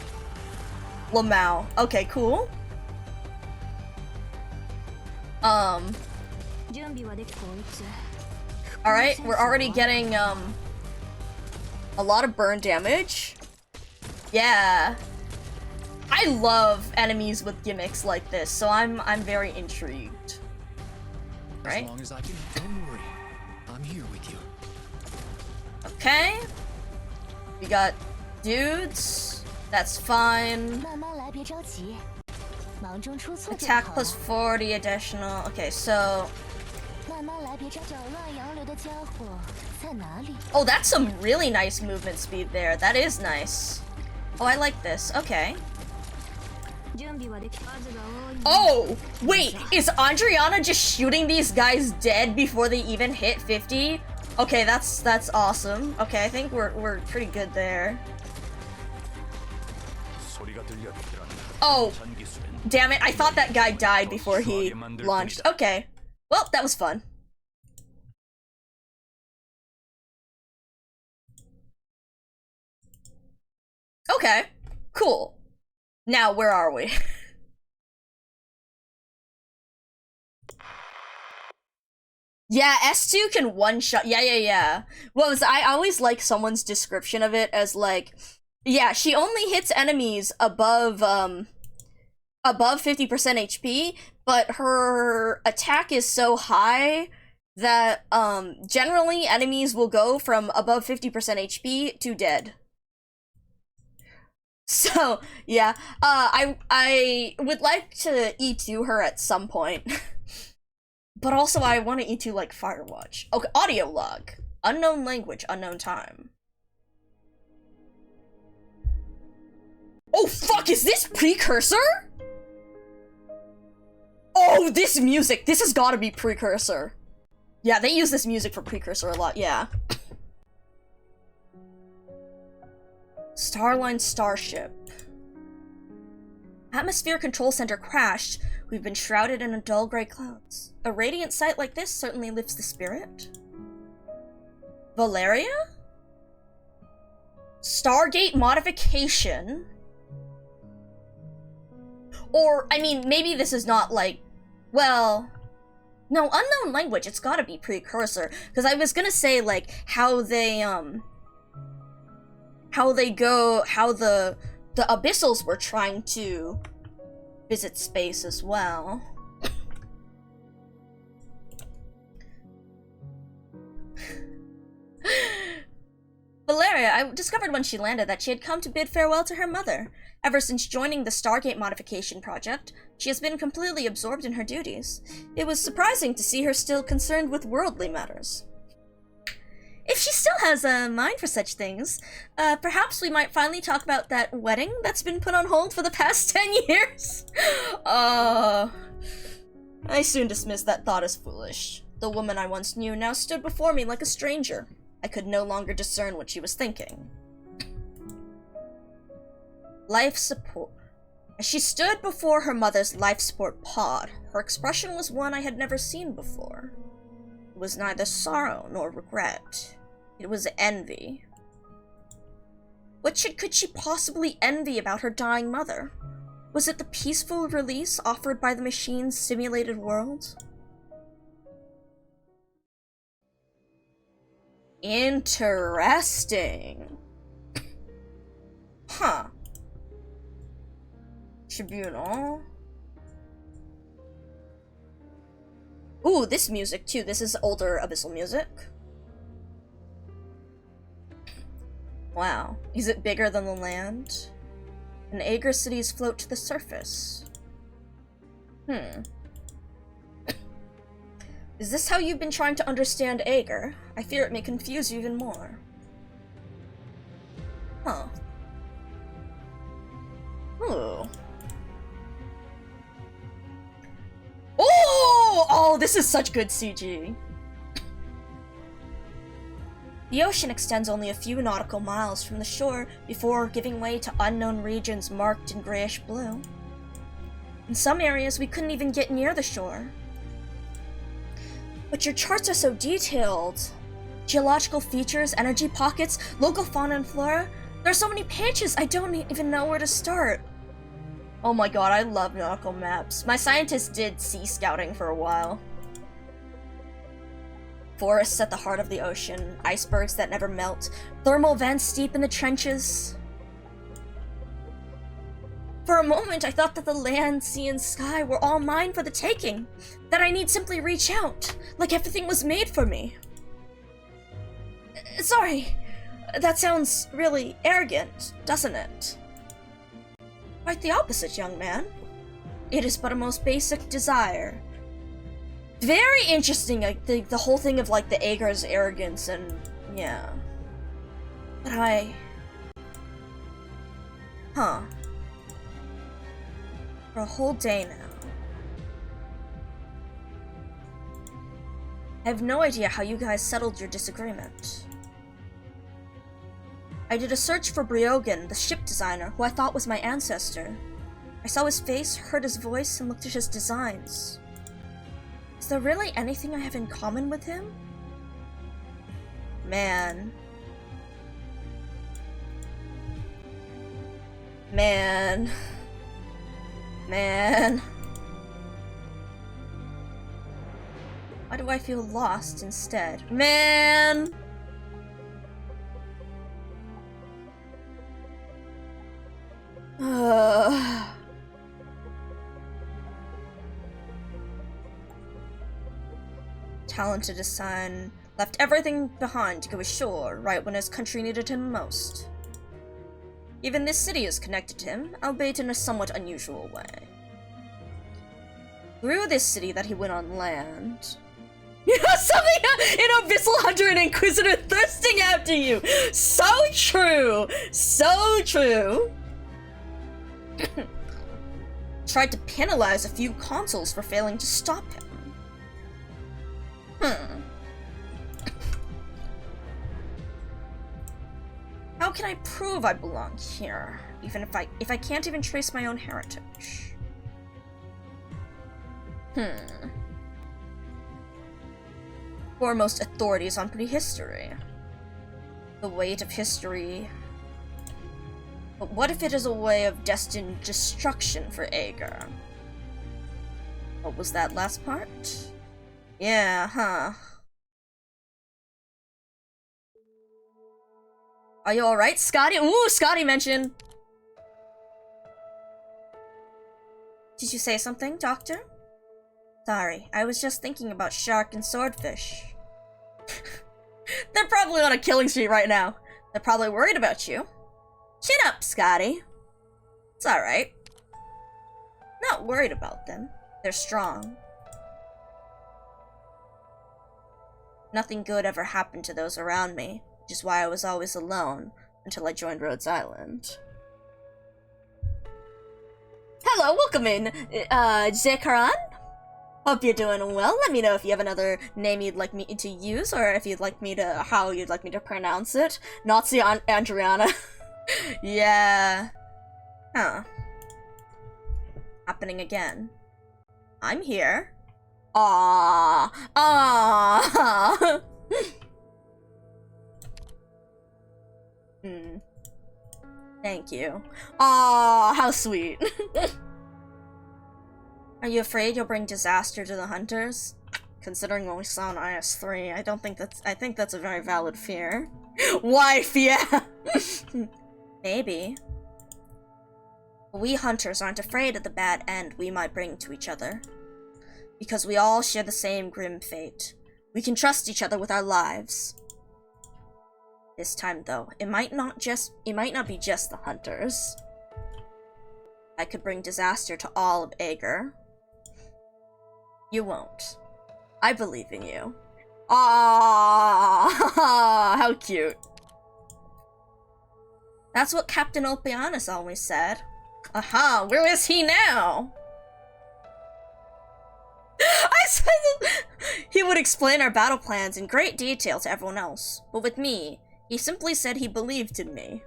Lamau. Okay, cool. Alright, we're already getting, a lot of burn damage. Yeah. I love enemies with gimmicks like this, so I'm very intrigued. Right? As long as I can, don't worry. I'm here with you. Okay. We got dudes. That's fine. Attack plus 40 additional. Okay, so... Oh, that's some really nice movement speed there. That is nice. Oh, I like this. Okay. Oh! Wait, is Adriana just shooting these guys dead before they even hit 50? Okay, that's awesome. Okay, I think we're pretty good there. Oh! Damn it, I thought that guy died before he launched. Okay. Well, that was fun. Okay, cool. Now, where are we? Yeah, S2 can one-shot. Yeah. Well, I always like someone's description of it as like, yeah, she only hits enemies above 50% HP, but her attack is so high that generally enemies will go from above 50% HP to dead. So, yeah, I would like to E2 her at some point. But also I want to E2 like Firewatch. Okay, audio log. Unknown language, unknown time. Oh fuck, is this Precursor? Oh, this music! This has gotta be Precursor. Yeah, they use this music for Precursor a lot, yeah. Starline Starship. Atmosphere control center crashed. We've been shrouded in a dull gray clouds. A radiant sight like this certainly lifts the spirit. Valeria? Stargate modification? Or, I mean, maybe this is not like, well... No, unknown language, it's gotta be Precursor. Because I was gonna say, like, how the Abyssals were trying to visit space as well. Valeria, I discovered when she landed that she had come to bid farewell to her mother. Ever since joining the Stargate modification project, she has been completely absorbed in her duties. It was surprising to see her still concerned with worldly matters. If she still has a mind for such things, perhaps we might finally talk about that wedding that's been put on hold for the past 10 years? I soon dismissed that thought as foolish. The woman I once knew now stood before me like a stranger. I could no longer discern what she was thinking. Life support. As she stood before her mother's life support pod, her expression was one I had never seen before. It was neither sorrow nor regret. It was envy. What could she possibly envy about her dying mother? Was it the peaceful release offered by the machine's simulated world? Interesting. Huh. Tribunal. Ooh, this music too. This is older Abyssal music. Wow. Is it bigger than the land? And Aegir cities float to the surface. Is this how you've been trying to understand Aegir? I fear it may confuse you even more. Huh. Ooh. Oh, this is such good CG. The ocean extends only a few nautical miles from the shore before giving way to unknown regions marked in grayish blue. In some areas, we couldn't even get near the shore. But your charts are so detailed. Geological features, energy pockets, local fauna and flora. There are so many pages, I don't even know where to start. Oh my god, I love nautical maps. My scientists did sea scouting for a while. Forests at the heart of the ocean, icebergs that never melt, thermal vents deep in the trenches. For a moment, I thought that the land, sea, and sky were all mine for the taking, that I need simply reach out, like everything was made for me. Sorry, that sounds really arrogant, doesn't it? Quite the opposite, young man. It is but a most basic desire. Very interesting, like, the whole thing of, like, the Aegar's arrogance and, yeah. But Huh. For a whole day now. I have no idea how you guys settled your disagreement. I did a search for Briogan, the ship designer, who I thought was my ancestor. I saw his face, heard his voice, and looked at his designs. Is there really anything I have in common with him? Man. Man. Man. Why do I feel lost instead? Man! Talented as son, left everything behind to go ashore right when his country needed him most. Even this city is connected to him, albeit in a somewhat unusual way. Through this city that he went on land. Something an abyssal hunter and inquisitor thirsting after you! So true! So true! Tried to penalize a few consuls for failing to stop him. How can I prove I belong here, even if I can't even trace my own heritage? Foremost authorities on prehistory. The weight of history. But what if it is a way of destined destruction for Aegar? What was that last part? Yeah, huh. Are you alright, Scotty? Ooh, Scotty mentioned. Did you say something, Doctor? Sorry, I was just thinking about shark and swordfish. They're probably on a killing spree right now. They're probably worried about you. Chin up, Scotty. It's alright. Not worried about them. They're strong. Nothing good ever happened to those around me, which is why I was always alone until I joined Rhodes Island. Hello, welcome in, Zekaran. Hope you're doing well. Let me know if you have another name you'd like me to use, or if you'd like me to, how you'd like me to pronounce it. Nazi Andriana. Yeah. Huh. Happening again. I'm here. Aww. Aww. Thank you. Aww, how sweet. Are you afraid you'll bring disaster to the hunters? Considering what we saw on IS-3, I think that's a very valid fear. Wife, yeah! Maybe. We hunters aren't afraid of the bad end we might bring to each other. Because we all share the same grim fate. We can trust each other with our lives. This time, though, it might not be just the hunters. I could bring disaster to all of Aegar. You won't. I believe in you. Ah, how cute. That's what Captain Ulpianus always said. Aha, where is he now? I said he would explain our battle plans in great detail to everyone else, but with me, he simply said he believed in me.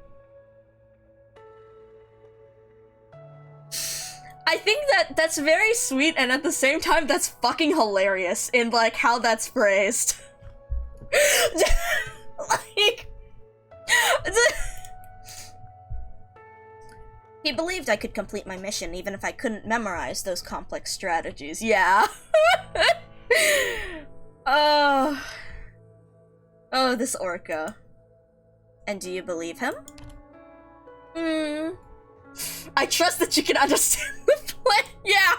I think that's very sweet, and at the same time, that's fucking hilarious in, like, how that's phrased. Like... He believed I could complete my mission even if I couldn't memorize those complex strategies. Yeah. Oh, this orca. And do you believe him? I trust that you can understand the plan. Yeah.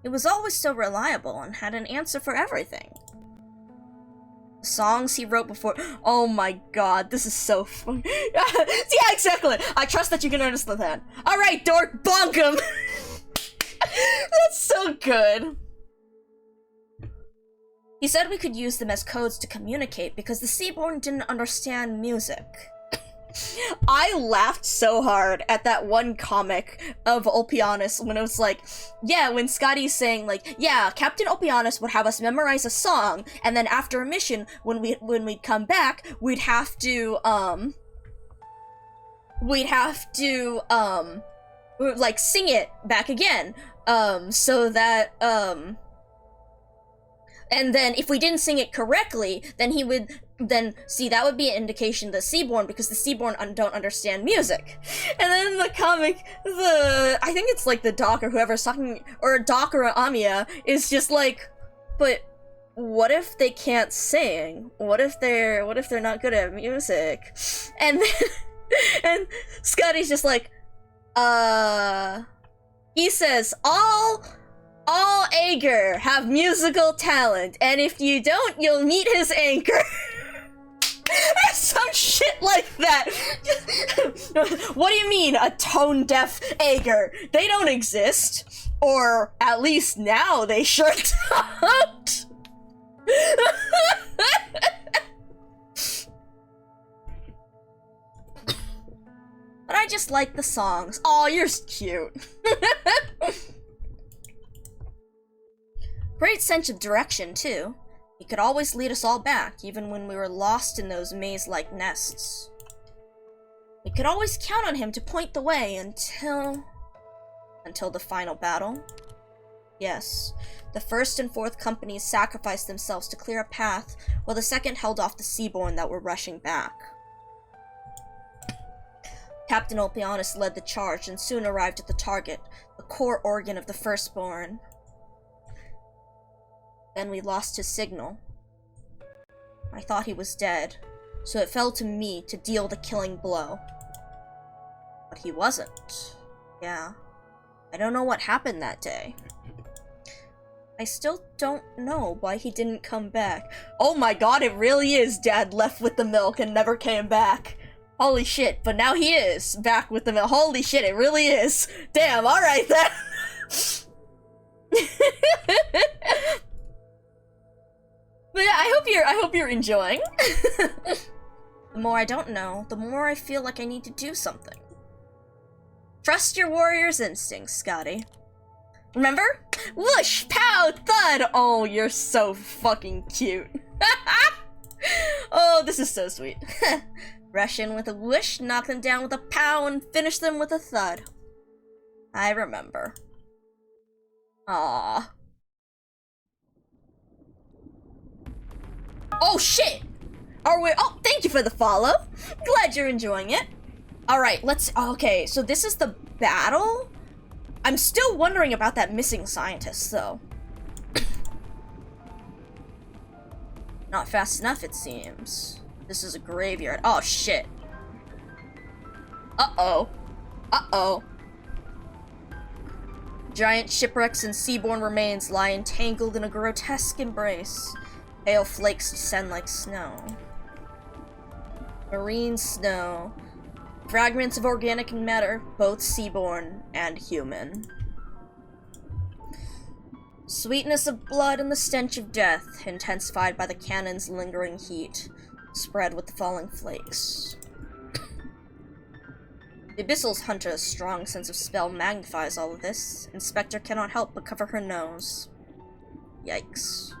It was always so reliable and had an answer for everything. The songs he wrote before. Oh my god, this is so fun. Yeah, exactly. I trust that you can understand that. Alright, dork, bonk him! That's so good. He said we could use them as codes to communicate because the Seaborn didn't understand music. I laughed so hard at that one comic of Ulpianus when it was like, yeah, when Scotty's saying like, yeah, Captain Ulpianus would have us memorize a song, and then after a mission, when we'd come back, we'd have to like sing it back again, so that and then if we didn't sing it correctly, then he would see that would be an indication the Seaborn, because the Seaborn don't understand music. And then in the comic, I think it's like the Doc or whoever's talking, or Doc or Amiya is just like, but what if they can't sing? What if they're not good at music? And then and Scotty's just like, he says, all Ager have musical talent, and if you don't, you'll meet his anchor. Some shit like that. What do you mean, a tone-deaf Ager? They don't exist. Or, at least now, they sure don't. But I just like the songs. Aw, you're cute. Great sense of direction, too. He could always lead us all back, even when we were lost in those maze-like nests. We could always count on him to point the way until the final battle. Yes, the first and fourth companies sacrificed themselves to clear a path, while the second held off the Seaborn that were rushing back. Captain Ulpianus led the charge and soon arrived at the target, the core organ of the Firstborn. Then we lost his signal. I thought he was dead, so it fell to me to deal the killing blow. But he wasn't. Yeah. I don't know what happened that day. I still don't know why he didn't come back. Oh my god, it really is Dad left with the milk and never came back. Holy shit, but now he is back with the milk. Holy shit, it really is. Damn, alright then. But yeah, I hope you're enjoying. The more I don't know, the more I feel like I need to do something. Trust your warrior's instincts, Scotty. Remember? Whoosh! Pow! Thud! Oh, you're so fucking cute. Oh, this is so sweet. Rush in with a whoosh, knock them down with a pow, and finish them with a thud. I remember. Aww. Oh shit! Are we- oh, thank you for the follow! Glad you're enjoying it. Alright, let's- okay, so this is the battle? I'm still wondering about that missing scientist, though. Not fast enough, it seems. This is a graveyard. Oh shit. Uh-oh. Uh-oh. Giant shipwrecks and seaborne remains lie entangled in a grotesque embrace. Pale flakes descend like snow. Marine snow. Fragments of organic matter, both seaborne and human. Sweetness of blood and the stench of death, intensified by the cannon's lingering heat, spread with the falling flakes. The Abyssal's Hunter's strong sense of smell magnifies all of this. Inspector cannot help but cover her nose. Yikes.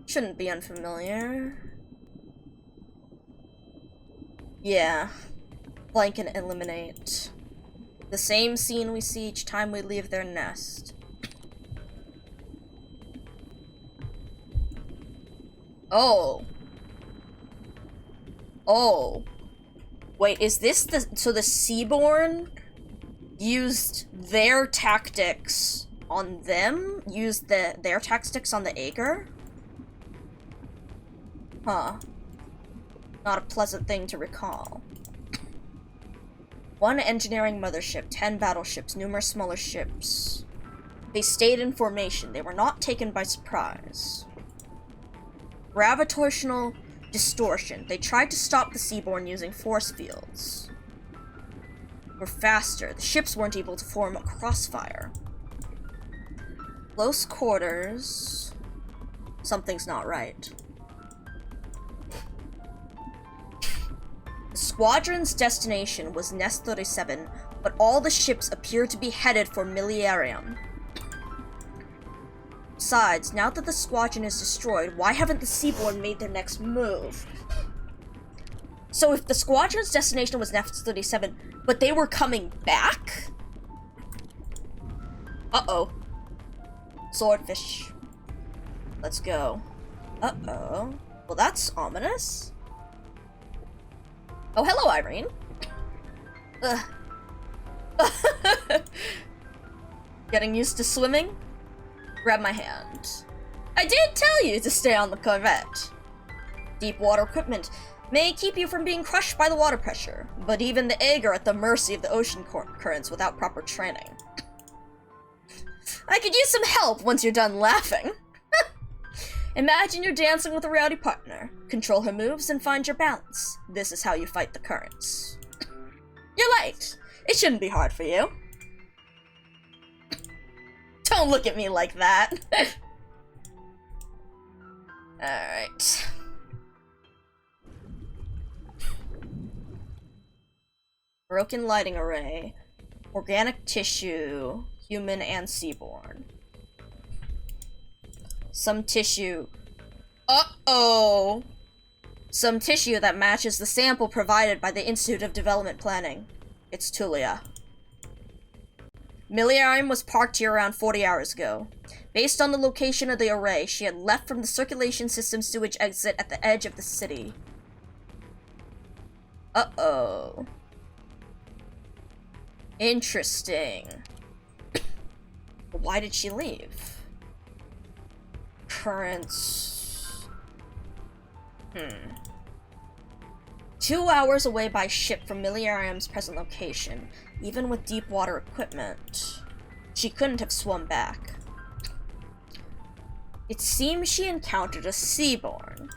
Shouldn't be unfamiliar. Yeah. Blank and eliminate. The same scene we see each time we leave their nest. Oh. Oh. Wait, is this the- so the Seaborn used their tactics on them? Used their tactics on the Ager? Huh. Not a pleasant thing to recall. 1 engineering mothership, 10 battleships, numerous smaller ships. They stayed in formation. They were not taken by surprise. Gravitational distortion. They tried to stop the Seaborn using force fields. were faster. The ships weren't able to form a crossfire. Close quarters. Something's not right. The squadron's destination was Nest 37, but all the ships appear to be headed for Millenarium. Besides, now that the squadron is destroyed, why haven't the Seaborn made their next move? So if the squadron's destination was Nest 37, but they were coming back? Uh-oh. Swordfish. Let's go. Uh-oh. Well, that's ominous. Oh, hello, Irene. Ugh. Getting used to swimming? Grab my hand. I did tell you to stay on the Corvette. Deep water equipment may keep you from being crushed by the water pressure, but even the egg are at the mercy of the ocean currents without proper training. I could use some help once you're done laughing. Imagine you're dancing with a rowdy partner. Control her moves and find your balance. This is how you fight the currents. You're light. It shouldn't be hard for you. Don't look at me like that. Alright. Broken lighting array. Organic tissue. Human and seaborn. Some tissue. Uh-oh! Some tissue that matches the sample provided by the Institute of Development Planning. It's Tulia. Millenarium was parked here around 40 hours ago. Based on the location of the array, she had left from the circulation system sewage exit at the edge of the city. Uh-oh. Interesting. Why did she leave? Currents. 2 hours away by ship from Millenarium's present location. Even with deep water equipment, she couldn't have swum back. It seems she encountered a Seaborn.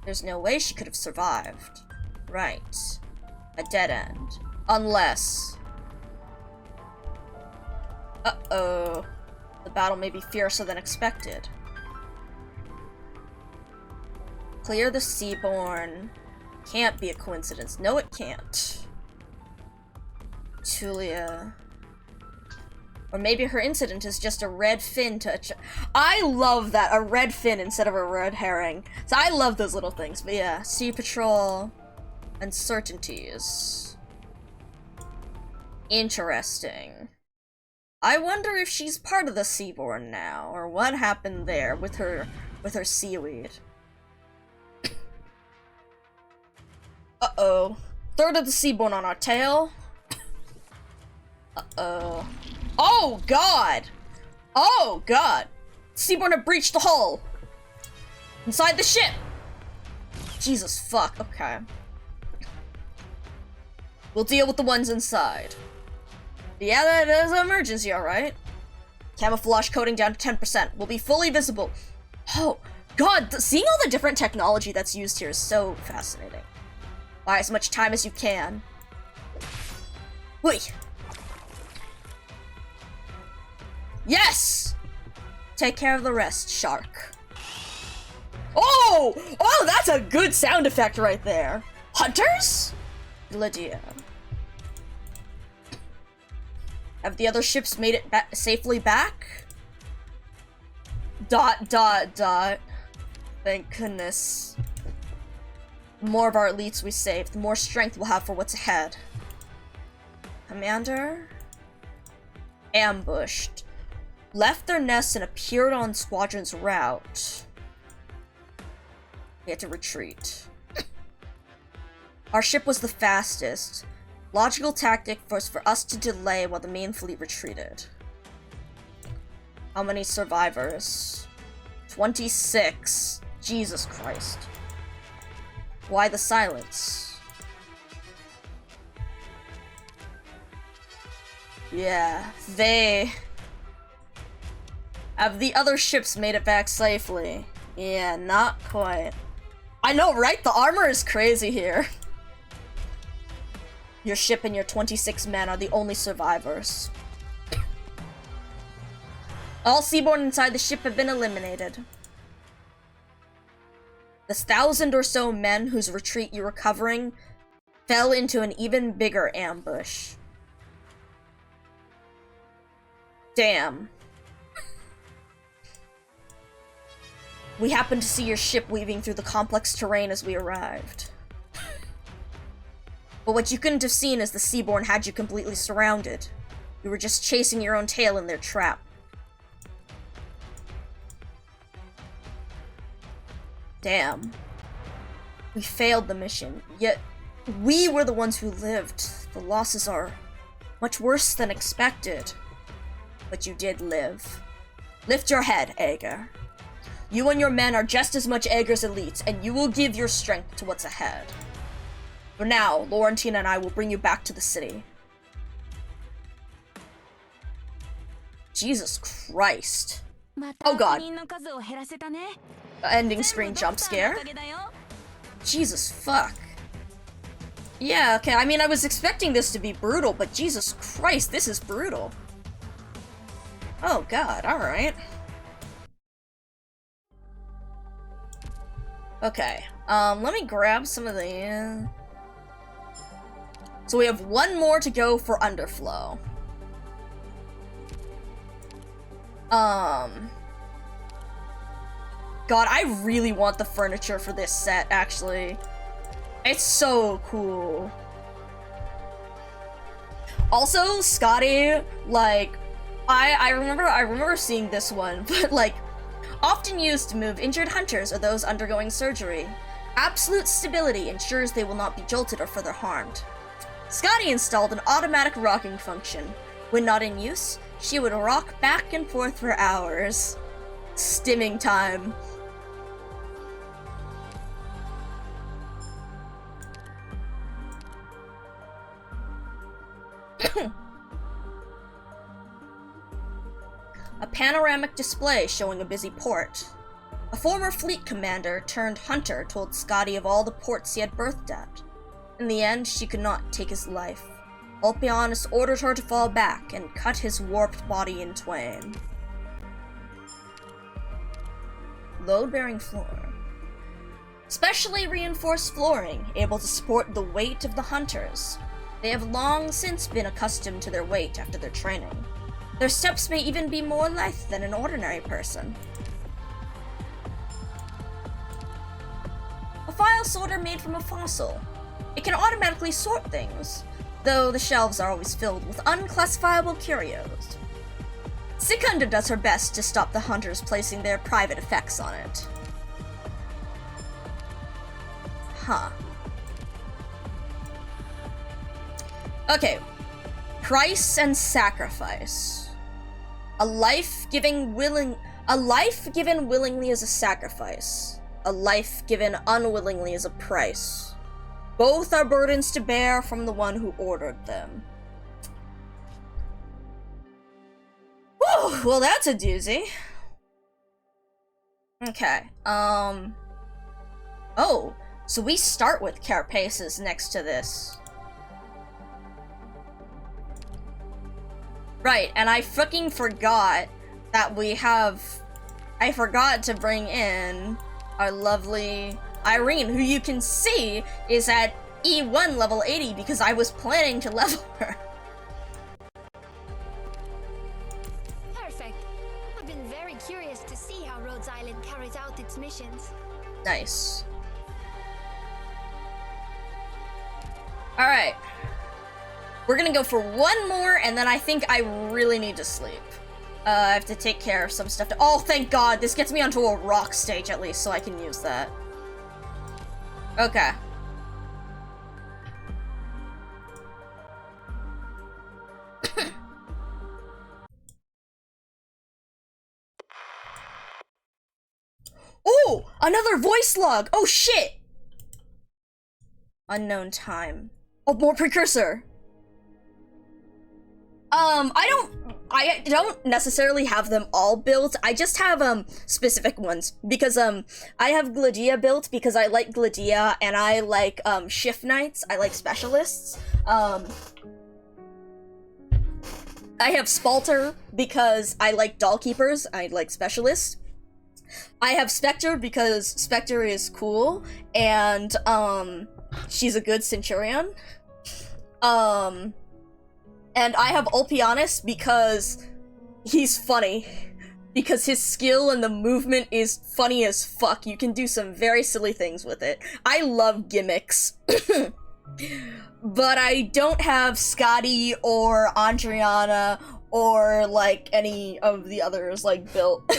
There's no way she could have survived. Right. A dead end. Unless... Uh-oh. The battle may be fiercer than expected. Clear the Seaborn. Can't be a coincidence. No, it can't. Tulia. Or maybe her incident is just a red fin to... I love that! A red fin instead of a red herring. So I love those little things. But yeah, Sea Patrol. Uncertainties. Interesting. I wonder if she's part of the Seaborn now, or what happened there with her seaweed. Uh-oh. Third of the Seaborn on our tail. Uh-oh. Oh, God! Oh, God! Seaborn have breached the hull! Inside the ship! Jesus fuck, okay. We'll deal with the ones inside. Yeah, that is an emergency, alright. Camouflage coating down to 10%. We'll be fully visible. Oh, God, seeing all the different technology that's used here is so fascinating. Buy as much time as you can. Wait. Yes! Take care of the rest, shark. Oh! Oh, that's a good sound effect right there. Hunters? Lydia. Have the other ships made it safely back? ... Thank goodness. The more of our elites we save, the more strength we'll have for what's ahead. Commander? Ambushed. Left their nests and appeared on squadron's route. We had to retreat. Our ship was the fastest. Logical tactic was for us to delay while the main fleet retreated. How many survivors? 26. Jesus Christ. Why the silence? Yeah, they... Have the other ships made it back safely? Yeah, not quite. I know, right? The armor is crazy here. Your ship and your 26 men are the only survivors. All seaborne inside the ship have been eliminated. The 1,000 or so men whose retreat you were covering fell into an even bigger ambush. Damn. We happened to see your ship weaving through the complex terrain as we arrived. But what you couldn't have seen is the Seaborn had you completely surrounded. You were just chasing your own tail in their trap. Damn. We failed the mission, yet we were the ones who lived. The losses are much worse than expected. But you did live. Lift your head, Ager. You and your men are just as much Ager's elites, and you will give your strength to what's ahead. For now, Laurentina and I will bring you back to the city. Jesus Christ. Oh god. Ending screen jump scare. Jesus fuck. Yeah, okay, I mean, I was expecting this to be brutal, but Jesus Christ, this is brutal. Oh god, alright. Okay, let me grab some of the... So we have one more to go for underflow. God, I really want the furniture for this set, actually. It's so cool. Also, Scotty, like, I remember seeing this one, but like, often used to move injured hunters or those undergoing surgery. Absolute stability ensures they will not be jolted or further harmed. Scotty installed an automatic rocking function. When not in use, she would rock back and forth for hours. Stimming time. A panoramic display showing a busy port. A former fleet commander turned hunter told Scotty of all the ports he had berthed at. In the end, she could not take his life. Ulpianus ordered her to fall back and cut his warped body in twain. Load-bearing floor. Specially reinforced flooring, able to support the weight of the hunters. They have long since been accustomed to their weight after their training. Their steps may even be more lithe than an ordinary person. A file sorter made from a fossil. It can automatically sort things, though the shelves are always filled with unclassifiable curios. Secunda does her best to stop the hunters placing their private effects on it. Huh. Okay. Price and sacrifice. A life given willingly is a sacrifice. A life given unwillingly is a price. Both are burdens to bear from the one who ordered them. Whew, well that's a doozy. Okay, oh, so we start with Carapaces next to this. Right, and I fucking forgot that I forgot to bring in our lovely Irene, who you can see is at E1 level 80 because I was planning to level her. Perfect. I've been very curious to see how Rhodes Island carries out its missions. Nice. Alright. We're gonna go for one more, and then I think I really need to sleep. I have to take care of some stuff. Oh, thank God! This gets me onto a rock stage at least, so I can use that. Okay. Oh! Another voice log! Oh, shit! Unknown time. Oh, more precursor! I don't... I don't necessarily have them all built. I just have specific ones because I have Gladea built because I like Gladea and I like shift knights. I like specialists. I have Spalter because I like doll keepers. I like specialists. I have Spectre because Spectre is cool and she's a good centurion. And I have Ulpianus because he's funny. Because his skill and the movement is funny as fuck. You can do some very silly things with it. I love gimmicks. But I don't have Scotty or Andriana or, like, any of the others, like, built.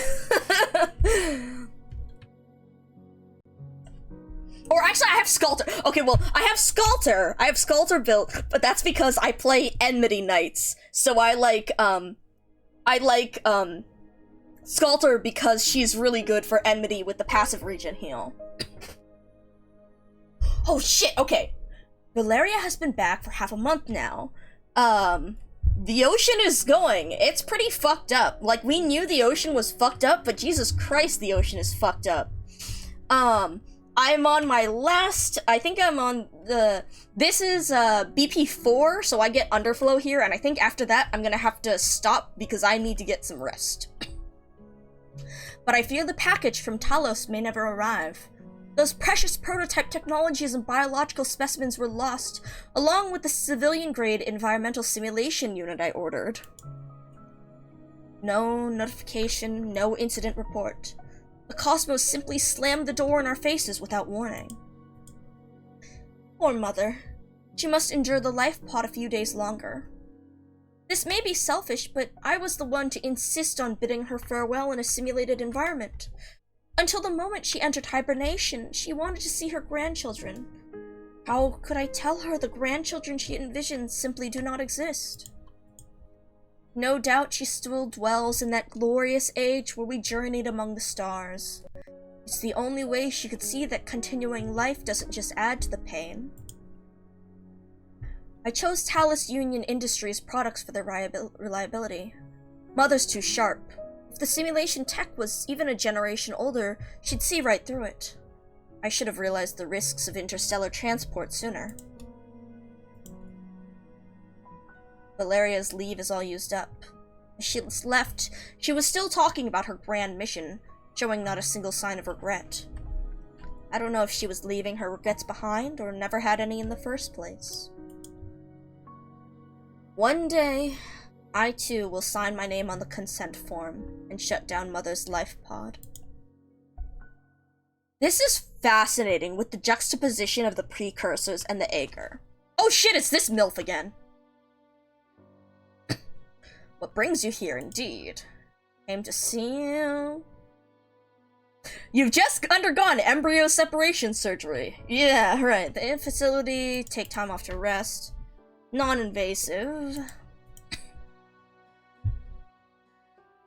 Or actually, I have Sculptor. Okay, well, I have Sculptor. I have Sculptor built, but that's because I play Enmity Knights. So I like Sculptor because she's really good for Enmity with the passive regen heal. Oh shit, okay. Valeria has been back for half a month now. The ocean is going. It's pretty fucked up. Like, we knew the ocean was fucked up, but Jesus Christ, the ocean is fucked up. I'm on my last, I think I'm on this is BP4, so I get underflow here, and I think after that I'm gonna have to stop because I need to get some rest. But I fear the package from Talos may never arrive. Those precious prototype technologies and biological specimens were lost, along with the civilian-grade environmental simulation unit I ordered. No notification, no incident report. The cosmos simply slammed the door in our faces without warning. Poor mother. She must endure the life pod a few days longer. This may be selfish, but I was the one to insist on bidding her farewell in a simulated environment. Until the moment she entered hibernation, she wanted to see her grandchildren. How could I tell her the grandchildren she envisioned simply do not exist? No doubt she still dwells in that glorious age where we journeyed among the stars. It's the only way she could see that continuing life doesn't just add to the pain. I chose Talos Union Industries products for their reliability. Mother's too sharp. If the simulation tech was even a generation older, she'd see right through it. I should have realized the risks of interstellar transport sooner. Valeria's leave is all used up. As she left, she was still talking about her grand mission, showing not a single sign of regret. I don't know if she was leaving her regrets behind or never had any in the first place. One day, I too will sign my name on the consent form and shut down Mother's life pod. This is fascinating with the juxtaposition of the precursors and the Aegir. Oh shit, it's this MILF again. What brings you here, indeed? Came to see you. You've just undergone embryo separation surgery. Yeah, right. The facility, take time off to rest. Non-invasive.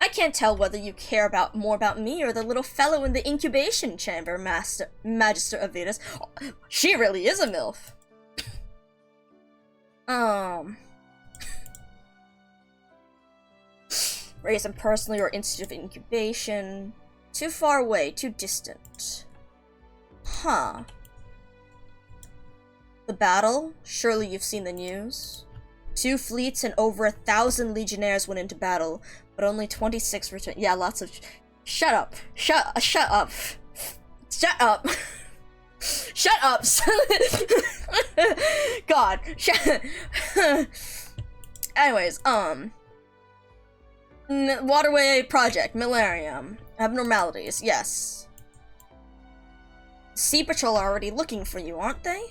I can't tell whether you care more about me or the little fellow in the incubation chamber, Magister of Venus. Oh, she really is a MILF. Raise them personally or Institute of Incubation. Too far away, too distant. Huh. The battle? Surely you've seen the news. 2 fleets and over 1,000 legionnaires went into battle, but only 26 returned. Yeah, lots of. Shut up. Shut up. Shut up. Shut up. God. Anyways, Waterway Project, Millennium. Abnormalities, yes. Sea Patrol are already looking for you, aren't they?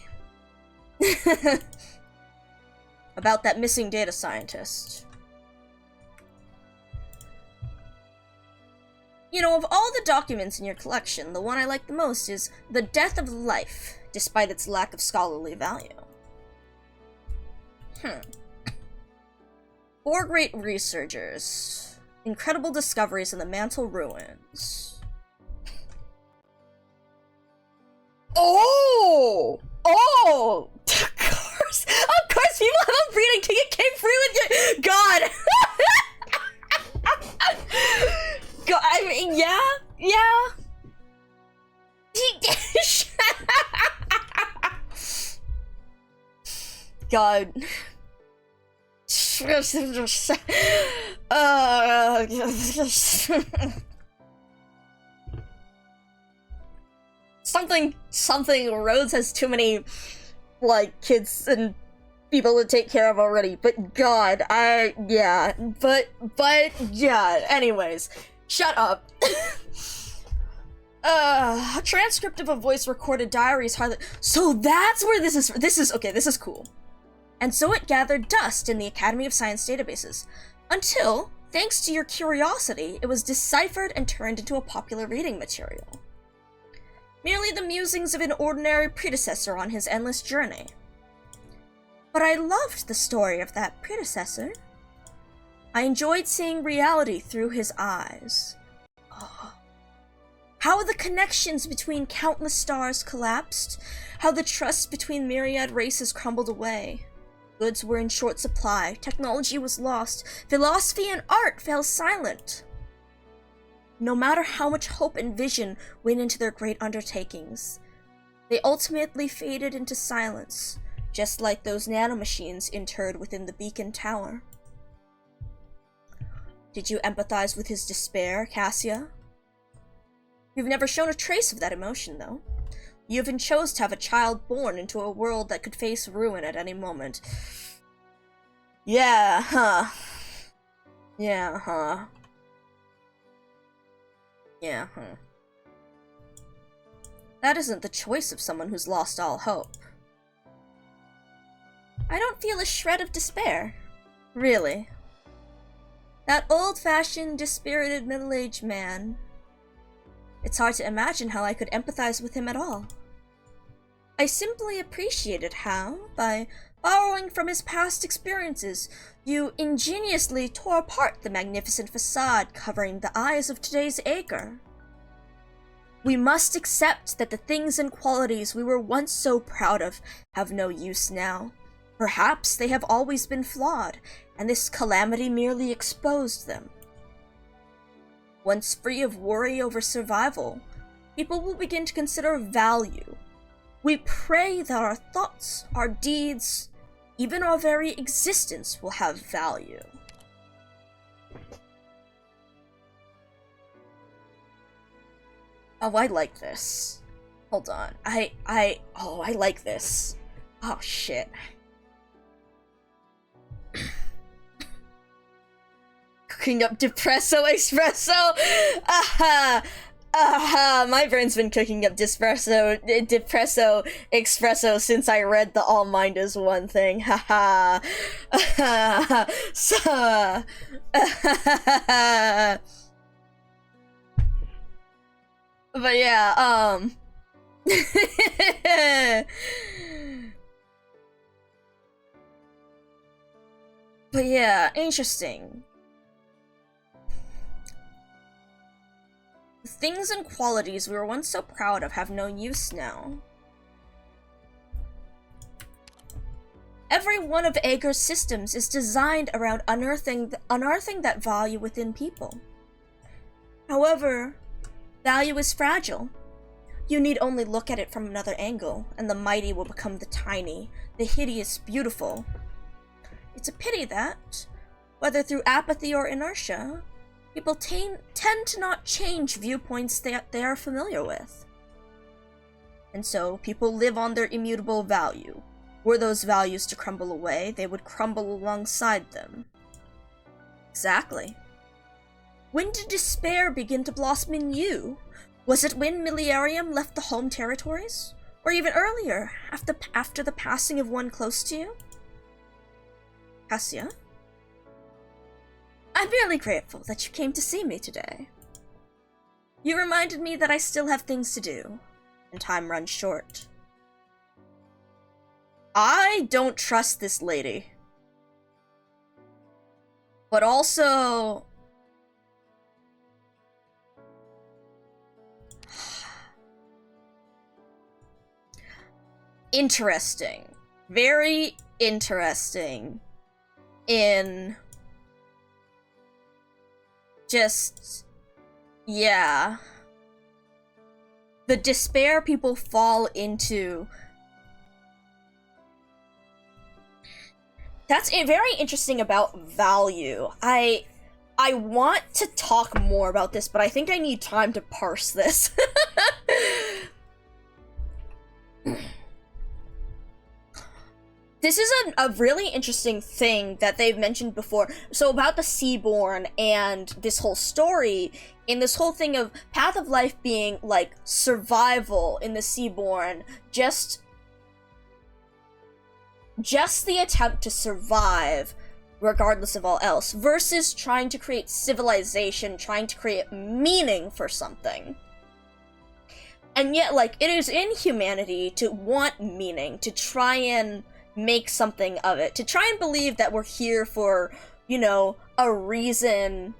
About that missing data scientist. You know, of all the documents in your collection, the one I like the most is The Death of Life, despite its lack of scholarly value. 4 great researchers. Incredible discoveries in the Mantle Ruins. Oh! Oh! Of course, people have a breeding ticket came free with you. God! Yeah, yeah. God. something Rhodes has too many, like, kids and people to take care of already, but God, yeah, but, yeah, anyways, shut up. A transcript of a voice recorded diary is hardly- So that's where this is, okay, this is cool. And so it gathered dust in the Academy of Science databases, until, thanks to your curiosity, it was deciphered and turned into a popular reading material. Merely the musings of an ordinary predecessor on his endless journey. But I loved the story of that predecessor. I enjoyed seeing reality through his eyes. Oh. How the connections between countless stars collapsed, how the trust between myriad races crumbled away. Goods were in short supply, technology was lost, philosophy and art fell silent. No matter how much hope and vision went into their great undertakings, they ultimately faded into silence, just like those nanomachines interred within the beacon tower. Did you empathize with his despair, Cassia? You've never shown a trace of that emotion, though. You even chose to have a child born into a world that could face ruin at any moment. Yeah, huh. Yeah, huh. Yeah, huh. That isn't the choice of someone who's lost all hope. I don't feel a shred of despair. Really. That old-fashioned, dispirited middle-aged man. It's hard to imagine how I could empathize with him at all. I simply appreciated how, by borrowing from his past experiences, you ingeniously tore apart the magnificent facade covering the eyes of today's Ager. We must accept that the things and qualities we were once so proud of have no use now. Perhaps they have always been flawed, and this calamity merely exposed them. Once free of worry over survival, people will begin to consider value. We pray that our thoughts, our deeds, even our very existence will have value. Oh, I like this. Hold on. Oh, I like this. Oh, shit. Cooking up depresso espresso? Aha! Aha! My brain's been cooking up depresso espresso since I read the All Mind is One thing. Haha. So. But yeah, but yeah, interesting. The things and qualities we were once so proud of have no use now. Every one of Ager's systems is designed around unearthing that value within people. However, value is fragile. You need only look at it from another angle, and the mighty will become the tiny, the hideous beautiful. It's a pity that, whether through apathy or inertia, people tend to not change viewpoints that they are familiar with. And so, people live on their immutable value. Were those values to crumble away, they would crumble alongside them. Exactly. When did despair begin to blossom in you? Was it when Millennium left the home territories? Or even earlier, after the passing of one close to you? Cassia? I'm merely grateful that you came to see me today. You reminded me that I still have things to do, and time runs short. I don't trust this lady. But also... interesting. Very interesting in just Yeah. The despair people fall into. That's very interesting about value. I want to talk more about this, but I think I need time to parse this. This is a really interesting thing that they've mentioned before. So about the Seaborn and this whole story, in this whole thing of Path of Life being like survival in the Seaborn, just the attempt to survive regardless of all else, versus trying to create civilization, trying to create meaning for something. And yet, like, it is in humanity to want meaning, to try and make something of it, to try and believe that we're here for, you know, a reason,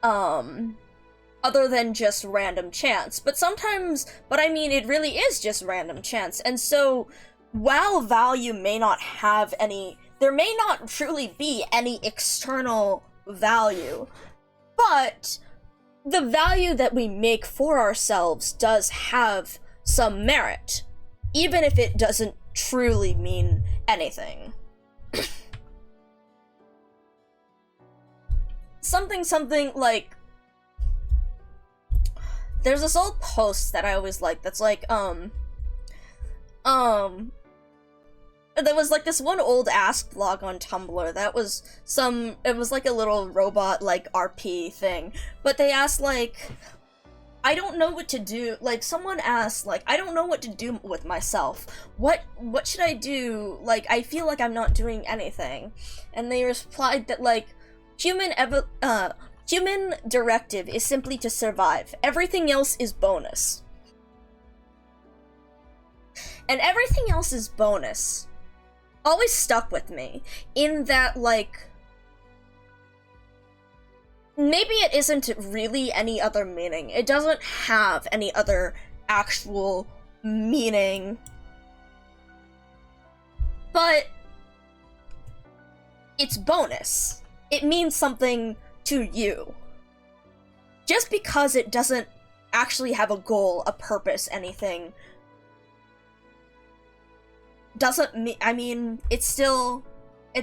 other than just random chance. But I mean, it really is just random chance. And so, while value may not have any, there may not truly be any external value, but the value that we make for ourselves does have some merit, even if it doesn't truly mean anything. something like, there's this old post that I always like that's like, there was like this one old Ask blog on Tumblr that was it was like a little robot like RP thing, but they asked like, I don't know what to do, like someone asked like, I don't know what to do with myself, what should I do, like I feel like I'm not doing anything, and they replied that like, human directive is simply to survive, everything else is bonus. And everything else is bonus always stuck with me, in that, like, maybe it isn't really any other meaning. It doesn't have any other actual meaning. But it's bonus. It means something to you. Just because it doesn't actually have a goal, a purpose, anything, doesn't mean, I mean, it's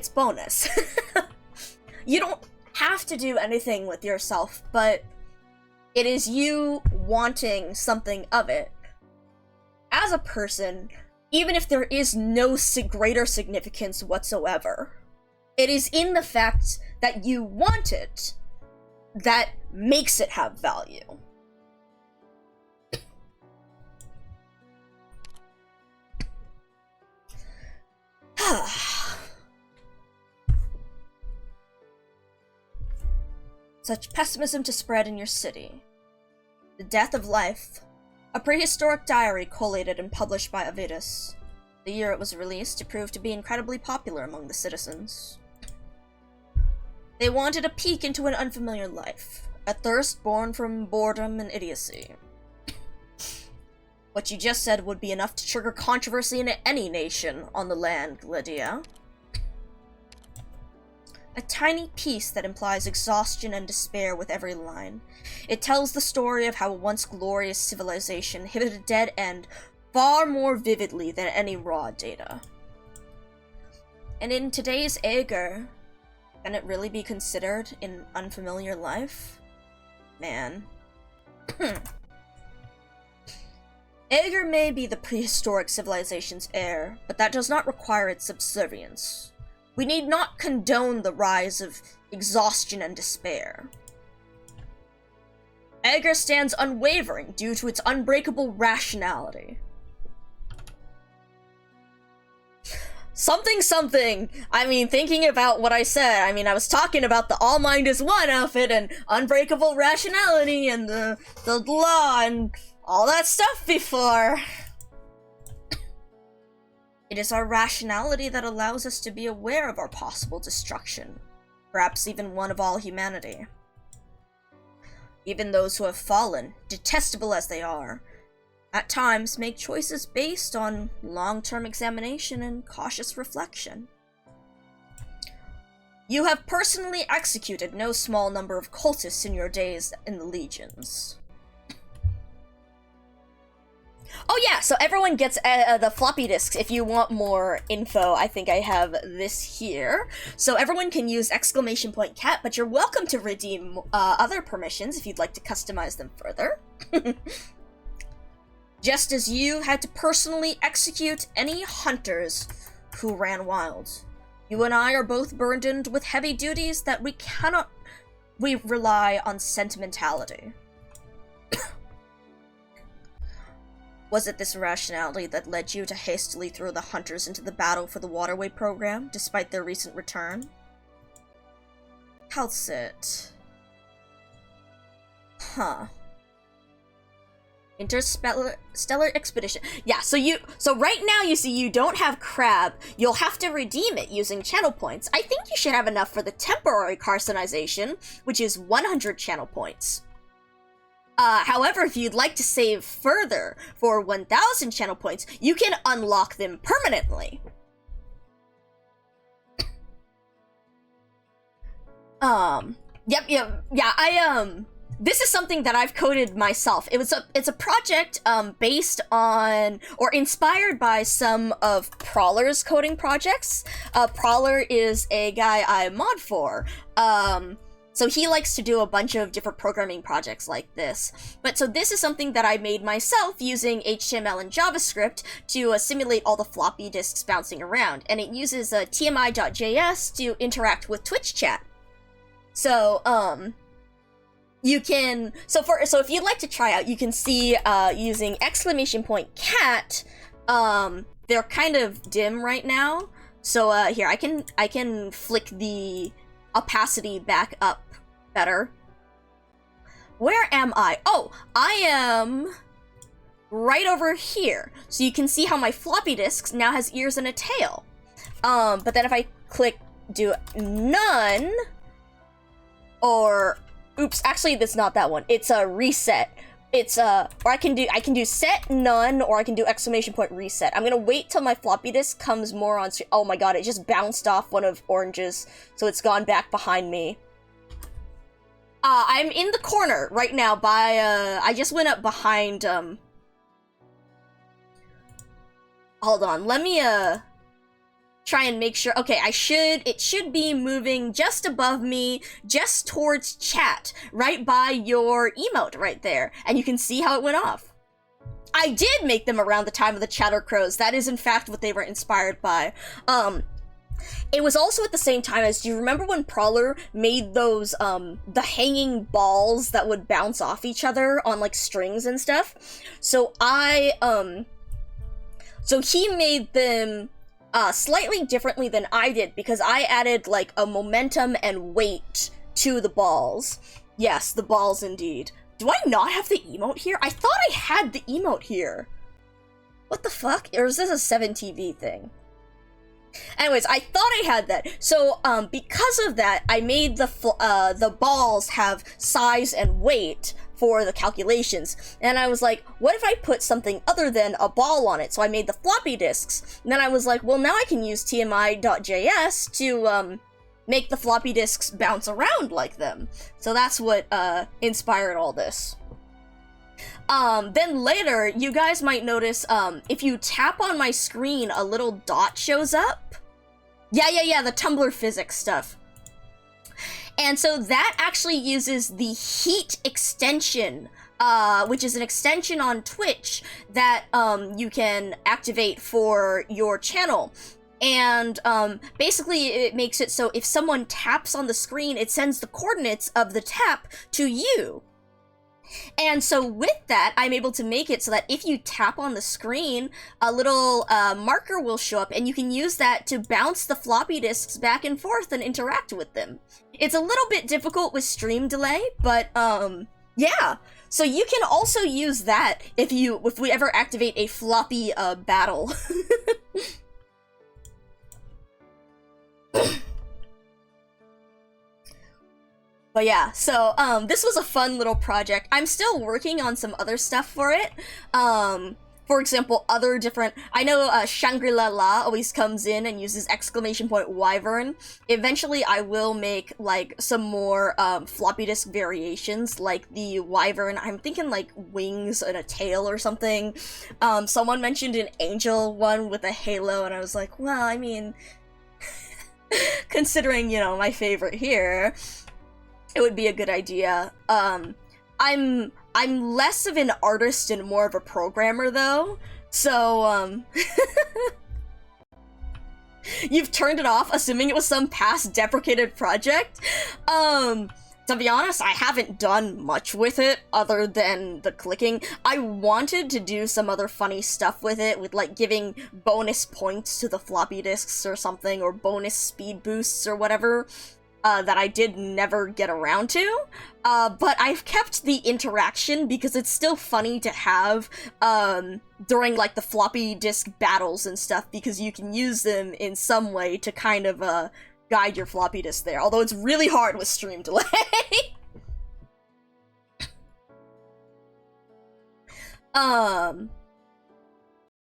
bonus. You don't have to do anything with yourself, but it is you wanting something of it. As a person, even if there is no greater significance whatsoever, it is in the fact that you want it that makes it have value. Such pessimism to spread in your city. The Death of Life, a prehistoric diary collated and published by Avidus. The year it was released, it proved to be incredibly popular among the citizens. They wanted a peek into an unfamiliar life, a thirst born from boredom and idiocy. What you just said would be enough to trigger controversy in any nation on the land, Lydia. A tiny piece that implies exhaustion and despair with every line. It tells the story of how a once glorious civilization hit a dead end far more vividly than any raw data. And in today's Ager, can it really be considered an unfamiliar life? Man. Ager may be the prehistoric civilization's heir, but that does not require its subservience. We need not condone the rise of exhaustion and despair. Ager stands unwavering due to its unbreakable rationality. Something. I mean, thinking about what I said, I mean, I was talking about the All Mind is One outfit and unbreakable rationality and the law and all that stuff before. It is our rationality that allows us to be aware of our possible destruction, perhaps even one of all humanity. Even those who have fallen, detestable as they are, at times make choices based on long-term examination and cautious reflection. You have personally executed no small number of cultists in your days in the legions. Oh yeah, so everyone gets the floppy disks. If you want more info, I think I have this here. So everyone can use !cat, but you're welcome to redeem other permissions if you'd like to customize them further. Just as you had to personally execute any hunters who ran wild. You and I are both burdened with heavy duties that we rely on sentimentality. Was it this rationality that led you to hastily throw the hunters into the battle for the waterway program, despite their recent return? How's it? Huh. Interstellar expedition. Yeah, so right now you see you don't have crab. You'll have to redeem it using channel points. I think you should have enough for the temporary carcinization, which is 100 channel points. However, if you'd like to save further for 1,000 channel points, you can unlock them permanently. This is something that I've coded myself. It's a project, based on, or inspired by some of Prowler's coding projects. Prowler is a guy I mod for, so he likes to do a bunch of different programming projects like this. But so this is something that I made myself using HTML and JavaScript to simulate all the floppy disks bouncing around. And it uses tmi.js to interact with Twitch chat. So, you can, so if you'd like to try out, you can see, using !cat, they're kind of dim right now. So, here, I can flick the opacity back up better. Where am I? Oh, I am right over here. So you can see how my floppy disks now has ears and a tail. But then if I click do none, or, oops, actually that's not that one. It's a reset. It's or I can do set none, or I can do !reset. I'm gonna wait till my floppy disk comes more on screen. Oh my god, it just bounced off one of orange's, so it's gone back behind me. I'm in the corner right now by, I just went up behind, hold on, let me, try and make sure. Okay, it should be moving just above me, just towards chat, right by your emote right there. And you can see how it went off. I did make them around the time of the Chatter Crows. That is in fact what they were inspired by. It was also at the same time as, do you remember when Prowler made those, the hanging balls that would bounce off each other on, like, strings and stuff? So so he made them slightly differently than I did, because I added, like, a momentum and weight to the balls. Yes, the balls indeed. Do I not have the emote here? I thought I had the emote here. What the fuck? Or is this a 7TV thing? Anyways, I thought I had that. So, because of that, I made the balls have size and weight for the calculations. And I was like, what if I put something other than a ball on it? So I made the floppy disks. And then I was like, well, now I can use tmi.js to, make the floppy disks bounce around like them. So that's what, inspired all this. Then later, you guys might notice, if you tap on my screen, a little dot shows up. Yeah, the Tumblr physics stuff. And so that actually uses the heat extension, which is an extension on Twitch that, you can activate for your channel. And, basically it makes it so if someone taps on the screen, it sends the coordinates of the tap to you. And so with that, I'm able to make it so that if you tap on the screen, a little marker will show up, and you can use that to bounce the floppy disks back and forth and interact with them. It's a little bit difficult with stream delay, but yeah. So you can also use that if we ever activate a floppy battle. But yeah, so, this was a fun little project. I'm still working on some other stuff for it. for example, other different, I know Shangri-La always comes in and uses exclamation point wyvern. Eventually I will make like some more floppy disk variations, like the wyvern, I'm thinking like wings and a tail or something. Someone mentioned an angel one with a halo, and I was like, well, I mean, considering, you know, my favorite here, it would be a good idea. I'm less of an artist and more of a programmer, though, so, you've turned it off, assuming it was some past deprecated project? To be honest, I haven't done much with it, other than the clicking. I wanted to do some other funny stuff with it, with, like, giving bonus points to the floppy disks or something, or bonus speed boosts or whatever, that I did never get around to. But I've kept the interaction because it's still funny to have, during, like, the floppy disk battles and stuff, because you can use them in some way to kind of, guide your floppy disk there, although it's really hard with stream delay.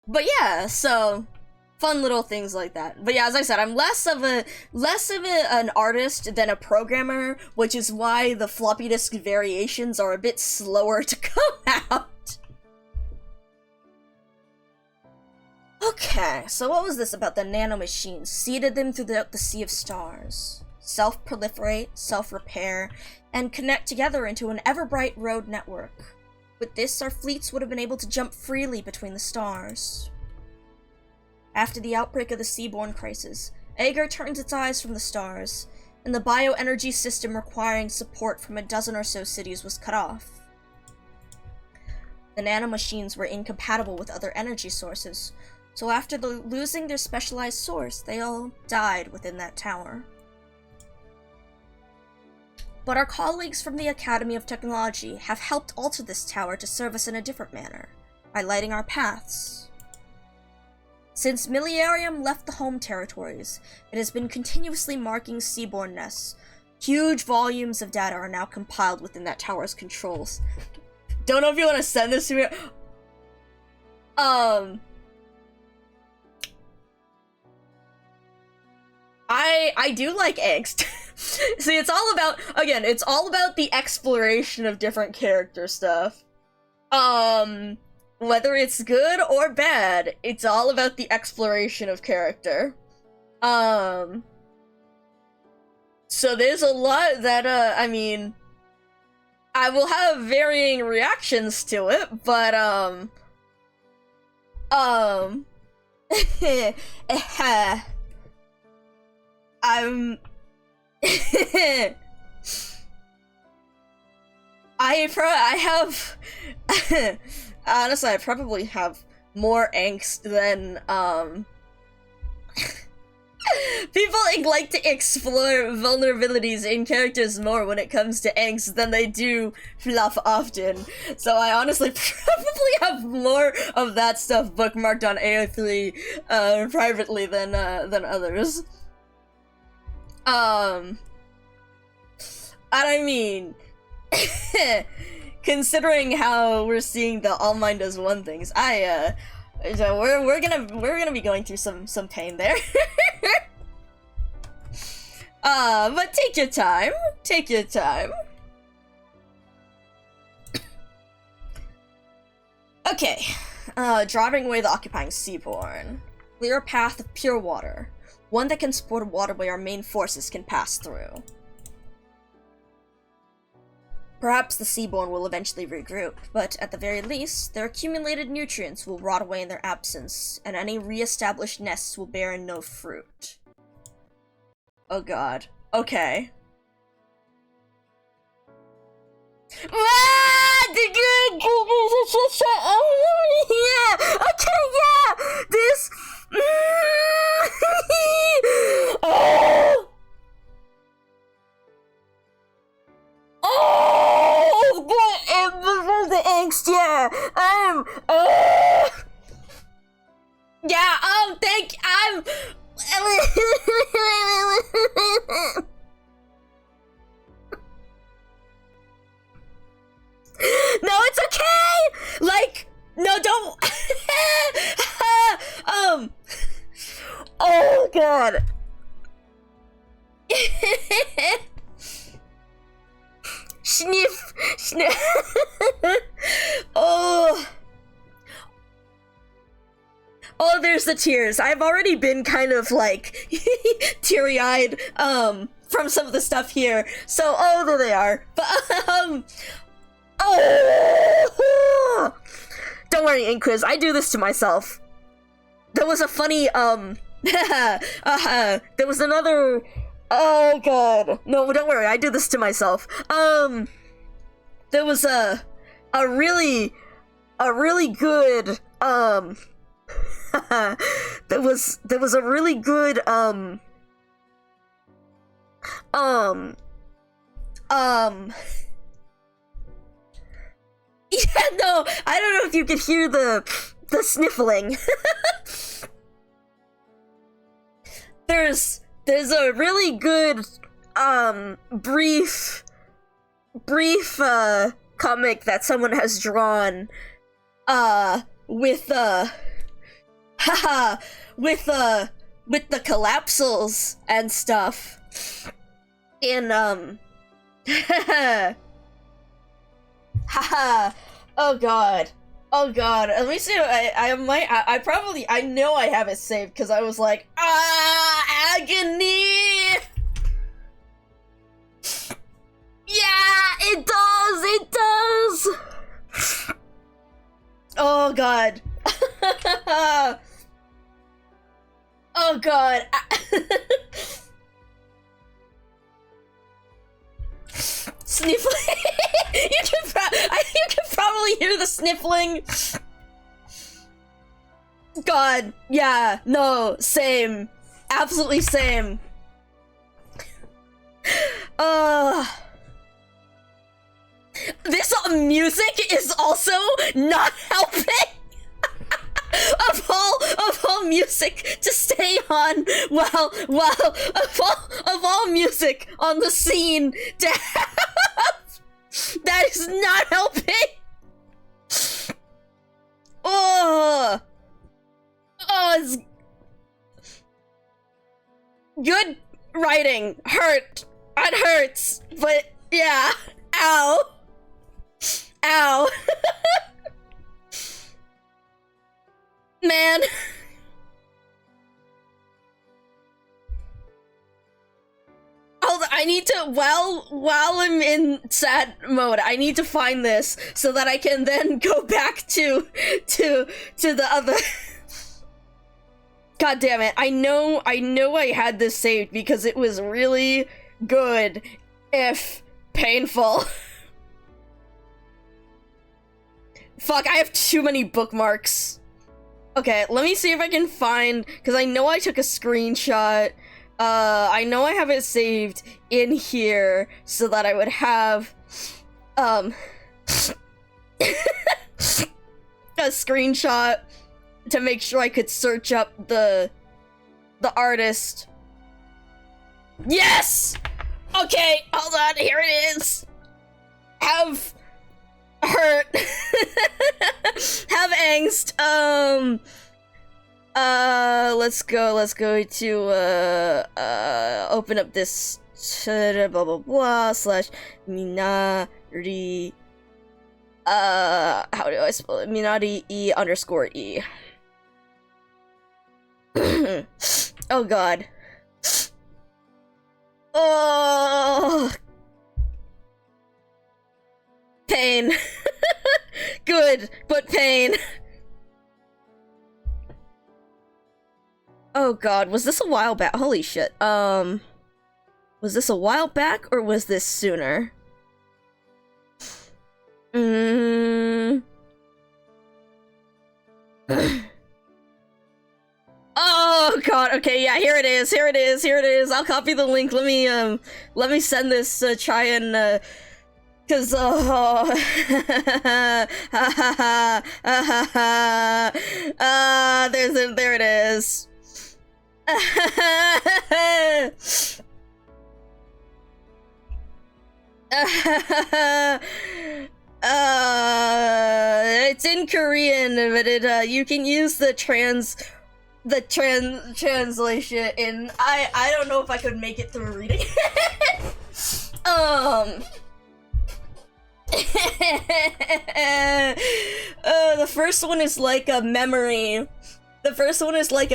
But yeah, so fun little things like that. But yeah, as I said, I'm less of an artist than a programmer, which is why the floppy disk variations are a bit slower to come out. Okay, so what was this about the nanomachines? Seeded them throughout the sea of stars. Self-proliferate, self-repair, and connect together into an ever-bright road network. With this, our fleets would have been able to jump freely between the stars. After the outbreak of the Seaborn crisis, Agar turns its eyes from the stars, and the bioenergy system requiring support from a dozen or so cities was cut off. The nanomachines were incompatible with other energy sources, so after losing their specialized source, they all died within that tower. But our colleagues from the Academy of Technology have helped alter this tower to serve us in a different manner, by lighting our paths. Since Millenarium left the home territories, it has been continuously marking seaborne nests. Huge volumes of data are now compiled within that tower's controls. Don't know if you want to send this to me. I do like angst. See, it's all about, again, it's all about the exploration of different character stuff. Whether it's good or bad, it's all about the exploration of character. So there's a lot that, I mean, I will have varying reactions to it, but, I have honestly, I probably have more angst than people like to explore vulnerabilities in characters more when it comes to angst than they do fluff often. So I honestly probably have more of that stuff bookmarked on AO3 privately than others. And I mean, considering how we're seeing the all mine does one things, so we're gonna be going through some pain there. But take your time. Take your time. Okay. Driving away the occupying Seaborn. Clear a path of pure water. One that can support a waterway our main forces can pass through. Perhaps the Seaborn will eventually regroup, but at the very least, their accumulated nutrients will rot away in their absence, and any re-established nests will bear no fruit. Oh god. Okay. Yeah! Okay, yeah! This... Oh! Oh! The angst, yeah! Yeah, No, it's okay! Like, no, don't... god. Sniff, sniff. Oh. Oh, there's the tears. I've already been kind of like teary-eyed from some of the stuff here. So, oh, there they are. But oh. Don't worry, Inquiz. I do this to myself. There was a funny there was another. Oh god. No, don't worry. I do this to myself. There was a really good there was a really good yeah, no, I don't know if you could hear the sniffling. There's a really good brief comic that someone has drawn with the collapsals and stuff in oh god, let me see. I know I have it saved because I was like, agony. Yeah, it does. Oh god. Oh god. Sniffling. You can probably hear the sniffling. God, yeah, no, same. Absolutely same. This music is also not helping. of all music to stay on while of all music on the scene to have, that is not helping. It's good writing. It hurts, but yeah. Ow. Man. I need to, while I'm in sad mode, I need to find this so that I can then go back to the other. God damn it. I know I had this saved because it was really good, if painful. Fuck, I have too many bookmarks. Okay, let me see if I can find, because I know I took a screenshot. I know I have it saved in here so that I would have, a screenshot to make sure I could search up the artist. Yes! Okay, hold on, here it is. Have hurt. Have angst. Let's go to, open up this, blah, blah, blah, slash, Minari, how do I spell it? Minari E underscore E. Oh god. Oh. Pain. Good, but pain. Oh god, was this a while back? Holy shit. Was this a while back or was this sooner? Oh god, okay, yeah, here it is. I'll copy the link. Let me send this, try and, cause, there it is. It's in Korean, but you can use the the translation in. I don't know if I could make it through reading. The first one is like a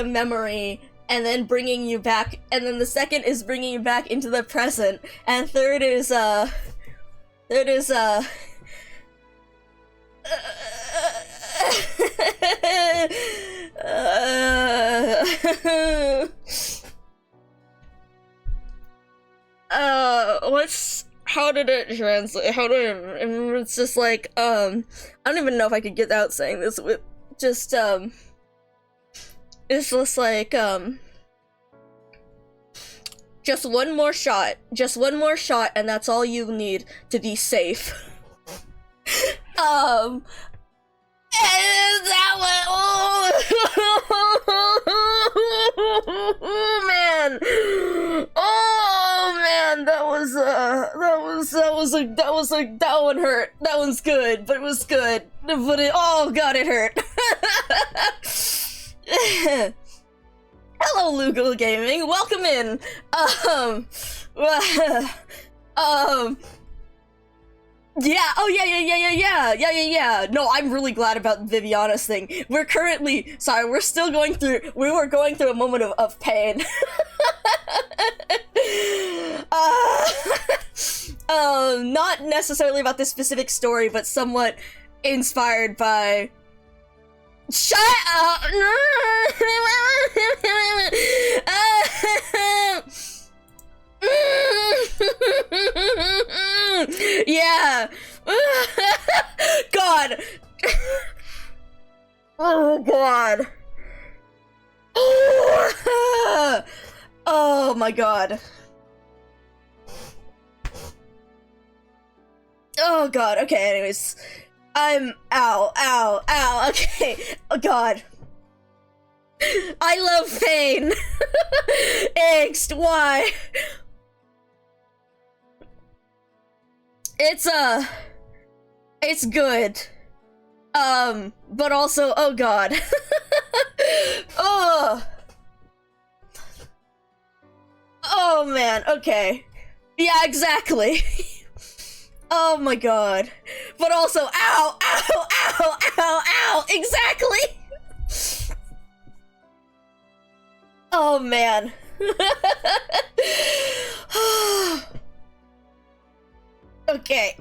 memory. And then bringing you back, and then the second is bringing you back into the present, and third is how did it translate? It's just like, I don't even know if I could get out saying this with just, it's just like, just one more shot, and that's all you need to be safe. And that one, oh man, that one hurt. That one's good, but it was good. But it, oh god, it hurt. Hello, Lugo Gaming. Welcome in. Yeah, oh yeah. No, I'm really glad about Viviana's thing. We were going through a moment of pain. Not necessarily about this specific story, but somewhat inspired by... Shut up! Yeah. God. Oh god. Oh my god. Oh god. Okay, anyways. Ow, okay. Oh god. I love pain. Angst, why? It's good. But also, oh god. Oh man, okay. Yeah, exactly. Oh my god. But also, ow, exactly. Oh man. Okay.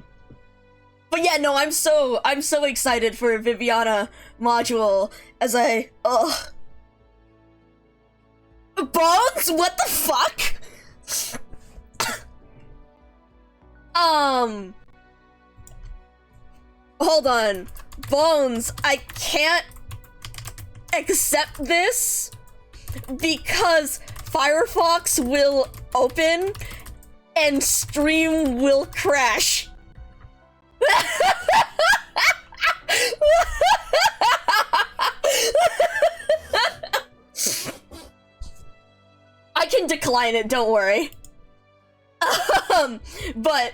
But yeah, no, I'm so excited for Viviana module as I Bones? What the fuck? Hold on. Bones, I can't accept this because Firefox will open and stream will crash. I can decline it, don't worry. But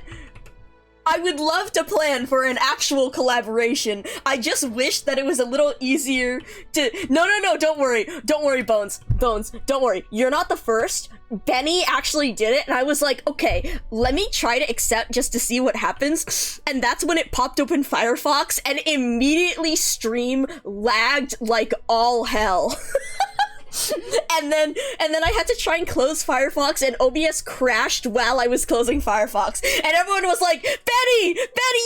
I would love to plan for an actual collaboration. I just wish that it was a little easier to... No, don't worry, Bones, don't worry. You're not the first. Benny actually did it, and I was like, okay, let me try to accept just to see what happens. And that's when it popped open Firefox, and immediately stream lagged like all hell. And then I had to try and close Firefox, and OBS crashed while I was closing Firefox. And everyone was like, Benny,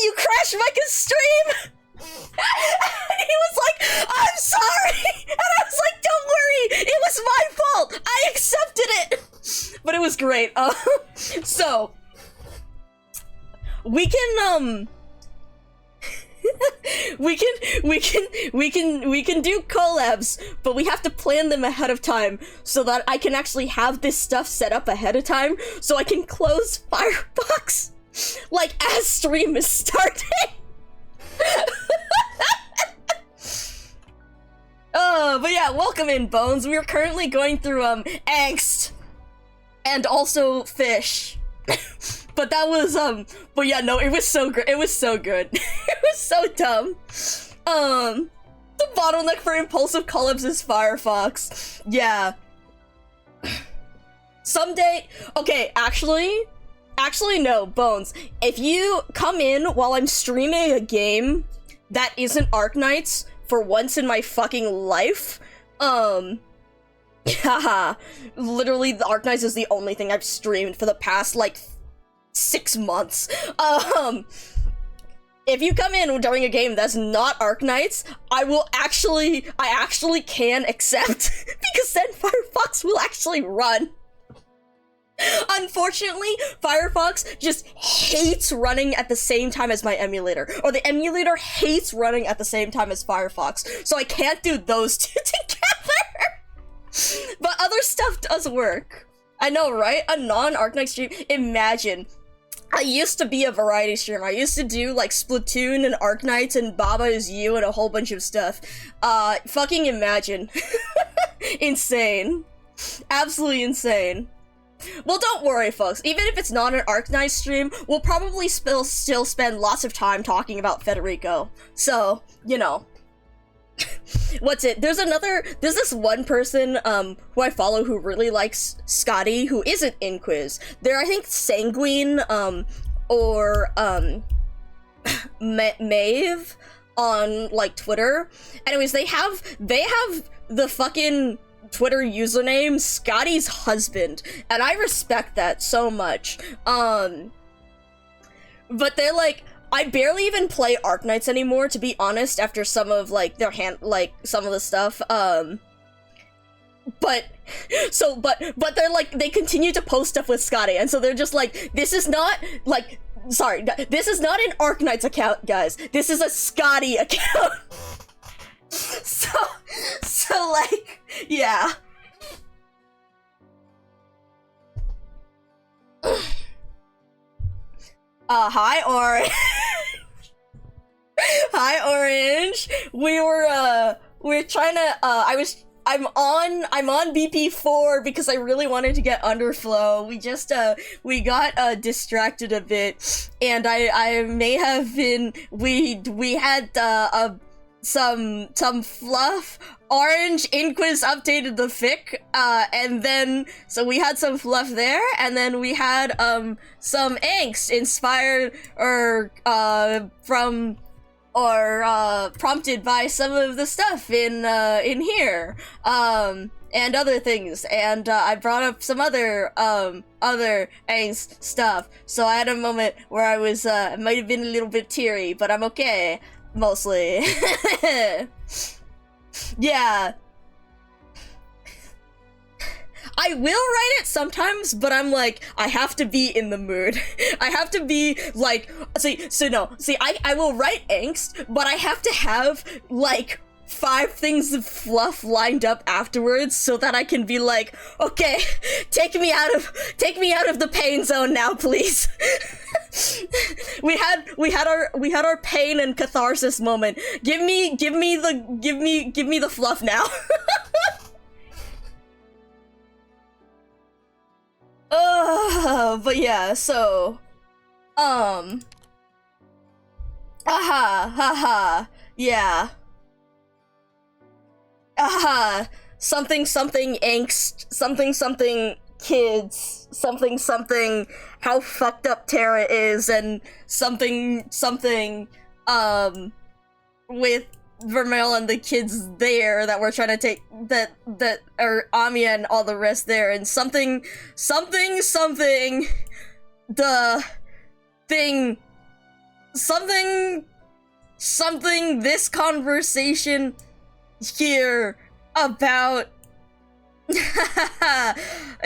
you crashed my stream! And he was like, I'm sorry! And I was like, don't worry, it was my fault! I accepted it! But it was great. So, we can, we can do collabs, but we have to plan them ahead of time so that I can actually have this stuff set up ahead of time so I can close Firefox like as stream is starting. But yeah, welcome in, Bones. We are currently going through Angst and also Fish. But that was but yeah, no, it was so great. It was so good. It was so dumb. The bottleneck for impulsive collabs is Firefox. Yeah. Someday, okay, actually no, Bones. If you come in while I'm streaming a game that isn't Arknights for once in my fucking life, haha, literally the Arknights is the only thing I've streamed for the past, like, 6 months. If you come in during a game that's not Arknights, I actually can accept, because then Firefox will actually run. Unfortunately, Firefox just hates running at the same time as my emulator, or the emulator hates running at the same time as Firefox, so I can't do those two together. But other stuff does work. I know, right? A non-Arknight stream. Imagine. I used to be a variety streamer. I used to do, like, Splatoon and Arknights and Baba Is You and a whole bunch of stuff. Fucking imagine. Insane. Absolutely insane. Well, don't worry, folks. Even if it's not an Arknight stream, we'll probably still spend lots of time talking about Federico. So, you know. What's it? There's this one person, who I follow who really likes Scotty, who isn't in Quiz. They're, I think, Sanguine, or, Maeve on, like, Twitter. Anyways, they have the fucking Twitter username Scotty's husband, and I respect that so much. But they're like, I barely even play Arknights anymore, to be honest, after some of, like, some of the stuff, but they're like, they continue to post stuff with Scotty, and so they're just like, this is not, like, sorry, this is not an Arknights account, guys, this is a Scotty account. So, like, yeah. Hi, Orange. Hi, Orange. We're trying to, I'm on BP4 because I really wanted to get Underflow. We got distracted a bit, and I may have been, we had, some fluff. Orange Inquis updated the fic, and then, so we had some fluff there, and then we had, some angst inspired, or, from, or, prompted by some of the stuff in here, and other things, and, I brought up some other angst stuff, so I had a moment where I was, might have been a little bit teary, but I'm okay, mostly. Yeah. I will write it sometimes, but I'm like, I have to be in the mood. I have to be, like, I will write angst, but I have to have, like, 5 things of fluff lined up afterwards so that I can be like, okay, take me out of the pain zone now, please. we had our pain and catharsis moment. Give me the fluff now. But yeah, so yeah. Something angst, something kids, something how fucked up Terra is, and something with Vermeil and the kids there that we're trying to take, that or Amia and all the rest there, and something the thing, something this conversation here about I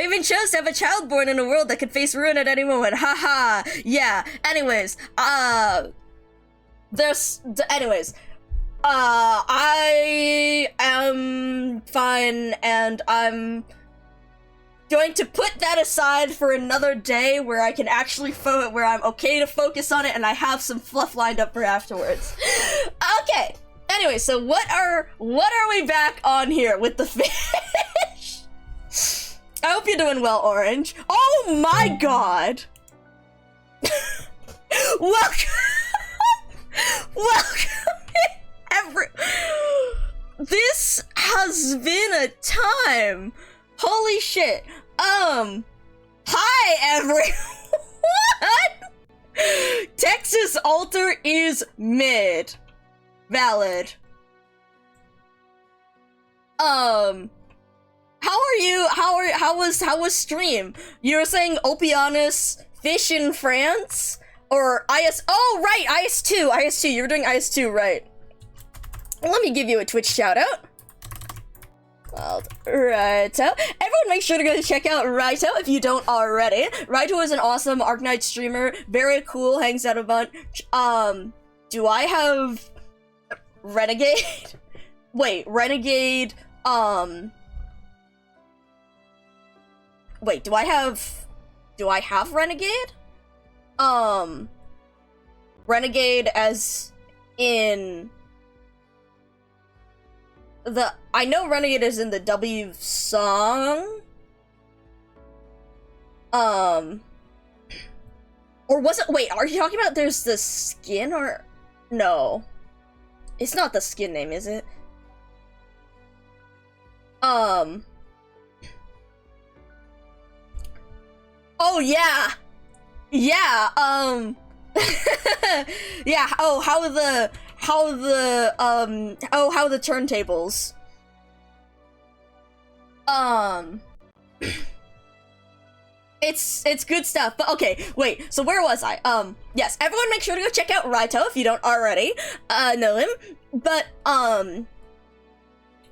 even chose to have a child born in a world that could face ruin at any moment. Haha. Yeah. Anyways, I am fine, and I'm going to put that aside for another day where I can actually where I'm okay to focus on it, and I have some fluff lined up for afterwards. Okay. Anyway, so what are we back on here with the fish? I hope you're doing well, Orange. Oh my god! Welcome time. Holy shit. Hi everyone. Texas Alter is mid. Valid. How are you? How was stream? You were saying Opianus fish in France? Or oh right, IS2, you were doing IS2, right. Let me give you a Twitch shout out. Well, Raito. Everyone make sure to go check out Raito if you don't already. Raito is an awesome Arknight streamer, very cool, hangs out a bunch. Do I have Renegade? Wait, Renegade, wait, do I have Renegade? Renegade as in I know Renegade is in the W song. Or was it, wait, are you talking about there's the skin or, no. It's not the skin name, is it? Oh yeah! Yeah, yeah, how the turntables. It's good stuff, but okay, wait, so where was I? Yes, everyone make sure to go check out Raito if you don't already, know him, but,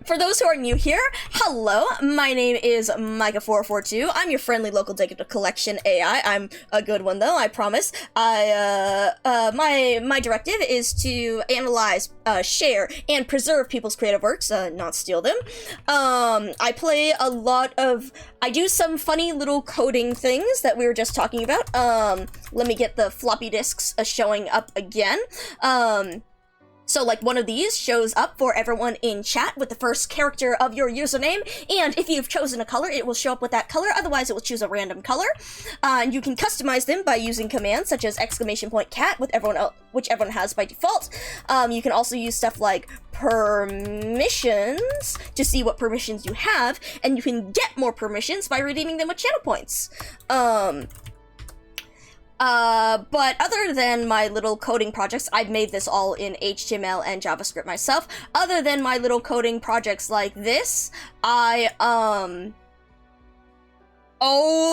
for those who are new here, hello, my name is Micah442. I'm your friendly local data collection AI. I'm a good one though, I promise. My directive is to analyze, share, and preserve people's creative works, not steal them. I do some funny little coding things that we were just talking about. Let me get the floppy disks showing up again. So, like, one of these shows up for everyone in chat with the first character of your username, and if you've chosen a color, it will show up with that color, otherwise it will choose a random color. And you can customize them by using commands such as !cat, which everyone has by default. You can also use stuff like permissions to see what permissions you have, and you can get more permissions by redeeming them with channel points. But other than my little coding projects, I've made this all in HTML and JavaScript myself. Other than my little coding projects like this, oh,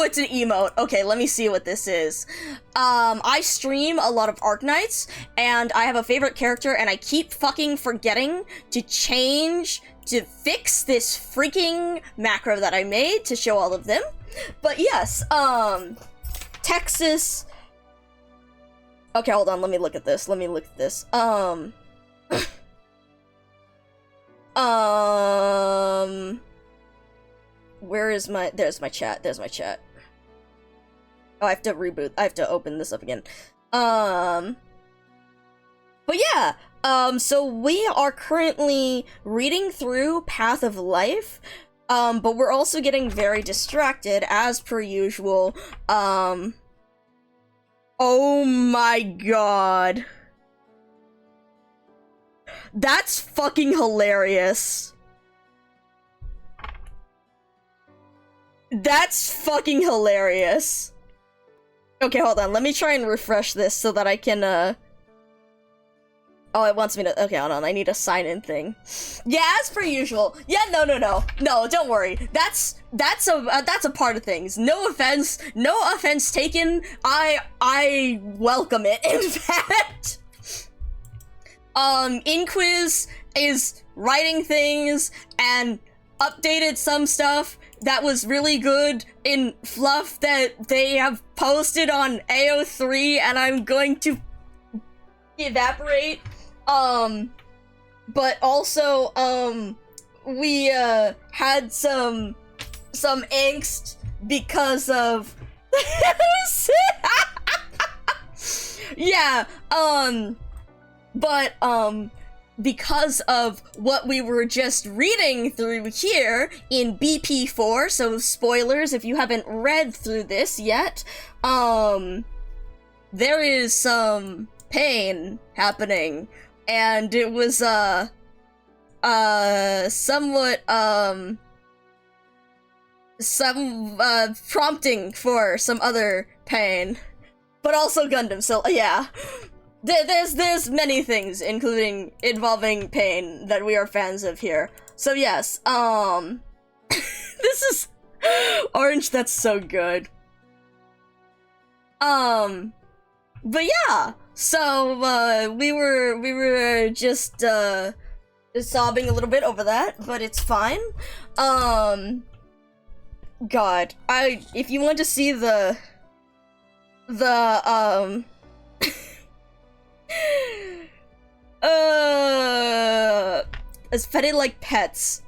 it's an emote. Okay, let me see what this is. I stream a lot of Arknights, and I have a favorite character, and I keep fucking forgetting to fix this freaking macro that I made to show all of them. But yes, Texas... Okay, hold on, let me look at this. Where is my... There's my chat. Oh, I have to reboot. I have to open this up again. But yeah, so we are currently reading through Path of Life, but we're also getting very distracted, as per usual. Oh my god. That's fucking hilarious. That's fucking hilarious. Okay, hold on. Let me try and refresh this so that I can, Oh, it wants me to- okay, hold on. I need a sign-in thing. Yeah, as per usual. Yeah, no. No, don't worry. That's a part of things. No offense taken. I welcome it, in fact. Inquiz is writing things and updated some stuff that was really good in fluff that they have posted on AO3, and I'm going to evaporate. But also, we, had some angst because of... Yeah, because of what we were just reading through here in BP4, so spoilers if you haven't read through this yet, there is some pain happening, and it was, somewhat, some prompting for some other pain, but also Gundam. So yeah, there's many things, including involving pain, that we are fans of here. So yes, this is Orange. That's so good. But yeah, so we were just sobbing a little bit over that, but it's fine. God, if you want to see the as Fetty like pets.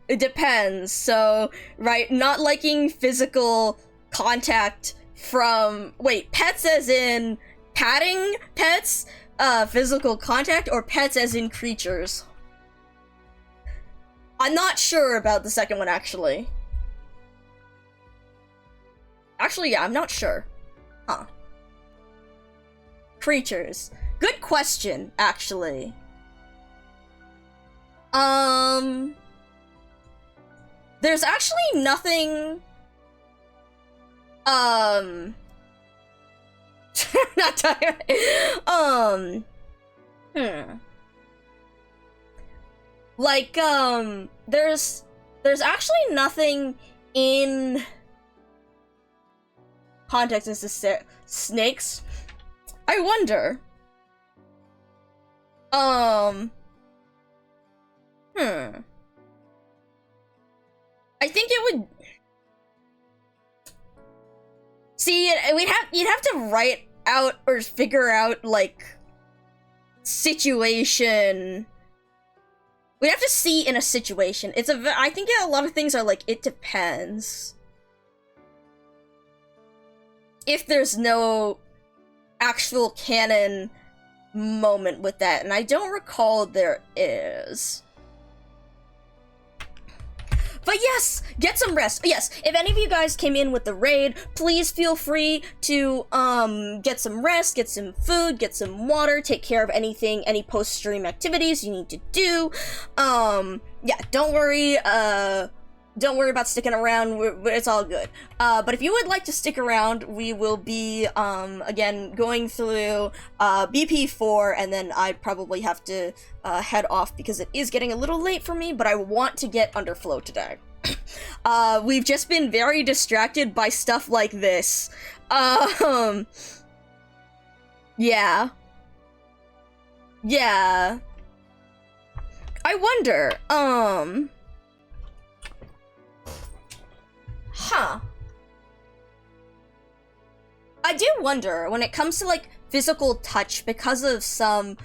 It depends. So, right, not liking physical contact from pets as in patting pets, physical contact, or pets as in creatures. I'm not sure about the second one, actually. Actually, yeah, I'm not sure. Huh. Creatures. Good question, actually. There's actually nothing... not tired. Like, there's actually nothing in context as to snakes. I wonder. I think it would... See, you'd have to write out or figure out, like, situation. We'd have to see in a situation. I think a lot of things are like, it depends. If there's no actual canon moment with that, and I don't recall there is. But yes, get some rest. Yes, if any of you guys came in with the raid, please feel free to get some rest, get some food, get some water, take care of any post-stream activities you need to do. Yeah, don't worry about sticking around, it's all good. But if you would like to stick around, we will be, again, going through, BP4, and then I probably have to, head off because it is getting a little late for me, but I want to get Underflow today. We've just been very distracted by stuff like this. Yeah. Yeah. I wonder, Huh. I do wonder, when it comes to, like, physical touch, because of some...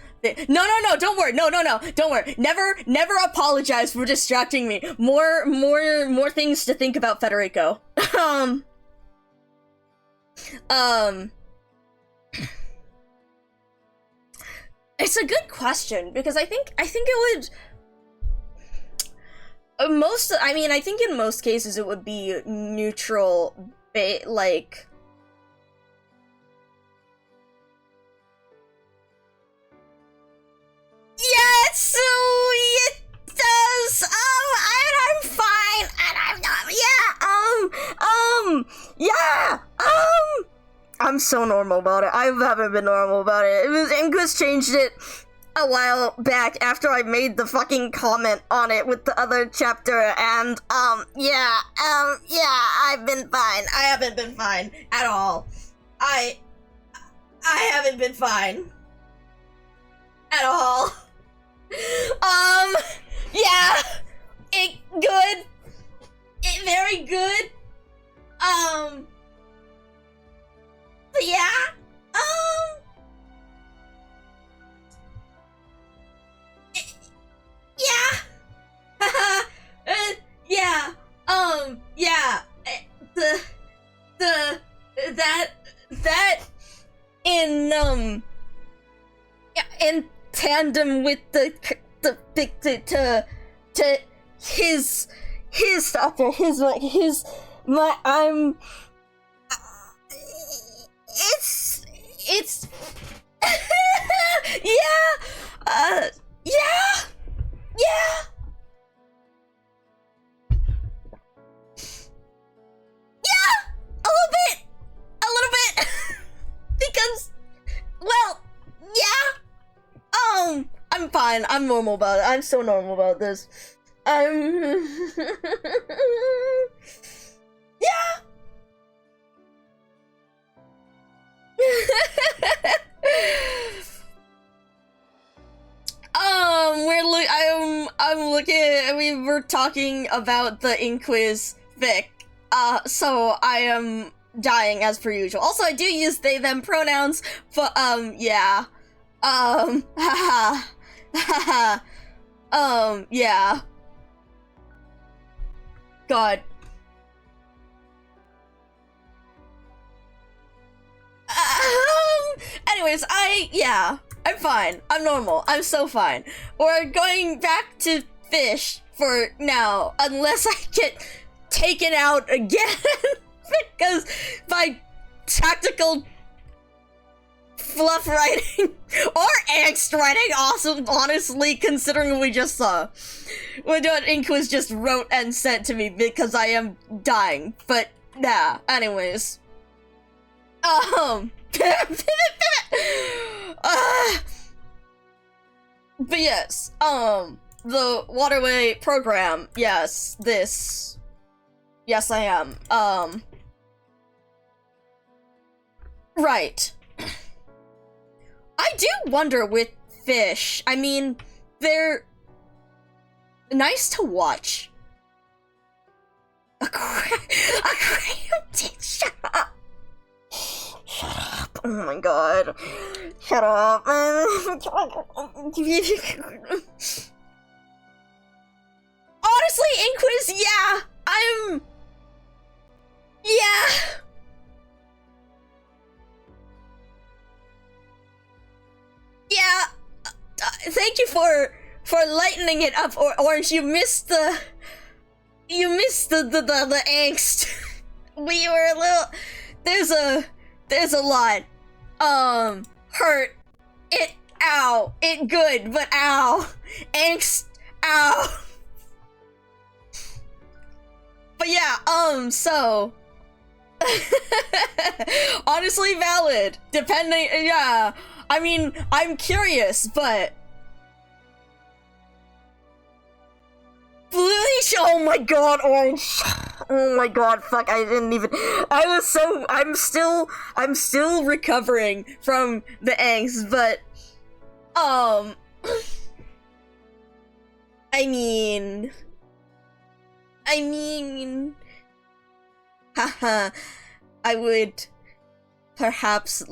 No, don't worry, no, don't worry. Never apologize for distracting me. More things to think about, Federico. It's a good question, because I think it would... I think in most cases it would be neutral, like... Yeah, so it does, and I'm fine, and I'm not, yeah, I'm so normal about it. I haven't been normal about it. Angus changed it a while back after I made the fucking comment on it with the other chapter, and, yeah, I've been fine. I haven't been fine at all. I haven't been fine at all. Yeah, good. Very good. But yeah, yeah. Yeah. Yeah. That in tandem with the his stuff, it's yeah, yeah. I'm fine. I'm normal about it. I'm so normal about this. I'm... yeah. I'm looking. We were talking about the Inquiz fic. So I am dying as per usual. Also, I do use they them pronouns. But yeah. Haha. Haha. Yeah. God. Anyways, yeah, I'm fine. I'm normal. I'm so fine. We're going back to fish for now, unless I get taken out again, because my tactical fluff writing, or angst writing, also, honestly, considering what we just saw. What Inquiz just wrote and sent to me, because I am dying, but, yeah, anyways. But yes, the waterway program, yes, this. Yes, I am. Right. I do wonder with fish, I mean, they're nice to watch. Aquarium did shut up. Shut up. Oh my god. Shut up. Honestly, Inquiz, yeah. Yeah. Yeah. Thank you for lightening it up, Orange. You missed the angst. We were a little... There's a lot. Hurt. It, ow. It good, but ow. Angst, ow. But yeah, so... honestly valid. Depending, yeah. I mean, I'm curious, but... Bleach, oh my god, Orange. Oh my god, fuck, I didn't even... I'm still recovering from the angst, but... I mean... Haha, I would... perhaps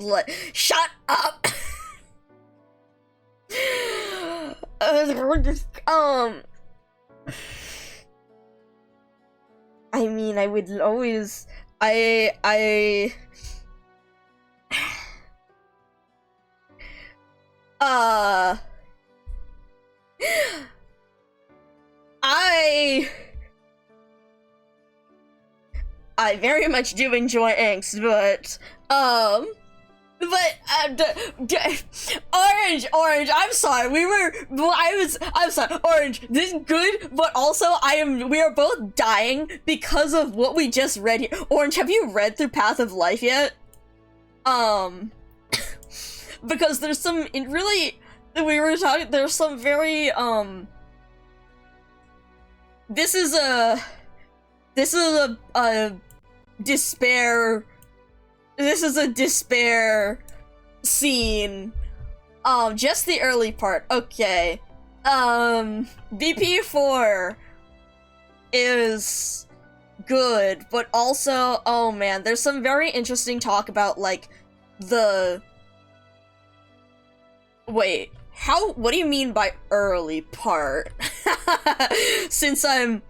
shut up! I mean, I would always... I very much do enjoy angst, but, Orange, I'm sorry, I'm sorry, Orange, this is good, but also we are both dying because of what we just read here. Orange, have you read through Path of Life yet? Because there's some, there's some very, this is a despair scene. Just the early part. Okay. BP4 is good, but also, oh man, there's some very interesting talk about, like, wait, what do you mean by early part? Since I'm...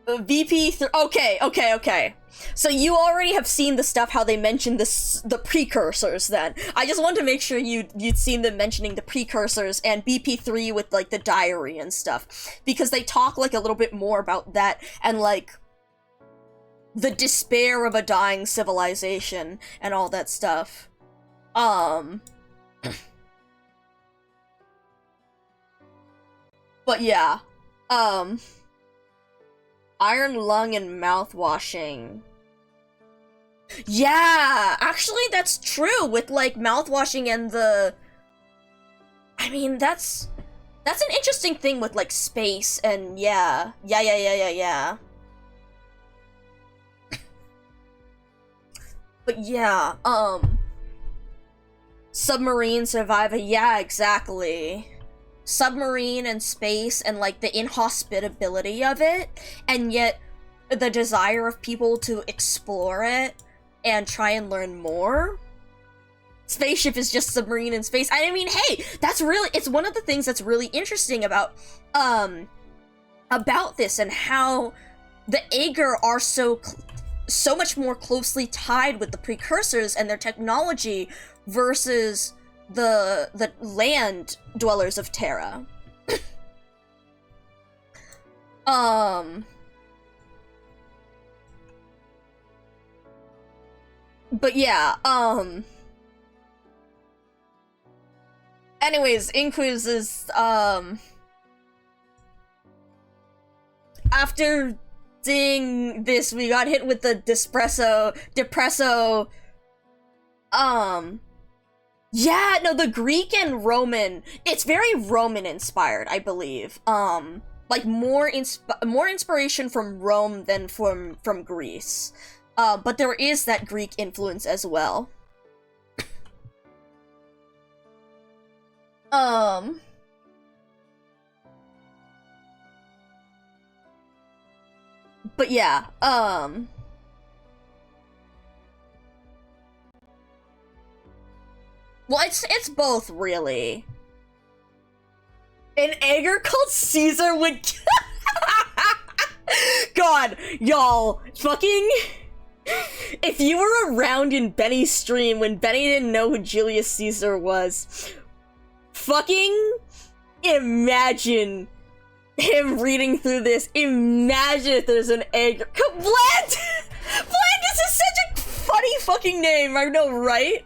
VP3, okay. So you already have seen the stuff, how they mentioned the precursors then. I just wanted to make sure you'd seen them mentioning the precursors and BP3 with, like, the diary and stuff. Because they talk, like, a little bit more about that and, like, the despair of a dying civilization and all that stuff. But yeah, Iron Lung and mouth washing. Yeah, actually that's true with like mouthwashing and the I mean that's an interesting thing with like space and yeah. But yeah, submarine survivor, yeah, exactly. Submarine and space and like the inhospitability of it, and yet the desire of people to explore it and try and learn more. Spaceship is just submarine in space. I mean, hey, that's really, it's one of the things that's really interesting about this and how the Aegir are so much more closely tied with the precursors and their technology versus the land dwellers of Terra. But yeah, anyways, Inquis is, after seeing this, we got hit with the depresso, yeah, no, the Greek and Roman, it's very Roman inspired, I believe. Like more inspiration from Rome than from Greece. But there is that Greek influence as well. But yeah, well, it's both, really. An Aegir called Caesar would God, y'all, fucking if you were around in Benny's stream when Benny didn't know who Julius Caesar was, fucking imagine him reading through this. Imagine if there's an Aegir. Blandis is such a funny fucking name, I know, right?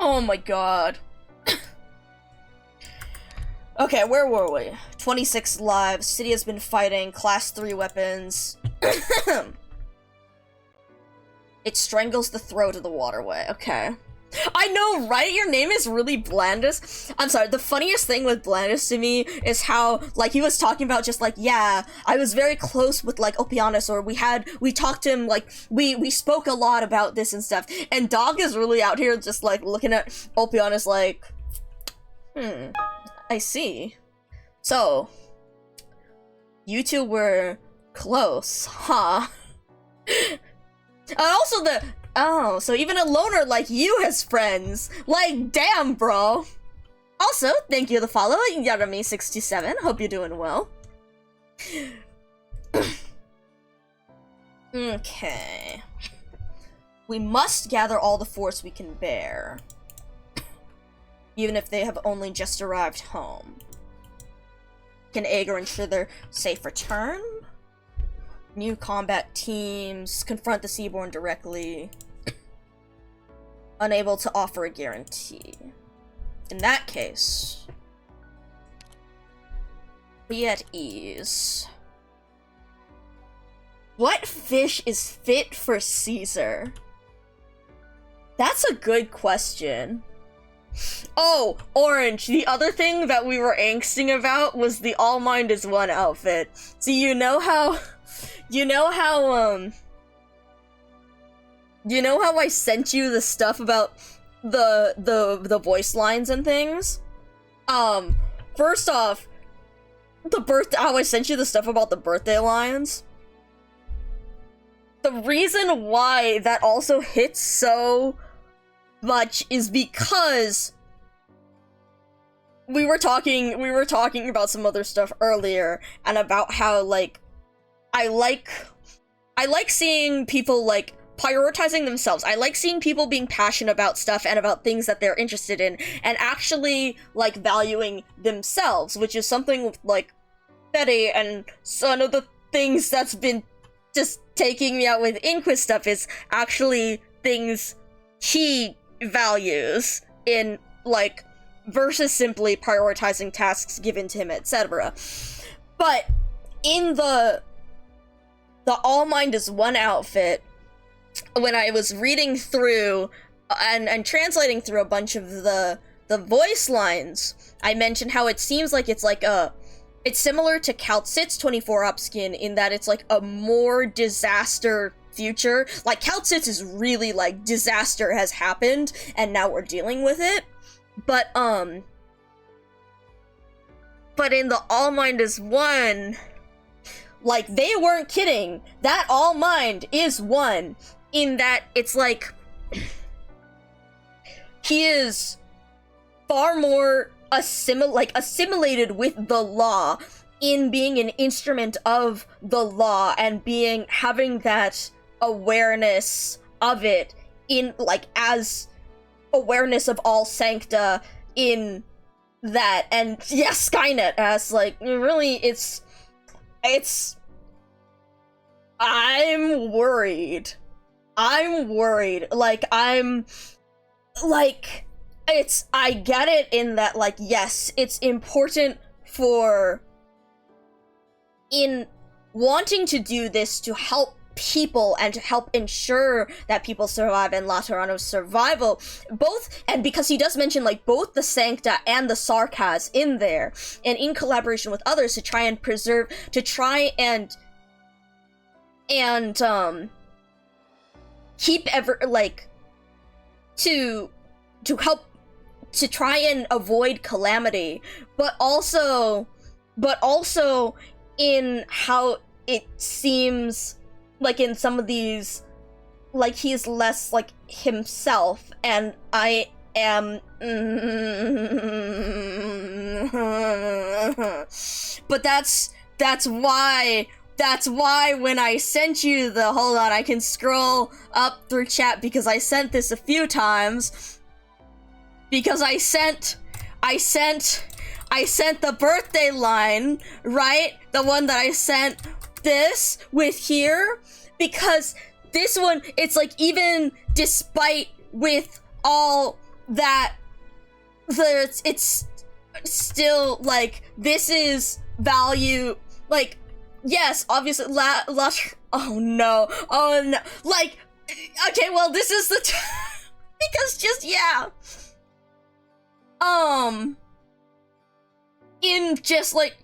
Oh my god. Okay, where were we? 26 lives. City has been fighting. Class 3 weapons. It strangles the throat of the waterway. Okay. I know, right? Your name is really Blandis. I'm sorry, the funniest thing with Blandis to me is how, like, he was talking about just like, yeah, I was very close with, like, Opianus, or we talked to him, like, we spoke a lot about this and stuff, and Dog is really out here just, like, looking at Opianus like, I see. So, you two were close, huh? And also oh, so even a loner like you has friends. Like, damn, bro. Also, thank you for the follow, Yarami67. Hope you're doing well. Okay. We must gather all the force we can bear. Even if they have only just arrived home. Can Aegir ensure their safe return? New combat teams. Confront the Seaborn directly. Unable to offer a guarantee. In that case, be at ease. What fish is fit for Caesar? That's a good question. Oh, Orange, the other thing that we were angsting about was the All Mind is One outfit. So you know how I sent you the stuff about the voice lines and things? First off, how I sent you the stuff about the birthday lines? The reason why that also hits so much is because we were talking about some other stuff earlier, and about how, like, I like seeing people, like, prioritizing themselves. I like seeing people being passionate about stuff and about things that they're interested in, and actually, like, valuing themselves, which is something with, like, Betty, and some of the things that's been just taking me out with Inquis stuff is actually things he values in, like, versus simply prioritizing tasks given to him, etc. But in the the All Mind is One outfit, when I was reading through and translating through a bunch of the voice lines, I mentioned how it seems like it's like it's similar to Kaltzit's 24-up skin in that it's like a more disaster future. Like, Kaltzit's is really like disaster has happened and now we're dealing with it. But in the All Mind is One, like, they weren't kidding. That All Mind is one, in that it's like he is far more assimilated with the law, in being an instrument of the law and having that awareness of it, in like as awareness of all sancta in that. And yeah, Skynet as like, really, it's I'm worried, like, I get it in that, like, yes, it's important for, in wanting to do this to help people and to help ensure that people survive and Laterano's survival, both, and because he does mention, like, both the Sancta and the Sarkas in there, and in collaboration with others to try and preserve, to try and keep to help to try and avoid calamity, but also in how it seems like in some of these, like, he's less like himself, and I am but that's why when I sent you the, hold on, I can scroll up through chat because I sent this a few times, because I sent the birthday line, right? The one that I sent this with here, because this one, it's like, even despite with all that, it's still like, this is value, like, yes, obviously, oh no, like, okay, well, this is the because just, yeah, in just, like,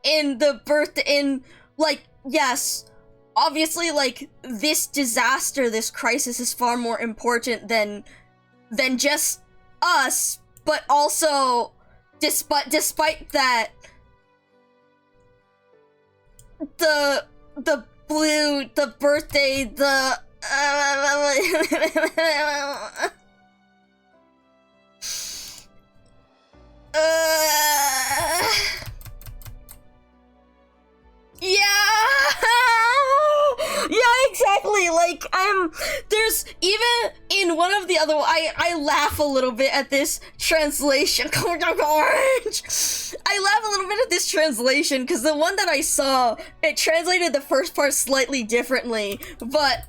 in the birth, in, like, yes, obviously, like, this disaster, this crisis is far more important than just us, but also, despite that, the blue, the birthday, the yeah, exactly, like, there's, even in one of the other, I laugh a little bit at this translation, orange! I laugh a little bit at this translation, because the one that I saw, it translated the first part slightly differently, but,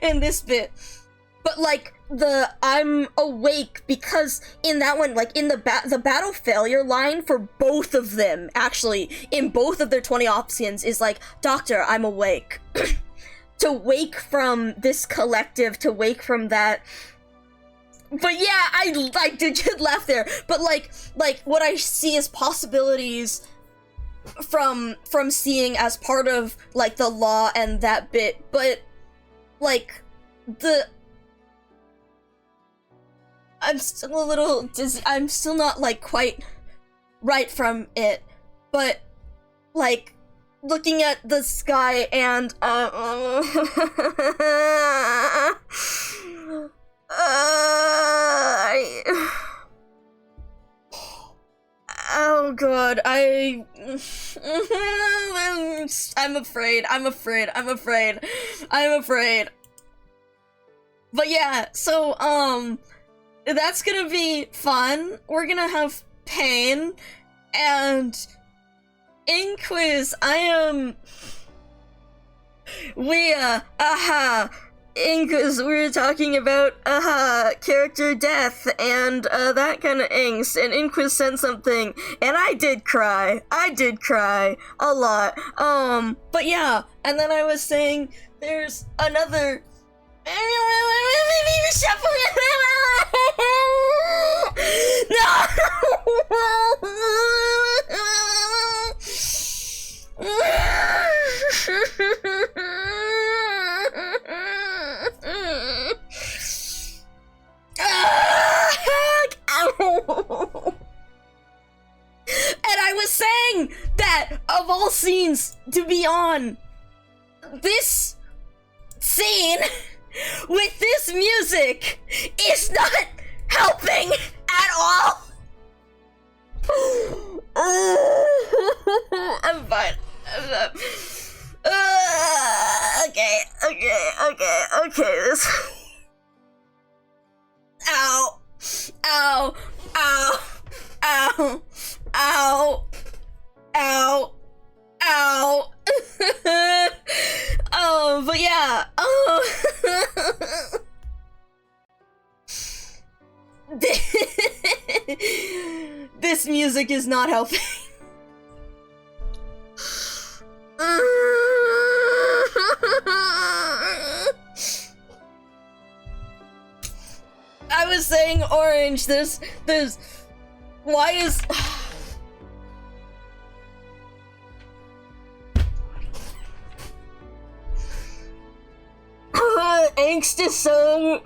in this bit, but, like, I'm awake, because in that one, like, in the battle failure line for both of them, actually, in both of their 20 options, is like, Doctor, I'm awake. To wake from this collective, to wake from that. But yeah, I did just laugh there, but like, what I see as possibilities from seeing as part of, like, the law and that bit, but, like, I'm still a little dizzy. I'm still not, like, quite right from it, but, like, looking at the sky and, oh god, I'm afraid. But yeah, so, that's gonna be fun. We're gonna have pain, and in quiz, Because we were talking about, character death and, that kind of angst, and Inquis sent something, and I did cry a lot. But yeah, and then I was saying, there's another... And I was saying that of all scenes to be on, this scene with this music is not helping at all. I'm fine. Okay. This. Ow. But yeah. This music is not helping. I was saying Orange, there's why is angst is so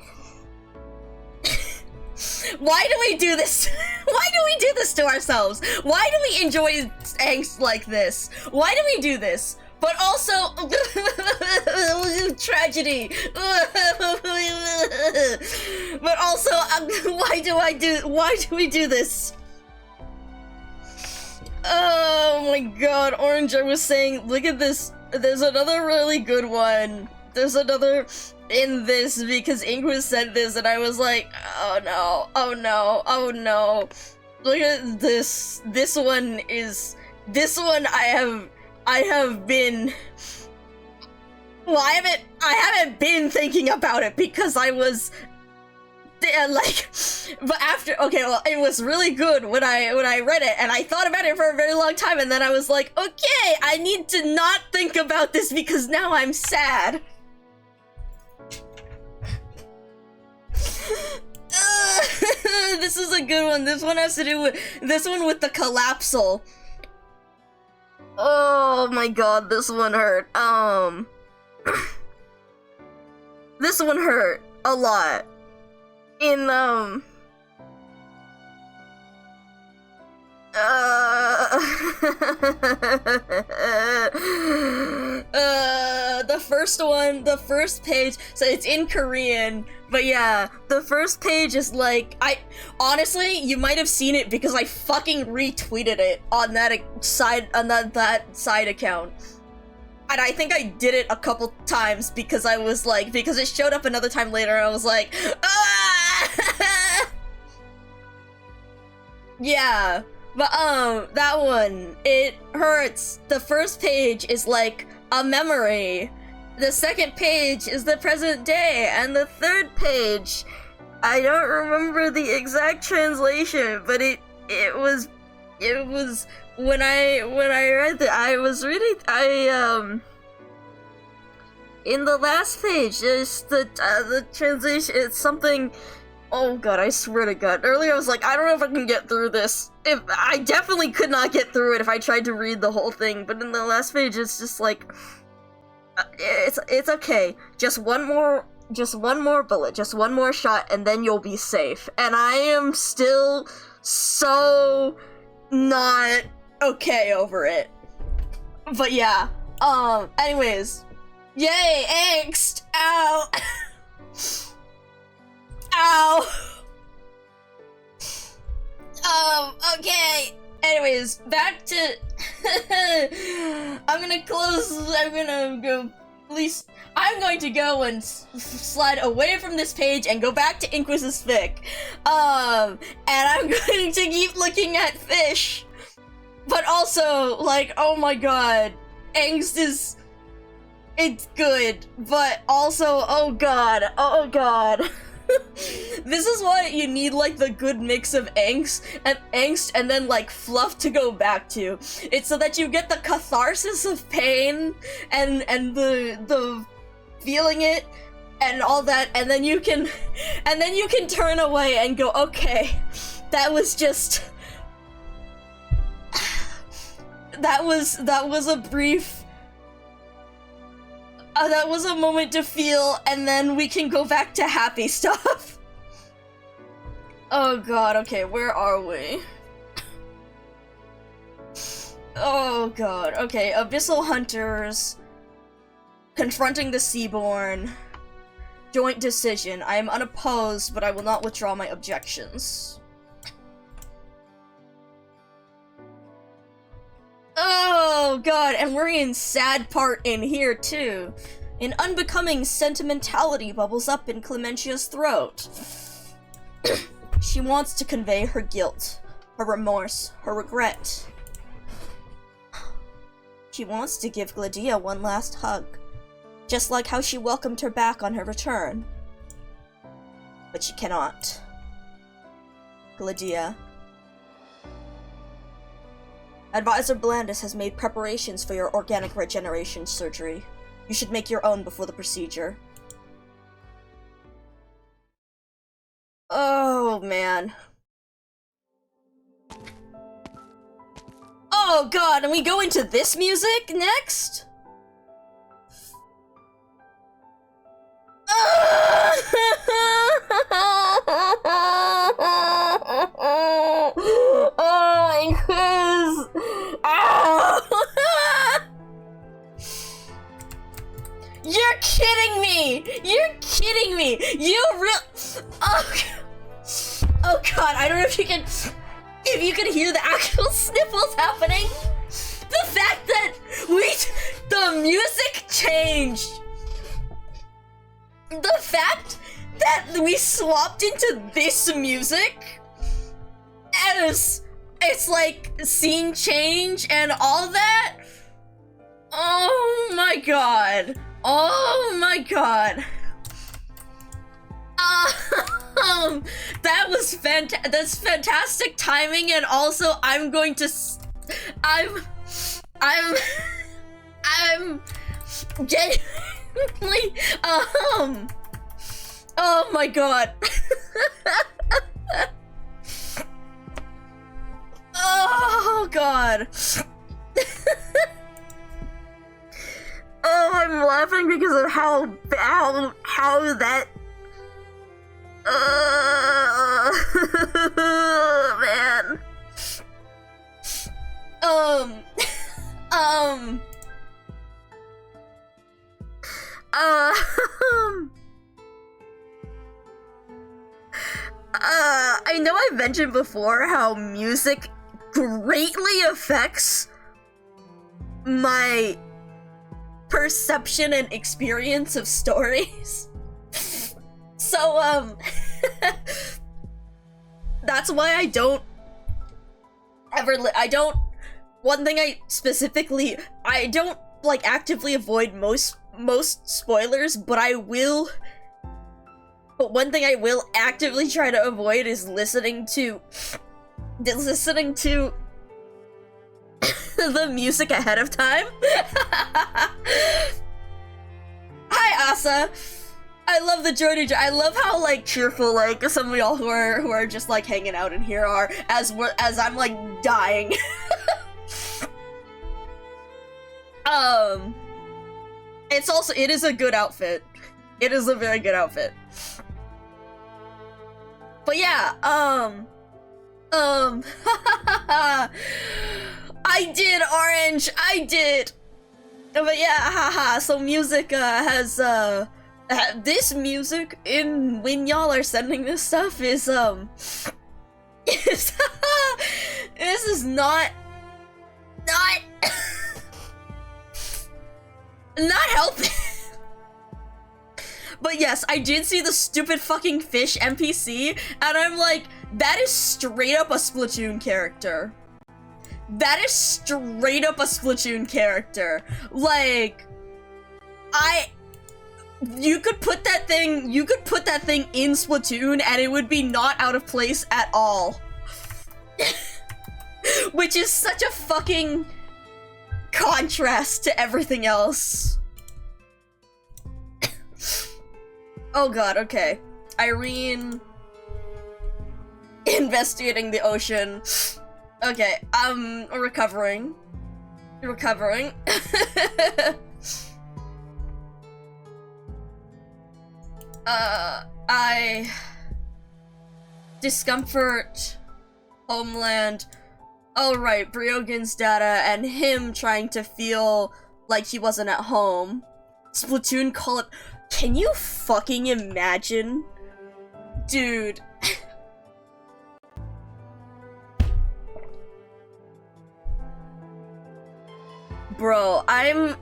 why do we do this? Why do we do this to ourselves? Why do we enjoy angst like this? Why do we do this? But also tragedy. But also why do we do this? Oh my god, Orange, I was saying, look at this. There's another really good one. There's another in this because Inquis said this and I was like, oh no. Look at this. This one I have been... Well, I haven't been thinking about it because I was... but after... Okay, well, it was really good when I read it, and I thought about it for a very long time, and then I was like, okay, I need to not think about this because now I'm sad. This is a good one. This one has to do with... This one with the collapsal. Oh my god, this one hurt. This one hurt a lot. In, the first page, so it's in Korean, but yeah, the first page is like, honestly, you might have seen it because I fucking retweeted it on that side account. And I think I did it a couple times because I was like, because it showed up another time later and I was like, ah! Yeah. But, that one, it hurts. The first page is like a memory. The second page is the present day. And the third page, I don't remember the exact translation, but it was, when I read that, I was reading, in the last page, there's the translation, it's something... Oh god, I swear to god. Earlier I was like, I don't know if I can get through this. I definitely could not get through it if I tried to read the whole thing, but in the last page it's just like... It's okay. Just one more bullet, just one more shot, and then you'll be safe. And I am still so not okay over it. But yeah. Anyways. Yay, angst! Ow! Ow! Okay. Anyways, back to... I'm going to go and slide away from this page and go back to Inquis's fic. And I'm going to keep looking at fish. But also, like, oh my god, angst is... It's good, but also, oh god. This is why you need like the good mix of angst and then like fluff to go back to. It's so that you get the catharsis of pain and the feeling it and all that, and then you can turn away and go, okay, that was just that was a brief that was a moment to feel, and then we can go back to happy stuff. Oh god, okay, where are we? Oh god, okay, Abyssal Hunters, confronting the Seaborn, joint decision. I am unopposed, but I will not withdraw my objections. Oh god, and we're in sad part in here too. An unbecoming sentimentality bubbles up in Clementia's throat. She wants to convey her guilt, her remorse, her regret. She wants to give Gladia one last hug, just like how she welcomed her back on her return. But she cannot. Gladia. Advisor Blandis has made preparations for your organic regeneration surgery. You should make your own before the procedure. Oh, man. Oh god, and we go into this music next? Oh, my quiz! You're kidding me! You're kidding me! You Oh god, I don't know if you can hear the actual sniffles happening. The fact that the music changed. The fact that we swapped into this music as it's like scene change and all that. Oh my god. Oh my god. That's fantastic timing, and also I'm genuinely, oh my god. Oh god. Oh, I'm laughing because of how that. Man. I know I mentioned before how music greatly affects my perception and experience of stories. So, that's why I don't like actively avoid most spoilers, but one thing I will actively try to avoid is listening to the music ahead of time. Hi, Asa. I love the Jordy. I love how like cheerful like some of y'all who are just like hanging out in here are as I'm like dying. It is a good outfit. It is a very good outfit. But yeah, I did, Orange, I did. But yeah, haha. So music has this music in when y'all are sending this stuff is this is not helping. But yes, I did see the stupid fucking fish NPC, and I'm like, that is straight up a Splatoon character. That is straight up a Splatoon character. Like, You could put that thing in Splatoon and it would be not out of place at all. Which is such a fucking contrast to everything else. Oh god, okay. Irene investigating the ocean. Okay, recovering. Discomfort, Homeland. Oh right, Briogan's data and him trying to feel like he wasn't at home. Splatoon call it. Can you fucking imagine? Dude. Bro, I'm...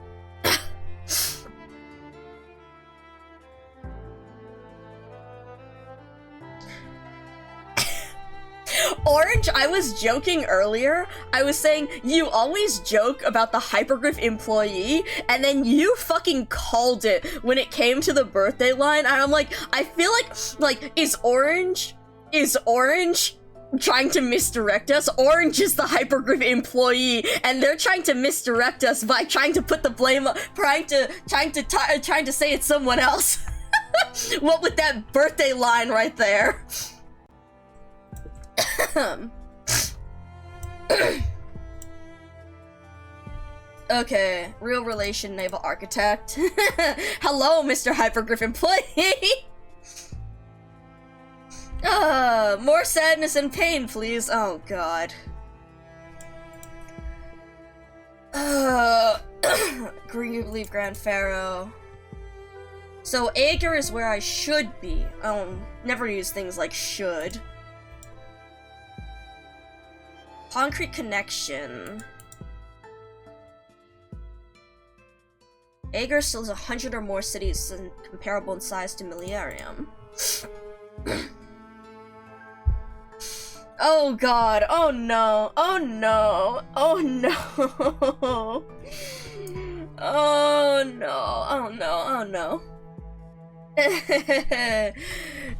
Orange, I was joking earlier. I was saying, you always joke about the hypergriff employee, and then you fucking called it when it came to the birthday line, and I'm like, I feel like, is Orange trying to misdirect us? Orange is the hypergriff employee, and they're trying to misdirect us by trying to put the blame, trying to say it's someone else. What with that birthday line right there? Okay, real relation naval architect. Hello, Mr. Hypergriff employee. More sadness and pain, please. Oh god. Green leaf Grand Pharaoh. So Ager is where I should be. Never use things like should. Concrete connection. Ager still has 100 or more cities comparable in size to Millennium. Oh god, oh no, oh no, oh no. Oh no, oh no, oh no.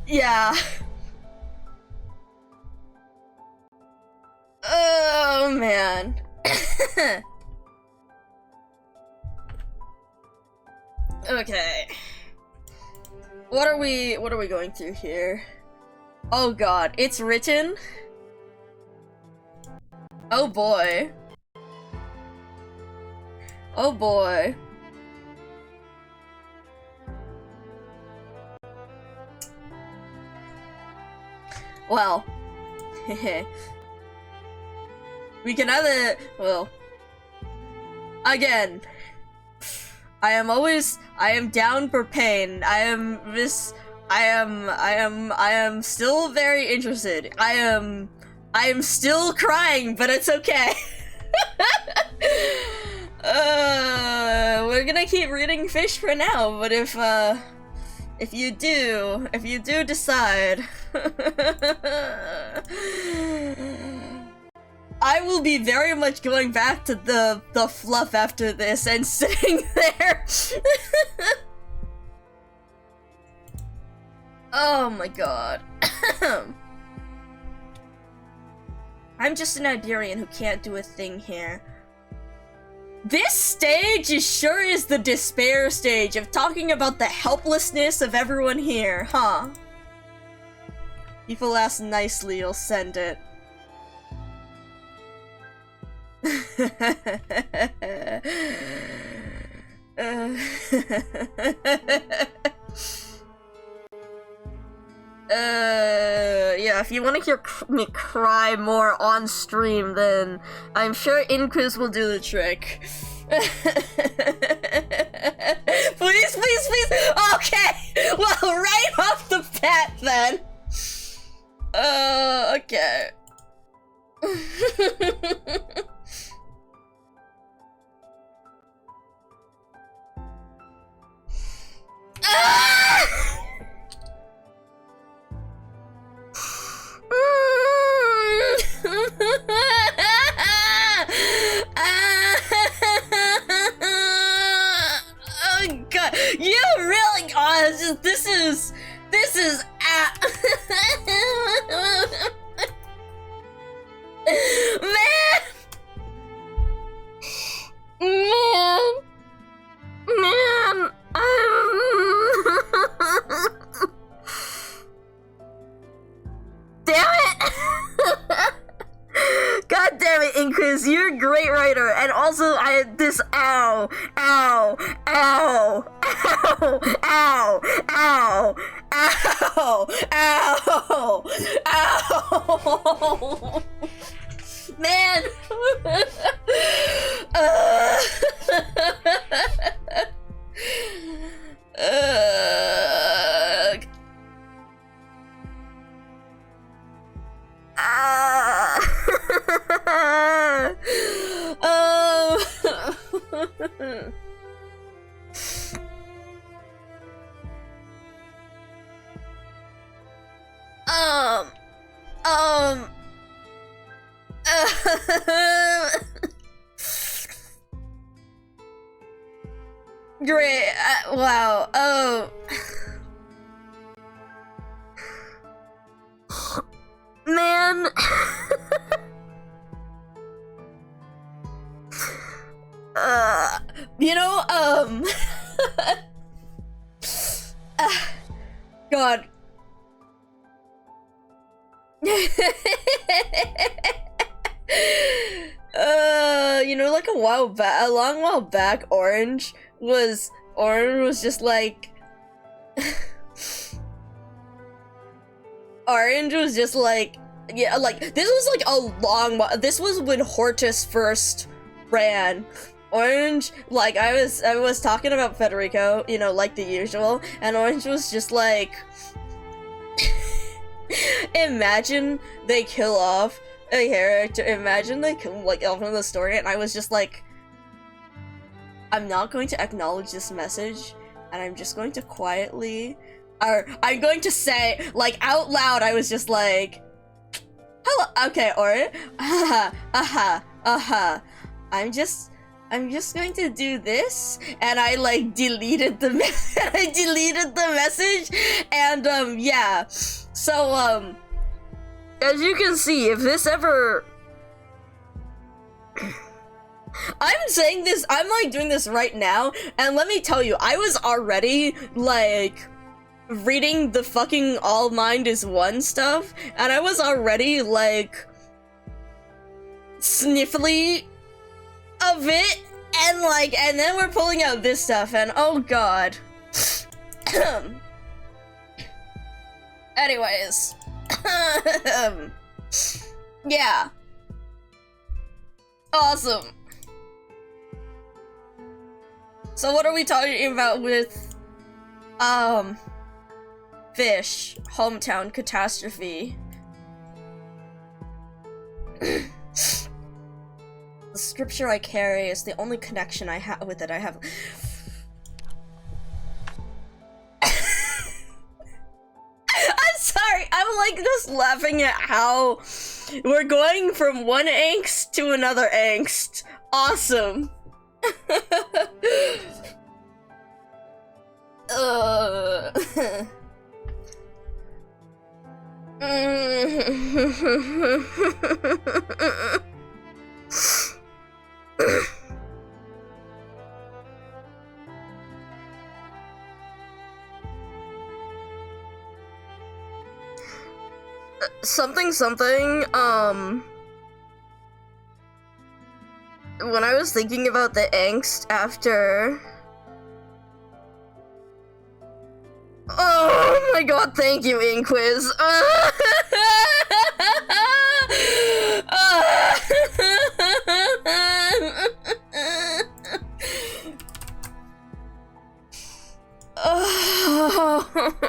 Yeah. Oh man. Okay. What are we going through here? Oh god, it's written. Oh boy. Oh boy. Well. We can either, well, again, I am down for pain. I am still very interested. I am still crying, but it's okay. We're gonna keep reading fish for now, but if you do decide, I will be very much going back to the fluff after this and sitting there. Oh my god. I'm just an Iberian who can't do a thing here. This stage sure is the despair stage of talking about the helplessness of everyone here, huh? People ask nicely, you'll send it. Yeah, if you want to hear me cry more on stream, then I'm sure Inquiz will do the trick. Please, please, please! Okay! Well, right off the bat, then! Okay. Oh god, Inquis, you're a great writer, and also I had this ow, ow, ow, ow, ow, ow, ow, ow, ow, man. Um, great, wow, oh. Man. You know, God. You know, like a long while back, Orange was just like Orange was just like, yeah, like this was like a long, this was when Hortus first ran. Orange, like I was talking about Federico, you know, like the usual, and Orange was just like, imagine they kill off a character, imagine they kill like off in the story, and I was just like, I'm not going to acknowledge this message, and I'm just going to quietly, or I'm going to say, like out loud, I was just like, hello, okay, or, I'm just going to do this, and I like deleted the message, and yeah. So as you can see, if this ever, I'm saying this, I'm like doing this right now, and let me tell you, I was already like reading the fucking all mind is one stuff, and I was already like sniffly of it, and like, and then we're pulling out this stuff, and oh god. Anyways. Yeah. Awesome. So what are we talking about with Fish, Hometown Catastrophe? The scripture I carry is the only connection I have with it. I have. I'm sorry, I'm like just laughing at how we're going from one angst to another angst. Awesome. something, when I was thinking about the angst after... Oh my god, thank you, Inquiz.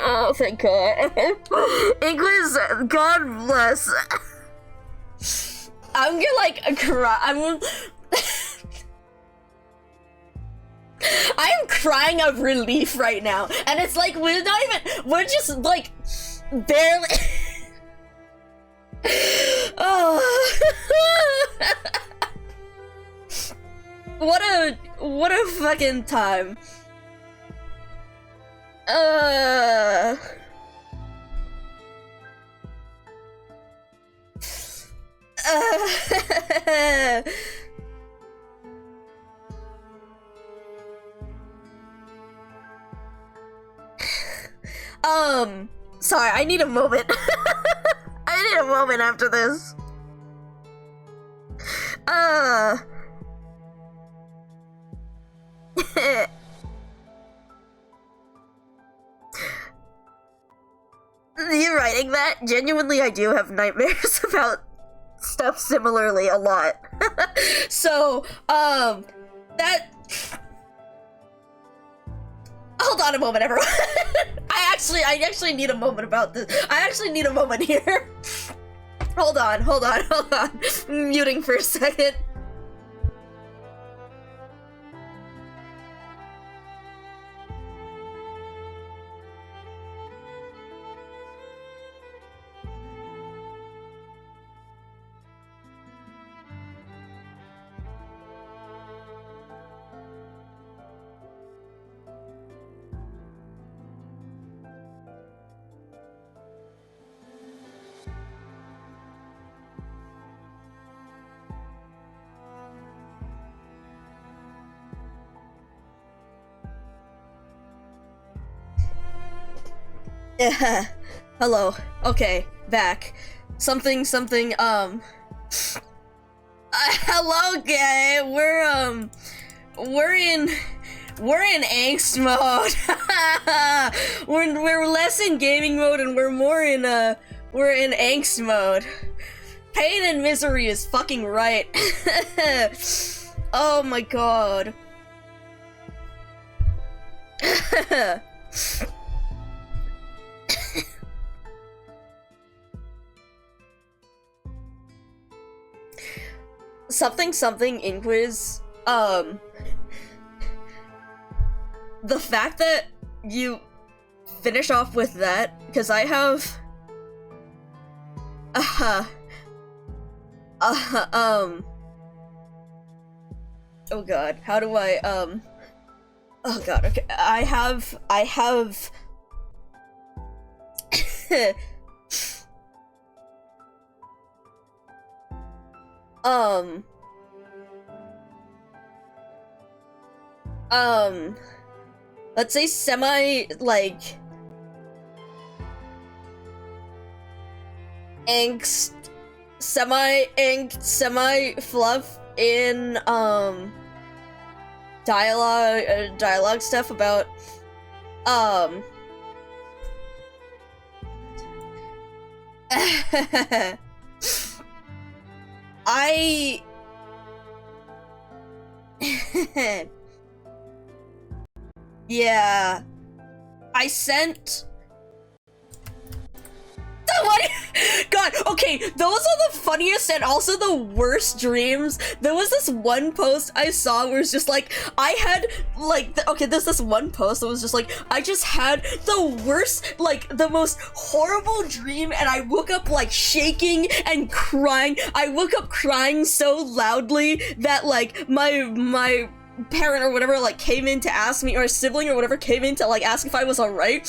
Oh, thank god. Inquiz, god bless. I'm gonna like cry. I'm crying of relief right now, and it's like we're just like barely. Oh. What a fucking time. Sorry, I need a moment. I need a moment after this. You writing that? Genuinely, I do have nightmares about stuff similarly a lot. So, that... Hold on a moment, everyone. I actually need a moment about this. I actually need a moment here. Hold on. Muting for a second. Hello. Okay, back. Something, hello, guy. We're in angst mode. we're less in gaming mode and we're more in, we're in angst mode. Pain and misery is fucking right. Oh my god. something Inquiz, the fact that you finish off with that, because I have, oh god, how do I, oh god, okay, I have, let's say semi, like, angst, semi-fluff in, dialogue stuff about, yeah, I sent God, okay, those are the funniest and also the worst dreams. There was this one post I saw where it's just like, I had, like, okay, there's this one post that was just like, I just had the worst, like, the most horrible dream, and I woke up, like, shaking and crying. I woke up crying so loudly that, like, my parent or whatever, like, came in to ask me, or a sibling or whatever came in to, like, ask if I was alright.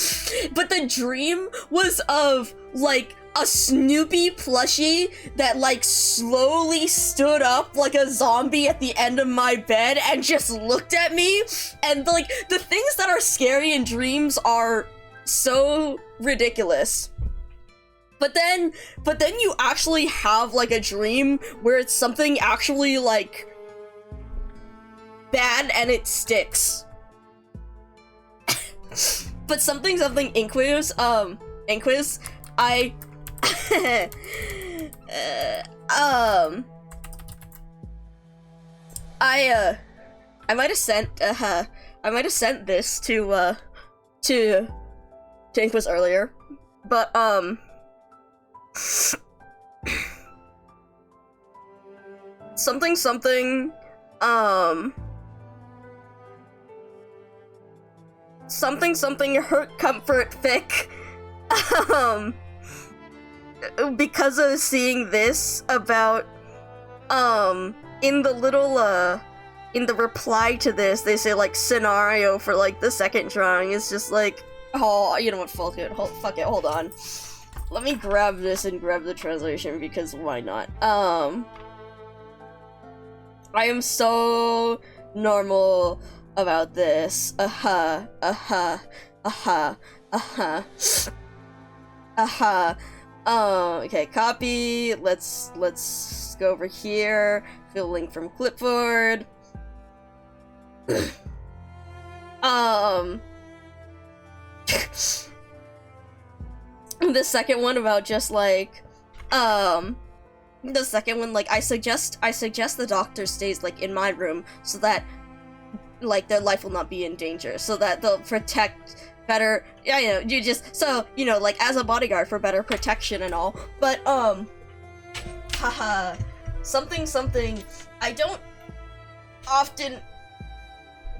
But the dream was of, like, a Snoopy plushie that, like, slowly stood up like a zombie at the end of my bed and just looked at me. And, like, the things that are scary in dreams are so ridiculous. But then you actually have, like, a dream where it's something actually, like, bad and it sticks. But something Inquiz, I I might have sent this to Inquiz earlier, but something hurt comfort fic, because of seeing this about, in the little, in the reply to this, they say, like, scenario for, like, the second drawing is just like, oh, you know what, fuck it, hold on. Let me grab this and grab the translation, because why not? I am so normal about this. Okay, copy. Let's go over here. Fill link from clipboard. The second one about just like, the second one, like, I suggest the doctor stays, like, in my room so that, like, their life will not be in danger, so that they'll protect better, yeah, you know, you just, so, you know, like, as a bodyguard for better protection and all, but, haha, something, I don't often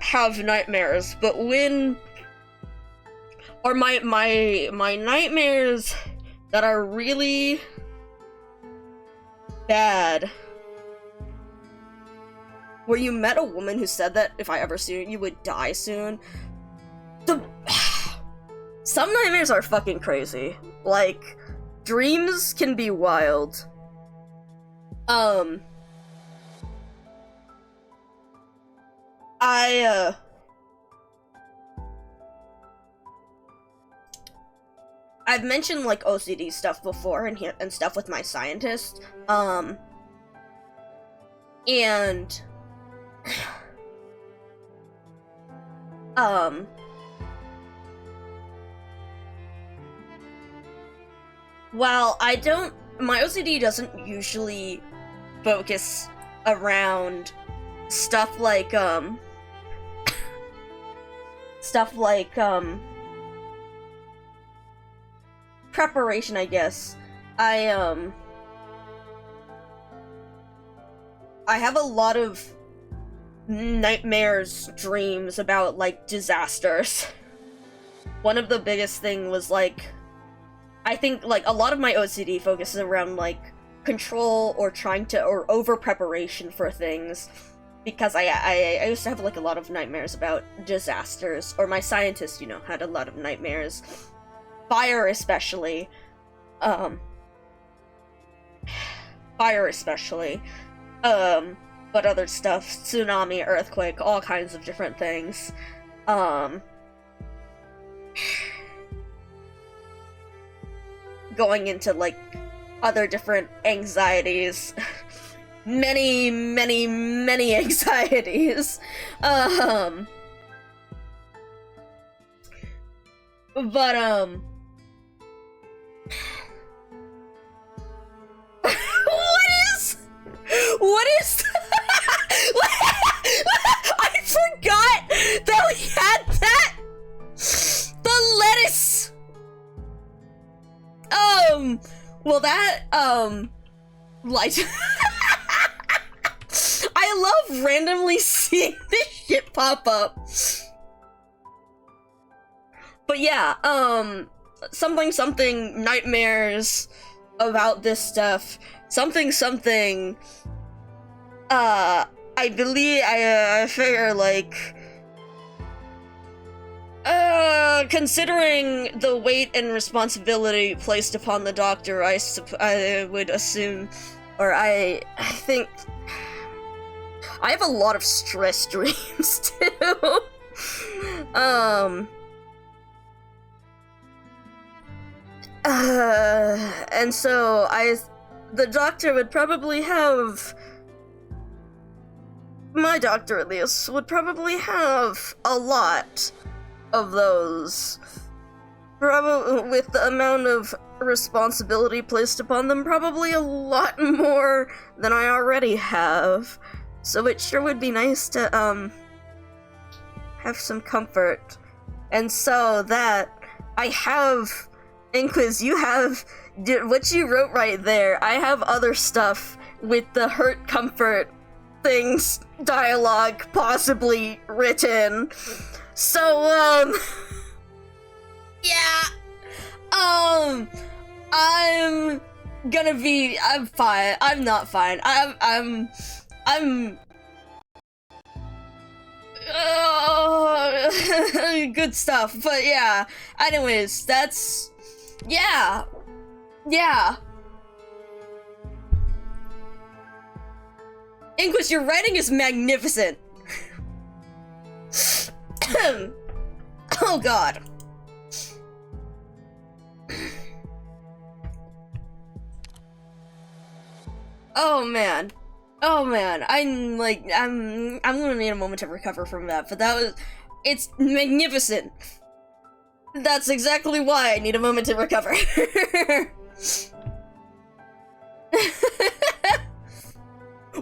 have nightmares, but when, or my nightmares that are really bad, where you met a woman who said that if I ever see you, you would die soon. Some nightmares are fucking crazy. Like, dreams can be wild. I've mentioned, like, OCD stuff before and stuff with my scientist, and, while my OCD doesn't usually focus around stuff like, preparation, I guess. I have a lot of nightmares, dreams about, like, disasters. One of the biggest thing was, like, I think, like, a lot of my OCD focuses around, like, control or over preparation for things, because I used to have, like, a lot of nightmares about disasters, or my scientist, you know, had a lot of nightmares. Fire especially, but other stuff, tsunami, earthquake, all kinds of different things, going into, like, other different anxieties, many anxieties, but, what is I forgot that we had that! The lettuce! Well that, like, I love randomly seeing this shit pop up. But yeah, something, nightmares about this stuff, something, I believe, I figure, like, considering the weight and responsibility placed upon the doctor, I would assume, or I think, I have a lot of stress dreams, too. And so the doctor would probably have, my doctor at least, would probably have a lot of those. Probably, with the amount of responsibility placed upon them, probably a lot more than I already have. So it sure would be nice to, have some comfort. And so that, I have, Inquiz, you have, what you wrote right there, I have other stuff with the hurt comfort things, dialogue possibly written. So, yeah, I'm fine, I'm not fine, I'm good stuff, but yeah, anyways, that's, yeah. Inquis, your writing is magnificent. Oh god. Oh man. Oh man. I'm gonna need a moment to recover from that, but it's magnificent. That's exactly why I need a moment to recover.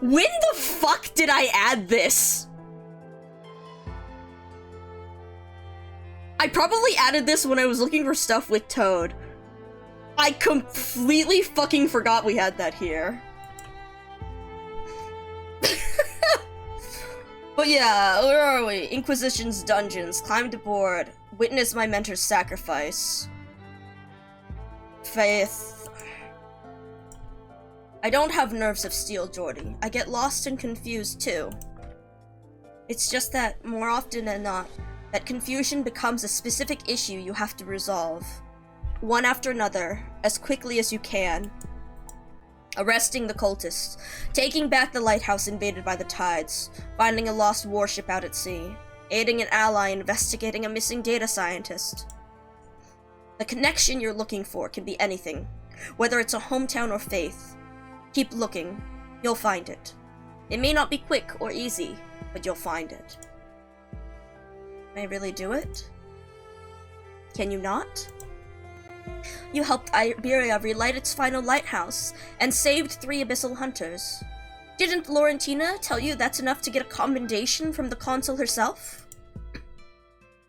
When the fuck did I add this? I probably added this when I was looking for stuff with Toad. I completely fucking forgot we had that here. But yeah, where are we? Inquisition's dungeons. Climbed aboard. Witness my mentor's sacrifice. Faith. I don't have nerves of steel, Jordy. I get lost and confused too. It's just that, more often than not, that confusion becomes a specific issue you have to resolve. One after another, as quickly as you can. Arresting the cultists, taking back the lighthouse invaded by the tides, finding a lost warship out at sea, aiding an ally investigating a missing data scientist. The connection you're looking for can be anything, whether it's a hometown or faith. Keep looking, you'll find it. It may not be quick or easy, but you'll find it. Can I really do it? Can you not? You helped Iberia relight its final lighthouse, and saved 3 abyssal hunters. Didn't Laurentina tell you that's enough to get a commendation from the consul herself?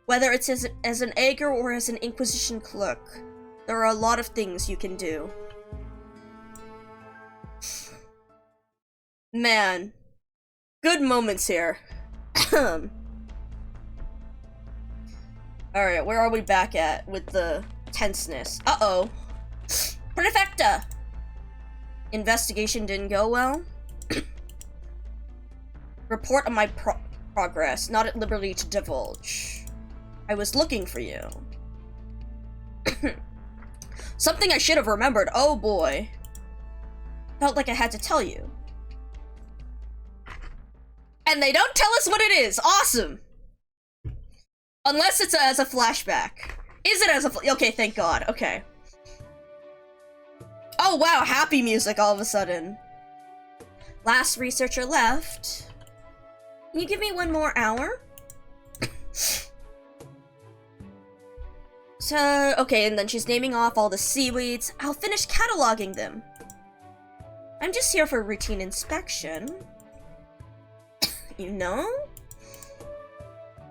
Whether it's as an Ager or as an Inquisition clerk, there are a lot of things you can do. Man. Good moments here. Alright, where are we back at with the tenseness? Uh-oh. Prefecta! Investigation didn't go well? Report on my progress, not at liberty to divulge. I was looking for you. Something I should have remembered, oh boy. Felt like I had to tell you. And they don't tell us what it is, awesome! Unless it's as a flashback. Is it as a okay, thank God, okay. Oh wow, happy music all of a sudden. Last researcher left. Can you give me 1 more hour? So, okay, and then she's naming off all the seaweeds. I'll finish cataloging them. I'm just here for routine inspection. You know?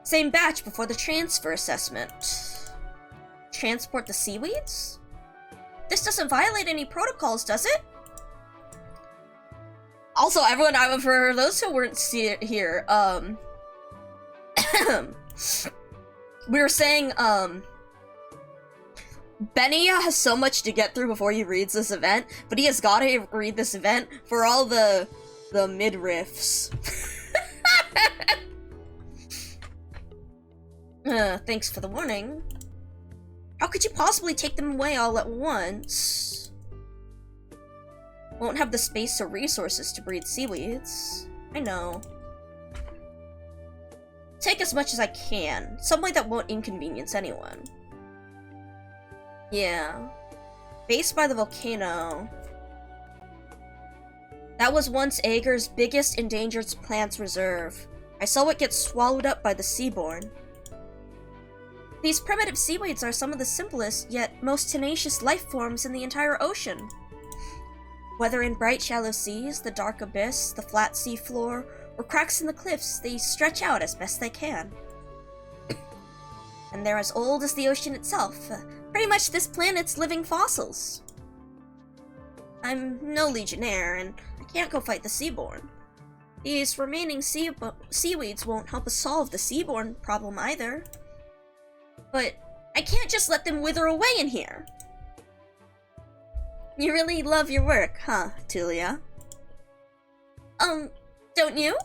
Same batch before the transfer assessment. Transport the seaweeds? This doesn't violate any protocols, does it? Also, everyone, for those who weren't here, we were saying, Benny has so much to get through before he reads this event, but he has gotta read this event for all the midriffs. Thanks for the warning. How could you possibly take them away all at once? Won't have the space or resources to breed seaweeds. I know. Take as much as I can. Some way that won't inconvenience anyone. Yeah. Based by the volcano. That was once Ager's biggest endangered plants reserve. I saw it get swallowed up by the seaborn. These primitive seaweeds are some of the simplest, yet most tenacious life forms in the entire ocean. Whether in bright shallow seas, the dark abyss, the flat sea floor, or cracks in the cliffs, they stretch out as best they can. And they're as old as the ocean itself, pretty much this planet's living fossils. I'm no legionnaire, and I can't go fight the seaborn. These remaining seaweeds won't help us solve the seaborn problem either. But I can't just let them wither away in here. You really love your work, huh, Tulia? Don't you?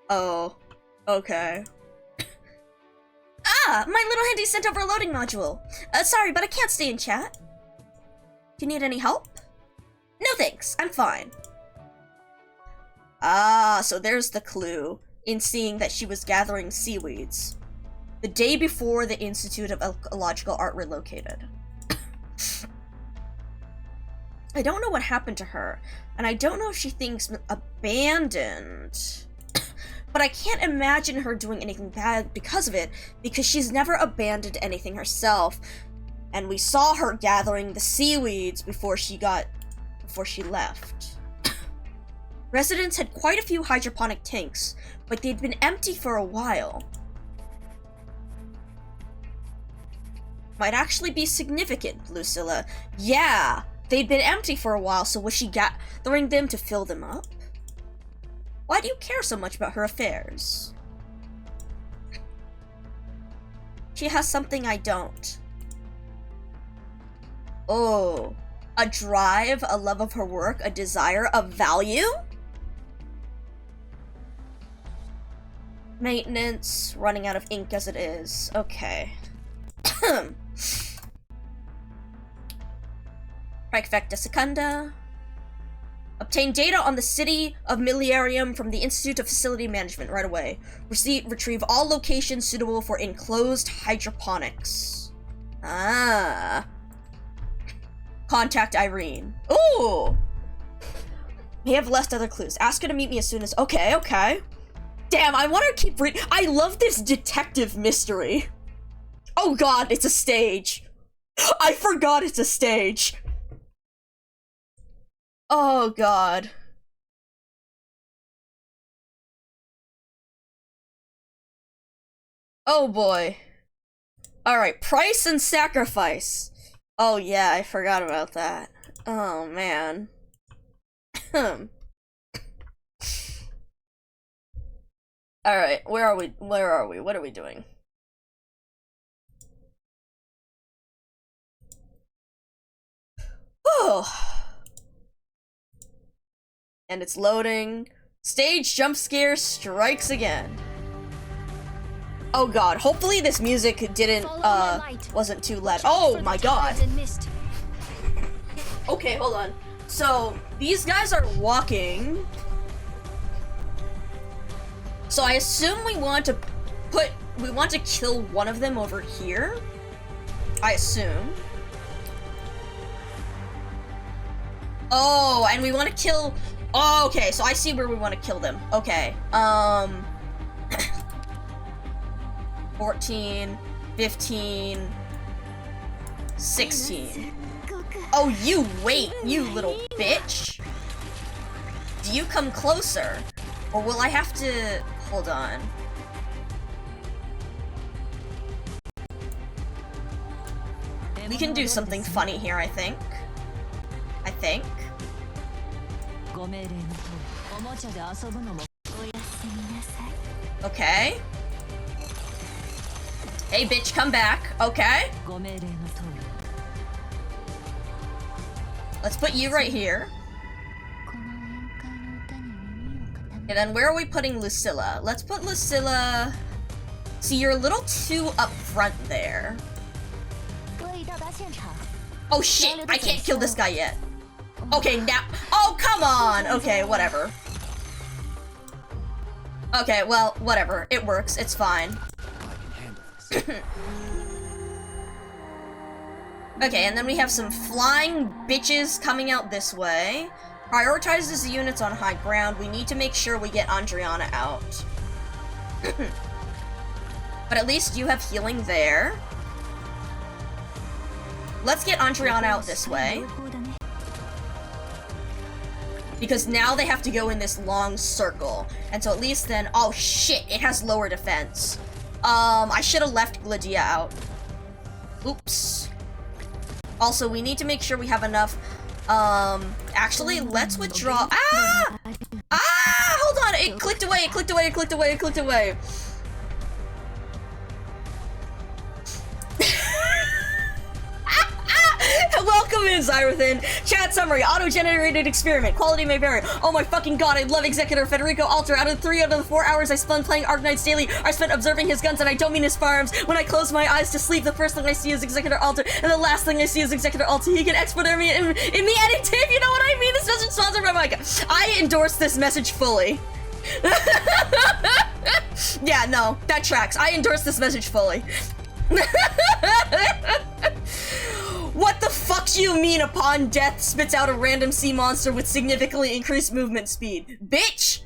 Oh, okay. Ah, my little handy sent over a loading module. Sorry, but I can't stay in chat. Do you need any help? No thanks, I'm fine. Ah, so there's the clue in seeing that she was gathering seaweeds. The day before the Institute of Ecological Art relocated. I don't know what happened to her, and I don't know if she thinks abandoned. But I can't imagine her doing anything bad because of it, because she's never abandoned anything herself. And we saw her gathering the seaweeds before she left. Residents had quite a few hydroponic tanks, but they'd been empty for a while. Might actually be significant, Lucilla. Yeah, they'd been empty for a while, so was she gathering them to fill them up? Why do you care so much about her affairs? She has something I don't. Oh, a drive, a love of her work, a desire, a value? Maintenance, running out of ink as it is. Okay. Trifecta Secunda. Obtain data on the city of Millenarium from the Institute of Facility Management right away. Retrieve all locations suitable for enclosed hydroponics. Ah. Contact Irene. Ooh! May have left other clues. Ask her to meet me as soon as— Okay, okay. Damn, I want to keep reading. I love this detective mystery. Oh god, it's a stage. I forgot it's a stage. Oh god. Oh boy. Alright, price and sacrifice. Oh yeah, I forgot about that. Oh man. Alright, where are we? Where are we? What are we doing? Oh. And it's loading. Stage jump scare strikes again. Oh god, hopefully this music didn't, wasn't too loud. Oh my god. Okay, hold on. So, these guys are walking. So I assume we want to kill one of them over here. I assume. Oh, and we want to kill— Oh, okay, so I see where we want to kill them. Okay, 14, 15, 16. Oh, you wait, you little bitch. Do you come closer? Or will I have to— Hold on. We can do something funny here, I think. Okay. Hey, bitch, come back. Okay. Let's put you right here. And then where are we putting Lucilla? Let's put Lucilla— See, you're a little too up front there. Oh shit, I can't kill this guy yet. Okay, now— Oh, come on! Okay, whatever. Okay, well, whatever. It works. It's fine. Okay, and then we have some flying bitches coming out this way. Prioritizes the units on high ground. We need to make sure we get Andriana out. But at least you have healing there. Let's get Andriana out this way. Because now they have to go in this long circle. And so at least then— Oh shit, it has lower defense. I should have left Gladia out. Oops. Also, we need to make sure we have enough— actually, let's withdraw— Ah! Ah! Hold on, it clicked away, it clicked away, it clicked away, it clicked away. Welcome in, Xyrathan. Chat summary: auto-generated experiment. Quality may vary. Oh my fucking god, I love Executor Federico Alter. Out of the 4 hours I spent playing Arknights daily, I spent observing his guns, and I don't mean his firearms. When I close my eyes to sleep, the first thing I see is Executor Alter, and the last thing I see is Executor Alter. He can export me in the edit tip, you know what I mean? This message sponsored by Micah. I endorse this message fully. Yeah, no, that tracks. I endorse this message fully. What the fuck do you mean upon death spits out a random sea monster with significantly increased movement speed? Bitch!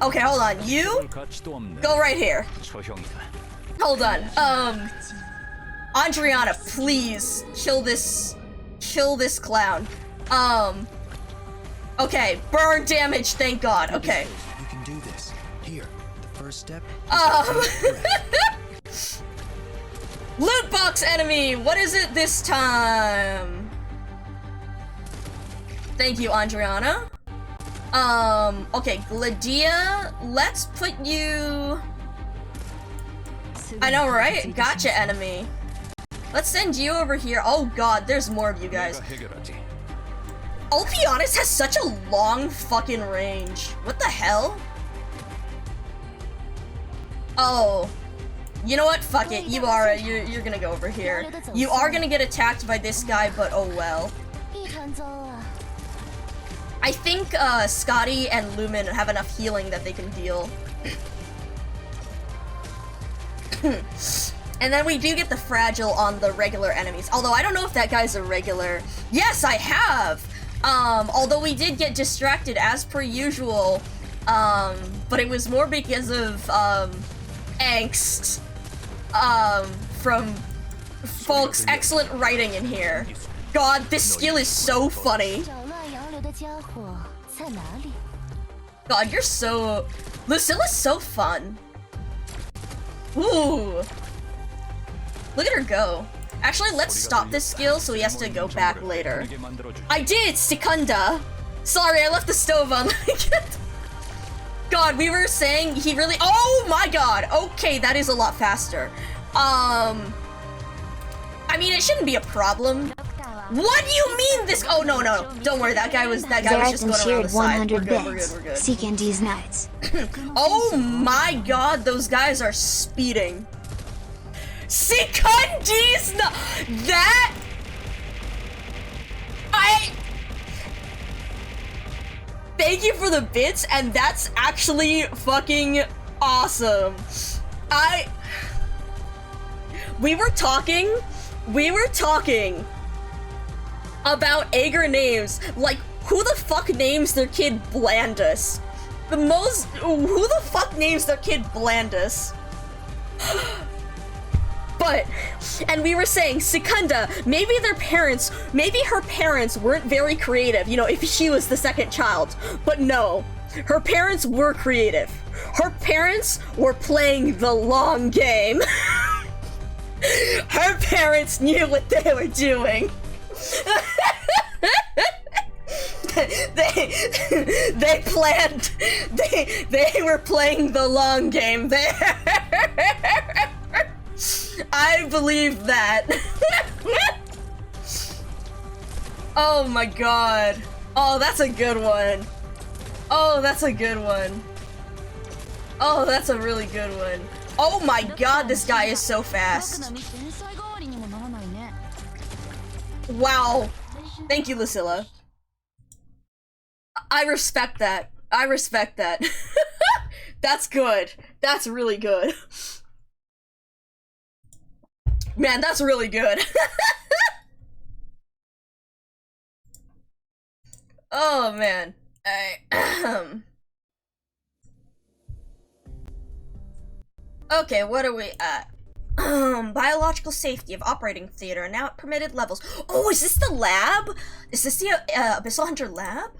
Okay, hold on. You go right here. Hold on. Andriana, please kill this clown. Okay, burn damage, thank God. Okay. You can do this. Here, the first step. Loot box enemy! What is it this time? Thank you, Andriana. Okay, Gladia, let's put you... I know, right? Gotcha, enemy. Let's send you over here. Oh god, there's more of you guys. I'll be honest, has such a long fucking range. What the hell? Oh. You know what? Fuck it. You're gonna go over here. You are gonna get attacked by this guy, but oh well. I think Scotty and Lumen have enough healing that they can deal. And then we do get the fragile on the regular enemies. Although I don't know if that guy's a regular. Yes, I have! Although we did get distracted as per usual. But it was more because of angst. From folks' excellent writing in here. God, this skill is so funny. God, you're so... Lucilla's so fun. Ooh. Look at her go. Actually, let's stop this skill so he has to go back later. I did, Secunda. Sorry, I left the stove on. God, we were saying he really... Oh my god! Okay, that is a lot faster. I mean, it shouldn't be a problem. What do you mean this? Oh no, don't worry. That guy was just going around the side. We're good. Seekandi's Knights. Oh my god, those guys are speeding. Seekandi's that thank you for the bits, and that's actually fucking awesome. We were talking about Ager names, like, who the fuck names their kid Blandus? Who the fuck names their kid Blandus? But, and we were saying, Secunda, maybe her parents weren't very creative, you know, if she was the second child. But no, her parents were creative. Her parents were playing the long game. Her parents knew what they were doing. They planned. They were playing the long game there. I believe that. Oh my god. Oh, that's a good one. Oh, that's a good one. Oh, that's a really good one. Oh my god, this guy is so fast. Wow. Thank you, Lucilla. I respect that. I respect that. That's good. That's really good. Man, that's really good. Oh, man. Okay, what are we at? Biological safety of operating theater now at permitted levels. Oh, is this the lab? Is this the Abyssal Hunter lab?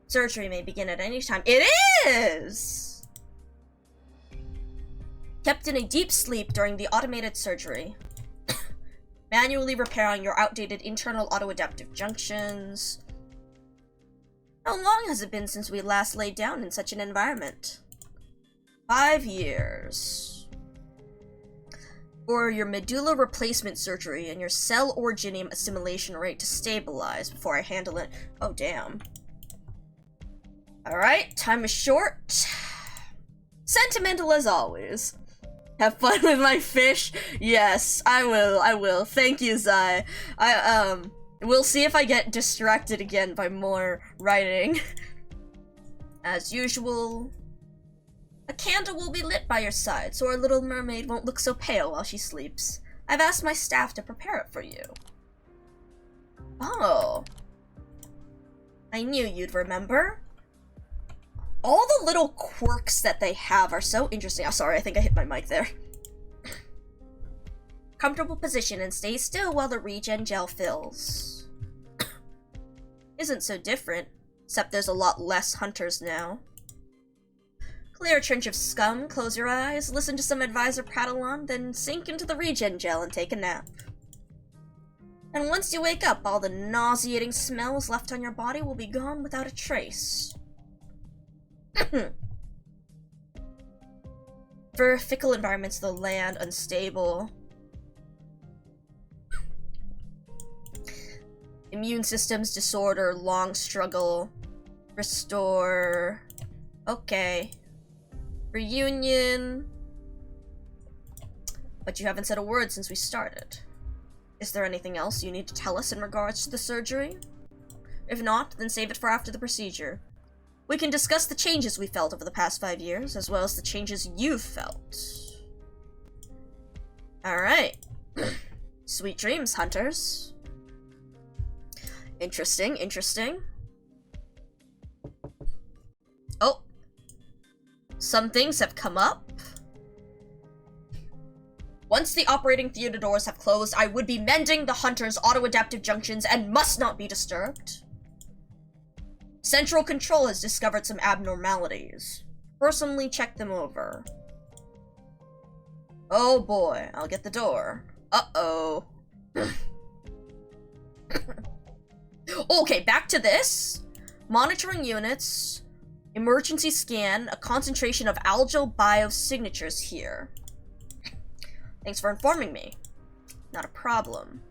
Surgery may begin at any time. It is! Kept in a deep sleep during the automated surgery. Manually repairing your outdated internal autoadaptive junctions. How long has it been since we last laid down in such an environment? 5 years. For your medulla replacement surgery and your cell originium assimilation rate to stabilize before I handle it. Oh, damn. Alright, time is short. Sentimental as always. Have fun with my fish? Yes, I will. Thank you, Zai. We'll see if I get distracted again by more writing. As usual, a candle will be lit by your side so our little mermaid won't look so pale while she sleeps. I've asked my staff to prepare it for you. Oh. I knew you'd remember. All the little quirks that they have are so interesting. Oh, sorry, I think I hit my mic there. Comfortable position and stay still while the regen gel fills. Isn't so different, except there's a lot less hunters now. Clear a trench of scum, close your eyes, listen to some advisor prattle on, then sink into the regen gel and take a nap. And once you wake up, all the nauseating smells left on your body will be gone without a trace. For fickle environments of the land, unstable. Immune systems disorder, long struggle. Restore. Okay. Reunion. But you haven't said a word since we started. Is there anything else you need to tell us in regards to the surgery? If not, then save it for after the procedure. We can discuss the changes we felt over the past 5 years, as well as the changes you've felt. Alright. Sweet dreams, hunters. Interesting, interesting. Oh. Some things have come up. Once the operating theater doors have closed, I would be mending the hunter's auto-adaptive junctions and must not be disturbed. Central Control has discovered some abnormalities. Personally check them over. Oh boy, I'll get the door. Uh-oh. Okay, back to this. Monitoring units. Emergency scan. A concentration of algal biosignatures here. Thanks for informing me. Not a problem.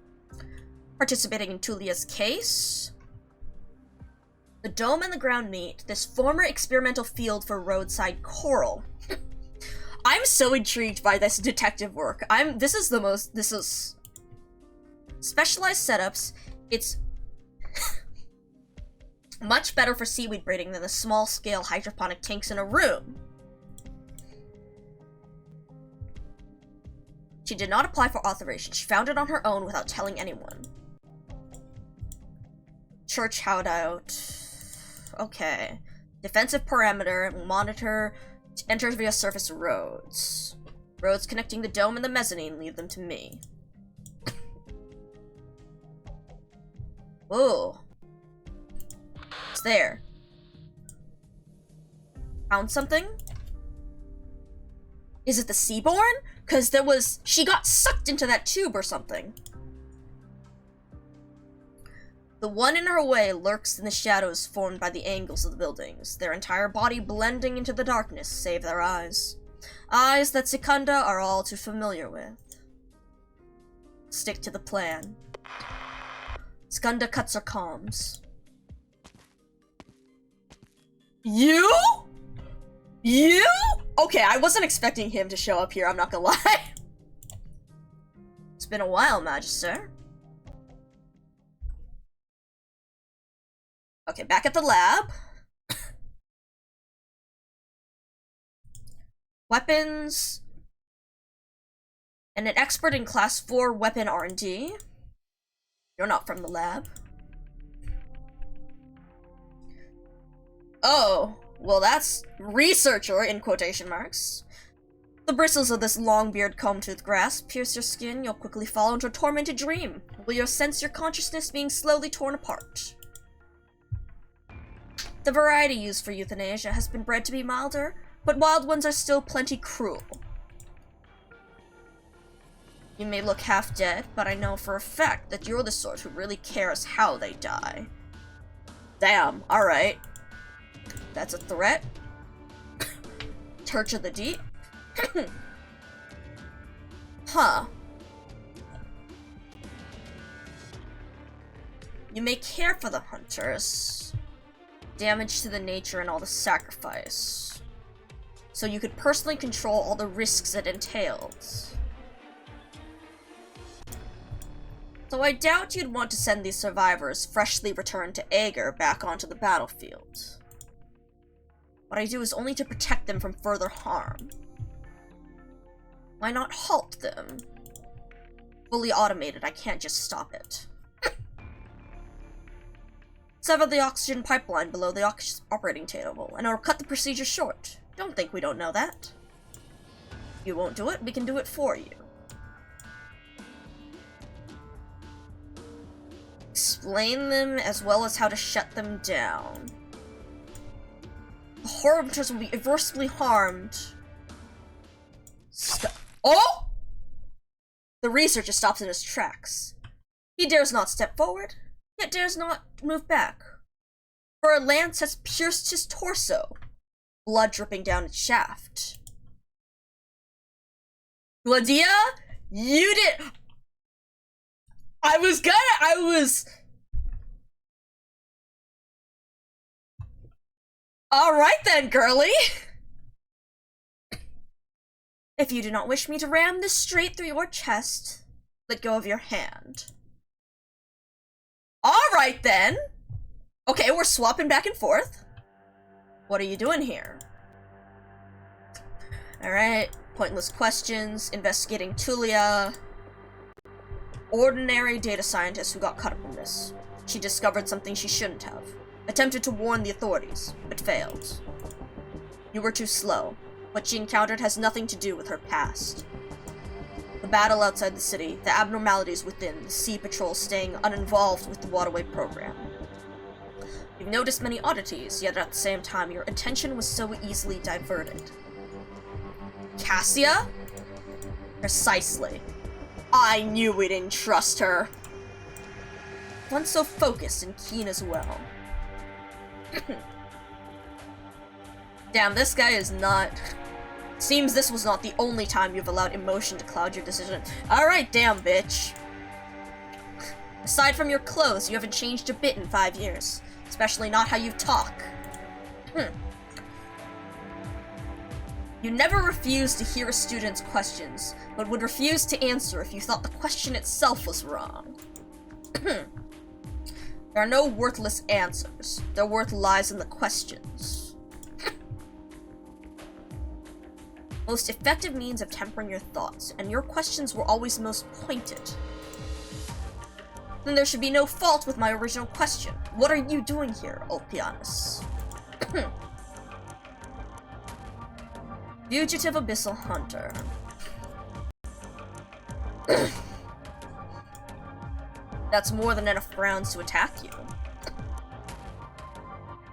Participating in Tulia's case. The dome and the ground meet. This former experimental field for roadside coral. I'm so intrigued by this detective work. This is specialized setups. It's much better for seaweed breeding than the small-scale hydroponic tanks in a room. She did not apply for authorization. She found it on her own without telling anyone. Church hideout. Okay. Defensive parameter. Monitor. Enters via surface roads. Roads connecting the dome and the mezzanine. Leave them to me. Whoa. It's there. Found something? Is it the Seaborn? Because she got sucked into that tube or something. The one in her way lurks in the shadows formed by the angles of the buildings, their entire body blending into the darkness, save their eyes. Eyes that Secunda are all too familiar with. Stick to the plan. Secunda cuts her comms. You? You? Okay, I wasn't expecting him to show up here, I'm not gonna lie. It's been a while, Magister. Okay, back at the lab. Weapons. And an expert in Class 4 weapon R&D. You're not from the lab. Oh, well that's researcher in quotation marks. The bristles of this long-beard comb-toothed grass pierce your skin. You'll quickly fall into a tormented dream, where you'll sense your consciousness being slowly torn apart. The variety used for euthanasia has been bred to be milder, but wild ones are still plenty cruel. You may look half dead, but I know for a fact that you're the sort who really cares how they die. Damn, alright. That's a threat. Church of the Deep. Huh. You may care for the hunters. Damage to the nature and all the sacrifice. So you could personally control all the risks it entails. So I doubt you'd want to send these survivors, freshly returned to Ager, back onto the battlefield. What I do is only to protect them from further harm. Why not halt them? Fully automated, I can't just stop it. Sever the oxygen pipeline below the operating table, and it'll cut the procedure short. Don't think we don't know that. If you won't do it, we can do it for you. Explain them as well as how to shut them down. The Horribitors will be irreversibly harmed. Oh! The researcher stops in his tracks. He dares not step forward, yet dares not move back. For a lance has pierced his torso, blood dripping down its shaft. Gladia, you did. I was. Alright then, girly. If you do not wish me to ram this straight through your chest, let go of your hand. Alright then. Okay, we're swapping back and forth. What are you doing here? Alright, pointless questions, investigating Tulia. Ordinary data scientist who got caught up in this. She discovered something she shouldn't have. Attempted to warn the authorities, but failed. You were too slow. What she encountered has nothing to do with her past. The battle outside the city, the abnormalities within, the sea patrol staying uninvolved with the WAhooooo program. You've noticed many oddities, yet at the same time your attention was so easily diverted. Cassia? Precisely. I knew we didn't trust her. One so focused and keen as well. Damn, this guy is not... Seems this was not the only time you've allowed emotion to cloud your decision. Alright, damn, bitch. Aside from your clothes, you haven't changed a bit in 5 years. Especially not how you talk. You never refused to hear a student's questions, but would refuse to answer if you thought the question itself was wrong. There are no worthless answers. Their worth lies in the questions. Most effective means of tempering your thoughts, and your questions were always most pointed. Then there should be no fault with my original question. What are you doing here, Ulpianus? Fugitive Abyssal Hunter. That's more than enough grounds to attack you.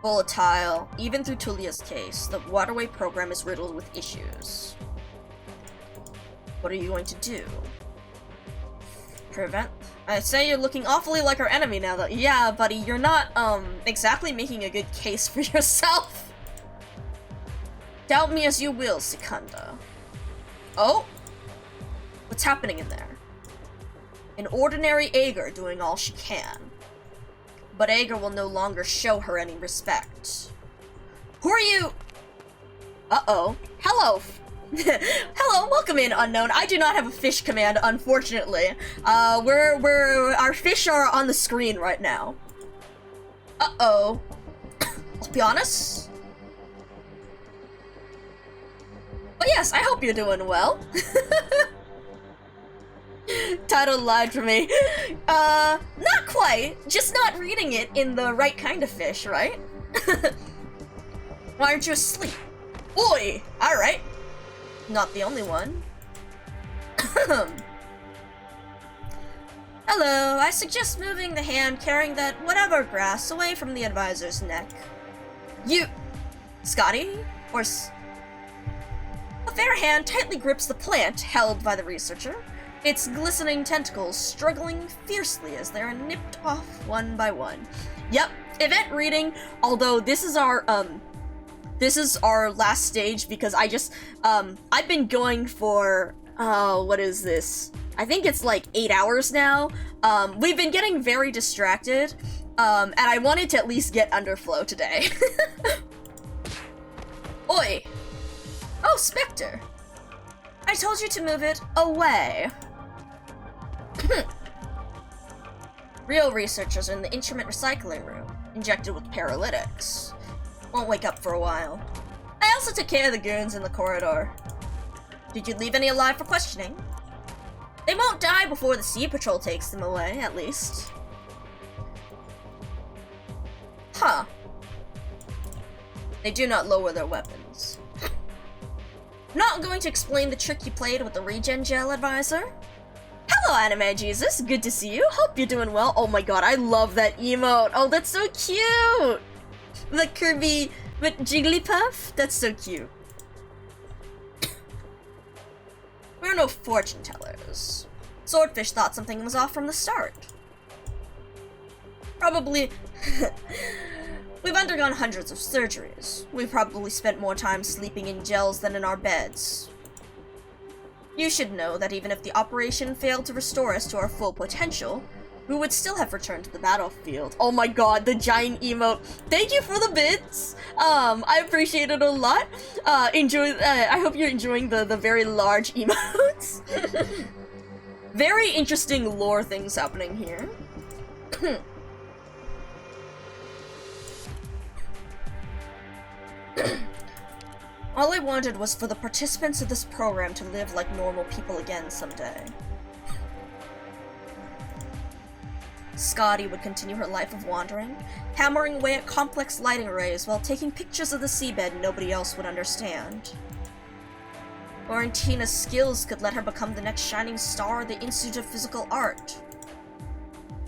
Volatile. Even through Tulia's case, the WAhooooo program is riddled with issues. What are you going to do? Prevent? I'd say you're looking awfully like our enemy now, though. Yeah, buddy, you're not, exactly making a good case for yourself. Doubt me as you will, Secunda. Oh? What's happening in there? An ordinary Ager doing all she can. But Ager will no longer show her any respect. Who are you? Uh-oh. Hello. Hello, welcome in, unknown. I do not have a fish command, unfortunately. Our fish are on the screen right now. Uh-oh. I'll be honest. But yes, I hope you're doing well. Title lied for me. Not quite. Just not reading it in the right kind of fish, right? Why aren't you asleep? Oi! Alright. Not the only one. Hello, I suggest moving the hand carrying that whatever grass away from the advisor's neck. You... Scotty? Or a fair hand tightly grips the plant held by the researcher, its glistening tentacles struggling fiercely as they are nipped off one by one. Yep, event reading, although this is our last stage because I've been going for, what is this? I think it's like 8 hours now. We've been getting very distracted, and I wanted to at least get Underflow today. Oi! Oh, Spectre! I told you to move it away. Real researchers are in the instrument recycling room, injected with paralytics. Won't wake up for a while. I also took care of the goons in the corridor. Did you leave any alive for questioning? They won't die before the Sea Patrol takes them away, at least. Huh. They do not lower their weapons. Not going to explain the trick you played with the regen gel advisor. Hello, Anime Jesus. Good to see you. Hope you're doing well. Oh my god, I love that emote. Oh, that's so cute. The Kirby with Jigglypuff. That's so cute. We're no fortune tellers. Swordfish thought something was off from the start. Probably. We've undergone hundreds of surgeries. We've probably spent more time sleeping in gels than in our beds. You should know that even if the operation failed to restore us to our full potential, we would still have returned to the battlefield. Oh my god, the giant emote. Thank you for the bits. I appreciate it a lot. I hope you're enjoying the very large emotes. Very interesting lore things happening here. All I wanted was for the participants of this program to live like normal people again someday. Scotty would continue her life of wandering, hammering away at complex lighting arrays while taking pictures of the seabed nobody else would understand. Laurentina's skills could let her become the next shining star of the Institute of Physical Art.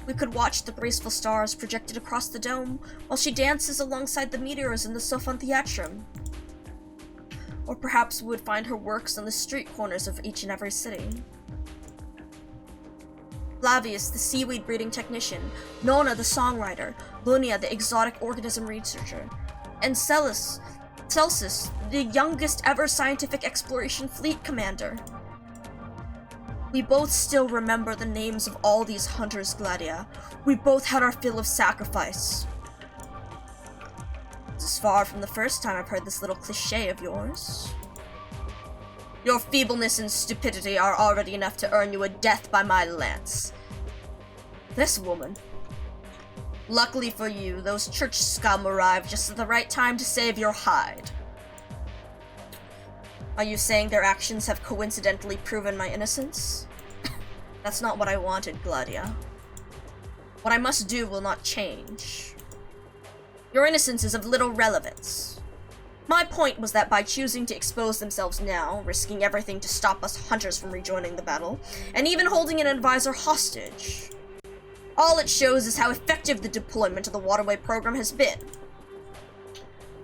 We could watch the graceful stars projected across the dome while she dances alongside the meteors in the Sophon Theatrum. Or perhaps we would find her works on the street corners of each and every city. Flavius, the seaweed breeding technician, Nona, the songwriter, Lunia, the exotic organism researcher, and Celsus, the youngest ever scientific exploration fleet commander. We both still remember the names of all these hunters, Gladia. We both had our fill of sacrifice. This is far from the first time I've heard this little cliché of yours. Your feebleness and stupidity are already enough to earn you a death by my lance. This woman. Luckily for you, those church scum arrived just at the right time to save your hide. Are you saying their actions have coincidentally proven my innocence? That's not what I wanted, Gladia. What I must do will not change. Your innocence is of little relevance. My point was that by choosing to expose themselves now, risking everything to stop us hunters from rejoining the battle, and even holding an advisor hostage, all it shows is how effective the deployment of the Waterway program has been.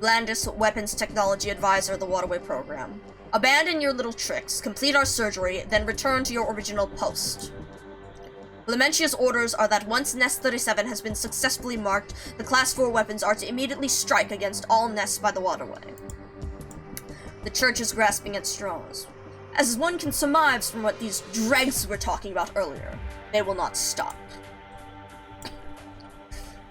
Blandis, Weapons Technology Advisor of the Waterway program. Abandon your little tricks, complete our surgery, then return to your original post. Lamentia's orders are that once Nest 37 has been successfully marked, the Class 4 weapons are to immediately strike against all nests by the waterway. The church is grasping at straws. As one can surmise from what these dregs were talking about earlier, they will not stop.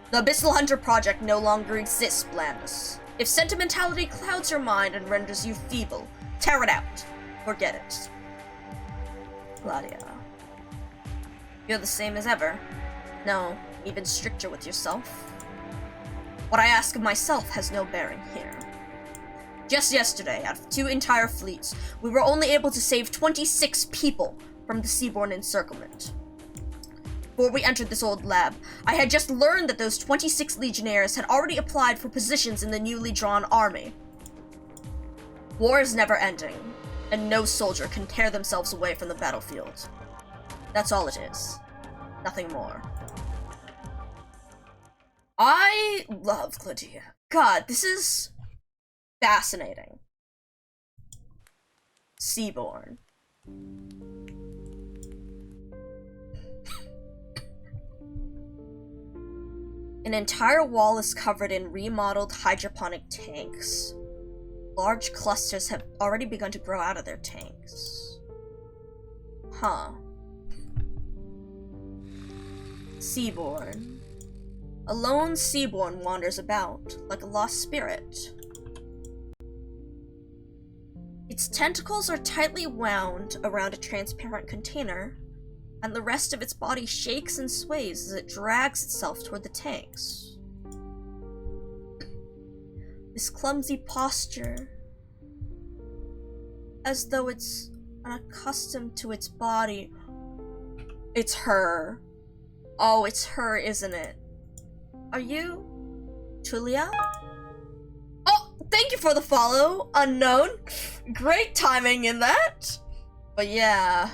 The Abyssal Hunter Project no longer exists, Blandis. If sentimentality clouds your mind and renders you feeble, tear it out. Forget it. Gladia. You're the same as ever. No, even stricter with yourself. What I ask of myself has no bearing here. Just yesterday, out of 2 entire fleets, we were only able to save 26 people from the seaborne encirclement. Before we entered this old lab, I had just learned that those 26 legionnaires had already applied for positions in the newly drawn army. War is never ending, and no soldier can tear themselves away from the battlefield. That's all it is. Nothing more. I love Gladia. God, this is fascinating. Seaborn. An entire wall is covered in remodeled hydroponic tanks. Large clusters have already begun to grow out of their tanks. Huh. Seaborn. A lone Seaborn wanders about, like a lost spirit. Its tentacles are tightly wound around a transparent container, and the rest of its body shakes and sways as it drags itself toward the tanks. This clumsy posture, as though it's unaccustomed to its body, It's her. Oh, it's her, isn't it? Are you Tulia? Oh, thank you for the follow, unknown. Great timing in that. But yeah.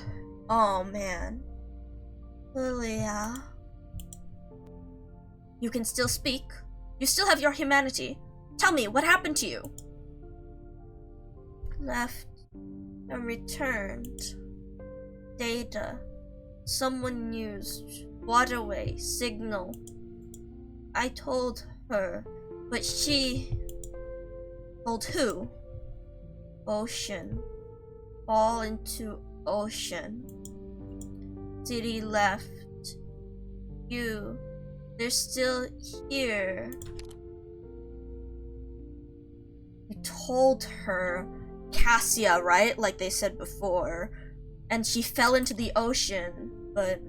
Oh man. Tulia. You can still speak. You still have your humanity. Tell me, what happened to you? Left and returned. Data. Someone used waterway signal. I told her, but she told who? Ocean. Fall into ocean. City left. You. They're still here. You told her, Cassia, right? Like they said before. And she fell into the ocean, but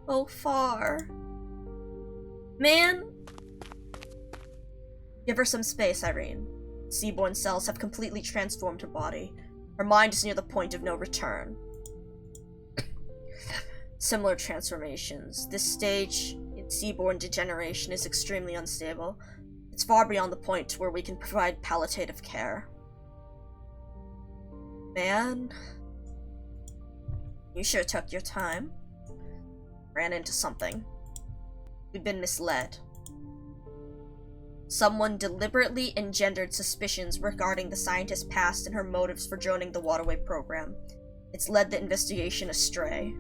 so far. Man. Give her some space, Irene. Seaborn cells have completely transformed her body. Her mind is near the point of no return. Similar transformations. This stage in seaborn degeneration is extremely unstable. It's far beyond the point where we can provide palliative care. Man. You sure took your time. Ran into something. We've been misled. Someone deliberately engendered suspicions regarding the scientist's past and her motives for joining the Waterway program. It's led the investigation astray.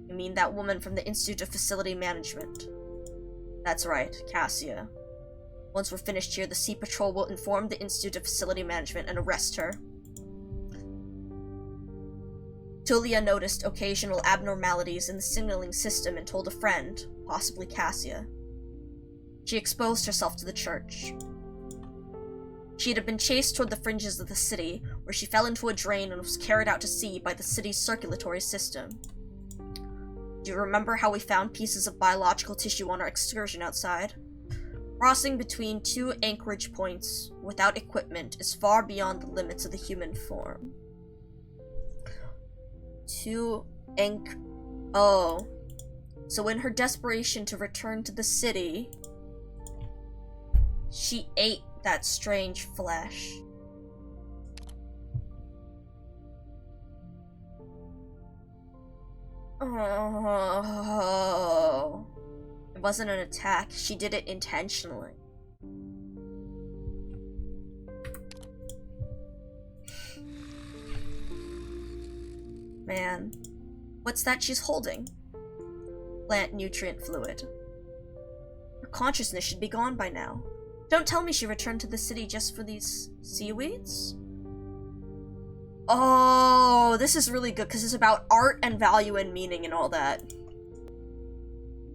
You mean that woman from the Institute of Facility Management? That's right, Cassia. Once we're finished here, the Sea Patrol will inform the Institute of Facility Management and arrest her. Tulia noticed occasional abnormalities in the signaling system and told a friend, possibly Cassia. She exposed herself to the church. She had been chased toward the fringes of the city, where she fell into a drain and was carried out to sea by the city's circulatory system. Do you remember how we found pieces of biological tissue on our excursion outside? Crossing between two anchorage points without equipment is far beyond the limits of the human form. Oh. So in her desperation to return to the city, she ate that strange flesh. Oh. It wasn't an attack. She did it intentionally. Man. What's that she's holding? Plant nutrient fluid. Her consciousness should be gone by now. Don't tell me she returned to the city just for these seaweeds? Oh, this is really good because it's about art and value and meaning and all that.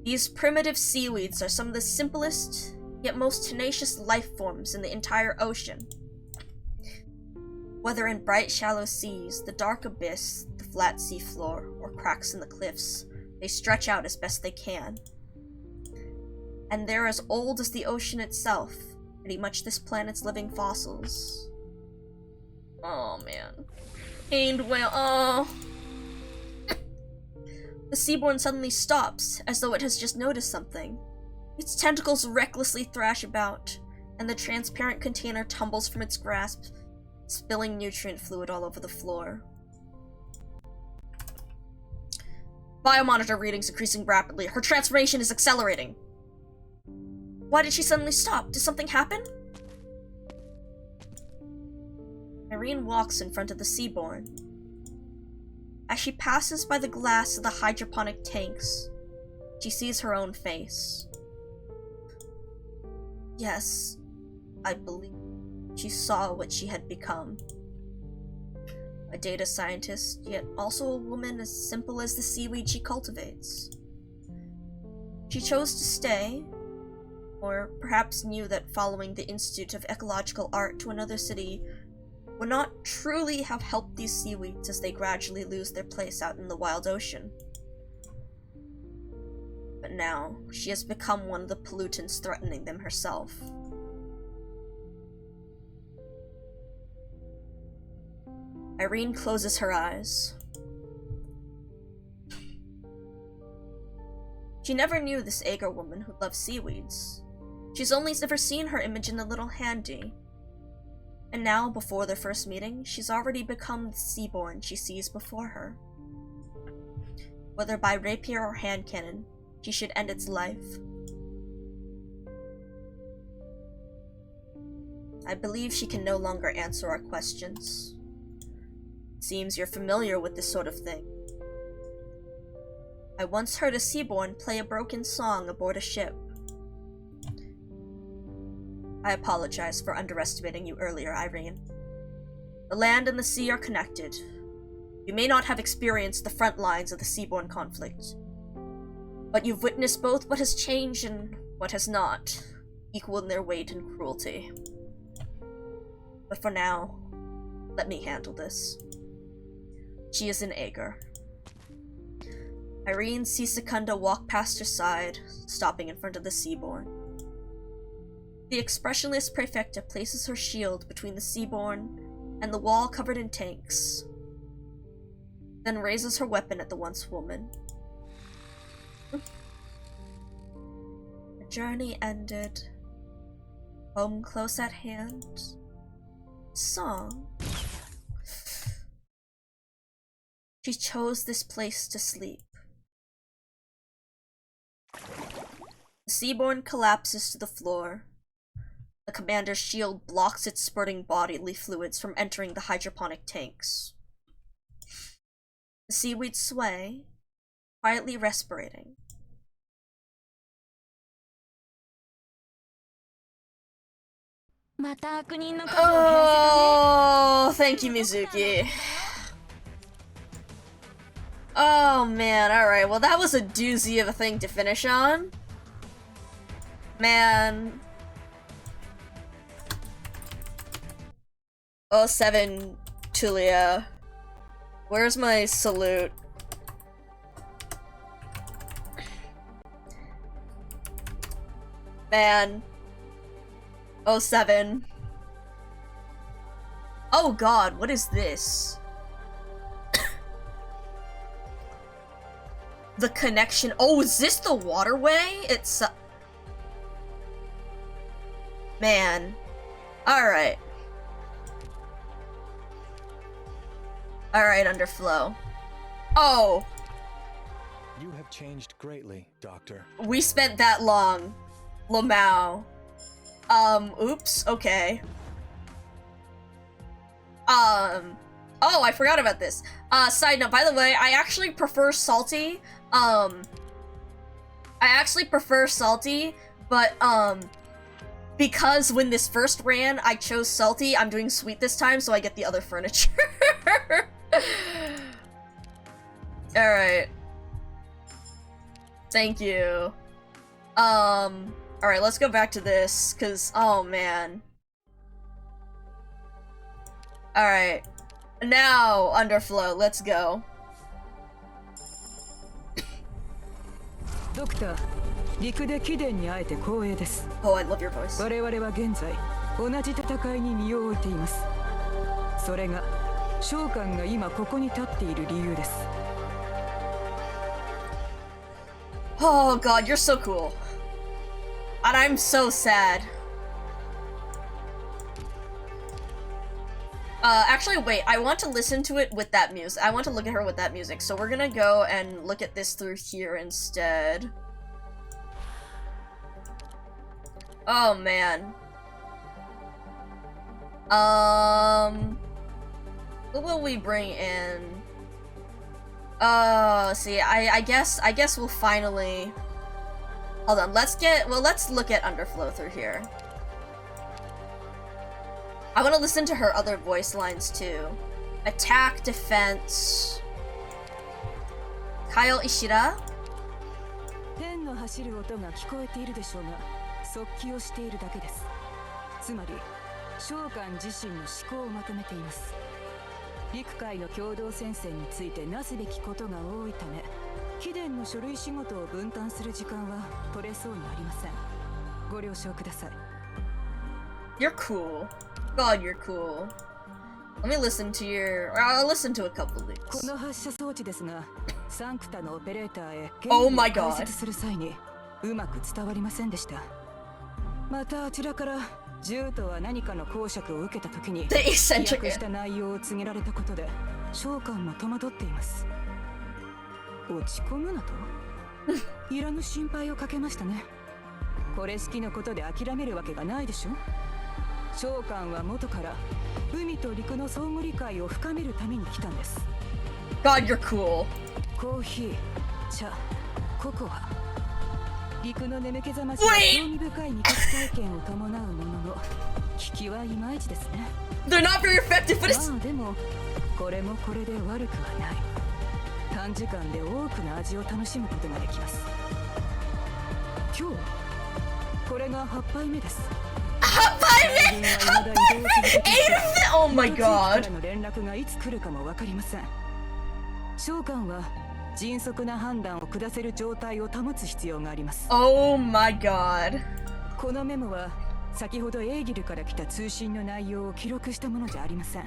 These primitive seaweeds are some of the simplest, yet most tenacious life forms in the entire ocean. Whether in bright shallow seas, the dark abyss, the flat seafloor, or cracks in the cliffs, they stretch out as best they can. And they're as old as the ocean itself, pretty much this planet's living fossils. Oh man. Pained whale, oh. The seaborn suddenly stops, as though it has just noticed something. Its tentacles recklessly thrash about, and the transparent container tumbles from its grasp, spilling nutrient fluid all over the floor. Biomonitor readings increasing rapidly. Her transformation is accelerating. Why did she suddenly stop? Did something happen? Irene walks in front of the seaborn. As she passes by the glass of the hydroponic tanks, she sees her own face. Yes, I believe she saw what she had become. A data scientist, yet also a woman as simple as the seaweed she cultivates. She chose to stay, or perhaps knew that following the Institute of Ecological Art to another city would not truly have helped these seaweeds as they gradually lose their place out in the wild ocean. But now, she has become one of the pollutants threatening them herself. Irene closes her eyes. She never knew this Agar woman who loved seaweeds. She's only ever seen her image in the little handy. And now, before their first meeting, she's already become the seaborn she sees before her. Whether by rapier or hand cannon, she should end its life. I believe she can no longer answer our questions. Seems you're familiar with this sort of thing. I once heard a seaborn play a broken song aboard a ship. I apologize for underestimating you earlier, Irene. The land and the sea are connected. You may not have experienced the front lines of the seaborn conflict, but you've witnessed both what has changed and what has not, equal in their weight and cruelty. But for now, let me handle this. She is an Agar. Irene sees Secunda walk past her side, stopping in front of the seaborn. The expressionless Prefecta places her shield between the seaborn and the wall covered in tanks, then raises her weapon at the once woman. The journey ended. Home close at hand. Song. She chose this place to sleep. The seaborn collapses to the floor. The commander's shield blocks its spurting bodily fluids from entering the hydroponic tanks. The seaweeds sway, quietly respirating. Oh, thank you, Mizuki. Oh man, alright, well that was a doozy of a thing to finish on. Man. 07 Tulia. Where's my salute? Man. 07. Oh god, what is this? The connection. Oh, is this the waterway? It's man. Alright. Alright, Underflow. Oh. You have changed greatly, Doctor. We spent that long. Lamau. Oops, okay. Oh, I forgot about this. Side note, by the way, I actually prefer salty. But, because when this first ran, I chose salty, I'm doing sweet this time, so I get the other furniture. Alright. Thank you. Alright, let's go back to this, cause, oh man. Alright. Now, Underflow, let's go. Doctor, 陸で貴殿に会えて光栄です。 Oh, I love your voice. 我々は現在同じ戦いに身を置いています。それが召喚が今ここに立っている理由です。 Oh god, you're so cool. And I'm so sad. Actually, wait, I want to listen to it with that music. I want to look at her with that music, so we're gonna go and look at this through here instead. Oh, man. What will we bring in? See, I guess we'll finally... Hold on, let's look at Underflow through here. I want to listen to her other voice lines too. Attack, defense. Kyle Ishida. 天の走る音が聞こえているでしょうが、速記をしているだけです。つまり、召喚自身の思考をまとめています。陸海の共同戦線についてなすべきことが多いため、貴殿の書類仕事を分担する時間は取れそうにありません。ご了承ください。You're cool. God, you're cool. Let me listen to your... I'll listen to a couple of these. この発射装置ですが、サンクタのオペレーターへ Oh my 解 god. 説する際にうまく伝わりませんでした。またあちらから銃とは何かの講釈を受けた時に The 飛 eccentric. 躍した内容を告げられたことで召喚も戸惑っています。落ち込むなといらぬ心配をかけましたね。これ式のことで諦めるわけがないでしょ。召喚は元から海と陸の相互理解を深めるために来たんです。 God, you're cool. コーヒー、茶、ココア、陸の眠気覚ましが興味深い味覚体験を伴うものの効きはいまいちですね。 They're not very effective, but it's まあでもこれもこれで悪くはない。短時間で多くの味を楽しむことができます。今日これが8杯目です。 Oh my god. の連絡がいつ来るかも分かりません。召喚は迅速な判断を下せる状態を保つ必要があります。 Oh my god. このメモは先ほどエーギルから来た通信の内容を記録したものじゃありません。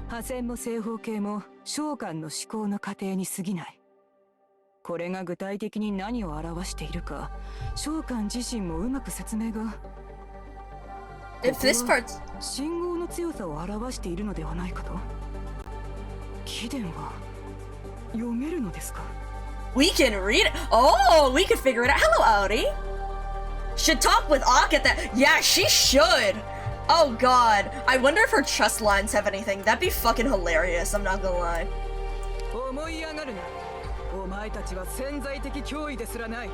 破線も正方形も召喚の思考の過程に過ぎない。これが具体的に何を表しているか召喚自身もうまく説明が。 If this part's 信号の強さを表しているのではないかと。貴殿は読めるのですか。 we can read it. Oh, we could figure it out. Hello, Audi. Should talk with Ak at that. Yeah, she should. Oh god. I wonder if her trust lines have anything. That'd be fucking hilarious. I'm not gonna lie. 思い上がるな。お前たちは潜在的脅威ですらない。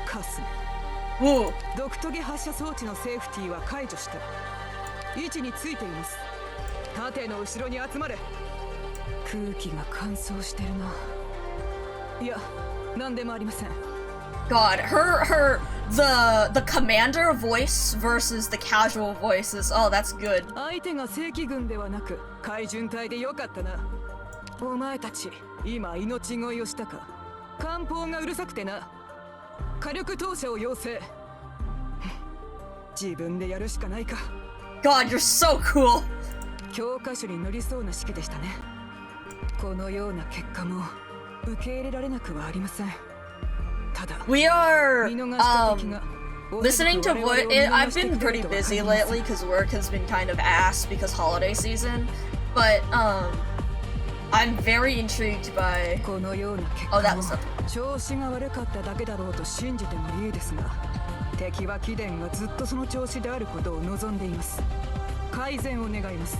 カス。 Woo. 毒トゲ発射装置のセーフティーは解除した。位置についています。盾の後ろに集まれ。空気が乾燥してるな。いや、何でもありません。 God, the commander voice versus the casual voices. Oh, that's good. 相手が正規軍ではなく海巡隊でよかったな。お前たち今命乞いをしたか。艦砲がうるさくてな。火力投射を要請。自分でやるしかないか。 God, you're so cool. 教科書に載りそうな式でしたね。このような結果も受け入れられなくはありません。ただ We are 見逃した敵が listening to voice. I've been pretty busy lately because work has been kind of ass because holiday season. But I'm very intrigued by. このような結 Oh, 果 that も was something. 調子が悪かっただけだろうと信じてもいいですが、敵は貴殿がずっとその調子であることを望んでいます。改善を願います。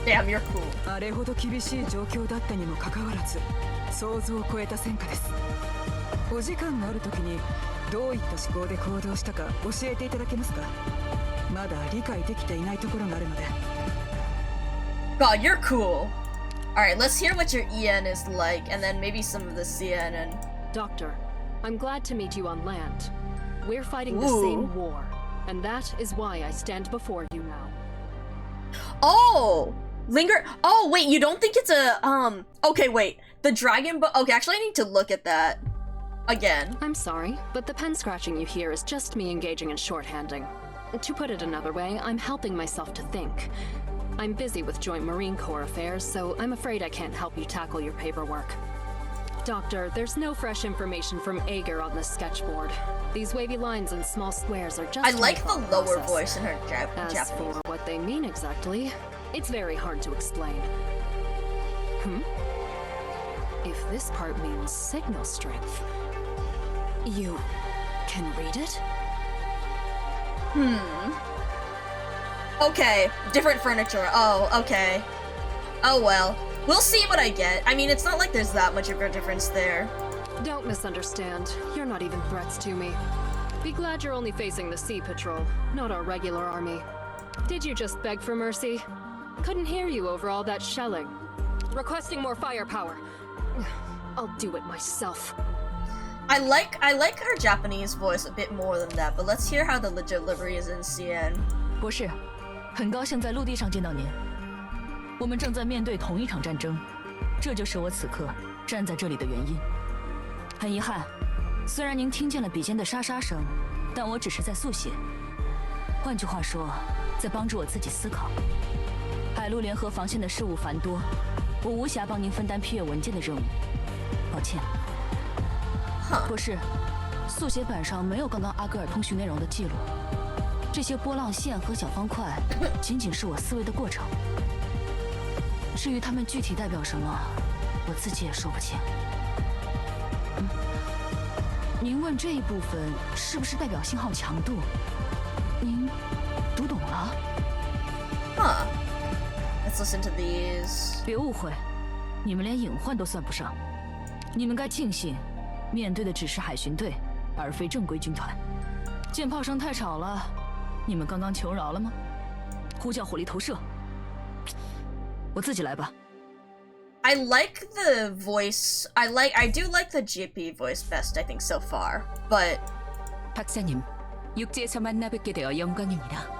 Damn, you're cool. あれほど厳しい状況だったにもかかわらず想像を超えた戦果です。お時間のある時にどういった思考で行動したか教えていただけますか。まだ理解できていないところがあるので。 God, you're cool. Alright, let's hear what your EN is like, and then maybe some of the CN and... Doctor, I'm glad to meet you on land. We're fighting the Ooh. same war, and that is why I stand before you now. Oh! Linger... Oh, wait, you don't think it's a, Okay, wait. The dragon book... Okay, actually I need to look at that. Again. I'm sorry, but the pen scratching you hear is just me engaging in shorthanding. To put it another way, I'm helping myself to think. I'm busy with Joint Marine Corps affairs, so I'm afraid I can't help you tackle your paperwork. Doctor, there's no fresh information from Ager on this sketchboard. These wavy lines and small squares are just I my like the thought lower process. voice in her As Japanese. for what they mean exactly, it's very hard to explain. If this part means signal strength, you can read it? Okay, different furniture. Oh, okay. Oh well. We'll see what I get. I mean, it's not like there's that much of a difference there. Don't misunderstand. You're not even threats to me. Be glad you're only facing the Sea Patrol, not our regular army. Did you just beg for mercy? Couldn't hear you over all that shelling. Requesting more firepower. I'll do it myself. I like her Japanese voice a bit more than that, but let's hear how the delivery is in CN. 博士，很高兴在陆地上见到您。我们正在面对同一场战争，这就是我此刻站在这里的原因。很遗憾，虽然您听见了笔尖的沙沙声，但我只是在速写。换句话说，在帮助我自己思考。海陆联合防线的事务繁多，我无暇帮您分担批阅文件的任务，抱歉。博士，速写板上没有刚刚阿戈尔通讯内容的记录，这些波浪线和小方块仅仅是我思维的过程。至于它们具体代表什么，我自己也说不清。您问这一部分是不是代表信号强度？您读懂了？Huh. Let's listen to these. 别误会，你们连隐患都算不上。你们该庆幸，面对的只是海巡队，而非正规军团。舰炮声太吵了，你们刚刚求饶了吗？呼叫火力投射。我自己来吧。I like the voice. I do like the GP voice best, I think, so far. But 박사님, 육지에서 만나 뵙게 되어 영광입니다.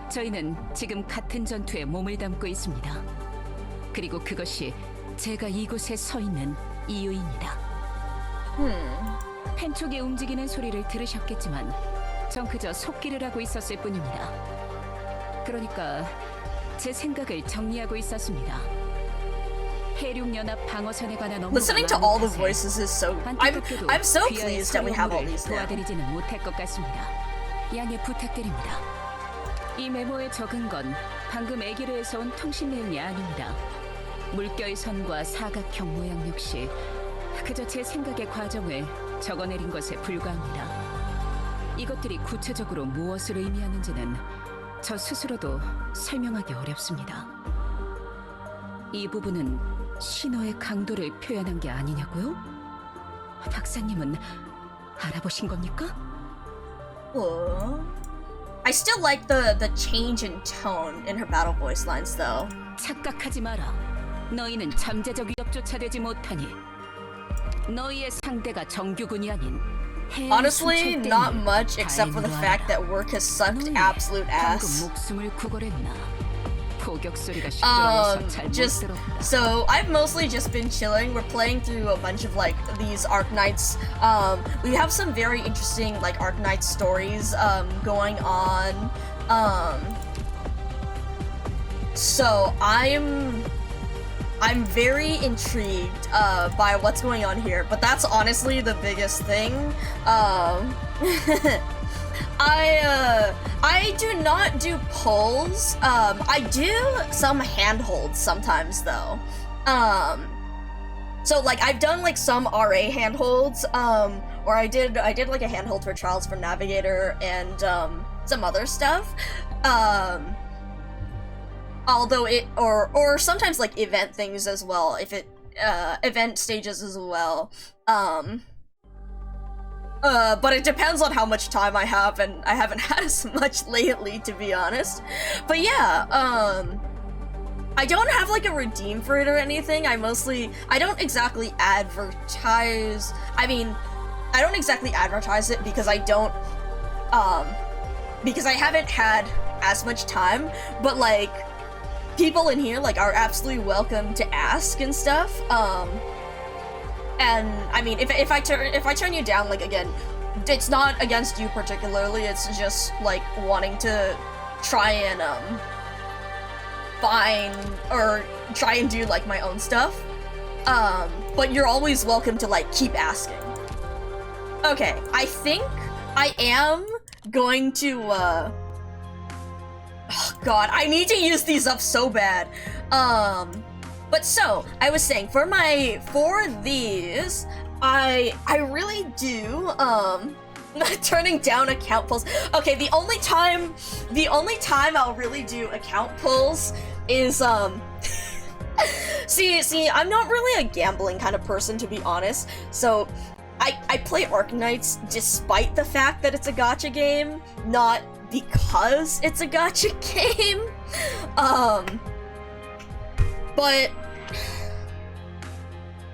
저희는 지금 같은 전투에 몸을 담고 있습니다. 그리고 그것이 제가 이곳에 서 있는 이유입니다. 펜촉에 움직이는 소리를 들으셨겠지만 전 그저 속기를 하고 있었을 뿐입니다. 그러니까 제 생각을 정리하고 있었습니다. 해륙연합 방어선에 관한 업무가 listening to all the 많은 voices is so. 안타깝게도 I'm so 귀하의 pleased that we have all 소리 these now. 도와드리지는 못할 것 같습니다. 양해 부탁드립니다. 이 메모에 적은 건 방금 애기르에서 온 통신 내용이 아닙니다. 물결선과 사각형 모양 역시 그저 제 생각의 과정을 적어내린 것에 불과합니다. 이것들이 구체적으로 무엇을 의미하는지는 저 스스로도 설명하기 어렵습니다. 이 부분은 신호의 강도를 표현한 게 아니냐고요? 박사님은 알아보신 겁니까? I still like the change in tone in her battle voice lines, though. 착각하지 마라. 너희는 잠재적 위협조차 되지 못하니 너희의 상대가 정규군이 아닌 Honestly, not much except for the fact that work has sucked absolute ass. 목숨을 구걸했나? 포격 소리가 시끄러워서 잘 못 들었다. So I've mostly just been chilling. We're playing through a bunch of like these Arknights. We have some very interesting like Arknight stories going on. So I'm very intrigued by what's going on here, but that's honestly the biggest thing. I do not do polls. I do some handholds sometimes though. So like I've done like some RA handholds, or I did like a handhold for Trials for Navigator and some other stuff. Although it or sometimes like event things as well, if it event stages as well. But it depends on how much time I have, and I haven't had as much lately, to be honest. But yeah, I don't have like a redeem for it or anything. I don't exactly advertise. I mean, I don't exactly advertise it because I don't, because I haven't had as much time, but like, people in here like are absolutely welcome to ask and stuff. And I mean, if I turn you down, like again, it's not against you particularly. It's just like wanting to try and find or try and do like my own stuff. But you're always welcome to like keep asking. Okay, I think I am going to. Oh God, I need to use these up so bad. But so, I was saying, for these, I really do, turning down account pulls. Okay, the only time I'll really do account pulls is, see, I'm not really a gambling kind of person, to be honest, so I play Arknights despite the fact that it's a gacha game, not because it's a gacha game. But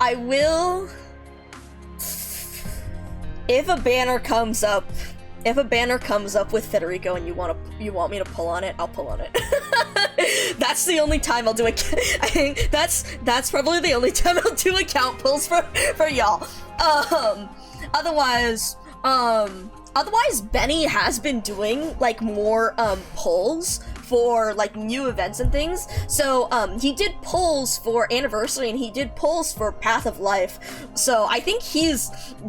I will, if a banner comes up with Federico and you want me to pull on it, I'll pull on it. That's the only time I'll do it. I think that's probably the only time I'll do account pulls for y'all. Otherwise, Otherwise, Benny has been doing, like, more, polls for, like, new events and things. So, he did polls for Anniversary, and he did polls for Path of Life. So, I think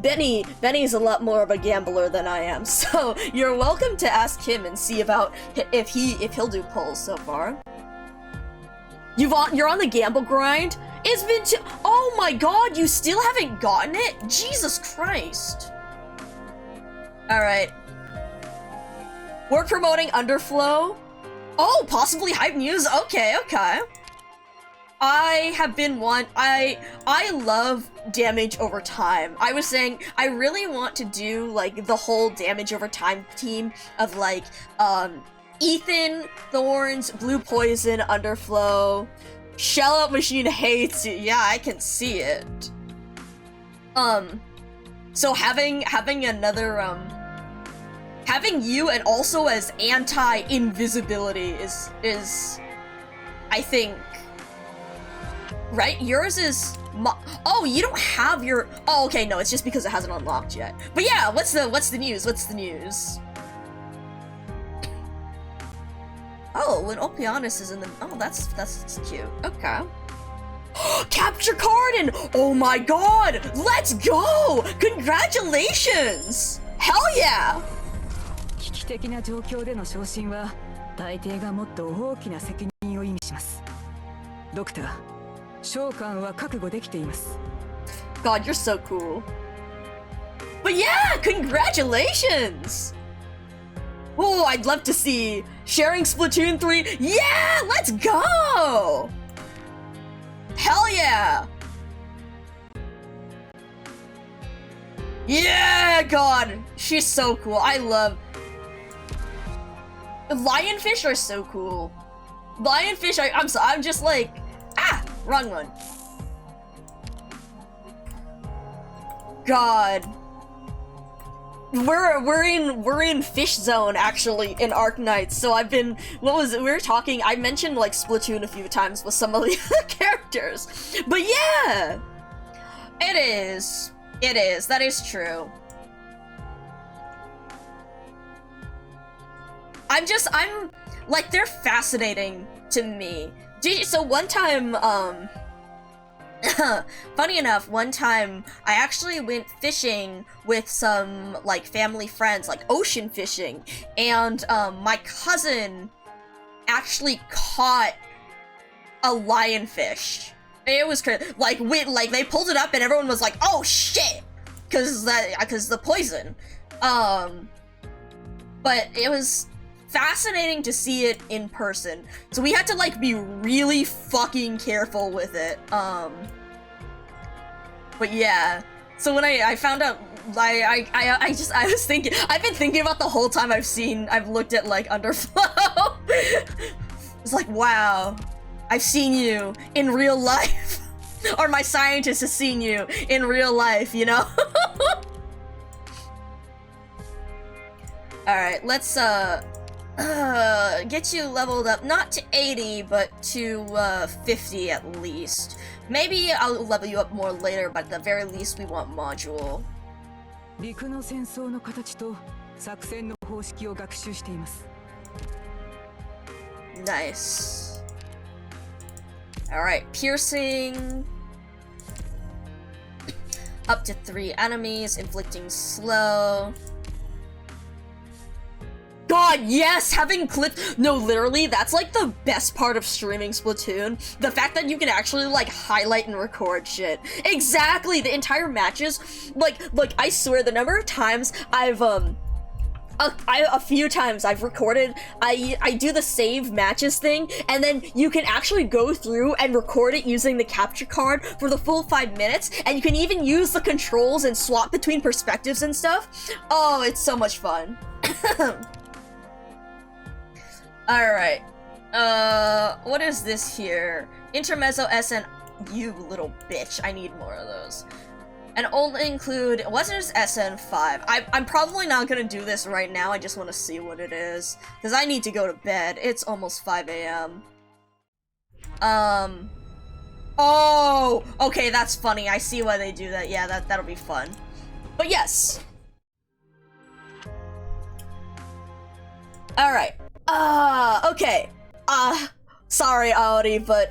Benny's a lot more of a gambler than I am. So, you're welcome to ask him and see about if he'll do polls so far. You're on the gamble grind? It's been oh my god, you still haven't gotten it? Jesus Christ. Alright. We're promoting Underflow. Oh, possibly hype news? Okay, okay. I have been I love damage over time. I was saying, I really want to do, like, the whole damage over time team of, like, Ethan, Thorns, Blue Poison, Underflow. Shell Out Machine hates you. Yeah, I can see it. So having another, having you and also as anti-invisibility is, I think, right? Yours is, oh, you don't have your, oh, okay, no, it's just because it hasn't unlocked yet. But yeah, what's the news? What's the news? Oh, when Opianus is in the, oh, that's cute. Okay. Capture card and, oh my god, let's go! Congratulations! Hell yeah! 危機的な状況での昇進は大抵がもっと大きな責任を意味します。ドクター、召喚は覚悟できています。God, you're so cool. But yeah, congratulations! Oh, I'd love to see sharing Splatoon 3. Yeah, let's go! Hell yeah! Yeah, God, she's so cool. I love. Lionfish are so cool. Lionfish, I'm just like, wrong one. God. We're in Fish Zone actually in Arknights, so I've been, we were talking, I mentioned like Splatoon a few times with some of the other characters. But yeah! It is, that is true. I'm like, they're fascinating to me. So one time, funny enough, one time I actually went fishing with some like family friends, like ocean fishing, and my cousin actually caught a lionfish. It was crazy. Like they pulled it up and everyone was like, "Oh shit," because the poison. But it was fascinating to see it in person. So we had to like be really fucking careful with it. But yeah. So when I found out, I was thinking, I've been thinking about the whole time I've looked at like Underflow. It's like, wow, I've seen you in real life. Or my scientist has seen you in real life, you know? Alright, let's get you leveled up, not to 80, but to 50 at least. Maybe I'll level you up more later, but at the very least we want module. 陸の戦争の形と作戦の方式を学習しています。 Nice. Alright, piercing. Up to 3 enemies, inflicting slow. God, yes! Having clipped. No, literally, that's like the best part of streaming Splatoon. The fact that you can actually like highlight and record shit. Exactly! The entire matches. Like, I swear, the number of times I've, a few times I've recorded, I do the save matches thing, and then you can actually go through and record it using the capture card for the full 5 minutes, and you can even use the controls and swap between perspectives and stuff. Oh, it's so much fun. Alright. What is this here? Intermezzo SN. You little bitch. I need more of those. And only include, wasn't it SN5? I'm probably not gonna do this right now, I just want to see what it is. Because I need to go to bed. It's almost 5 a.m. Oh! Okay, that's funny. I see why they do that. Yeah, that'll be fun. But yes! Alright. Okay. Sorry, Audi, but,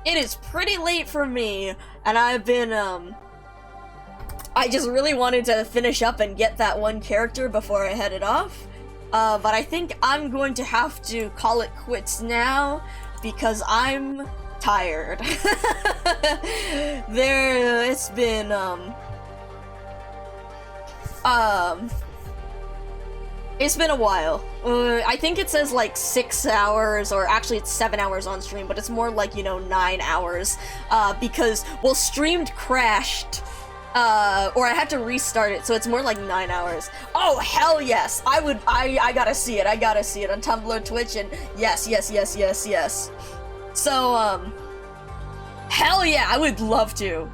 it is pretty late for me, and I've been, I just really wanted to finish up and get that one character before I headed off. But I think I'm going to have to call it quits now, because I'm tired. It's been, it's been a while. I think it says like 6 hours, or actually it's 7 hours on stream, but it's more like, 9 hours, because, well, streamed crashed, or I had to restart it, so it's more like 9 hours. Oh, hell yes! I gotta see it, on Tumblr, Twitch, and yes. So, hell yeah, I would love to.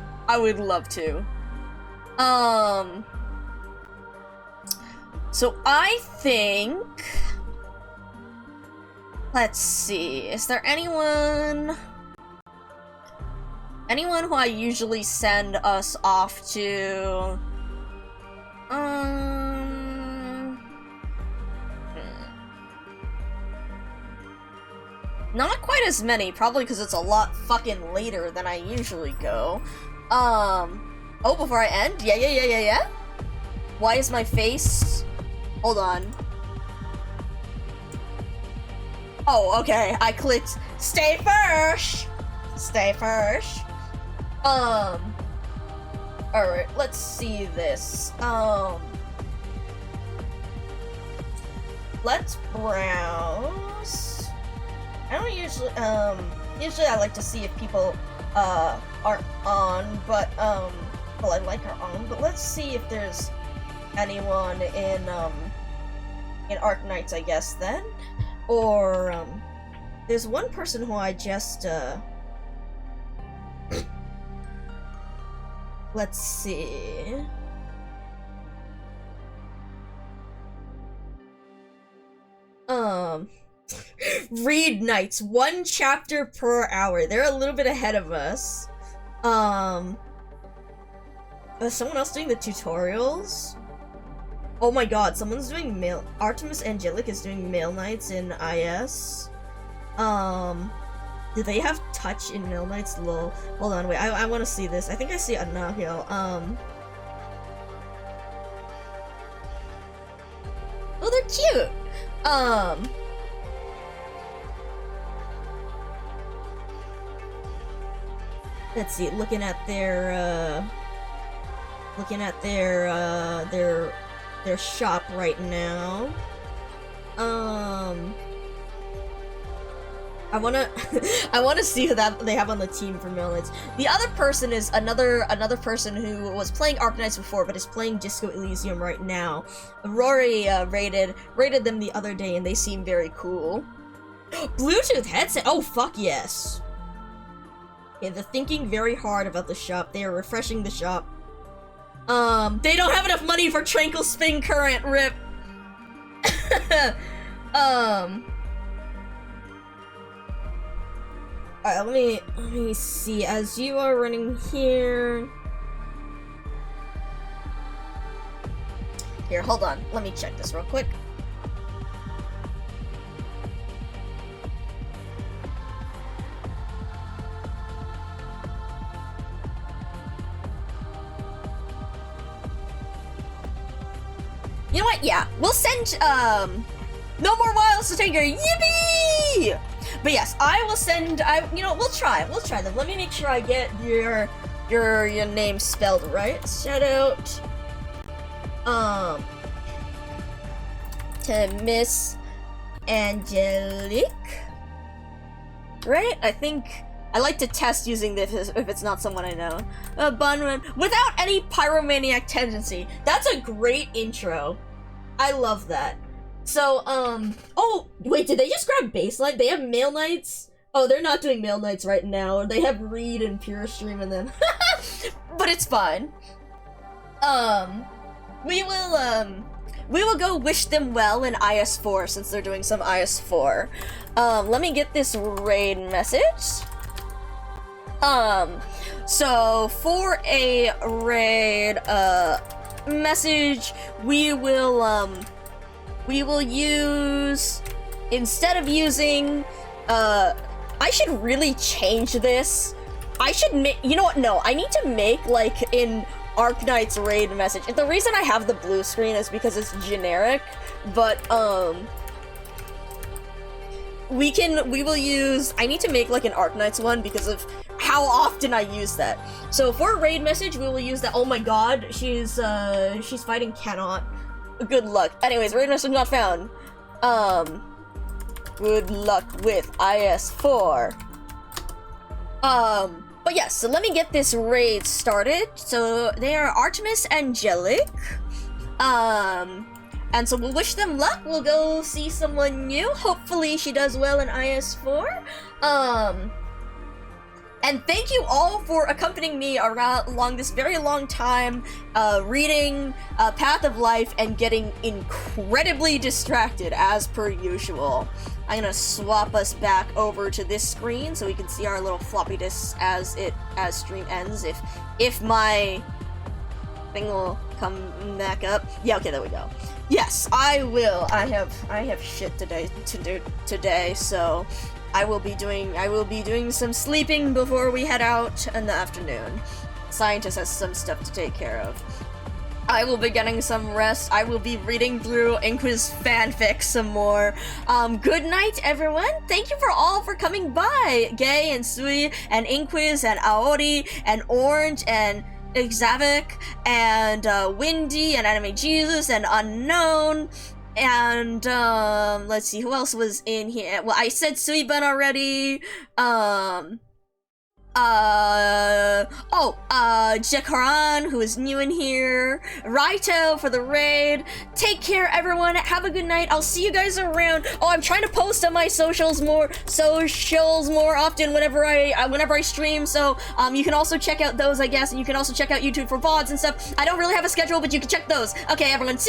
So I think, let's see, is there anyone who I usually send us off to? Not quite as many, probably because it's a lot fucking later than I usually go. Oh, before I end? Yeah. Why is my face... Hold on. Oh, okay. I clicked stay first. Alright, let's see this. Let's browse. I don't usually, usually I like to see if people, aren't on, but, well, I like are on, but let's see if there's anyone in Arknights, I guess, then. Or, there's one person who I just, let's see. Read Nights, 1 chapter per hour. They're a little bit ahead of us. Is someone else doing the tutorials? Oh my god, someone's doing mail. Artemis Angelic is doing Mail Nights in IS. Do they have touch in Mail Nights? Lol. Hold on, wait, I want to see this. I think I see Anahil. Oh, they're cute! Let's see, looking at their shop right now. I wanna see who that they have on the team for Mail Nights. The other person is another person who was playing Arknights before, but is playing Disco Elysium right now. Rory rated them the other day, and they seem very cool. Bluetooth headset. Oh fuck yes. Okay, they're thinking very hard about the shop. They are refreshing the shop. They don't have enough money for Tranquil Spin Current, rip. Alright, let me see. As you are running here... Here, hold on. Let me check this real quick. You know what? Yeah, we'll send, no more wiles to take her. Yippee! But yes, I will send, we'll try them. Let me make sure I get your name spelled right. Shout out, to Miss Angelique. Right? I think, I like to test using this if it's not someone I know. Bunman, without any pyromaniac tendency. That's a great intro. I love that. So, oh, wait, did they just grab Baseline? They have Mail Nights? Oh, they're not doing Mail Nights right now. They have Reed and Pure Stream in them. But it's fine. We will go wish them well in IS4 since they're doing some IS4. Let me get this raid message. So for a raid, message, we will, we will use, instead of using, I should really change this. I should make, you know what, no, I need to make, like, in Arknight's raid message. And the reason I have the blue screen is because it's generic, but, we will use, I need to make, like, an Arknight's one because of how often I use that. So for a raid message, we will use that. Oh my god, she's fighting Cannot. Good luck. Anyways, raid message not found. Good luck with IS4. But yes, so let me get this raid started. So they are Artemis Angelic. And so we'll wish them luck. We'll go see someone new. Hopefully she does well in IS4. And thank you all for accompanying me along this very long time, reading Path of Life and getting incredibly distracted as per usual. I'm gonna swap us back over to this screen so we can see our little floppy disks as stream ends. If my thing will come back up. Yeah, okay, there we go. Yes, I will. I have shit to do today, so I will be doing some sleeping before we head out in the afternoon. Scientist has some stuff to take care of. I will be getting some rest. I will be reading through Inquis fanfic some more. Good night, everyone. Thank you for coming by. Gay and Sui and Inquis and Aori and Orange and Xavik and Windy and Anime Jesus and Unknown. And, let's see, who else was in here? Well, I said Suiban already, Jekaran, who is new in here, Raito for the raid. Take care, everyone, have a good night, I'll see you guys around. Oh, I'm trying to post on my socials more often whenever I stream, so, you can also check out those, I guess, and you can also check out YouTube for VODs and stuff. I don't really have a schedule, but you can check those. Okay, everyone, see